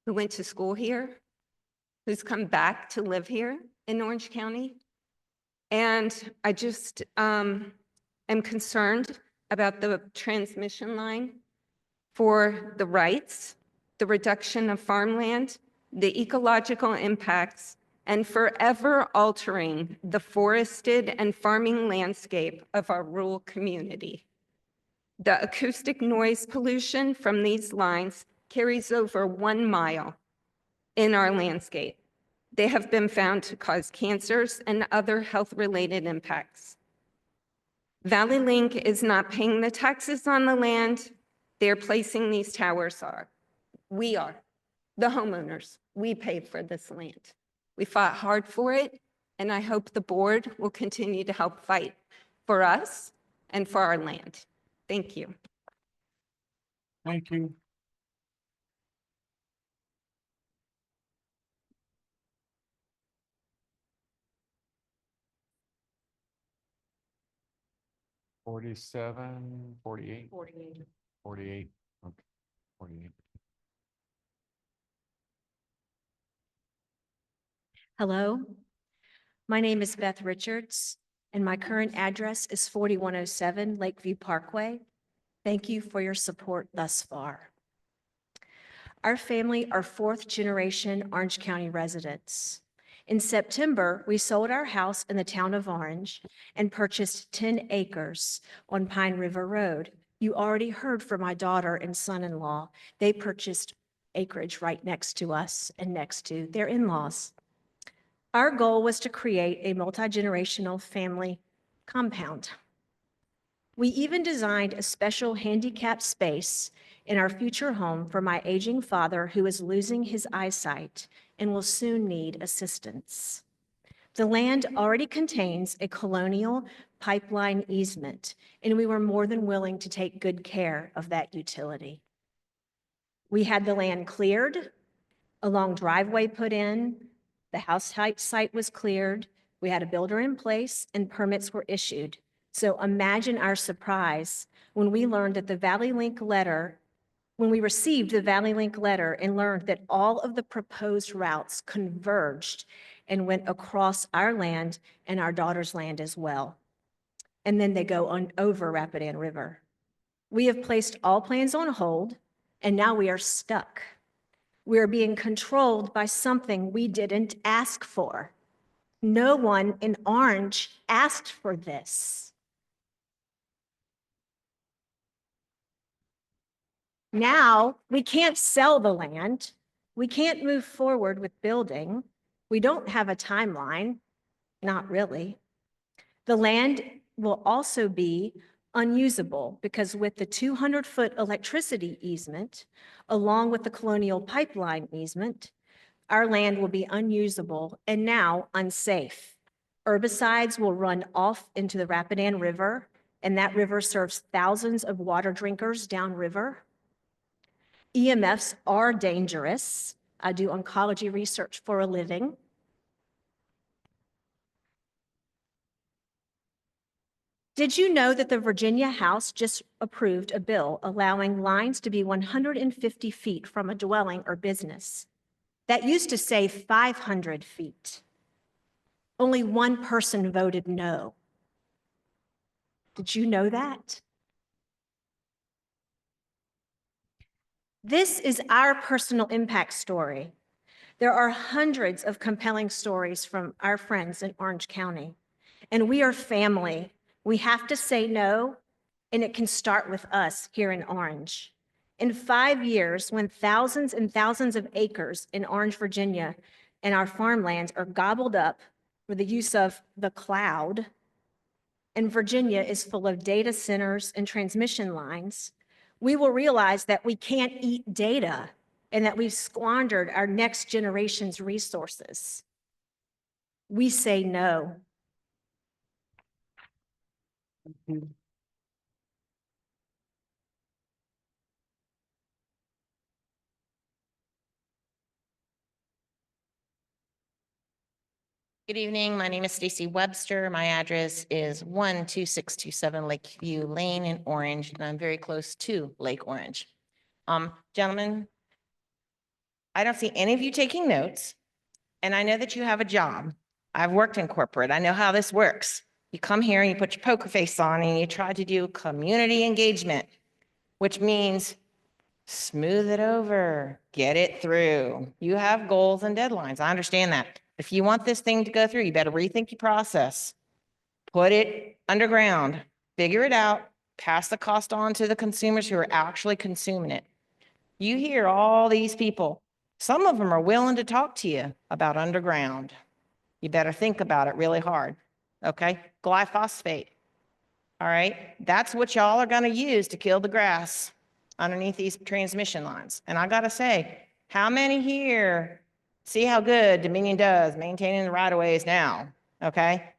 who went to school here, who's come back to live here in Orange County. And I just am concerned about the transmission line for the rights, the reduction of farmland, the ecological impacts, and forever altering the forested and farming landscape of our rural community. The acoustic noise pollution from these lines carries over 1 mile in our landscape. They have been found to cause cancers and other health-related impacts. Valley Link is not paying the taxes on the land they're placing these towers are. We are, the homeowners. We paid for this land. We fought hard for it, and I hope the board will continue to help fight for us and for our land. Thank you.
Thank you. $47, $48?
48.
48, okay, 48.
Hello, my name is Beth Richards, and my current address is 4107 Lakeview Parkway. Thank you for your support thus far. Our family are fourth-generation Orange County residents. In September, we sold our house in the town of Orange and purchased 10 acres on Pine River Road. You already heard from my daughter and son-in-law. They purchased acreage right next to us and next to their in-laws. Our goal was to create a multi-generational family compound. We even designed a special handicap space in our future home for my aging father who is losing his eyesight and will soon need assistance. The land already contains a colonial pipeline easement, and we were more than willing to take good care of that utility. We had the land cleared, a long driveway put in, the house site was cleared, we had a builder in place, and permits were issued. So imagine our surprise when we learned that the Valley Link letter, when we received the Valley Link letter and learned that all of the proposed routes converged and went across our land and our daughter's land as well. And then they go on over Rapidan River. We have placed all plans on hold, and now we are stuck. We are being controlled by something we didn't ask for. No one in Orange asked for this. Now, we can't sell the land. We can't move forward with building. We don't have a timeline, not really. The land will also be unusable because with the 200-foot electricity easement, along with the colonial pipeline easement, our land will be unusable and now unsafe. Herbicides will run off into the Rapidan River, and that river serves thousands of water drinkers downriver. EMFs are dangerous. I do oncology research for a living. Did you know that the Virginia House just approved a bill allowing lines to be 150 feet from a dwelling or business? That used to say 500 feet. Only one person voted no. Did you know that? This is our personal impact story. There are hundreds of compelling stories from our friends in Orange County, and we are family. We have to say no, and it can start with us here in Orange. In 5 years, when thousands and thousands of acres in Orange, Virginia, and our farmlands are gobbled up for the use of the cloud, and Virginia is full of data centers and transmission lines, we will realize that we can't eat data and that we've squandered our next generation's resources. We say no.
Good evening. My name is Stacy Webster. My address is 12627 Lakeview Lane in Orange, and I'm very close to Lake Orange. Gentlemen, I don't see any of you taking notes, and I know that you have a job. I've worked in corporate. I know how this works. You come here and you put your poker face on and you try to do community engagement, which means smooth it over, get it through. You have goals and deadlines. I understand that. If you want this thing to go through, you better rethink your process. Put it underground, figure it out, pass the cost on to the consumers who are actually consuming it. You hear all these people. Some of them are willing to talk to you about underground. You better think about it really hard, okay? Glyphosate, all right? That's what y'all are gonna use to kill the grass underneath these transmission lines. And I gotta say, how many here see how good Dominion does maintaining the right of ways now, okay?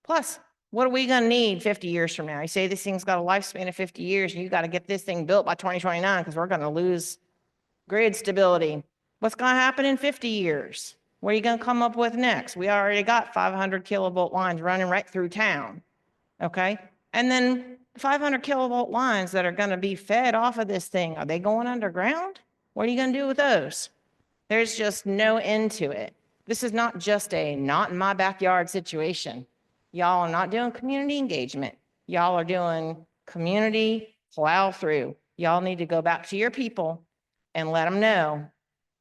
Plus, what are we gonna need 50 years from now? You say this thing's got a lifespan of 50 years and you gotta get this thing built by 2029 because we're gonna lose grid stability. What's gonna happen in 50 years? What are you gonna come up with next? We already got 500 kilovolt lines running right through town, okay? And then 500 kilovolt lines that are gonna be fed off of this thing, are they going underground? What are you gonna do with those? There's just no end to it. This is not just a not in my backyard situation. Y'all are not doing community engagement. Y'all are doing community plow through. Y'all need to go back to your people and let them know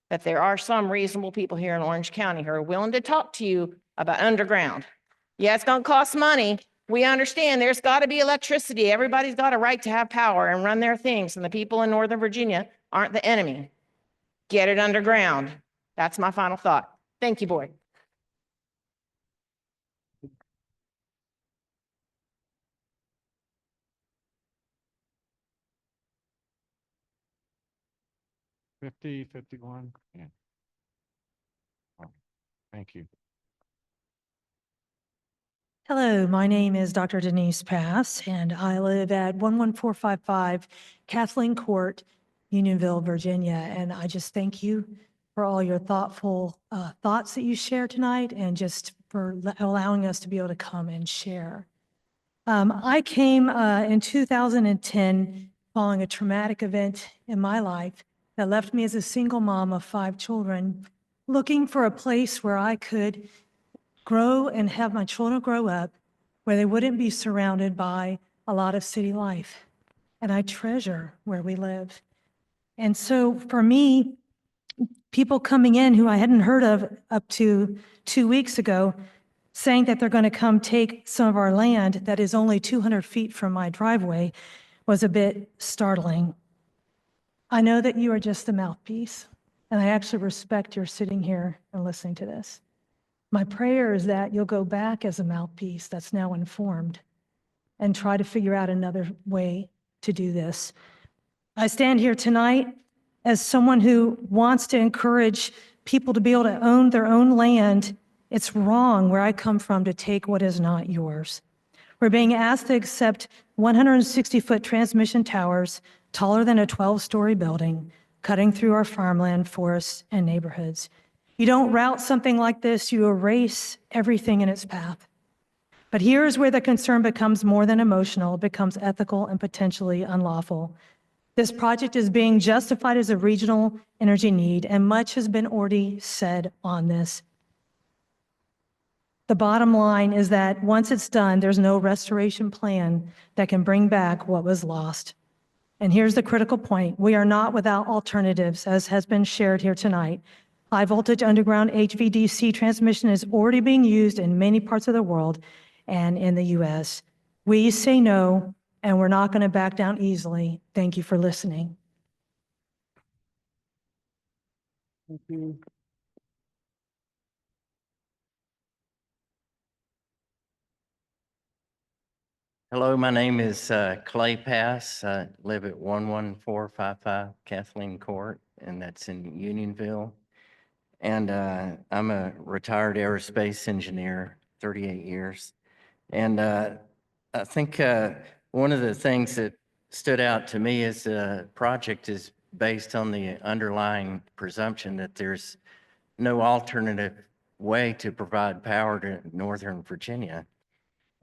that there are some reasonable people here in Orange County who are willing to talk to you about underground. Yeah, it's gonna cost money. We understand there's gotta be electricity. Everybody's got a right to have power and run their things, and the people in Northern Virginia aren't the enemy. Get it underground. That's my final thought. Thank you, board.
Fifty, 51. Yeah. Oh, thank you.
Hello, my name is Dr. Denise Pass, and I live at 11455 Kathleen Court, Unionville, Virginia. And I just thank you for all your thoughtful thoughts that you share tonight and just for allowing us to be able to come and share. I came in 2010 following a traumatic event in my life that left me as a single mom of 5 children, looking for a place where I could grow and have my children grow up where they wouldn't be surrounded by a lot of city life. And I treasure where we live. And so for me, people coming in who I hadn't heard of up to 2 weeks ago, saying that they're going to come take some of our land that is only 200 feet from my driveway was a bit startling. I know that you are just the mouthpiece, and I actually respect your sitting here and listening to this. My prayer is that you'll go back as a mouthpiece that's now informed and try to figure out another way to do this. I stand here tonight as someone who wants to encourage people to be able to own their own land. It's wrong where I come from to take what is not yours. We're being asked to accept 160-foot transmission towers taller than a 12-story building, cutting through our farmland, forests, and neighborhoods. You don't route something like this, you erase everything in its path. But here's where the concern becomes more than emotional, it becomes ethical and potentially unlawful. This project is being justified as a regional energy need, and much has been already said on this. The bottom line is that once it's done, there's no restoration plan that can bring back what was lost. And here's the critical point. We are not without alternatives, as has been shared here tonight. High voltage underground HVDC transmission is already being used in many parts of the world and in the US. We say no, and we're not going to back down easily. Thank you for listening.
Thank you.
Hello, my name is Clay Pass. I live at 11455 Kathleen Court, and that's in Unionville. And I'm a retired aerospace engineer, 38 years. And I think one of the things that stood out to me is the project is based on the underlying presumption that there's no alternative way to provide power to Northern Virginia.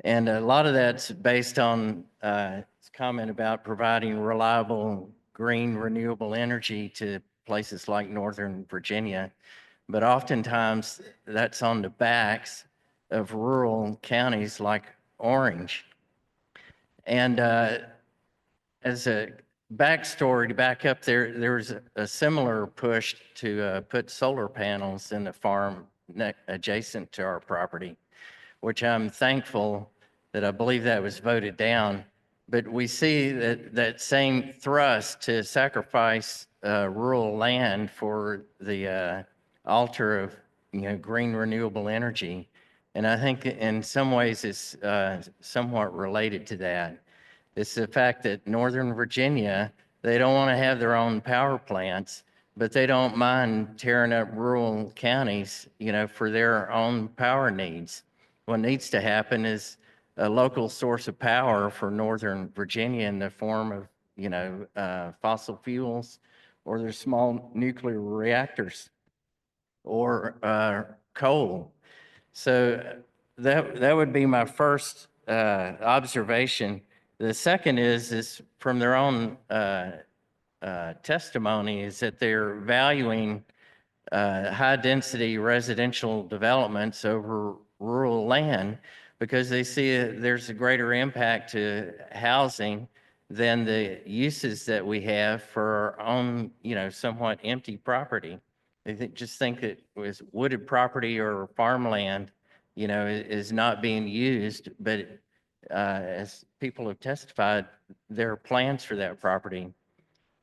And a lot of that's based on his comment about providing reliable, green, renewable energy to places like Northern Virginia. But oftentimes that's on the backs of rural counties like Orange. And as a backstory to back up there was a similar push to put solar panels in the farm adjacent to our property, which I'm thankful that I believe that was voted down. But we see that same thrust to sacrifice rural land for the altar of green renewable energy. And I think in some ways it's somewhat related to that. It's the fact that Northern Virginia, they don't want to have their own power plants, but they don't mind tearing up rural counties, for their own power needs. What needs to happen is a local source of power for Northern Virginia in the form of, fossil fuels or their small nuclear reactors or coal. So that would be my first observation. The second is from their own testimony is that they're valuing high-density residential developments over rural land because they see there's a greater impact to housing than the uses that we have for our own, somewhat empty property. Just think that was wooded property or farmland, is not being used, but as people have testified, there are plans for that property.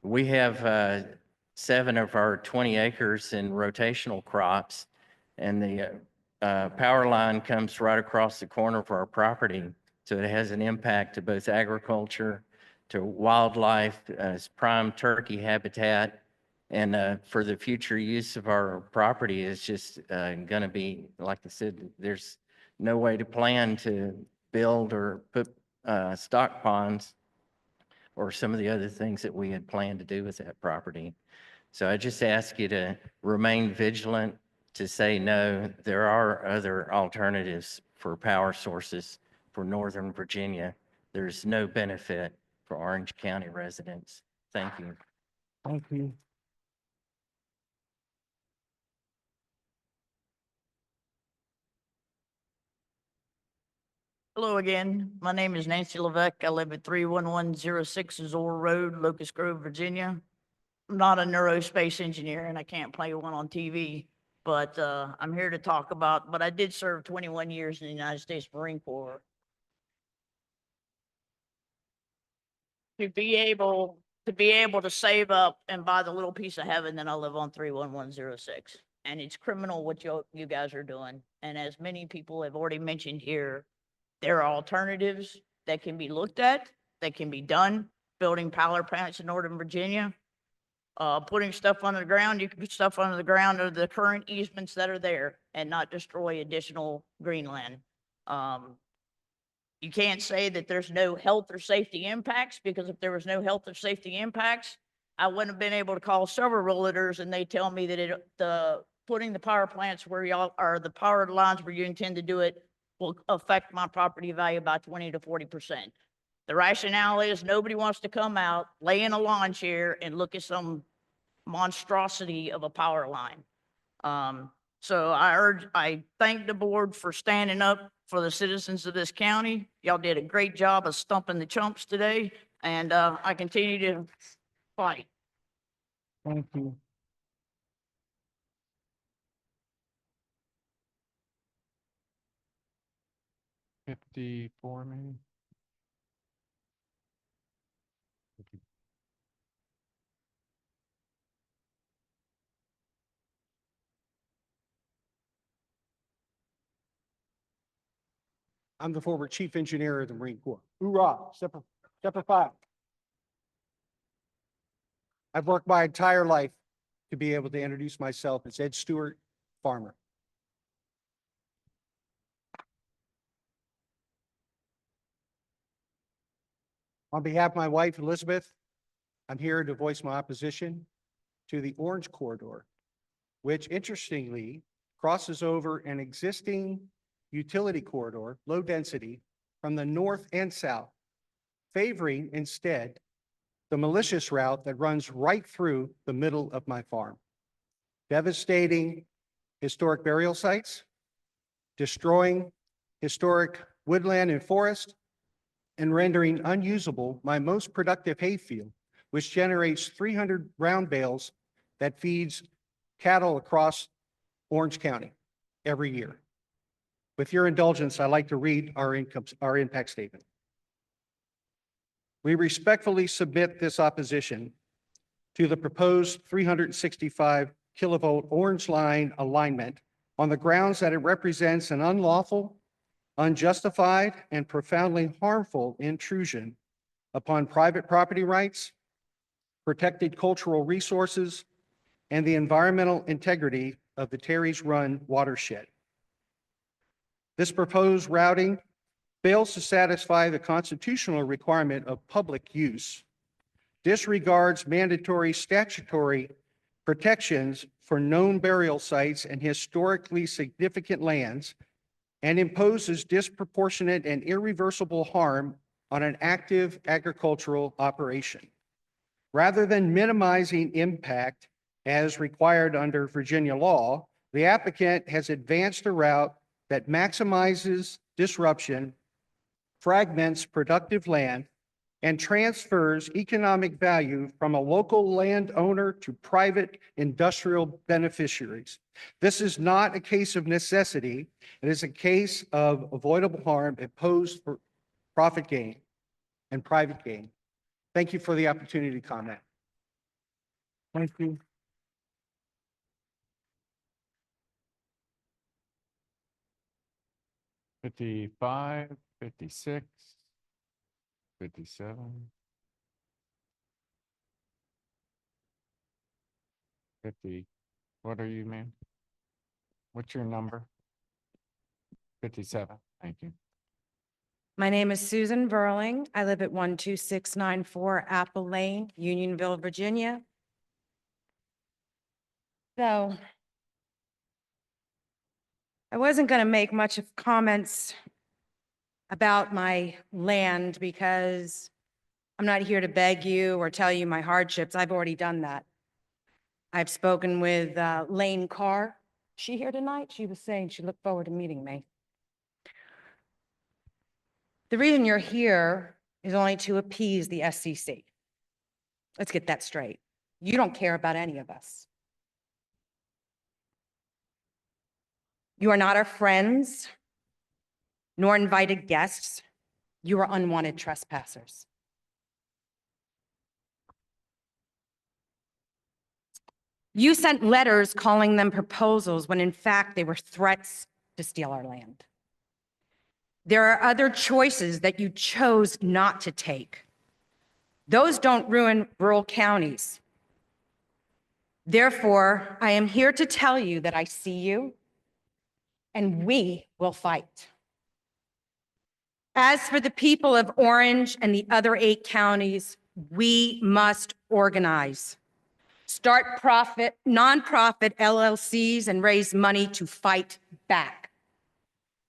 We have 7 of our 20 acres in rotational crops, and the power line comes right across the corner of our property. So it has an impact to both agriculture, to wildlife, as prime turkey habitat, and for the future use of our property is just going to be, like I said, there's no way to plan to build or put stock ponds or some of the other things that we had planned to do with that property. So I just ask you to remain vigilant, to say no. There are other alternatives for power sources for Northern Virginia. There's no benefit for Orange County residents. Thank you.
Thank you.
Hello again. My name is Nancy Levesque. I live at 31106 Azor Road, Locust Grove, Virginia. I'm not a neurospace engineer and I can't play one on TV, but I'm here to talk about, but I did serve 21 years in the United States Marine Corps. To be able to save up and buy the little piece of heaven that I live on 31106. And it's criminal what you guys are doing. And as many people have already mentioned here, there are alternatives that can be looked at, that can be done, building power plants in Northern Virginia, putting stuff under the ground. You can put stuff under the ground under the current easements that are there and not destroy additional greenland. You can't say that there's no health or safety impacts, because if there was no health or safety impacts, I wouldn't have been able to call several realtors and they tell me that putting the power plants where y'all are, the power lines where you intend to do it, will affect my property value by 20 to 40%. The rationale is nobody wants to come out, lay in a lawn chair and look at some monstrosity of a power line. So I thank the board for standing up for the citizens of this county. Y'all did a great job of stumping the chumps today, and I continue to fight.
Thank you. $54 million.
I'm the former chief engineer of the Marine Corps. Hoorah, Semper Fi. I've worked my entire life to be able to introduce myself as Ed Stewart, farmer. On behalf of my wife, Elizabeth, I'm here to voice my opposition to the Orange Corridor, which interestingly crosses over an existing utility corridor, low density, from the north and south, favoring instead the malicious route that runs right through the middle of my farm, devastating historic burial sites, destroying historic woodland and forest, and rendering unusable my most productive hayfield, which generates 300 round bales that feeds cattle across Orange County every year. With your indulgence, I'd like to read our impact statement. We respectfully submit this opposition to the proposed 365 kilovolt orange line alignment on the grounds that it represents an unlawful, unjustified, and profoundly harmful intrusion upon private property rights, protected cultural resources, and the environmental integrity of the Terry's Run watershed. This proposed routing fails to satisfy the constitutional requirement of public use, disregards mandatory statutory protections for known burial sites and historically significant lands, and imposes disproportionate and irreversible harm on an active agricultural operation. Rather than minimizing impact as required under Virginia law, the applicant has advanced a route that maximizes disruption, fragments productive land, and transfers economic value from a local landowner to private industrial beneficiaries. This is not a case of necessity. It is a case of avoidable harm imposed for profit gain and private gain. Thank you for the opportunity to comment.
Thank you. $55, $56, $57. What are you, ma'am? What's your number? 57, thank you.
My name is Susan Burling. I live at 12694 Apple Lane, Unionville, Virginia. So I wasn't going to make much of comments about my land because I'm not here to beg you or tell you my hardships. I've already done that. I've spoken with Lane Carr. Is she here tonight? She was saying she looked forward to meeting me. The reason you're here is only to appease the SCC. Let's get that straight. You don't care about any of us. You are not our friends, nor invited guests. You are unwanted trespassers. You sent letters calling them proposals when in fact they were threats to steal our land. There are other choices that you chose not to take. Those don't ruin rural counties. Therefore, I am here to tell you that I see you and we will fight. As for the people of Orange and the other 8 counties, we must organize. Start nonprofit LLCs and raise money to fight back.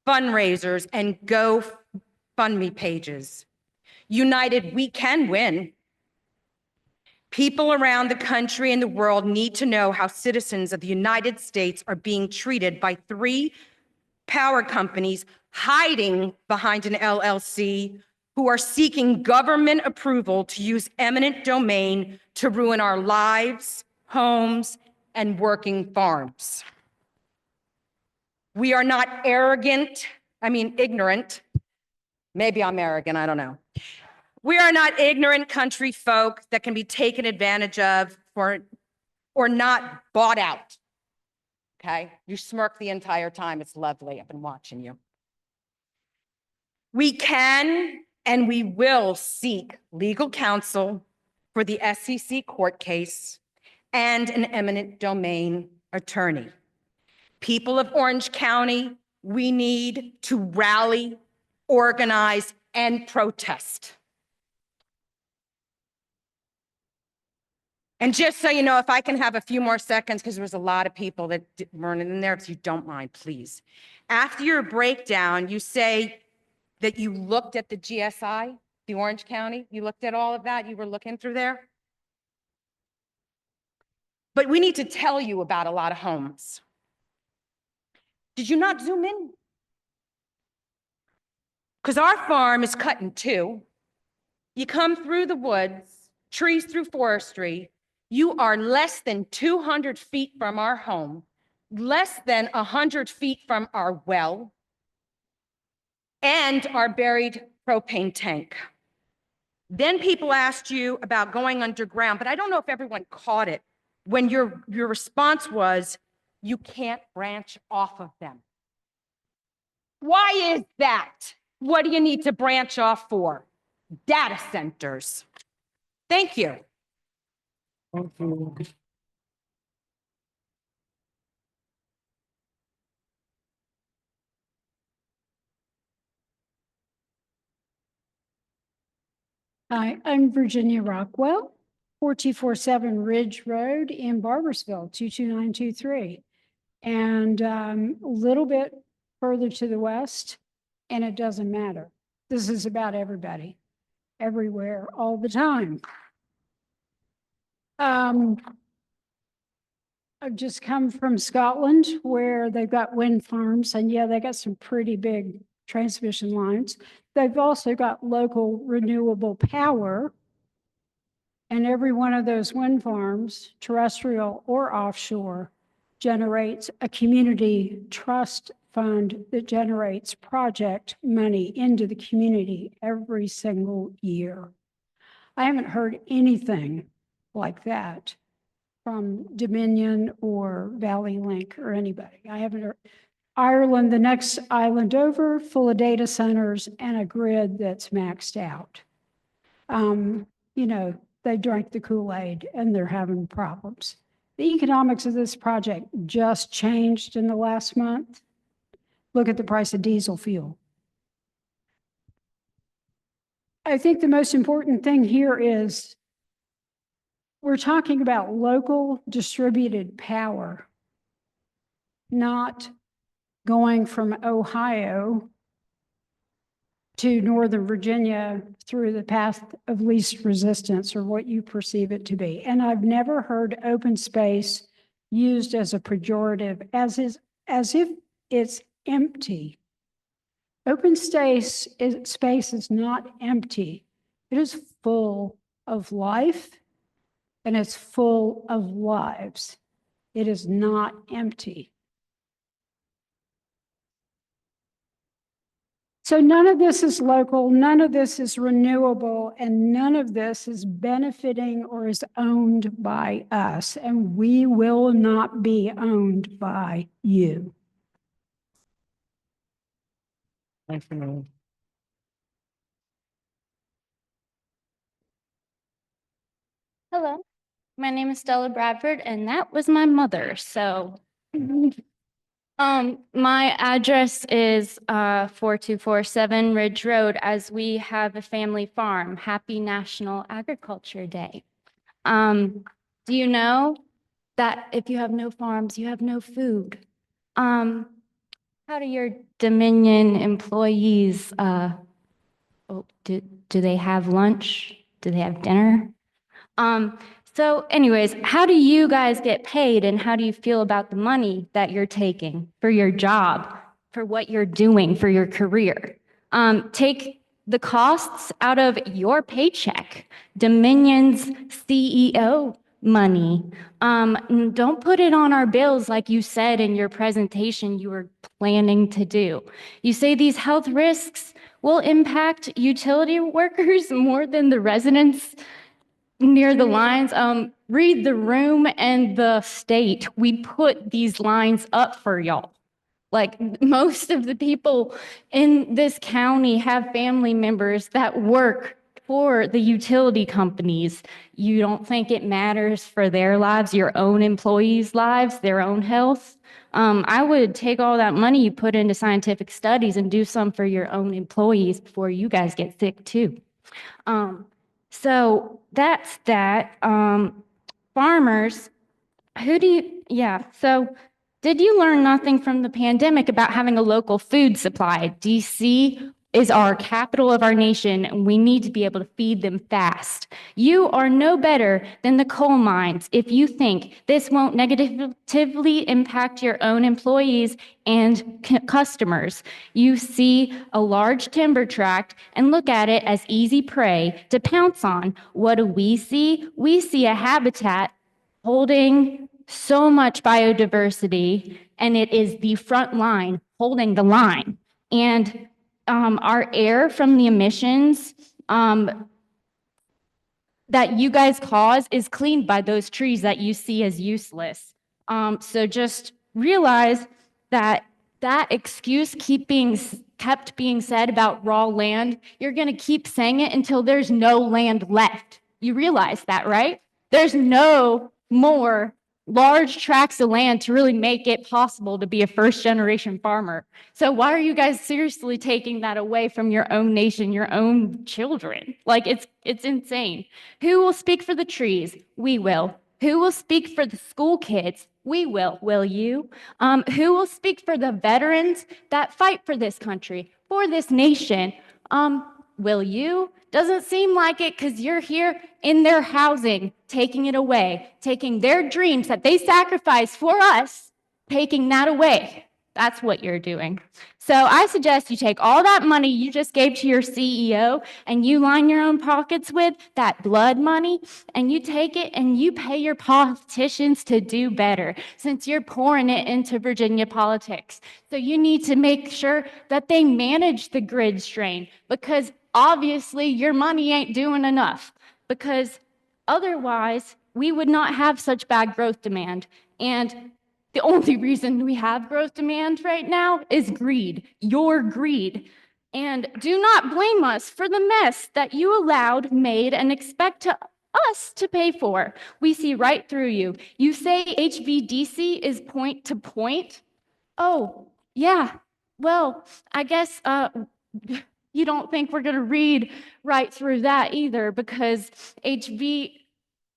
Fundraisers and GoFundMe pages. United, we can win. People around the country and the world need to know how citizens of the United States are being treated by 3 power companies hiding behind an LLC who are seeking government approval to use eminent domain to ruin our lives, homes, and working farms. We are not ignorant. Maybe I'm arrogant, I don't know. We are not ignorant country folk that can be taken advantage of or not bought out. Okay? You smirk the entire time. It's lovely. I've been watching you. We can and we will seek legal counsel for the SCC court case and an eminent domain attorney. People of Orange County, we need to rally, organize, and protest. And just so you know, if I can have a few more seconds, because there was a lot of people that weren't in there, if you don't mind, please. After your breakdown, you say that you looked at the GSI, the Orange County, you looked at all of that, you were looking through there. But we need to tell you about a lot of homes. Did you not zoom in? Because our farm is cut in 2. You come through the woods, trees through forestry, you are less than 200 feet from our home, less than 100 feet from our well, and our buried propane tank. Then people asked you about going underground, but I don't know if everyone caught it when your response was, you can't branch off of them. Why is that? What do you need to branch off for? Data centers. Thank you.
Thank you.
Hi, I'm Virginia Rockwell, 4247 Ridge Road in Barbersville, 22923. And a little bit further to the west, and it doesn't matter. This is about everybody, everywhere, all the time. I've just come from Scotland where they've got wind farms, and yeah, they got some pretty big transmission lines. They've also got local renewable power. And every one of those wind farms, terrestrial or offshore, generates a community trust fund that generates project money into the community every single year. I haven't heard anything like that from Dominion or Valley Link or anybody. I haven't heard. Ireland, the next island over, full of data centers and a grid that's maxed out. You know, they drank the Kool-Aid and they're having problems. The economics of this project just changed in the last month. Look at the price of diesel fuel. I think the most important thing here is we're talking about local distributed power, not going from Ohio to Northern Virginia through the path of least resistance, or what you perceive it to be. And I've never heard open space used as a pejorative, as if it's empty. Open space is not empty. It is full of life and it's full of lives. It is not empty. So none of this is local, none of this is renewable, and none of this is benefiting or is owned by us, and we will not be owned by you.
Thanks, Emily.
Hello, my name is Stella Bradford, and that was my mother. So, my address is 4247 Ridge Road, as we have a family farm. Happy National Agriculture Day. Do you know that if you have no farms, you have no food? How do your Dominion employees, do they have lunch? Do they have dinner? So anyways, how do you guys get paid, and how do you feel about the money that you're taking for your job, for what you're doing, for your career? Take the costs out of your paycheck, Dominion's CEO money. Don't put it on our bills like you said in your presentation you were planning to do. You say these health risks will impact utility workers more than the residents near the lines. Read the room and the state. We put these lines up for y'all. Like, most of the people in this county have family members that work for the utility companies. You don't think it matters for their lives, your own employees' lives, their own health? I would take all that money you put into scientific studies and do some for your own employees before you guys get sick too. So that's that. Farmers, so did you learn nothing from the pandemic about having a local food supply? DC is our capital of our nation, and we need to be able to feed them fast. You are no better than the coal mines if you think this won't negatively impact your own employees and customers. You see a large timber tract and look at it as easy prey to pounce on. What do we see? We see a habitat holding so much biodiversity, and it is the front line holding the line. And our air from the emissions that you guys cause is cleaned by those trees that you see as useless. So just realize that that excuse kept being said about raw land, you're going to keep saying it until there's no land left. You realize that, right? There's no more large tracts of land to really make it possible to be a first-generation farmer. So why are you guys seriously taking that away from your own nation, your own children? Like, it's insane. Who will speak for the trees? We will. Who will speak for the school kids? We will. Will you? Who will speak for the veterans that fight for this country, for this nation? Will you? Doesn't seem like it, because you're here in their housing, taking it away, taking their dreams that they sacrificed for us, taking that away. That's what you're doing. So I suggest you take all that money you just gave to your CEO and you line your own pockets with that blood money, and you take it and you pay your politicians to do better, since you're pouring it into Virginia politics. So you need to make sure that they manage the grid strain, because obviously your money ain't doing enough, because otherwise we would not have such bad growth demand. And the only reason we have growth demand right now is greed, your greed. And do not blame us for the mess that you allowed, made, and expect us to pay for. We see right through you. You say HVDC is point to point. Oh, yeah. Well, I guess you don't think we're going to read right through that either, because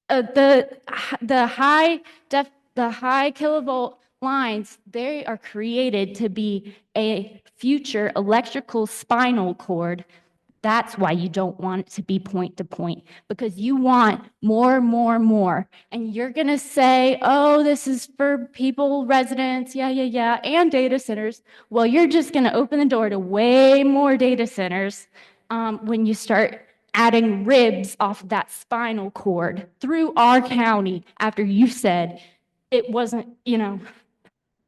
the high kilovolt lines, they are created to be a future electrical spinal cord. That's why you don't want it to be point to point, because you want more, more, more. And you're going to say, oh, this is for people, residents, yeah, and data centers. Well, you're just going to open the door to way more data centers when you start adding ribs off that spinal cord through our county after you said it wasn't,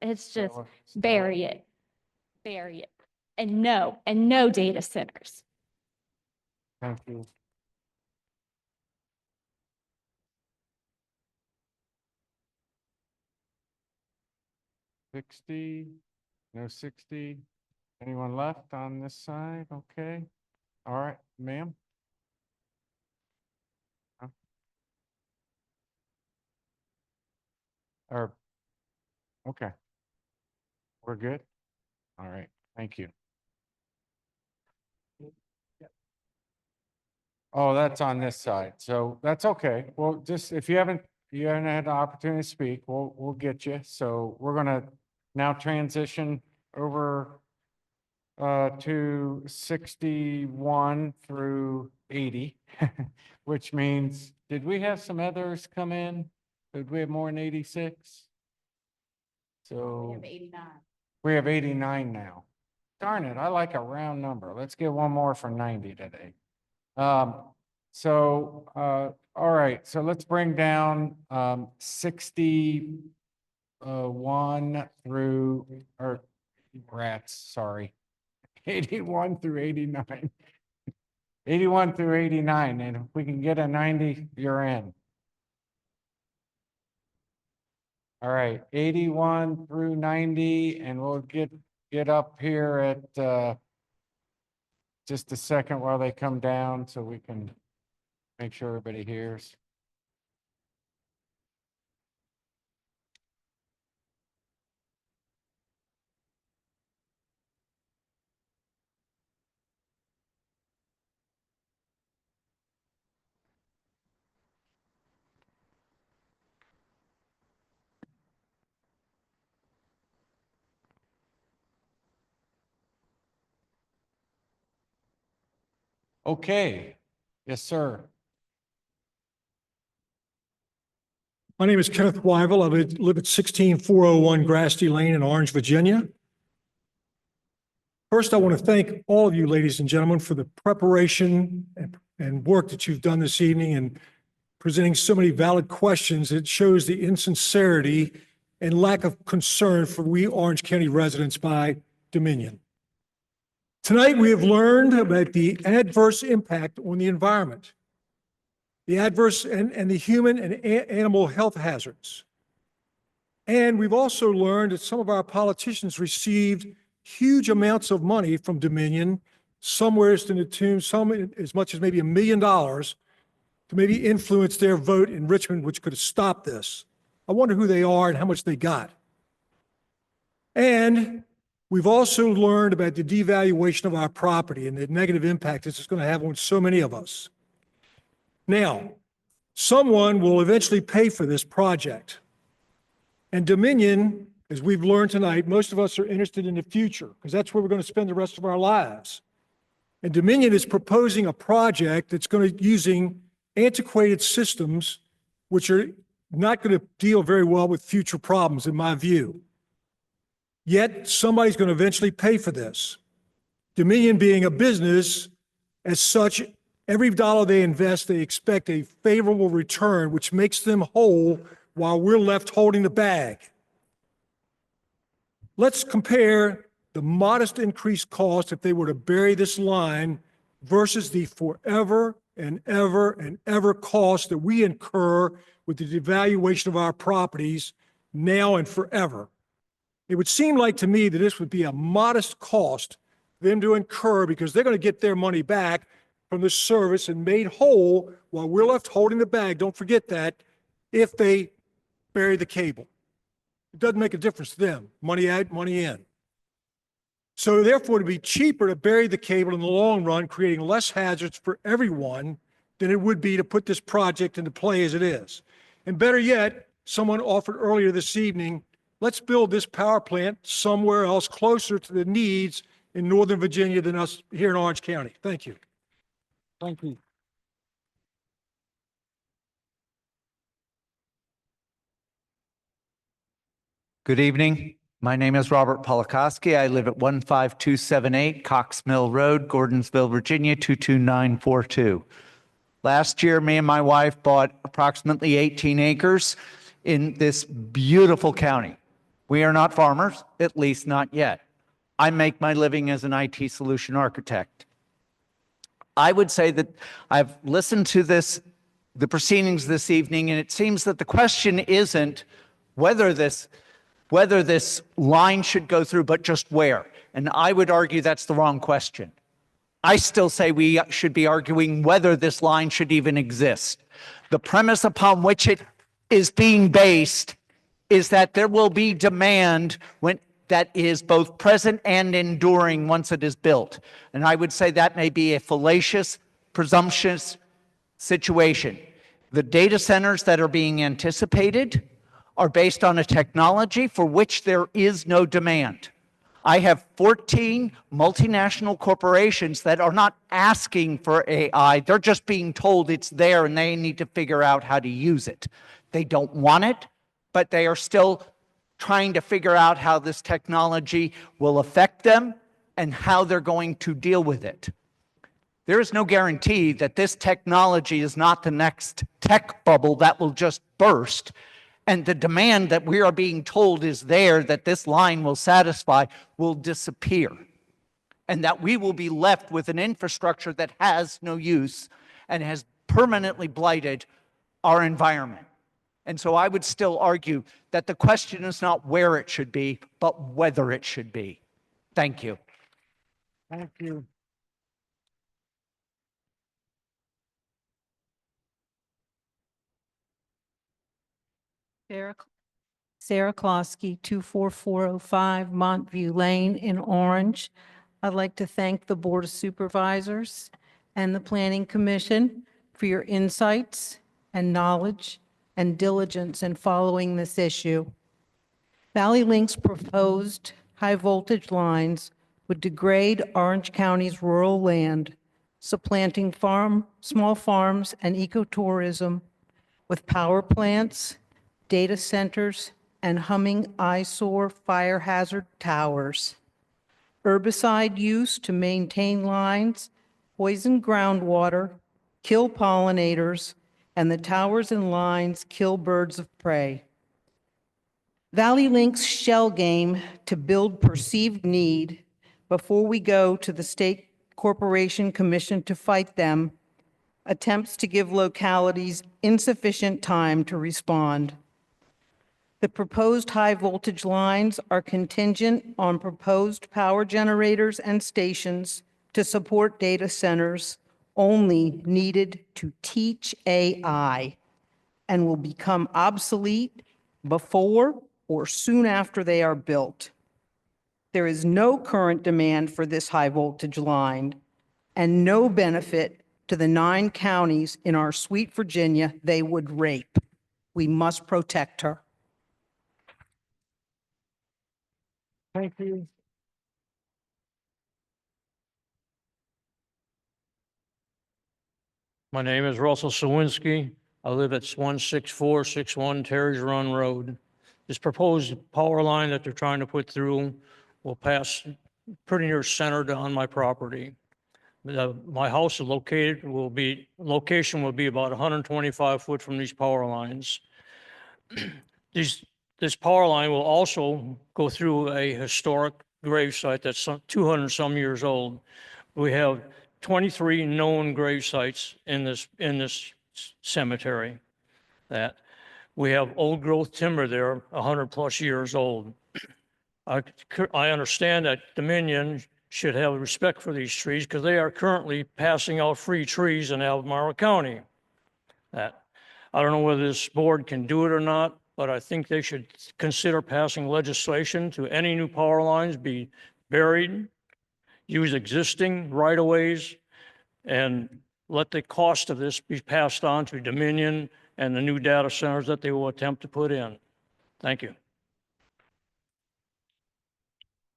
it's just bury it. And no data centers.
Thank you. No 60. Anyone left on this side? Okay. All right, ma'am. Or, okay. We're good? All right, thank you. Oh, that's on this side, so that's okay. Well, just if you haven't had the opportunity to speak, we'll get you. So we're gonna now transition over to 61 through 80, which means, did we have some others come in? Did we have more than 86? So we have 89 now. Darn it, I like a round number. Let's get one more for 90 today. All right, so let's bring down 61 through, or rats, sorry, 81 through 89. 81 through 89, and if we can get a 90, you're in. All right, 81 through 90, and we'll get up here at just a second while they come down so we can make sure everybody hears. Okay, yes, sir.
My name is Kenneth Wyville. I live at 16401 Grasty Lane in Orange, Virginia. First, I want to thank all of you, ladies and gentlemen, for the preparation and work that you've done this evening and presenting so many valid questions. It shows the insincerity and lack of concern for we Orange County residents by Dominion. Tonight, we have learned about the adverse impact on the environment, the adverse and the human and animal health hazards. And we've also learned that some of our politicians received huge amounts of money from Dominion, somewhere to the tune, some as much as maybe $1 million, to maybe influence their vote in Richmond, which could have stopped this. I wonder who they are and how much they got. And we've also learned about the devaluation of our property and the negative impact this is going to have on so many of us. Now, someone will eventually pay for this project. And Dominion, as we've learned tonight, most of us are interested in the future because that's where we're going to spend the rest of our lives. And Dominion is proposing a project that's going to using antiquated systems, which are not going to deal very well with future problems, in my view. Yet somebody's going to eventually pay for this. Dominion being a business, as such, every dollar they invest, they expect a favorable return, which makes them whole while we're left holding the bag. Let's compare the modest increased cost if they were to bury this line versus the forever and ever cost that we incur with the devaluation of our properties now and forever. It would seem like to me that this would be a modest cost for them to incur because they're going to get their money back from the service and made whole while we're left holding the bag. Don't forget that if they bury the cable. It doesn't make a difference to them. Money out, money in. So therefore, it'd be cheaper to bury the cable in the long run, creating less hazards for everyone than it would be to put this project into play as it is. And better yet, someone offered earlier this evening, let's build this power plant somewhere else closer to the needs in Northern Virginia than us here in Orange County. Thank you.
Thank you.
Good evening. My name is Robert Polakowski. I live at 15278 Cox Mill Road, Gordonsville, Virginia, 22942. Last year, me and my wife bought approximately 18 acres in this beautiful county. We are not farmers, at least not yet. I make my living as an IT solution architect. I would say that I've listened to the proceedings this evening, and it seems that the question isn't whether this line should go through, but just where. And I would argue that's the wrong question. I still say we should be arguing whether this line should even exist. The premise upon which it is being based is that there will be demand that is both present and enduring once it is built. And I would say that may be a fallacious, presumptuous situation. The data centers that are being anticipated are based on a technology for which there is no demand. I have 14 multinational corporations that are not asking for AI. They're just being told it's there and they need to figure out how to use it. They don't want it, but they are still trying to figure out how this technology will affect them and how they're going to deal with it. There is no guarantee that this technology is not the next tech bubble that will just burst, and the demand that we are being told is there that this line will satisfy will disappear, and that we will be left with an infrastructure that has no use and has permanently blighted our environment. And so I would still argue that the question is not where it should be, but whether it should be. Thank you.
Thank you.
Sarah Klosky, 24405 Montview Lane in Orange. I'd like to thank the Board of Supervisors and the Planning Commission for your insights and knowledge and diligence in following this issue. Valley Link's proposed high-voltage lines would degrade Orange County's rural land, supplanting small farms and ecotourism with power plants, data centers, and humming eyesore fire hazard towers. Herbicide use to maintain lines, poison groundwater, kill pollinators, and the towers and lines kill birds of prey. Valley Link's shell game to build perceived need before we go to the State Corporation Commission to fight them attempts to give localities insufficient time to respond. The proposed high-voltage lines are contingent on proposed power generators and stations to support data centers only needed to teach AI and will become obsolete before or soon after they are built. There is no current demand for this high-voltage line and no benefit to the 9 counties in our sweet Virginia they would rape. We must protect her.
Thank you.
My name is Russell Sawinski. I live at 16461 Terry's Run Road.
this proposed power line that they're trying to put through will pass pretty near centered on my property. My house is location will be about 125 foot from these power lines. This power line will also go through a historic grave site that's 200 some years old. We have 23 known grave sites in this cemetery. That we have old growth timber there, 100 plus years old. I understand that Dominion should have respect for these trees because they are currently passing out free trees in Albemarle County. That I don't know whether this board can do it or not, but I think they should consider passing legislation to any new power lines be buried, use existing right-of-ways, and let the cost of this be passed on to Dominion and the new data centers that they will attempt to put in. Thank you.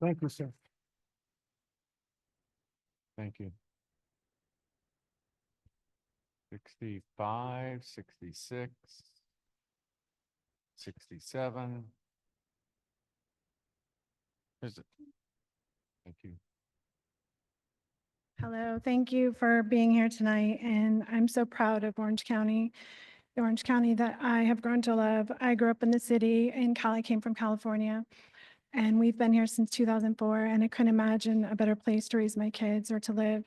Thank you, sir. Thank you. 65, 66, 67. Is it? Thank you.
Hello, thank you for being here tonight, and I'm so proud of Orange County, the Orange County that I have grown to love. I grew up in the city, and Cali came from California, and we've been here since 2004, and I couldn't imagine a better place to raise my kids or to live.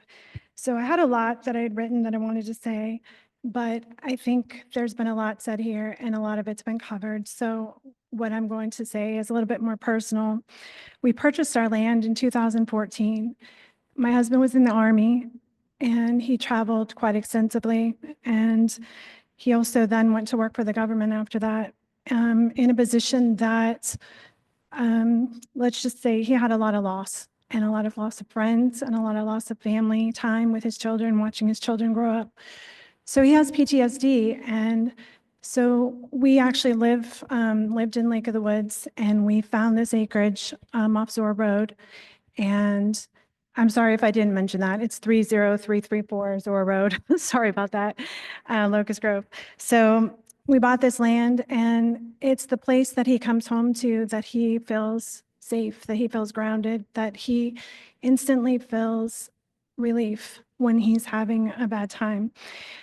So I had a lot that I had written that I wanted to say, but I think there's been a lot said here, and a lot of it's been covered. So what I'm going to say is a little bit more personal. We purchased our land in 2014. My husband was in the Army, and he traveled quite extensively. And he also then went to work for the government after that, in a position that, let's just say he had a lot of loss, and a lot of loss of friends, and a lot of loss of family time with his children, watching his children grow up. So he has PTSD. And so we actually lived in Lake of the Woods, and we found this acreage off Zor Road. And I'm sorry if I didn't mention that. It's 30334 Zor Road. Sorry about that, Locust Grove. So we bought this land, and it's the place that he comes home to, that he feels safe, that he feels grounded, that he instantly feels relief when he's having a bad time.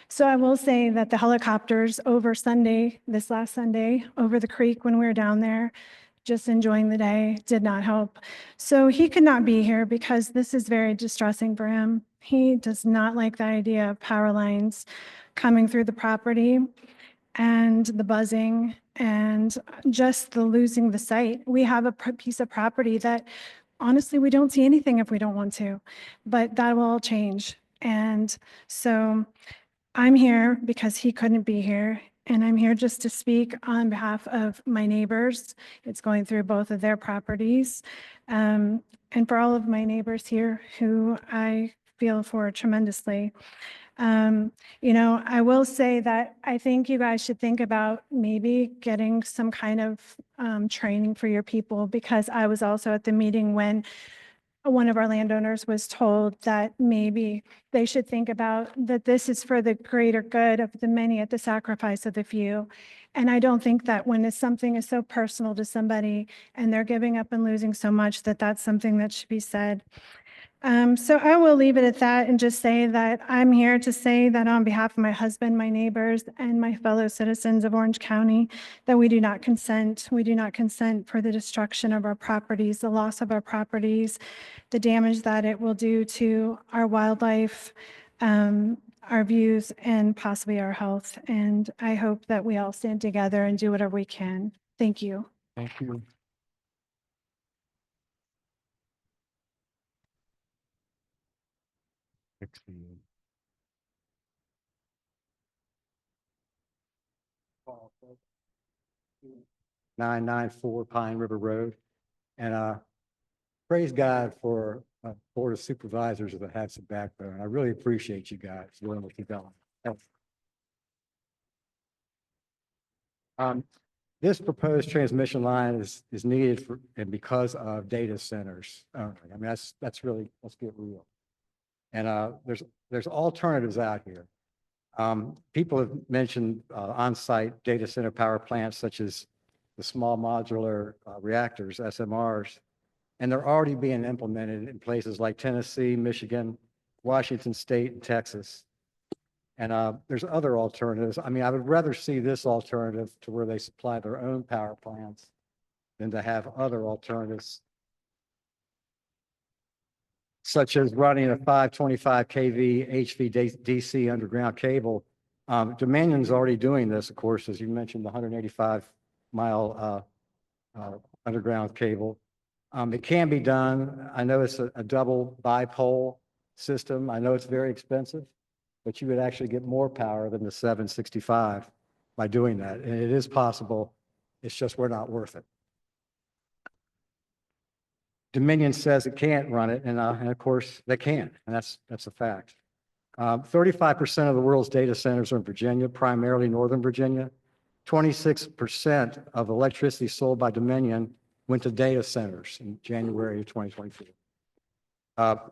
So I will say that the helicopters over Sunday, this last Sunday, over the creek when we were down there, just enjoying the day, did not help. So he could not be here because this is very distressing for him. He does not like the idea of power lines coming through the property and the buzzing and just the losing the sight. We have a piece of property that honestly, we don't see anything if we don't want to, but that will all change. And so I'm here because he couldn't be here. And I'm here just to speak on behalf of my neighbors. It's going through both of their properties. And for all of my neighbors here who I feel for tremendously. I will say that I think you guys should think about maybe getting some kind of training for your people, because I was also at the meeting when one of our landowners was told that maybe they should think about that this is for the greater good of the many at the sacrifice of the few. And I don't think that when something is so personal to somebody and they're giving up and losing so much, that that's something that should be said. So I will leave it at that and just say that I'm here to say that on behalf of my husband, my neighbors, and my fellow citizens of Orange County, that we do not consent. We do not consent for the destruction of our properties, the loss of our properties, the damage that it will do to our wildlife, our views, and possibly our health. And I hope that we all stand together and do whatever we can. Thank you.
Thank you. Sixty-eight.
994 Pine River Road. And praise God for a Board of Supervisors that have some backbone. I really appreciate you guys doing what you've done. Thanks. This proposed transmission line is needed for, and because of data centers. I mean, let's get real. And there's alternatives out here. People have mentioned on-site data center power plants such as the small modular reactors, SMRs, and they're already being implemented in places like Tennessee, Michigan, Washington State, and Texas. And there's other alternatives. I mean, I would rather see this alternative to where they supply their own power plants than to have other alternatives, such as running a 525 kV HVDC underground cable. Dominion's already doing this, of course, as you mentioned, the 185-mile underground cable. It can be done. I know it's a double bipole system. I know it's very expensive, but you would actually get more power than the 765 by doing that. And it is possible. It's just we're not worth it. Dominion says it can't run it, and of course they can, and that's a fact. 35% of the world's data centers are in Virginia, primarily Northern Virginia. 26% of electricity sold by Dominion went to data centers in January of 2024.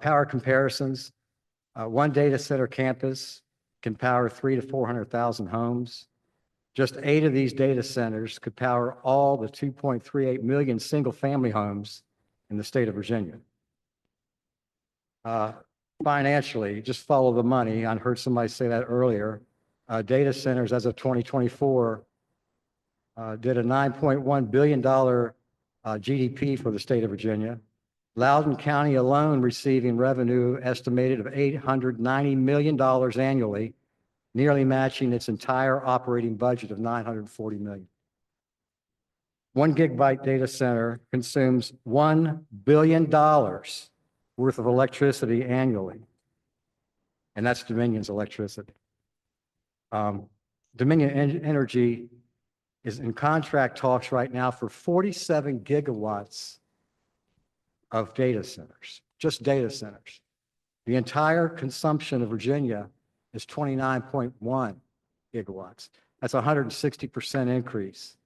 Power comparisons. One data center campus can power 300,000 to 400,000 homes. Just 8 of these data centers could power all the 2.38 million single-family homes in the state of Virginia. Financially, just follow the money. I heard somebody say that earlier. Data centers as of 2024 did a $9.1 billion GDP for the state of Virginia. Loudoun County alone receiving revenue estimated of $890 million annually, nearly matching its entire operating budget of $940 million. 1 gigabyte data center consumes $1 billion worth of electricity annually. And that's Dominion's electricity. Dominion Energy is in contract talks right now for 47 gigawatts of data centers, just data centers. The entire consumption of Virginia is 29.1 gigawatts. That's a 160% increase.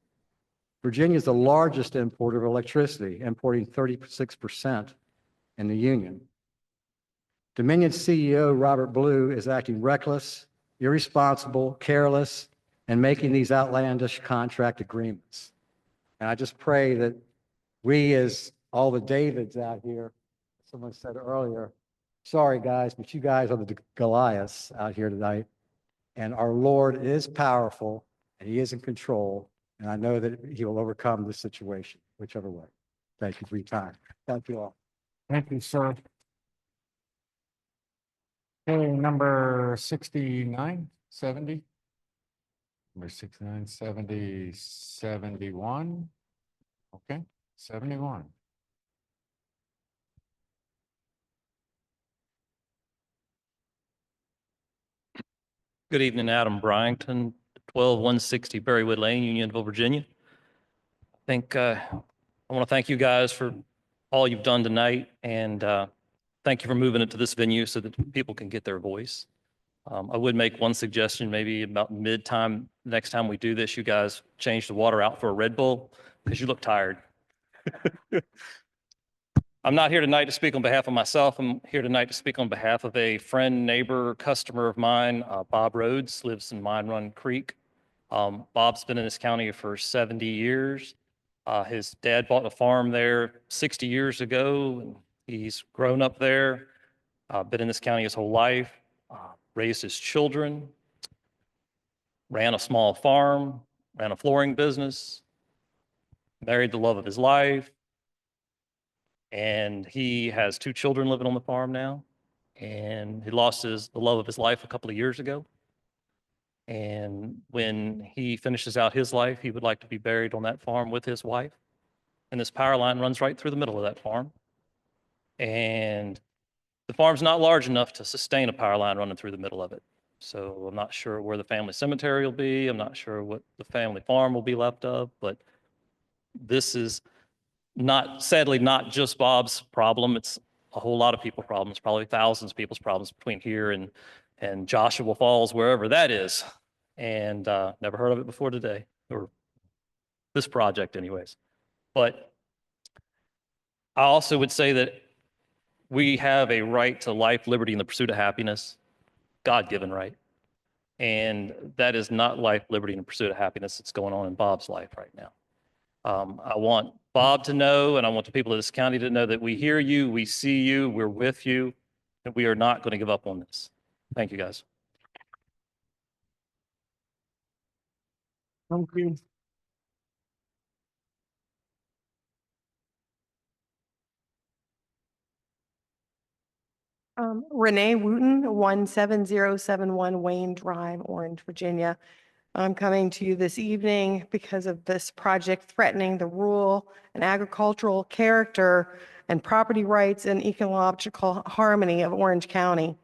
Virginia is the largest importer of electricity, importing 36% in the Union. Dominion CEO Robert Blue is acting reckless, irresponsible, careless, and making these outlandish contract agreements. And I just pray that we, as all the Davids out here, someone said earlier, sorry guys, but you guys are the Goliaths out here tonight. And our Lord is powerful and he is in control. And I know that he will overcome this situation, whichever way. Thank you for your time. Thank you all.
Thank you, sir. Okay, number 69, 70. Number 69, 70, 71. Okay, 71.
Good evening, Adam Bryington, 12160 Berrywood Lane, Unionville, Virginia. I want to thank you guys for all you've done tonight, and thank you for moving it to this venue so that people can get their voice. I would make one suggestion, maybe about mid-time, next time we do this, you guys change the water out for a Red Bull, because you look tired. I'm not here tonight to speak on behalf of myself. I'm here tonight to speak on behalf of a friend, neighbor, customer of mine, Bob Rhodes, lives in Mine Run Creek. Bob's been in this county for 70 years. His dad bought a farm there 60 years ago, and he's grown up there, been in this county his whole life, raised his children, ran a small farm, ran a flooring business, married the love of his life. And he has 2 children living on the farm now. And he lost the love of his life a couple of years ago. And when he finishes out his life, he would like to be buried on that farm with his wife. And this power line runs right through the middle of that farm. And the farm's not large enough to sustain a power line running through the middle of it. So I'm not sure where the family cemetery will be. I'm not sure what the family farm will be left of, but this is sadly not just Bob's problem. It's a whole lot of people's problems, probably thousands of people's problems between here and Joshua Falls, wherever that is. And never heard of it before today, or this project anyways. But I also would say that we have a right to life, liberty, and the pursuit of happiness, God-given right. And that is not life, liberty, and the pursuit of happiness that's going on in Bob's life right now. I want Bob to know, and I want the people of this county to know that we hear you, we see you, we're with you, and we are not going to give up on this. Thank you, guys.
Thank you.
Renee Wooten, 17071 Wayne Drive, Orange, Virginia. I'm coming to you this evening because of this project threatening the rural and agricultural character and property rights and ecological harmony of Orange County.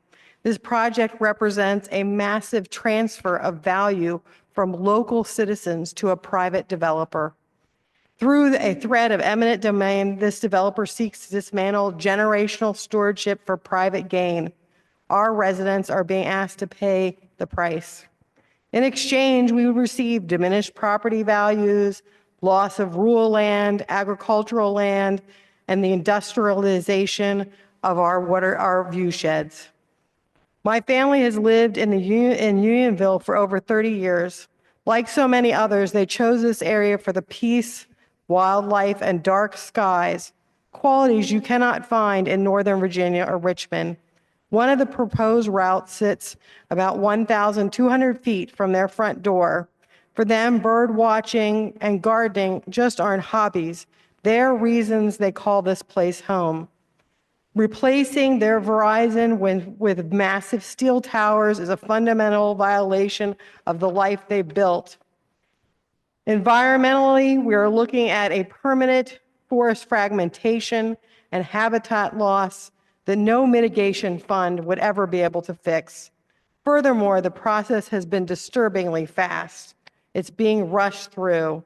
This project represents a massive transfer of value from local citizens to a private developer. Through a threat of eminent domain, this developer seeks to dismantle generational stewardship for private gain. Our residents are being asked to pay the price. In exchange, we would receive diminished property values, loss of rural land, agricultural land, and the industrialization of our view sheds. My family has lived in Unionville for over 30 years. Like so many others, they chose this area for the peace, wildlife, and dark skies, qualities you cannot find in Northern Virginia or Richmond. One of the proposed routes sits about 1,200 feet from their front door. For them, bird watching and gardening just aren't hobbies. They're reasons they call this place home. Replacing their Verizon with massive steel towers is a fundamental violation of the life they built. Environmentally, we are looking at a permanent forest fragmentation and habitat loss that no mitigation fund would ever be able to fix. Furthermore, the process has been disturbingly fast. It's being rushed through.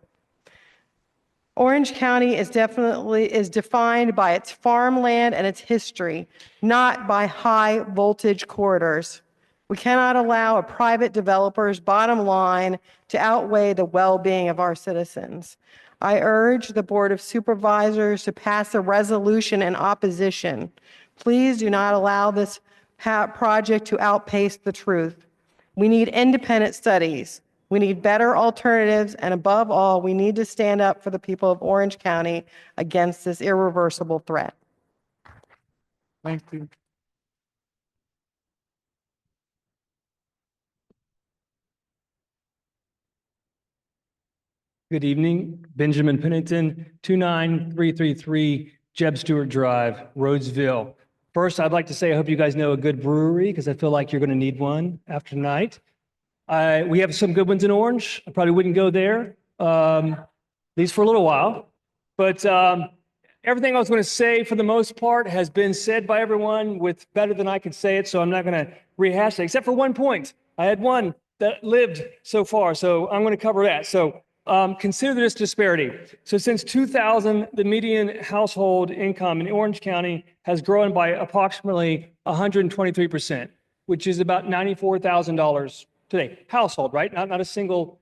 Orange County is defined by its farmland and its history, not by high voltage corridors. We cannot allow a private developer's bottom line to outweigh the well-being of our citizens. I urge the Board of Supervisors to pass a resolution in opposition. Please do not allow this project to outpace the truth. We need independent studies. We need better alternatives, and above all, we need to stand up for the people of Orange County against this irreversible threat.
Thank you.
Good evening, Benjamin Pennington, 29333 Jeb Stewart Drive, Rhodesville. First, I'd like to say I hope you guys know a good brewery because I feel like you're going to need one after tonight. We have some good ones in Orange. I probably wouldn't go there, at least for a little while. But everything I was going to say, for the most part, has been said by everyone with better than I could say it, so I'm not going to rehash it, except for one point. I had one that lived so far, so I'm going to cover that. So consider this disparity. So since 2000, the median household income in Orange County has grown by approximately 123%, which is about $94,000 today. Household, right? Not a single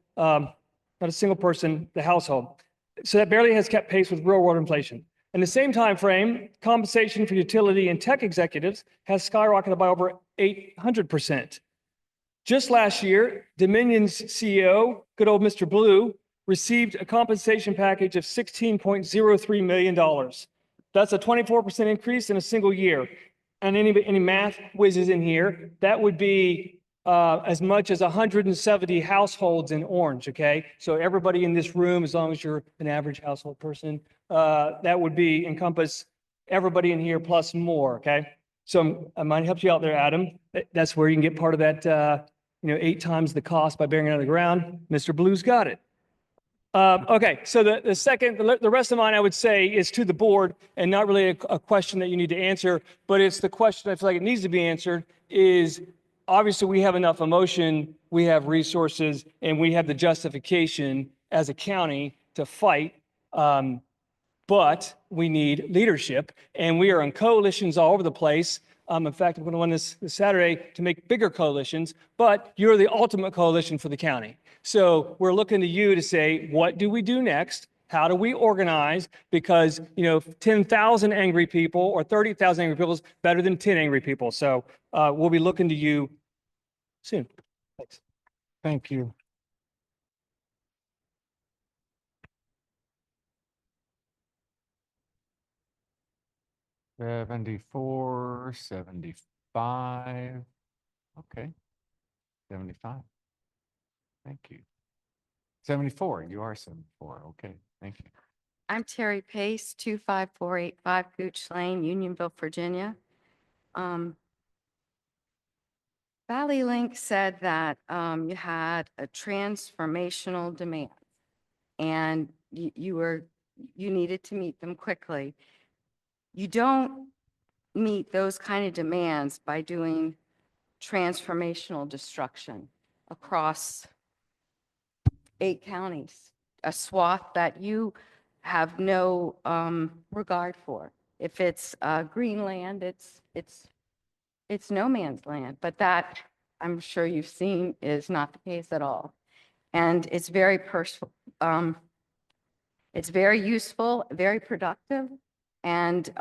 person, the household. So that barely has kept pace with real world inflation. In the same time frame, compensation for utility and tech executives has skyrocketed by over 800%. Just last year, Dominion's CEO, good old Mr. Blue, received a compensation package of $16.03 million. That's a 24% increase in a single year. And any math whizzes in here, that would be as much as 170 households in Orange, okay? So everybody in this room, as long as you're an average household person, that would be encompass everybody in here plus more, okay? So I might help you out there, Adam. That's where you can get part of that, 8 times the cost by burying it under the ground. Mr. Blue's got it. Okay, so the rest of mine, I would say, is to the board and not really a question that you need to answer, but it's the question I feel like it needs to be answered is, obviously we have enough emotion, we have resources, and we have the justification as a county to fight, but we need leadership, and we are in coalitions all over the place. In fact, I'm going to run this Saturday to make bigger coalitions, but you're the ultimate coalition for the county. So we're looking to you to say, what do we do next? How do we organize? Because, 10,000 angry people or 30,000 angry people is better than 10 angry people. So we'll be looking to you soon. Thanks.
Thank you. 74, 75. Okay. 75. Thank you. 74, you are 74. Okay, thank you.
I'm Terry Pace, 25485 Gooch Lane, Unionville, Virginia. Valley Link said that you had a transformational demand and you needed to meet them quickly. You don't meet those kind of demands by doing transformational destruction across 8 counties, a swath that you have no regard for. If it's green land, it's no man's land, but that, I'm sure you've seen, is not the case at all. And it's very it's very useful, very productive, and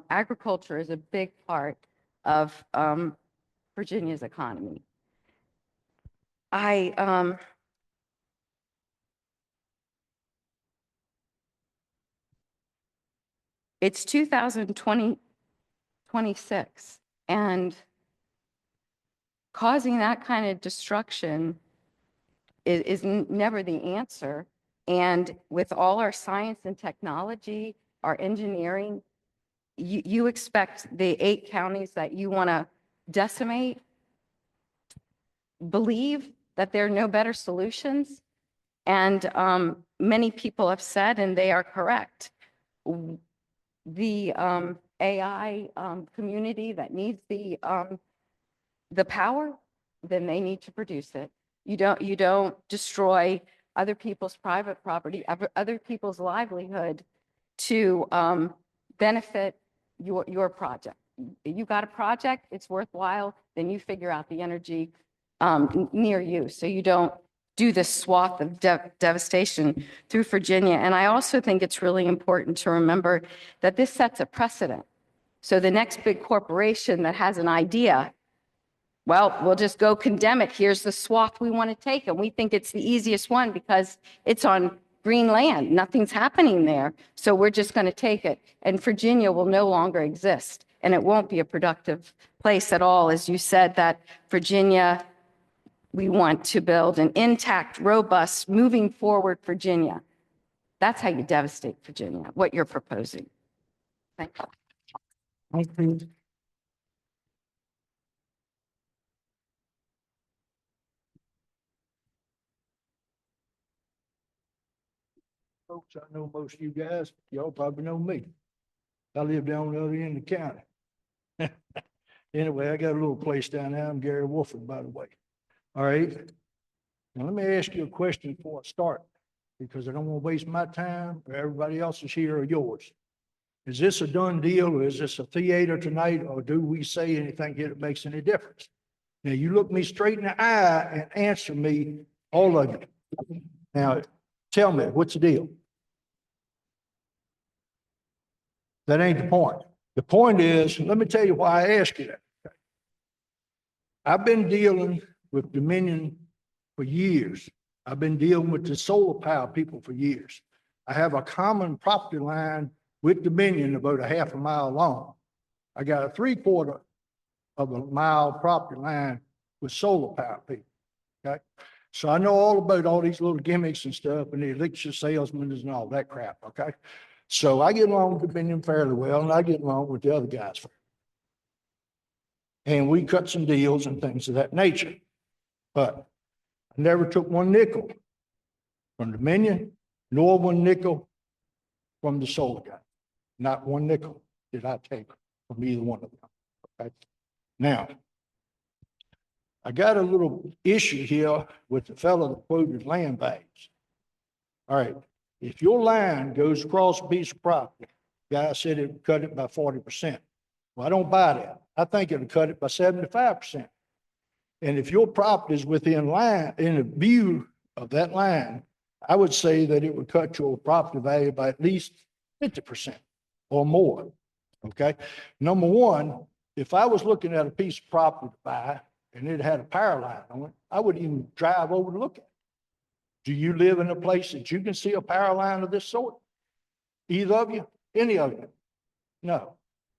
agriculture is a big part of Virginia's economy. It's 2026, and causing that kind of destruction is never the answer. And with all our science and technology, our engineering, you expect the 8 counties that you want to decimate believe that there are no better solutions. And many people have said, and they are correct, the AI community that needs the power, then they need to produce it. You don't destroy other people's private property, other people's livelihood to benefit your project. You got a project, it's worthwhile, then you figure out the energy near you. So you don't do this swath of devastation through Virginia. And I also think it's really important to remember that this sets a precedent. So the next big corporation that has an idea, well, we'll just go condemn it. Here's the swath we want to take. And we think it's the easiest one because it's on green land. Nothing's happening there. So we're just going to take it. And Virginia will no longer exist. And it won't be a productive place at all. As you said, that Virginia, we want to build an intact, robust, moving forward Virginia. That's how you devastate Virginia, what you're proposing. Thank you.
Thank you.
Folks, I know most of you guys, y'all probably know me. I live down the other end of the county. Anyway, I got a little place down there. I'm Gary Wolford, by the way. All right. Now, let me ask you a question before I start, because I don't want to waste my time or everybody else's here or yours. Is this a done deal, or is this a theater tonight, or do we say anything here that makes any difference? Now, you look me straight in the eye and answer me, all of you. Now, tell me, what's the deal? That ain't the point. The point is, let me tell you why I asked you that. I've been dealing with Dominion for years. I've been dealing with the solar power people for years. I have a common property line with Dominion about a half a mile long. I got a 3/4 of a mile property line with solar power people. Okay. So I know all about all these little gimmicks and stuff and the elixir salesmen and all that crap. Okay. So I get along with Dominion fairly well, and I get along with the other guys. And we cut some deals and things of that nature. But I never took one nickel from Dominion, nor one nickel from the solar guy. Not one nickel did I take from either one of them. Okay. Now, I got a little issue here with the fellow that quoted land values. All right. If your line goes across a piece of property, guy said it would cut it by 40%. Well, I don't buy that. I think it would cut it by 75%. And if your property is within line, in a view of that line, I would say that it would cut your property value by at least 50% or more. Okay. Number one, if I was looking at a piece of property to buy and it had a power line on it, I wouldn't even drive over to look at it. Do you live in a place that you can see a power line of this sort? Either of you? Any of you? No.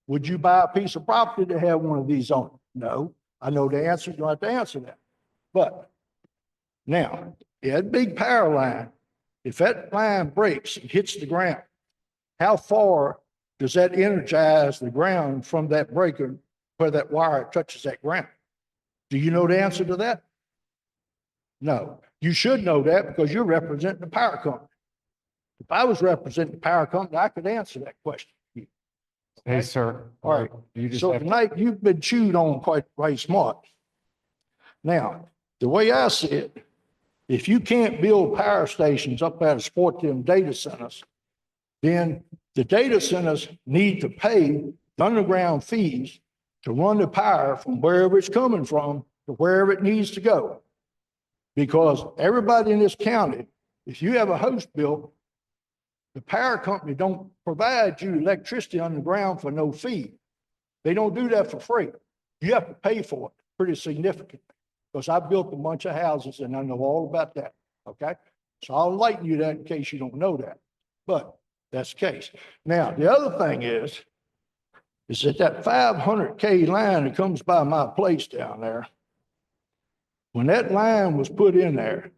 Would you buy a piece of property to have one of these on it? No. I know the answer. You don't have to answer that. But now, that big power line, if that line breaks and hits the ground, how far does that energize the ground from that breaker where that wire touches that ground? Do you know the answer to that? No. You should know that because you're representing the power company. If I was representing the power company, I could answer that question.
Hey, sir.
All right.
You just
So
have to-
tonight you've been chewed on quite smart. Now, the way I see it, if you can't build power stations up there to support them data centers, then the data centers need to pay the underground fees to run the power from wherever it's coming from to wherever it needs to go. Because everybody in this county, if you have a house built, the power company don't provide you electricity underground for no fee. They don't do that for free. You have to pay for it pretty significantly. Because I built a bunch of houses and I know all about that. Okay. So I'll enlighten you that in case you don't know that. But that's the case. Now, the other thing is that 500K line that comes by my place down there, when that line was put in there,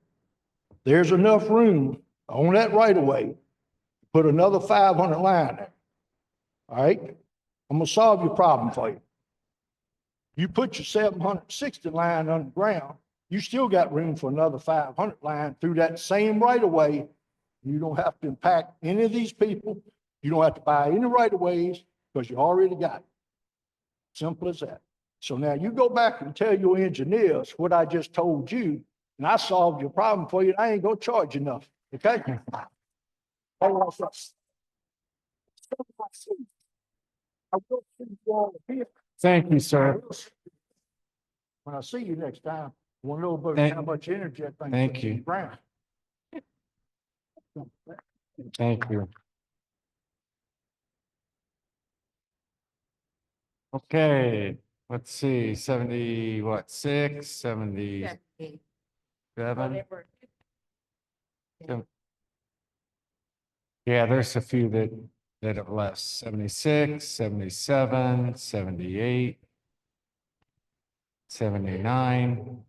there's enough room on that right of way to put another 500 line there. All right. I'm going to solve your problem for you. You put your 760 line underground, you still got room for another 500 line through that same right of way. You don't have to impact any of these people. You don't have to buy any right of ways because you already got it. Simple as that. So now you go back and tell your engineers what I just told you, and I solved your problem for you. I ain't gonna charge you enough. Okay? I will see you all here.
Thank you, sir.
When I see you next time, I want to know about
Thank-
how much energy that thing
Thank
puts in
you.
the ground.
Thank you. Okay, let's see, 70, what, 77? Yeah, there's a few that have less, 76, 77, 78, 79,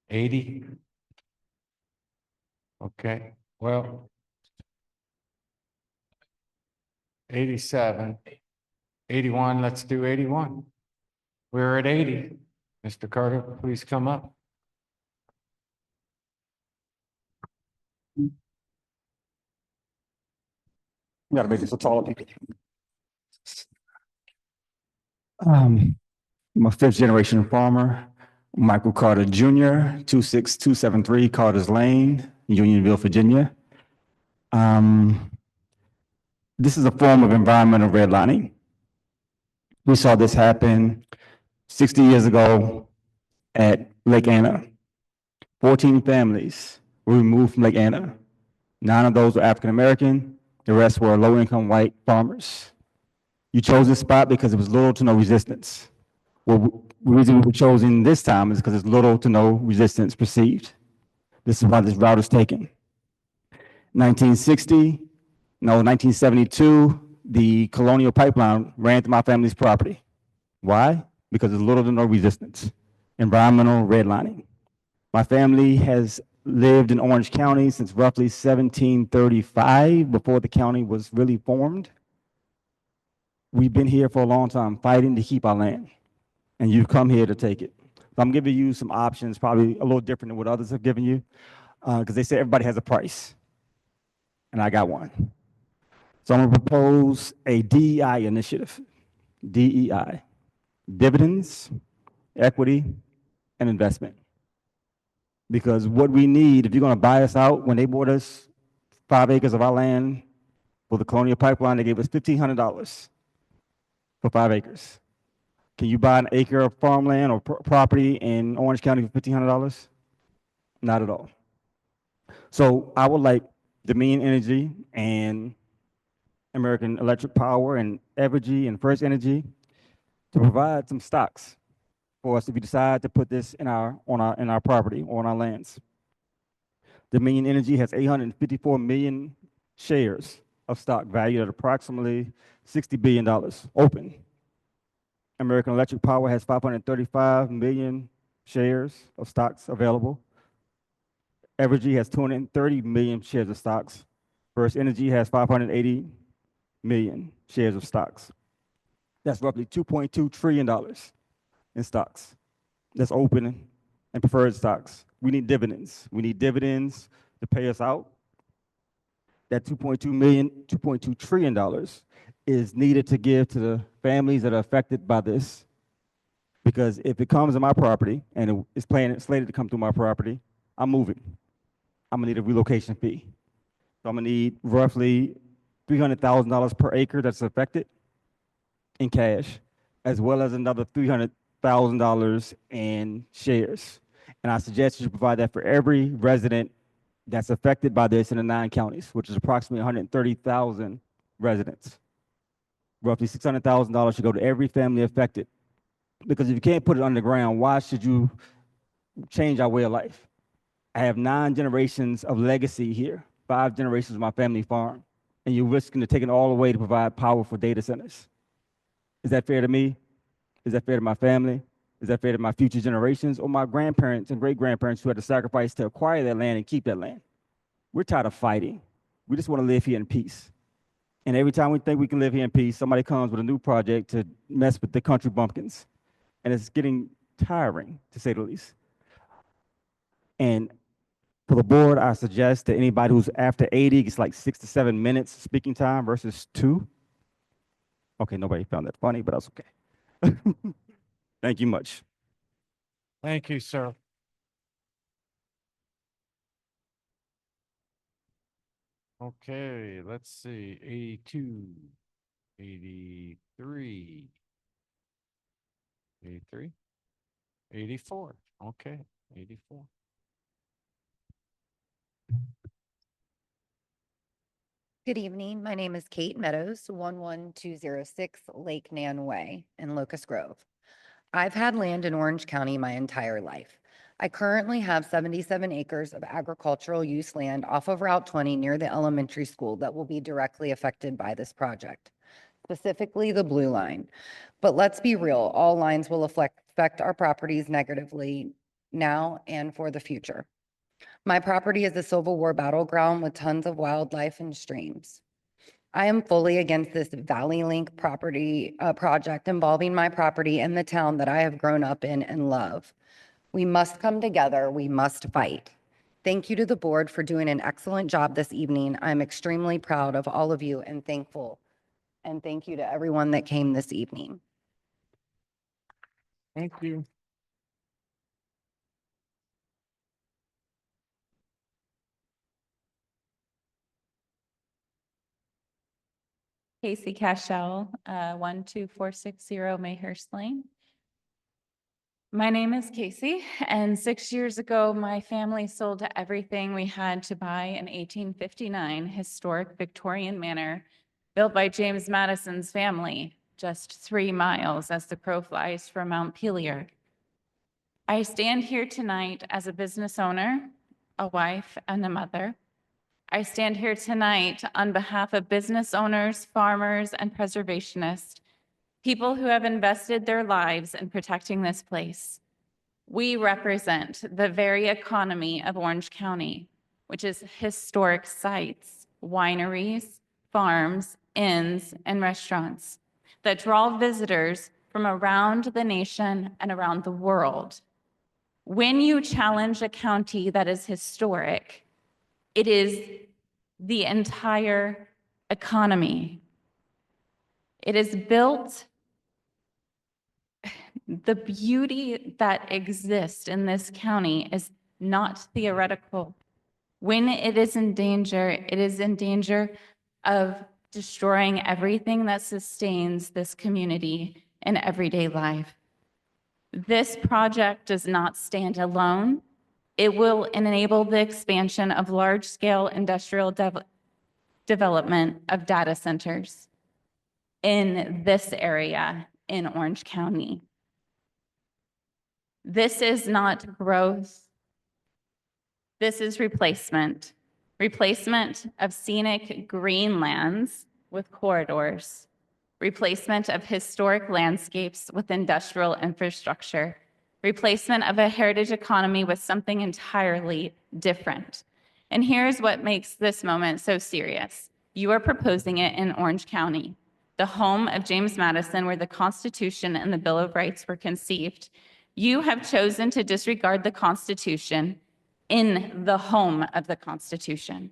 80. Okay, well, 87, 81, let's do 81. We're at 80. Mr. Carter, please come up.
You gotta make it so tall. I'm a fifth generation farmer, Michael Carter Jr., 26273 Carter's Lane, Unionville, Virginia. This is a form of environmental redlining. We saw this happen 60 years ago at Lake Anna. 14 families were removed from Lake Anna. 9 of those were African American, the rest were low-income white farmers. You chose this spot because it was little to no resistance. Well, the reason we were chosen this time is because there's little to no resistance perceived. This is why this route is taken. 1972, the Colonial Pipeline ran through my family's property. Why? Because there's little to no resistance. Environmental redlining. My family has lived in Orange County since roughly 1735, before the county was really formed. We've been here for a long time fighting to keep our land, and you've come here to take it. So I'm giving you some options, probably a little different than what others have given you, because they say everybody has a price, and I got one. So I'm going to propose a DEI initiative. DEI, dividends, equity, and investment. Because what we need, if you're going to buy us out, when they bought us 5 acres of our land for the Colonial Pipeline, they gave us $1,500 for 5 acres. Can you buy an acre of farmland or property in Orange County for $1,500? Not at all. So I would like Dominion Energy and American Electric Power and Evergy and First Energy to provide some stocks for us if we decide to put this in our property or on our lands. Dominion Energy has 854 million shares of stock valued at approximately $60 billion open. American Electric Power has 535 million shares of stocks available. Evergy has 230 million shares of stocks. First Energy has 580 million shares of stocks. That's roughly $2.2 trillion in stocks. That's open and preferred stocks. We need dividends. We need dividends to pay us out. That $2.2 trillion is needed to give to the families that are affected by this. Because if it comes on my property and it's slated to come through my property, I'm moving. I'm gonna need a relocation fee. So I'm gonna need roughly $300,000 per acre that's affected in cash, as well as another $300,000 in shares. And I suggest you provide that for every resident that's affected by this in the 9 counties, which is approximately 130,000 residents. Roughly $600,000 should go to every family affected. Because if you can't put it underground, why should you change our way of life? I have 9 generations of legacy here, 5 generations of my family farm, and you're risking to take it all away to provide power for data centers. Is that fair to me? Is that fair to my family? Is that fair to my future generations or my grandparents and great-grandparents who had to sacrifice to acquire that land and keep that land? We're tired of fighting. We just want to live here in peace. And every time we think we can live here in peace, somebody comes with a new project to mess with the country bumpkins. And it's getting tiring, to say the least. And for the board, I suggest that anybody who's after 80 gets like 6 to 7 minutes speaking time versus 2. Okay, nobody found that funny, but that's okay. Thank you much.
Thank you, sir. Okay, let's see, 82, 83, 83, 84, okay, 84.
Good evening. My name is Kate Meadows, 11206 Lake Nan Way in Locust Grove. I've had land in Orange County my entire life. I currently have 77 acres of agricultural use land off of Route 20 near the elementary school that will be directly affected by this project, specifically the blue line. But let's be real, all lines will affect our properties negatively now and for the future. My property is a Civil War battleground with tons of wildlife and streams. I am fully against this Valley Link property project involving my property and the town that I have grown up in and love. We must come together. We must fight. Thank you to the board for doing an excellent job this evening. I'm extremely proud of all of you and thankful. And thank you to everyone that came this evening.
Thank you.
Casey Cashell, 12460 Mayhurst Lane. My name is Casey, and 6 years ago, my family sold everything we had to buy an 1859 historic Victorian manor built by James Madison's family, just 3 miles as the crow flies from Mount Pelier. I stand here tonight as a business owner, a wife, and a mother. I stand here tonight on behalf of business owners, farmers, and preservationists, people who have invested their lives in protecting this place. We represent the very economy of Orange County, which is historic sites, wineries, farms, inns, and restaurants that draw visitors from around the nation and around the world. When you challenge a county that is historic, it is the entire economy. It is built, the beauty that exists in this county is not theoretical. When it is in danger of destroying everything that sustains this community in everyday life. This project does not stand alone. It will enable the expansion of large-scale industrial development of data centers in this area in Orange County. This is not growth. This is replacement. replacement of scenic greenlands with corridors, replacement of historic landscapes with industrial infrastructure, replacement of a heritage economy with something entirely different. And here's what makes this moment so serious. You are proposing it in Orange County, the home of James Madison, where the Constitution and the Bill of Rights were conceived. You have chosen to disregard the Constitution in the home of the Constitution.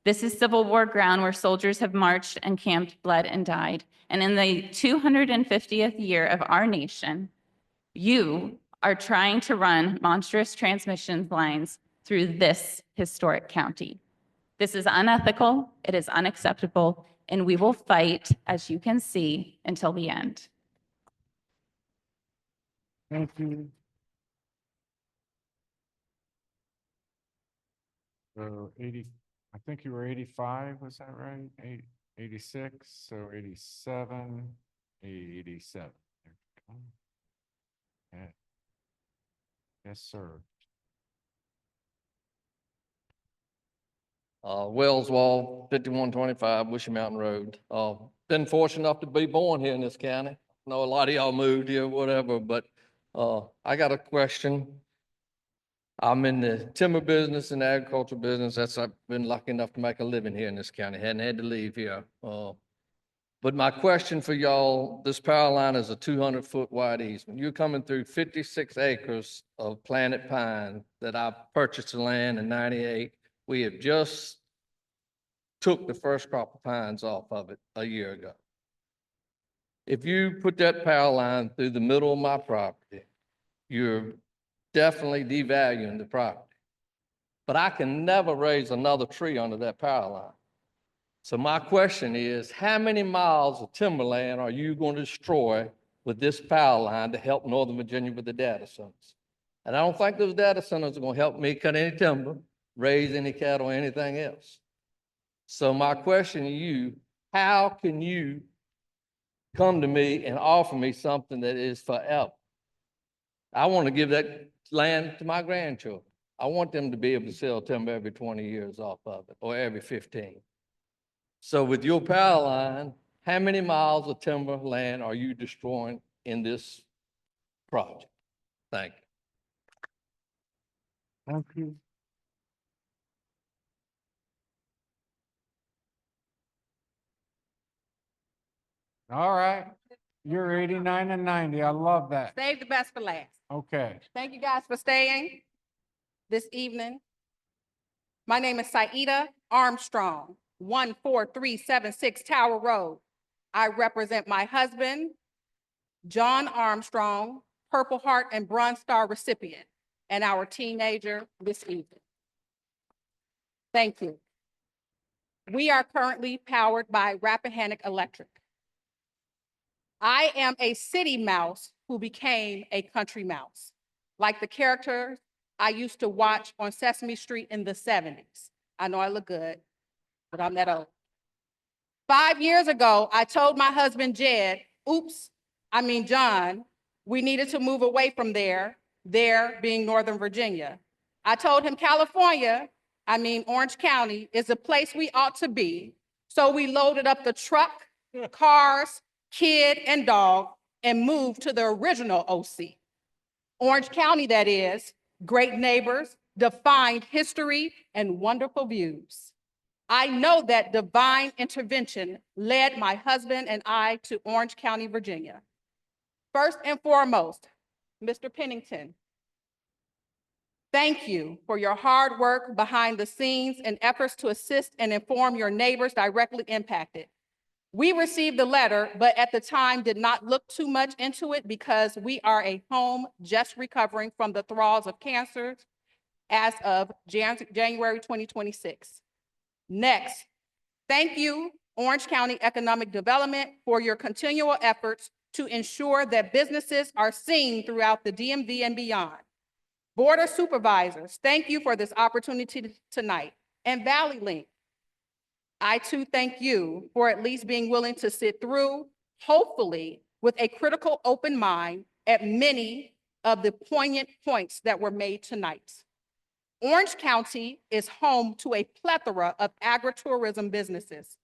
This is Civil War ground where soldiers have marched and camped, bled, and died. And in the 250th year of our nation, you are trying to run monstrous transmission lines through this historic county. This is unethical, it is unacceptable, and we will fight, as you can see, until the end.
Thank you. So 80, I think you were 85, was that right? 86, so 87, 87. There we go. Yeah. Yes, sir.
Wells Wall, 5125 Bushy Mountain Road. Been fortunate enough to be born here in this county. I know a lot of y'all moved here, whatever, but I got a question. I'm in the timber business and agriculture business. I've been lucky enough to make a living here in this county. Hadn't had to leave here. But my question for y'all, this power line is a 200-foot wide easement. You're coming through 56 acres of planted pine that I purchased the land in 98. We have just took the first crop of pines off of it a year ago. If you put that power line through the middle of my property, you're definitely devaluing the property. But I can never raise another tree under that power line. So my question is, how many miles of timberland are you going to destroy with this power line to help Northern Virginia with the data centers? And I don't think those data centers are going to help me cut any timber, raise any cattle, or anything else. So my question to you, how can you come to me and offer me something that is forever? I want to give that land to my grandchildren. I want them to be able to sell timber every 20 years off of it, or every 15. So with your power line, how many miles of timber land are you destroying in this project? Thank you.
Thank you. All right. You're 89 and 90. I love that.
Save the best for last.
Okay.
Thank you guys for staying this evening. My name is Saida Armstrong, 14376 Tower Road. I represent my husband, John Armstrong, Purple Heart and Bronze Star recipient, and our teenager this evening. Thank you. We are currently powered by Rappahannock Electric. I am a city mouse who became a country mouse, like the characters I used to watch on Sesame Street in the 70s. I know I look good, but I'm that old. 5 years ago, I told my husband, John, we needed to move away from there being Northern Virginia. I told him Orange County is a place we ought to be. So we loaded up the truck, cars, kid, and dog, and moved to the original OC. Orange County, that is, great neighbors, defined history, and wonderful views. I know that divine intervention led my husband and I to Orange County, Virginia. First and foremost, Mr. Pennington, thank you for your hard work behind the scenes and efforts to assist and inform your neighbors directly impacted. We received the letter, but at the time did not look too much into it because we are a home just recovering from the thralls of cancer as of January 2026. Next, thank you, Orange County Economic Development, for your continual efforts to ensure that businesses are seen throughout the DMV and beyond. Board of Supervisors, thank you for this opportunity tonight. And Valley Link, I too thank you for at least being willing to sit through, hopefully with a critical open mind at many of the poignant points that were made tonight. Orange County is home to a plethora of agritourism businesses.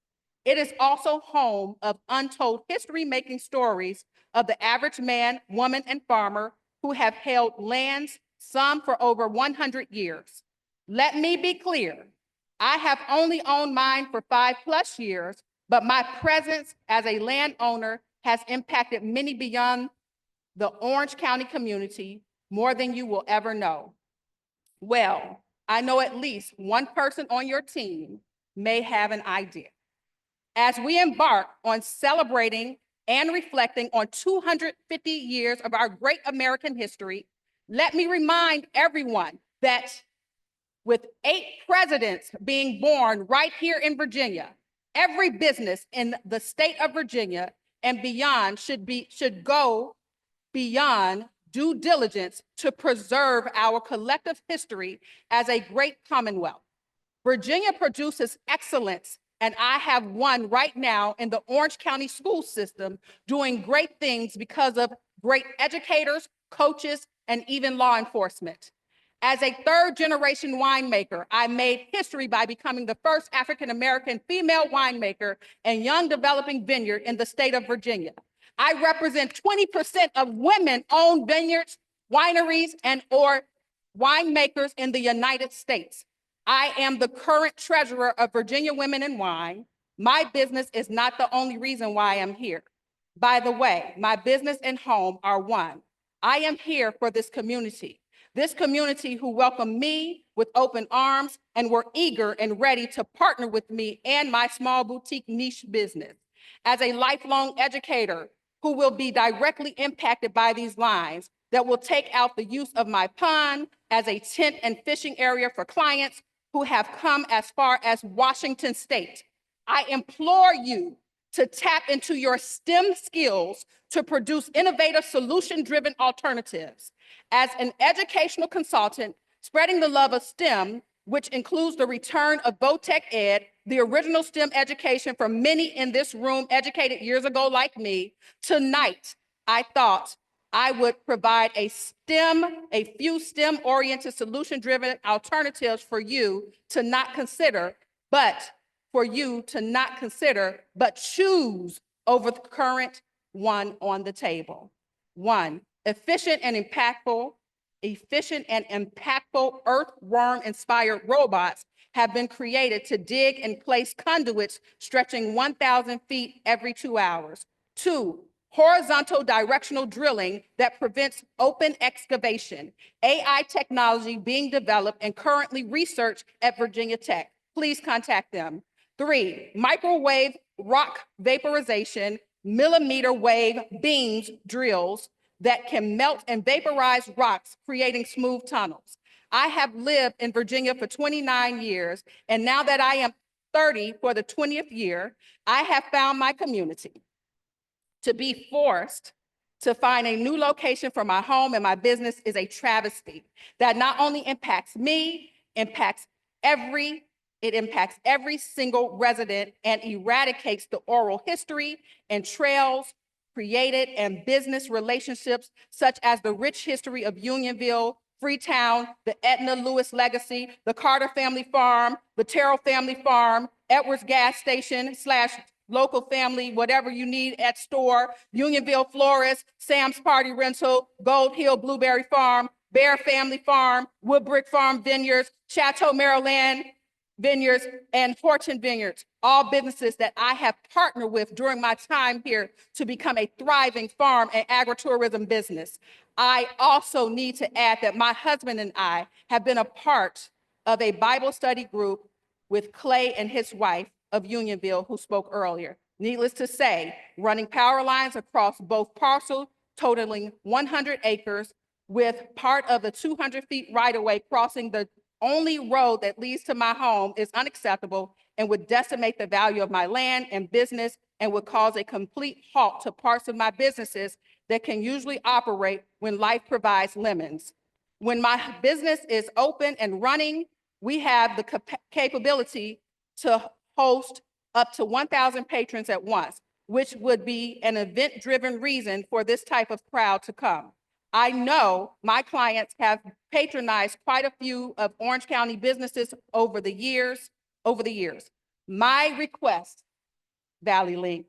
It is also home of untold history-making stories of the average man, woman, and farmer who have held lands, some for over 100 years. Let me be clear, I have only owned mine for 5+ years, but my presence as a landowner has impacted many beyond the Orange County community more than you will ever know. Well, I know at least one person on your team may have an idea. As we embark on celebrating and reflecting on 250 years of our great American history, let me remind everyone that with 8 presidents being born right here in Virginia, every business in the state of Virginia and beyond should go beyond due diligence to preserve our collective history as a great commonwealth. Virginia produces excellence, and I have one right now in the Orange County school system doing great things because of great educators, coaches, and even law enforcement. As a 3rd-generation winemaker, I made history by becoming the first African-American female winemaker and young developing vineyard in the state of Virginia. I represent 20% of women-owned vineyards, wineries, and/or winemakers in the United States. I am the current treasurer of Virginia Women in Wine. My business is not the only reason why I'm here. By the way, my business and home are one. I am here for this community who welcomed me with open arms and were eager and ready to partner with me and my small boutique niche business. As a lifelong educator who will be directly impacted by these lines that will take out the use of my pond as a tent and fishing area for clients who have come as far as Washington State, I implore you to tap into your STEM skills to produce innovative, solution-driven alternatives. As an educational consultant, spreading the love of STEM, which includes the return of VOTEC Ed, the original STEM education for many in this room educated years ago like me, tonight I thought I would provide a few STEM-oriented, solution-driven alternatives for you to not consider, but choose over the current one on the table. 1, efficient and impactful earthworm-inspired robots have been created to dig and place conduits stretching 1,000 feet every 2 hours. 2, horizontal directional drilling that prevents open excavation. AI technology being developed and currently researched at Virginia Tech. Please contact them. 3, microwave rock vaporization, millimeter wave beams drills that can melt and vaporize rocks, creating smooth tunnels. I have lived in Virginia for 29 years, and now that I am 30 for the 20th year, I have found my community. To be forced to find a new location for my home and my business is a travesty that not only impacts me, it impacts every single resident and eradicates the oral history and trails created and business relationships such as the rich history of Unionville, Freetown, the Etna Lewis legacy, the Carter family farm, the Terrell family farm, Edwards gas station / local family, whatever you need at store, Unionville Florist, Sam's Party Rental, Gold Hill Blueberry Farm, Bear Family Farm, Woodbrick Farm Vineyards, Chateau Maryland Vineyards, and Fortune Vineyards, all businesses that I have partnered with during my time here to become a thriving farm and agritourism business. I also need to add that my husband and I have been a part of a Bible study group with Clay and his wife of Unionville, who spoke earlier. Needless to say, running power lines across both parcels totaling 100 acres with part of the 200 feet right-of-way crossing the only road that leads to my home is unacceptable and would decimate the value of my land and business and would cause a complete halt to parts of my businesses that can usually operate when life provides lemons. When my business is open and running, we have the capability to host up to 1,000 patrons at once, which would be an event-driven reason for this type of crowd to come. I know my clients have patronized quite a few of Orange County businesses over the years. My request, Valley Link,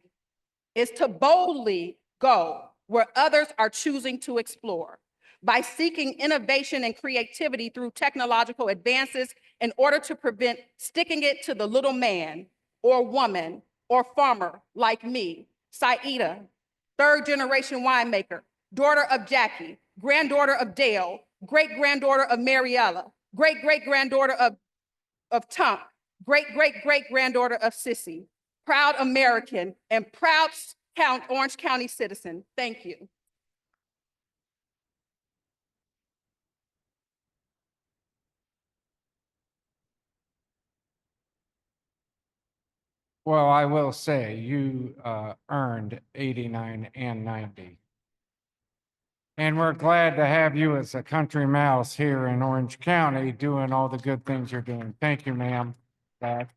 is to boldly go where others are choosing to explore by seeking innovation and creativity through technological advances in order to prevent sticking it to the little man or woman or farmer like me, Saida, third-generation winemaker, daughter of Jackie, granddaughter of Dale, great-granddaughter of Mariella, great-great-granddaughter of Tunk, great-great-great-granddaughter of Sissy, proud American and proud Orange County citizen. Thank you.
Well, I will say you earned 89 and 90. And we're glad to have you as a country mouse here in Orange County doing all the good things you're doing. Thank you, ma'am. Dad.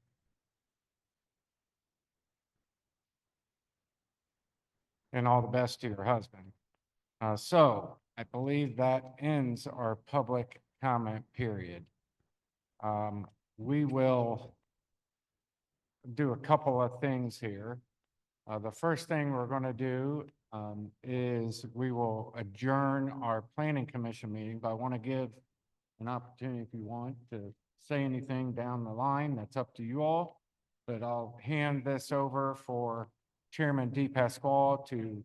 And all the best to your husband. So I believe that ends our public comment period. We will do a couple of things here. The first thing we're going to do is we will adjourn our planning commission meeting, but I want to give an opportunity if you want to say anything down the line. That's up to you all. But I'll hand this over for Chairman DePasquale to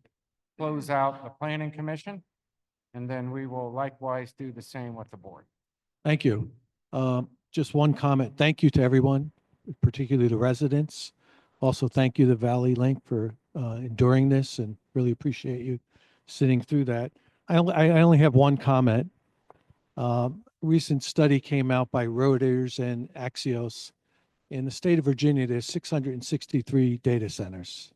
close out the planning commission. And then we will likewise do the same with the board.
Thank you. Just one comment. Thank you to everyone, particularly the residents. Also, thank you to Valley Link for enduring this and really appreciate you sitting through that. I only have one comment. Recent study came out by Reuters and Axios. In the state of Virginia, there's 663 data centers.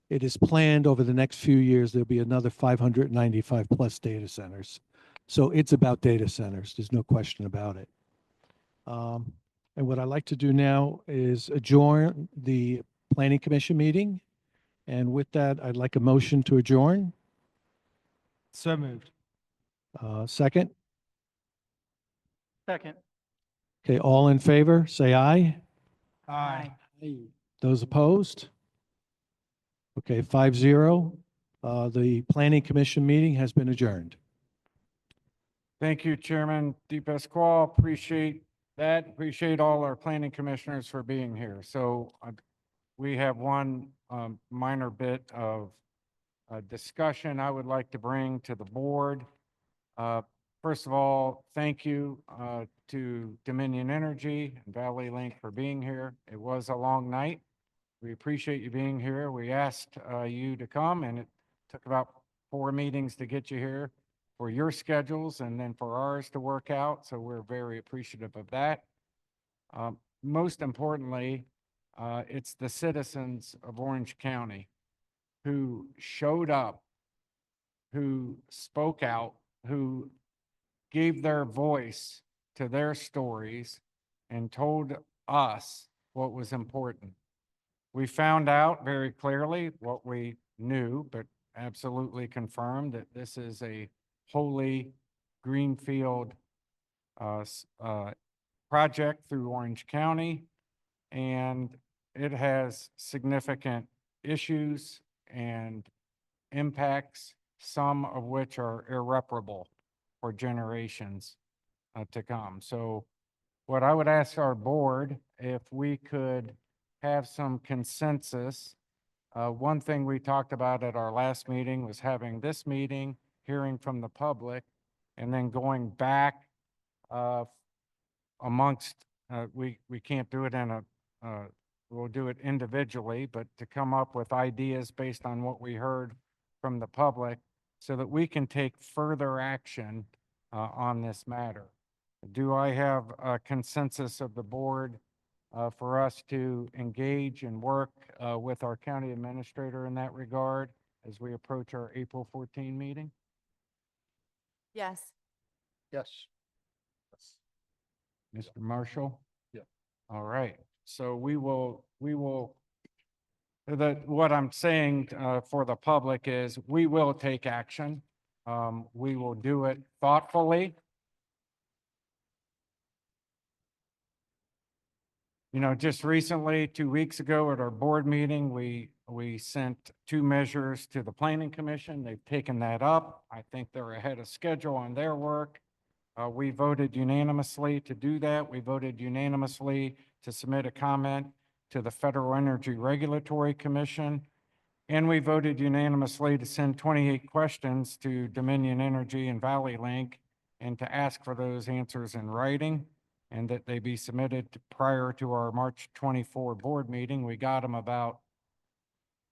It is planned over the next few years, there'll be another 595 plus data centers. So it's about data centers. There's no question about it. And what I'd like to do now is adjourn the Planning Commission meeting. And with that, I'd like a motion to adjourn.
So moved.
Second?
Second.
Okay, all in favor, say aye.
Aye.
Those opposed? Okay, 5-0. The Planning Commission meeting has been adjourned.
Thank you, Chairman DePasquale. Appreciate that. Appreciate all our planning commissioners for being here. So we have one minor bit of discussion I would like to bring to the board. First of all, thank you to Dominion Energy and Valley Link for being here. It was a long night. We appreciate you being here. We asked you to come, and it took about 4 meetings to get you here for your schedules and then for ours to work out. So we're very appreciative of that. Most importantly, it's the citizens of Orange County who showed up, who spoke out, who gave their voice to their stories and told us what was important. We found out very clearly what we knew, but absolutely confirmed that this is a wholly greenfield project through Orange County, and it has significant issues and impacts, some of which are irreparable for generations to come. So what I would ask our board, if we could have some consensus. One thing we talked about at our last meeting was having this meeting, hearing from the public, and then going back amongst, we can't do it in a, we'll do it individually, but to come up with ideas based on what we heard from the public so that we can take further action on this matter. Do I have a consensus of the board for us to engage and work with our county administrator in that regard as we approach our April 14 meeting?
Yes.
Yes.
Mr. Marshall?
Yeah.
All right. So we will, what I'm saying for the public is we will take action We will do it thoughtfully. You know, just recently, 2 weeks ago at our board meeting, we sent 2 measures to the planning commission. They've taken that up. I think they're ahead of schedule on their work. We voted unanimously to do that. We voted unanimously to submit a comment to the Federal Energy Regulatory Commission. And we voted unanimously to send 28 questions to Dominion Energy and Valley Link and to ask for those answers in writing and that they be submitted prior to our March 24 board meeting. We got them about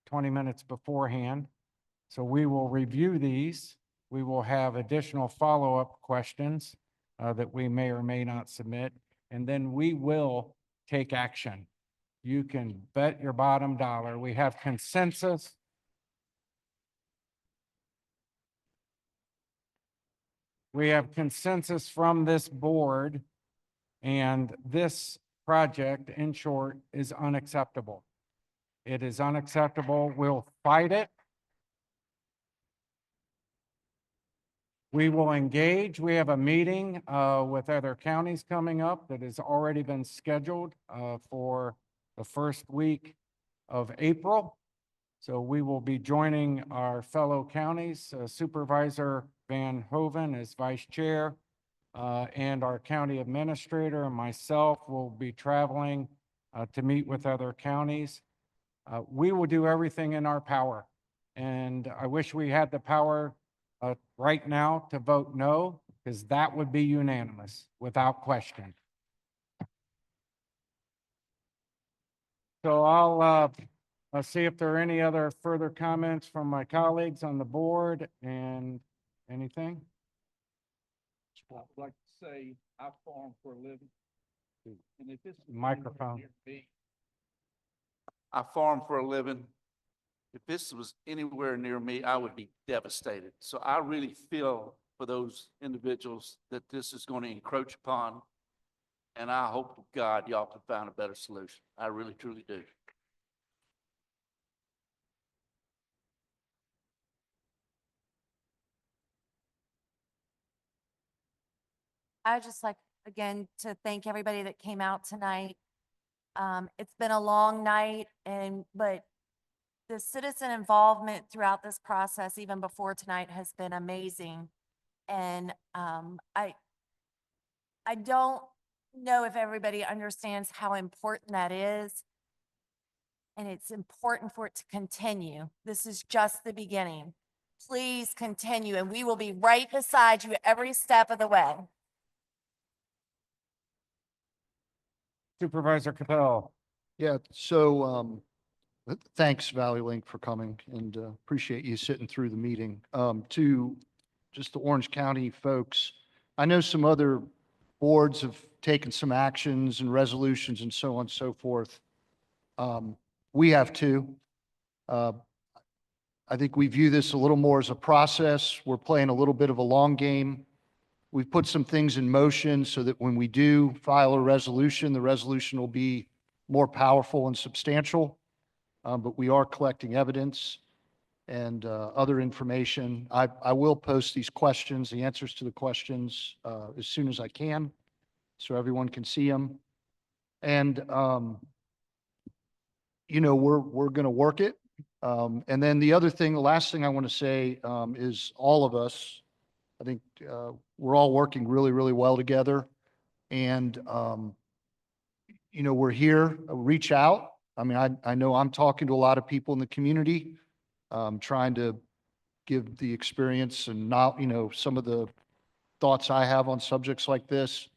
20 minutes beforehand. So we will review these. We will have additional follow-up questions that we may or may not submit, and then we will take action. You can bet your bottom dollar. We have consensus. We have consensus from this board, and this project, in short, is unacceptable. It is unacceptable. We'll fight it. We will engage. We have a meeting with other counties coming up that has already been scheduled for the first week of April. So we will be joining our fellow counties, Supervisor Van Hoven as vice chair, and our county administrator and myself will be traveling to meet with other counties. We will do everything in our power. And I wish we had the power right now to vote no, because that would be unanimous without question. So I'll see if there are any other further comments from my colleagues on the board and anything.
I'd like to say I farm for a living. And if this was
Microphone.
near me,
I farm for a living. If this was anywhere near me, I would be devastated. So I really feel for those individuals that this is going to encroach upon. And I hope to God y'all can find a better solution. I really, truly do.
I'd just like, again, to thank everybody that came out tonight. It's been a long night but the citizen involvement throughout this process, even before tonight, has been amazing. And I don't know if everybody understands how important that is. And it's important for it to continue. This is just the beginning. Please continue, and we will be right beside you every step of the way.
Supervisor Capel.
Yeah, so thanks Valley Link for coming and appreciate you sitting through the meeting. To just the Orange County folks, I know some other boards have taken some actions and resolutions and so on and so forth. We have too. I think we view this a little more as a process. We're playing a little bit of a long game. We've put some things in motion so that when we do file a resolution, the resolution will be more powerful and substantial. But we are collecting evidence and other information. I will post these questions, the answers to the questions, as soon as I can, so everyone can see them. And, you know, we're going to work it. And then the other thing, the last thing I want to say is all of us, I think we're all working really, really well together. And, you know, we're here, reach out. I mean, I know I'm talking to a lot of people in the community, trying to give the experience and not, you know, some of the thoughts I have on subjects like this.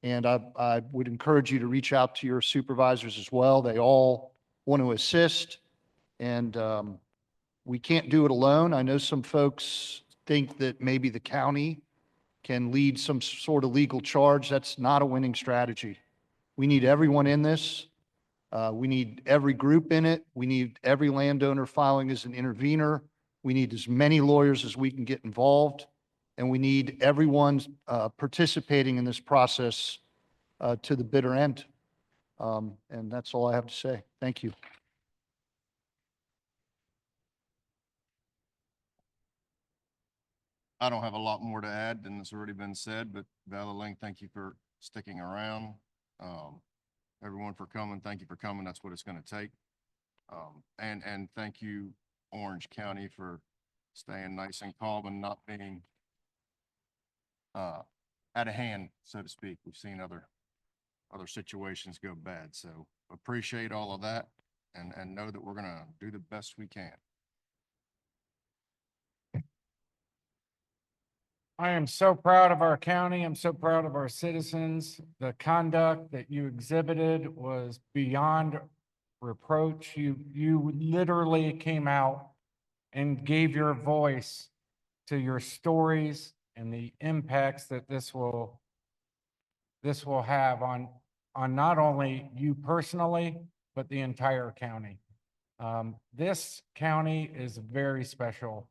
And I would encourage you to reach out to your supervisors as well. They all want to assist. And we can't do it alone. I know some folks think that maybe the county can lead some sort of legal charge. That's not a winning strategy. We need everyone in this. We need every group in it. We need every landowner filing as an intervener. We need as many lawyers as we can get involved. And we need everyone participating in this process to the bitter end. And that's all I have to say. Thank you.
I don't have a lot more to add than that's already been said, but Vala Lang, thank you for sticking around. Everyone for coming, thank you for coming. That's what it's going to take. And thank you, Orange County, for staying nice and calm and not being out of hand, so to speak. We've seen other situations go bad. So appreciate all of that and know that we're going to do the best we can.
I am so proud of our county. I'm so proud of our citizens. The conduct that you exhibited was beyond reproach. You literally came out and gave your voice to your stories and the impacts that this will have on not only you personally, but the entire county. This county is very special.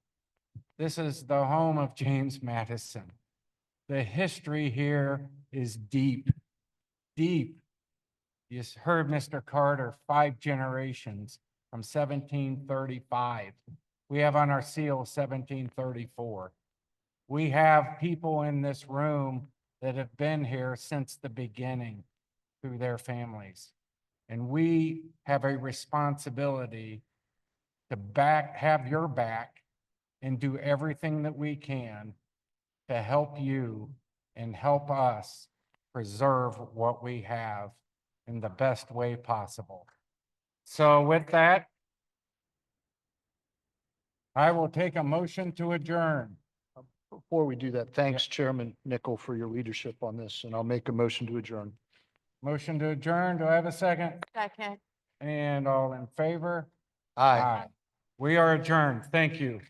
This is the home of James Madison. The history here is deep, deep. You just heard Mr. Carter, 5 generations from 1735. We have on our seal 1734. We have people in this room that have been here since the beginning through their families. And we have a responsibility to have your back and do everything that we can to help you and help us preserve what we have in the best way possible. So with that, I will take a motion to adjourn.
Before we do that, thanks Chairman Nickel for your leadership on this, and I'll make a motion to adjourn.
Motion to adjourn. Do I have a second?
Second.
And all in favor?
Aye.
We are adjourned. Thank you.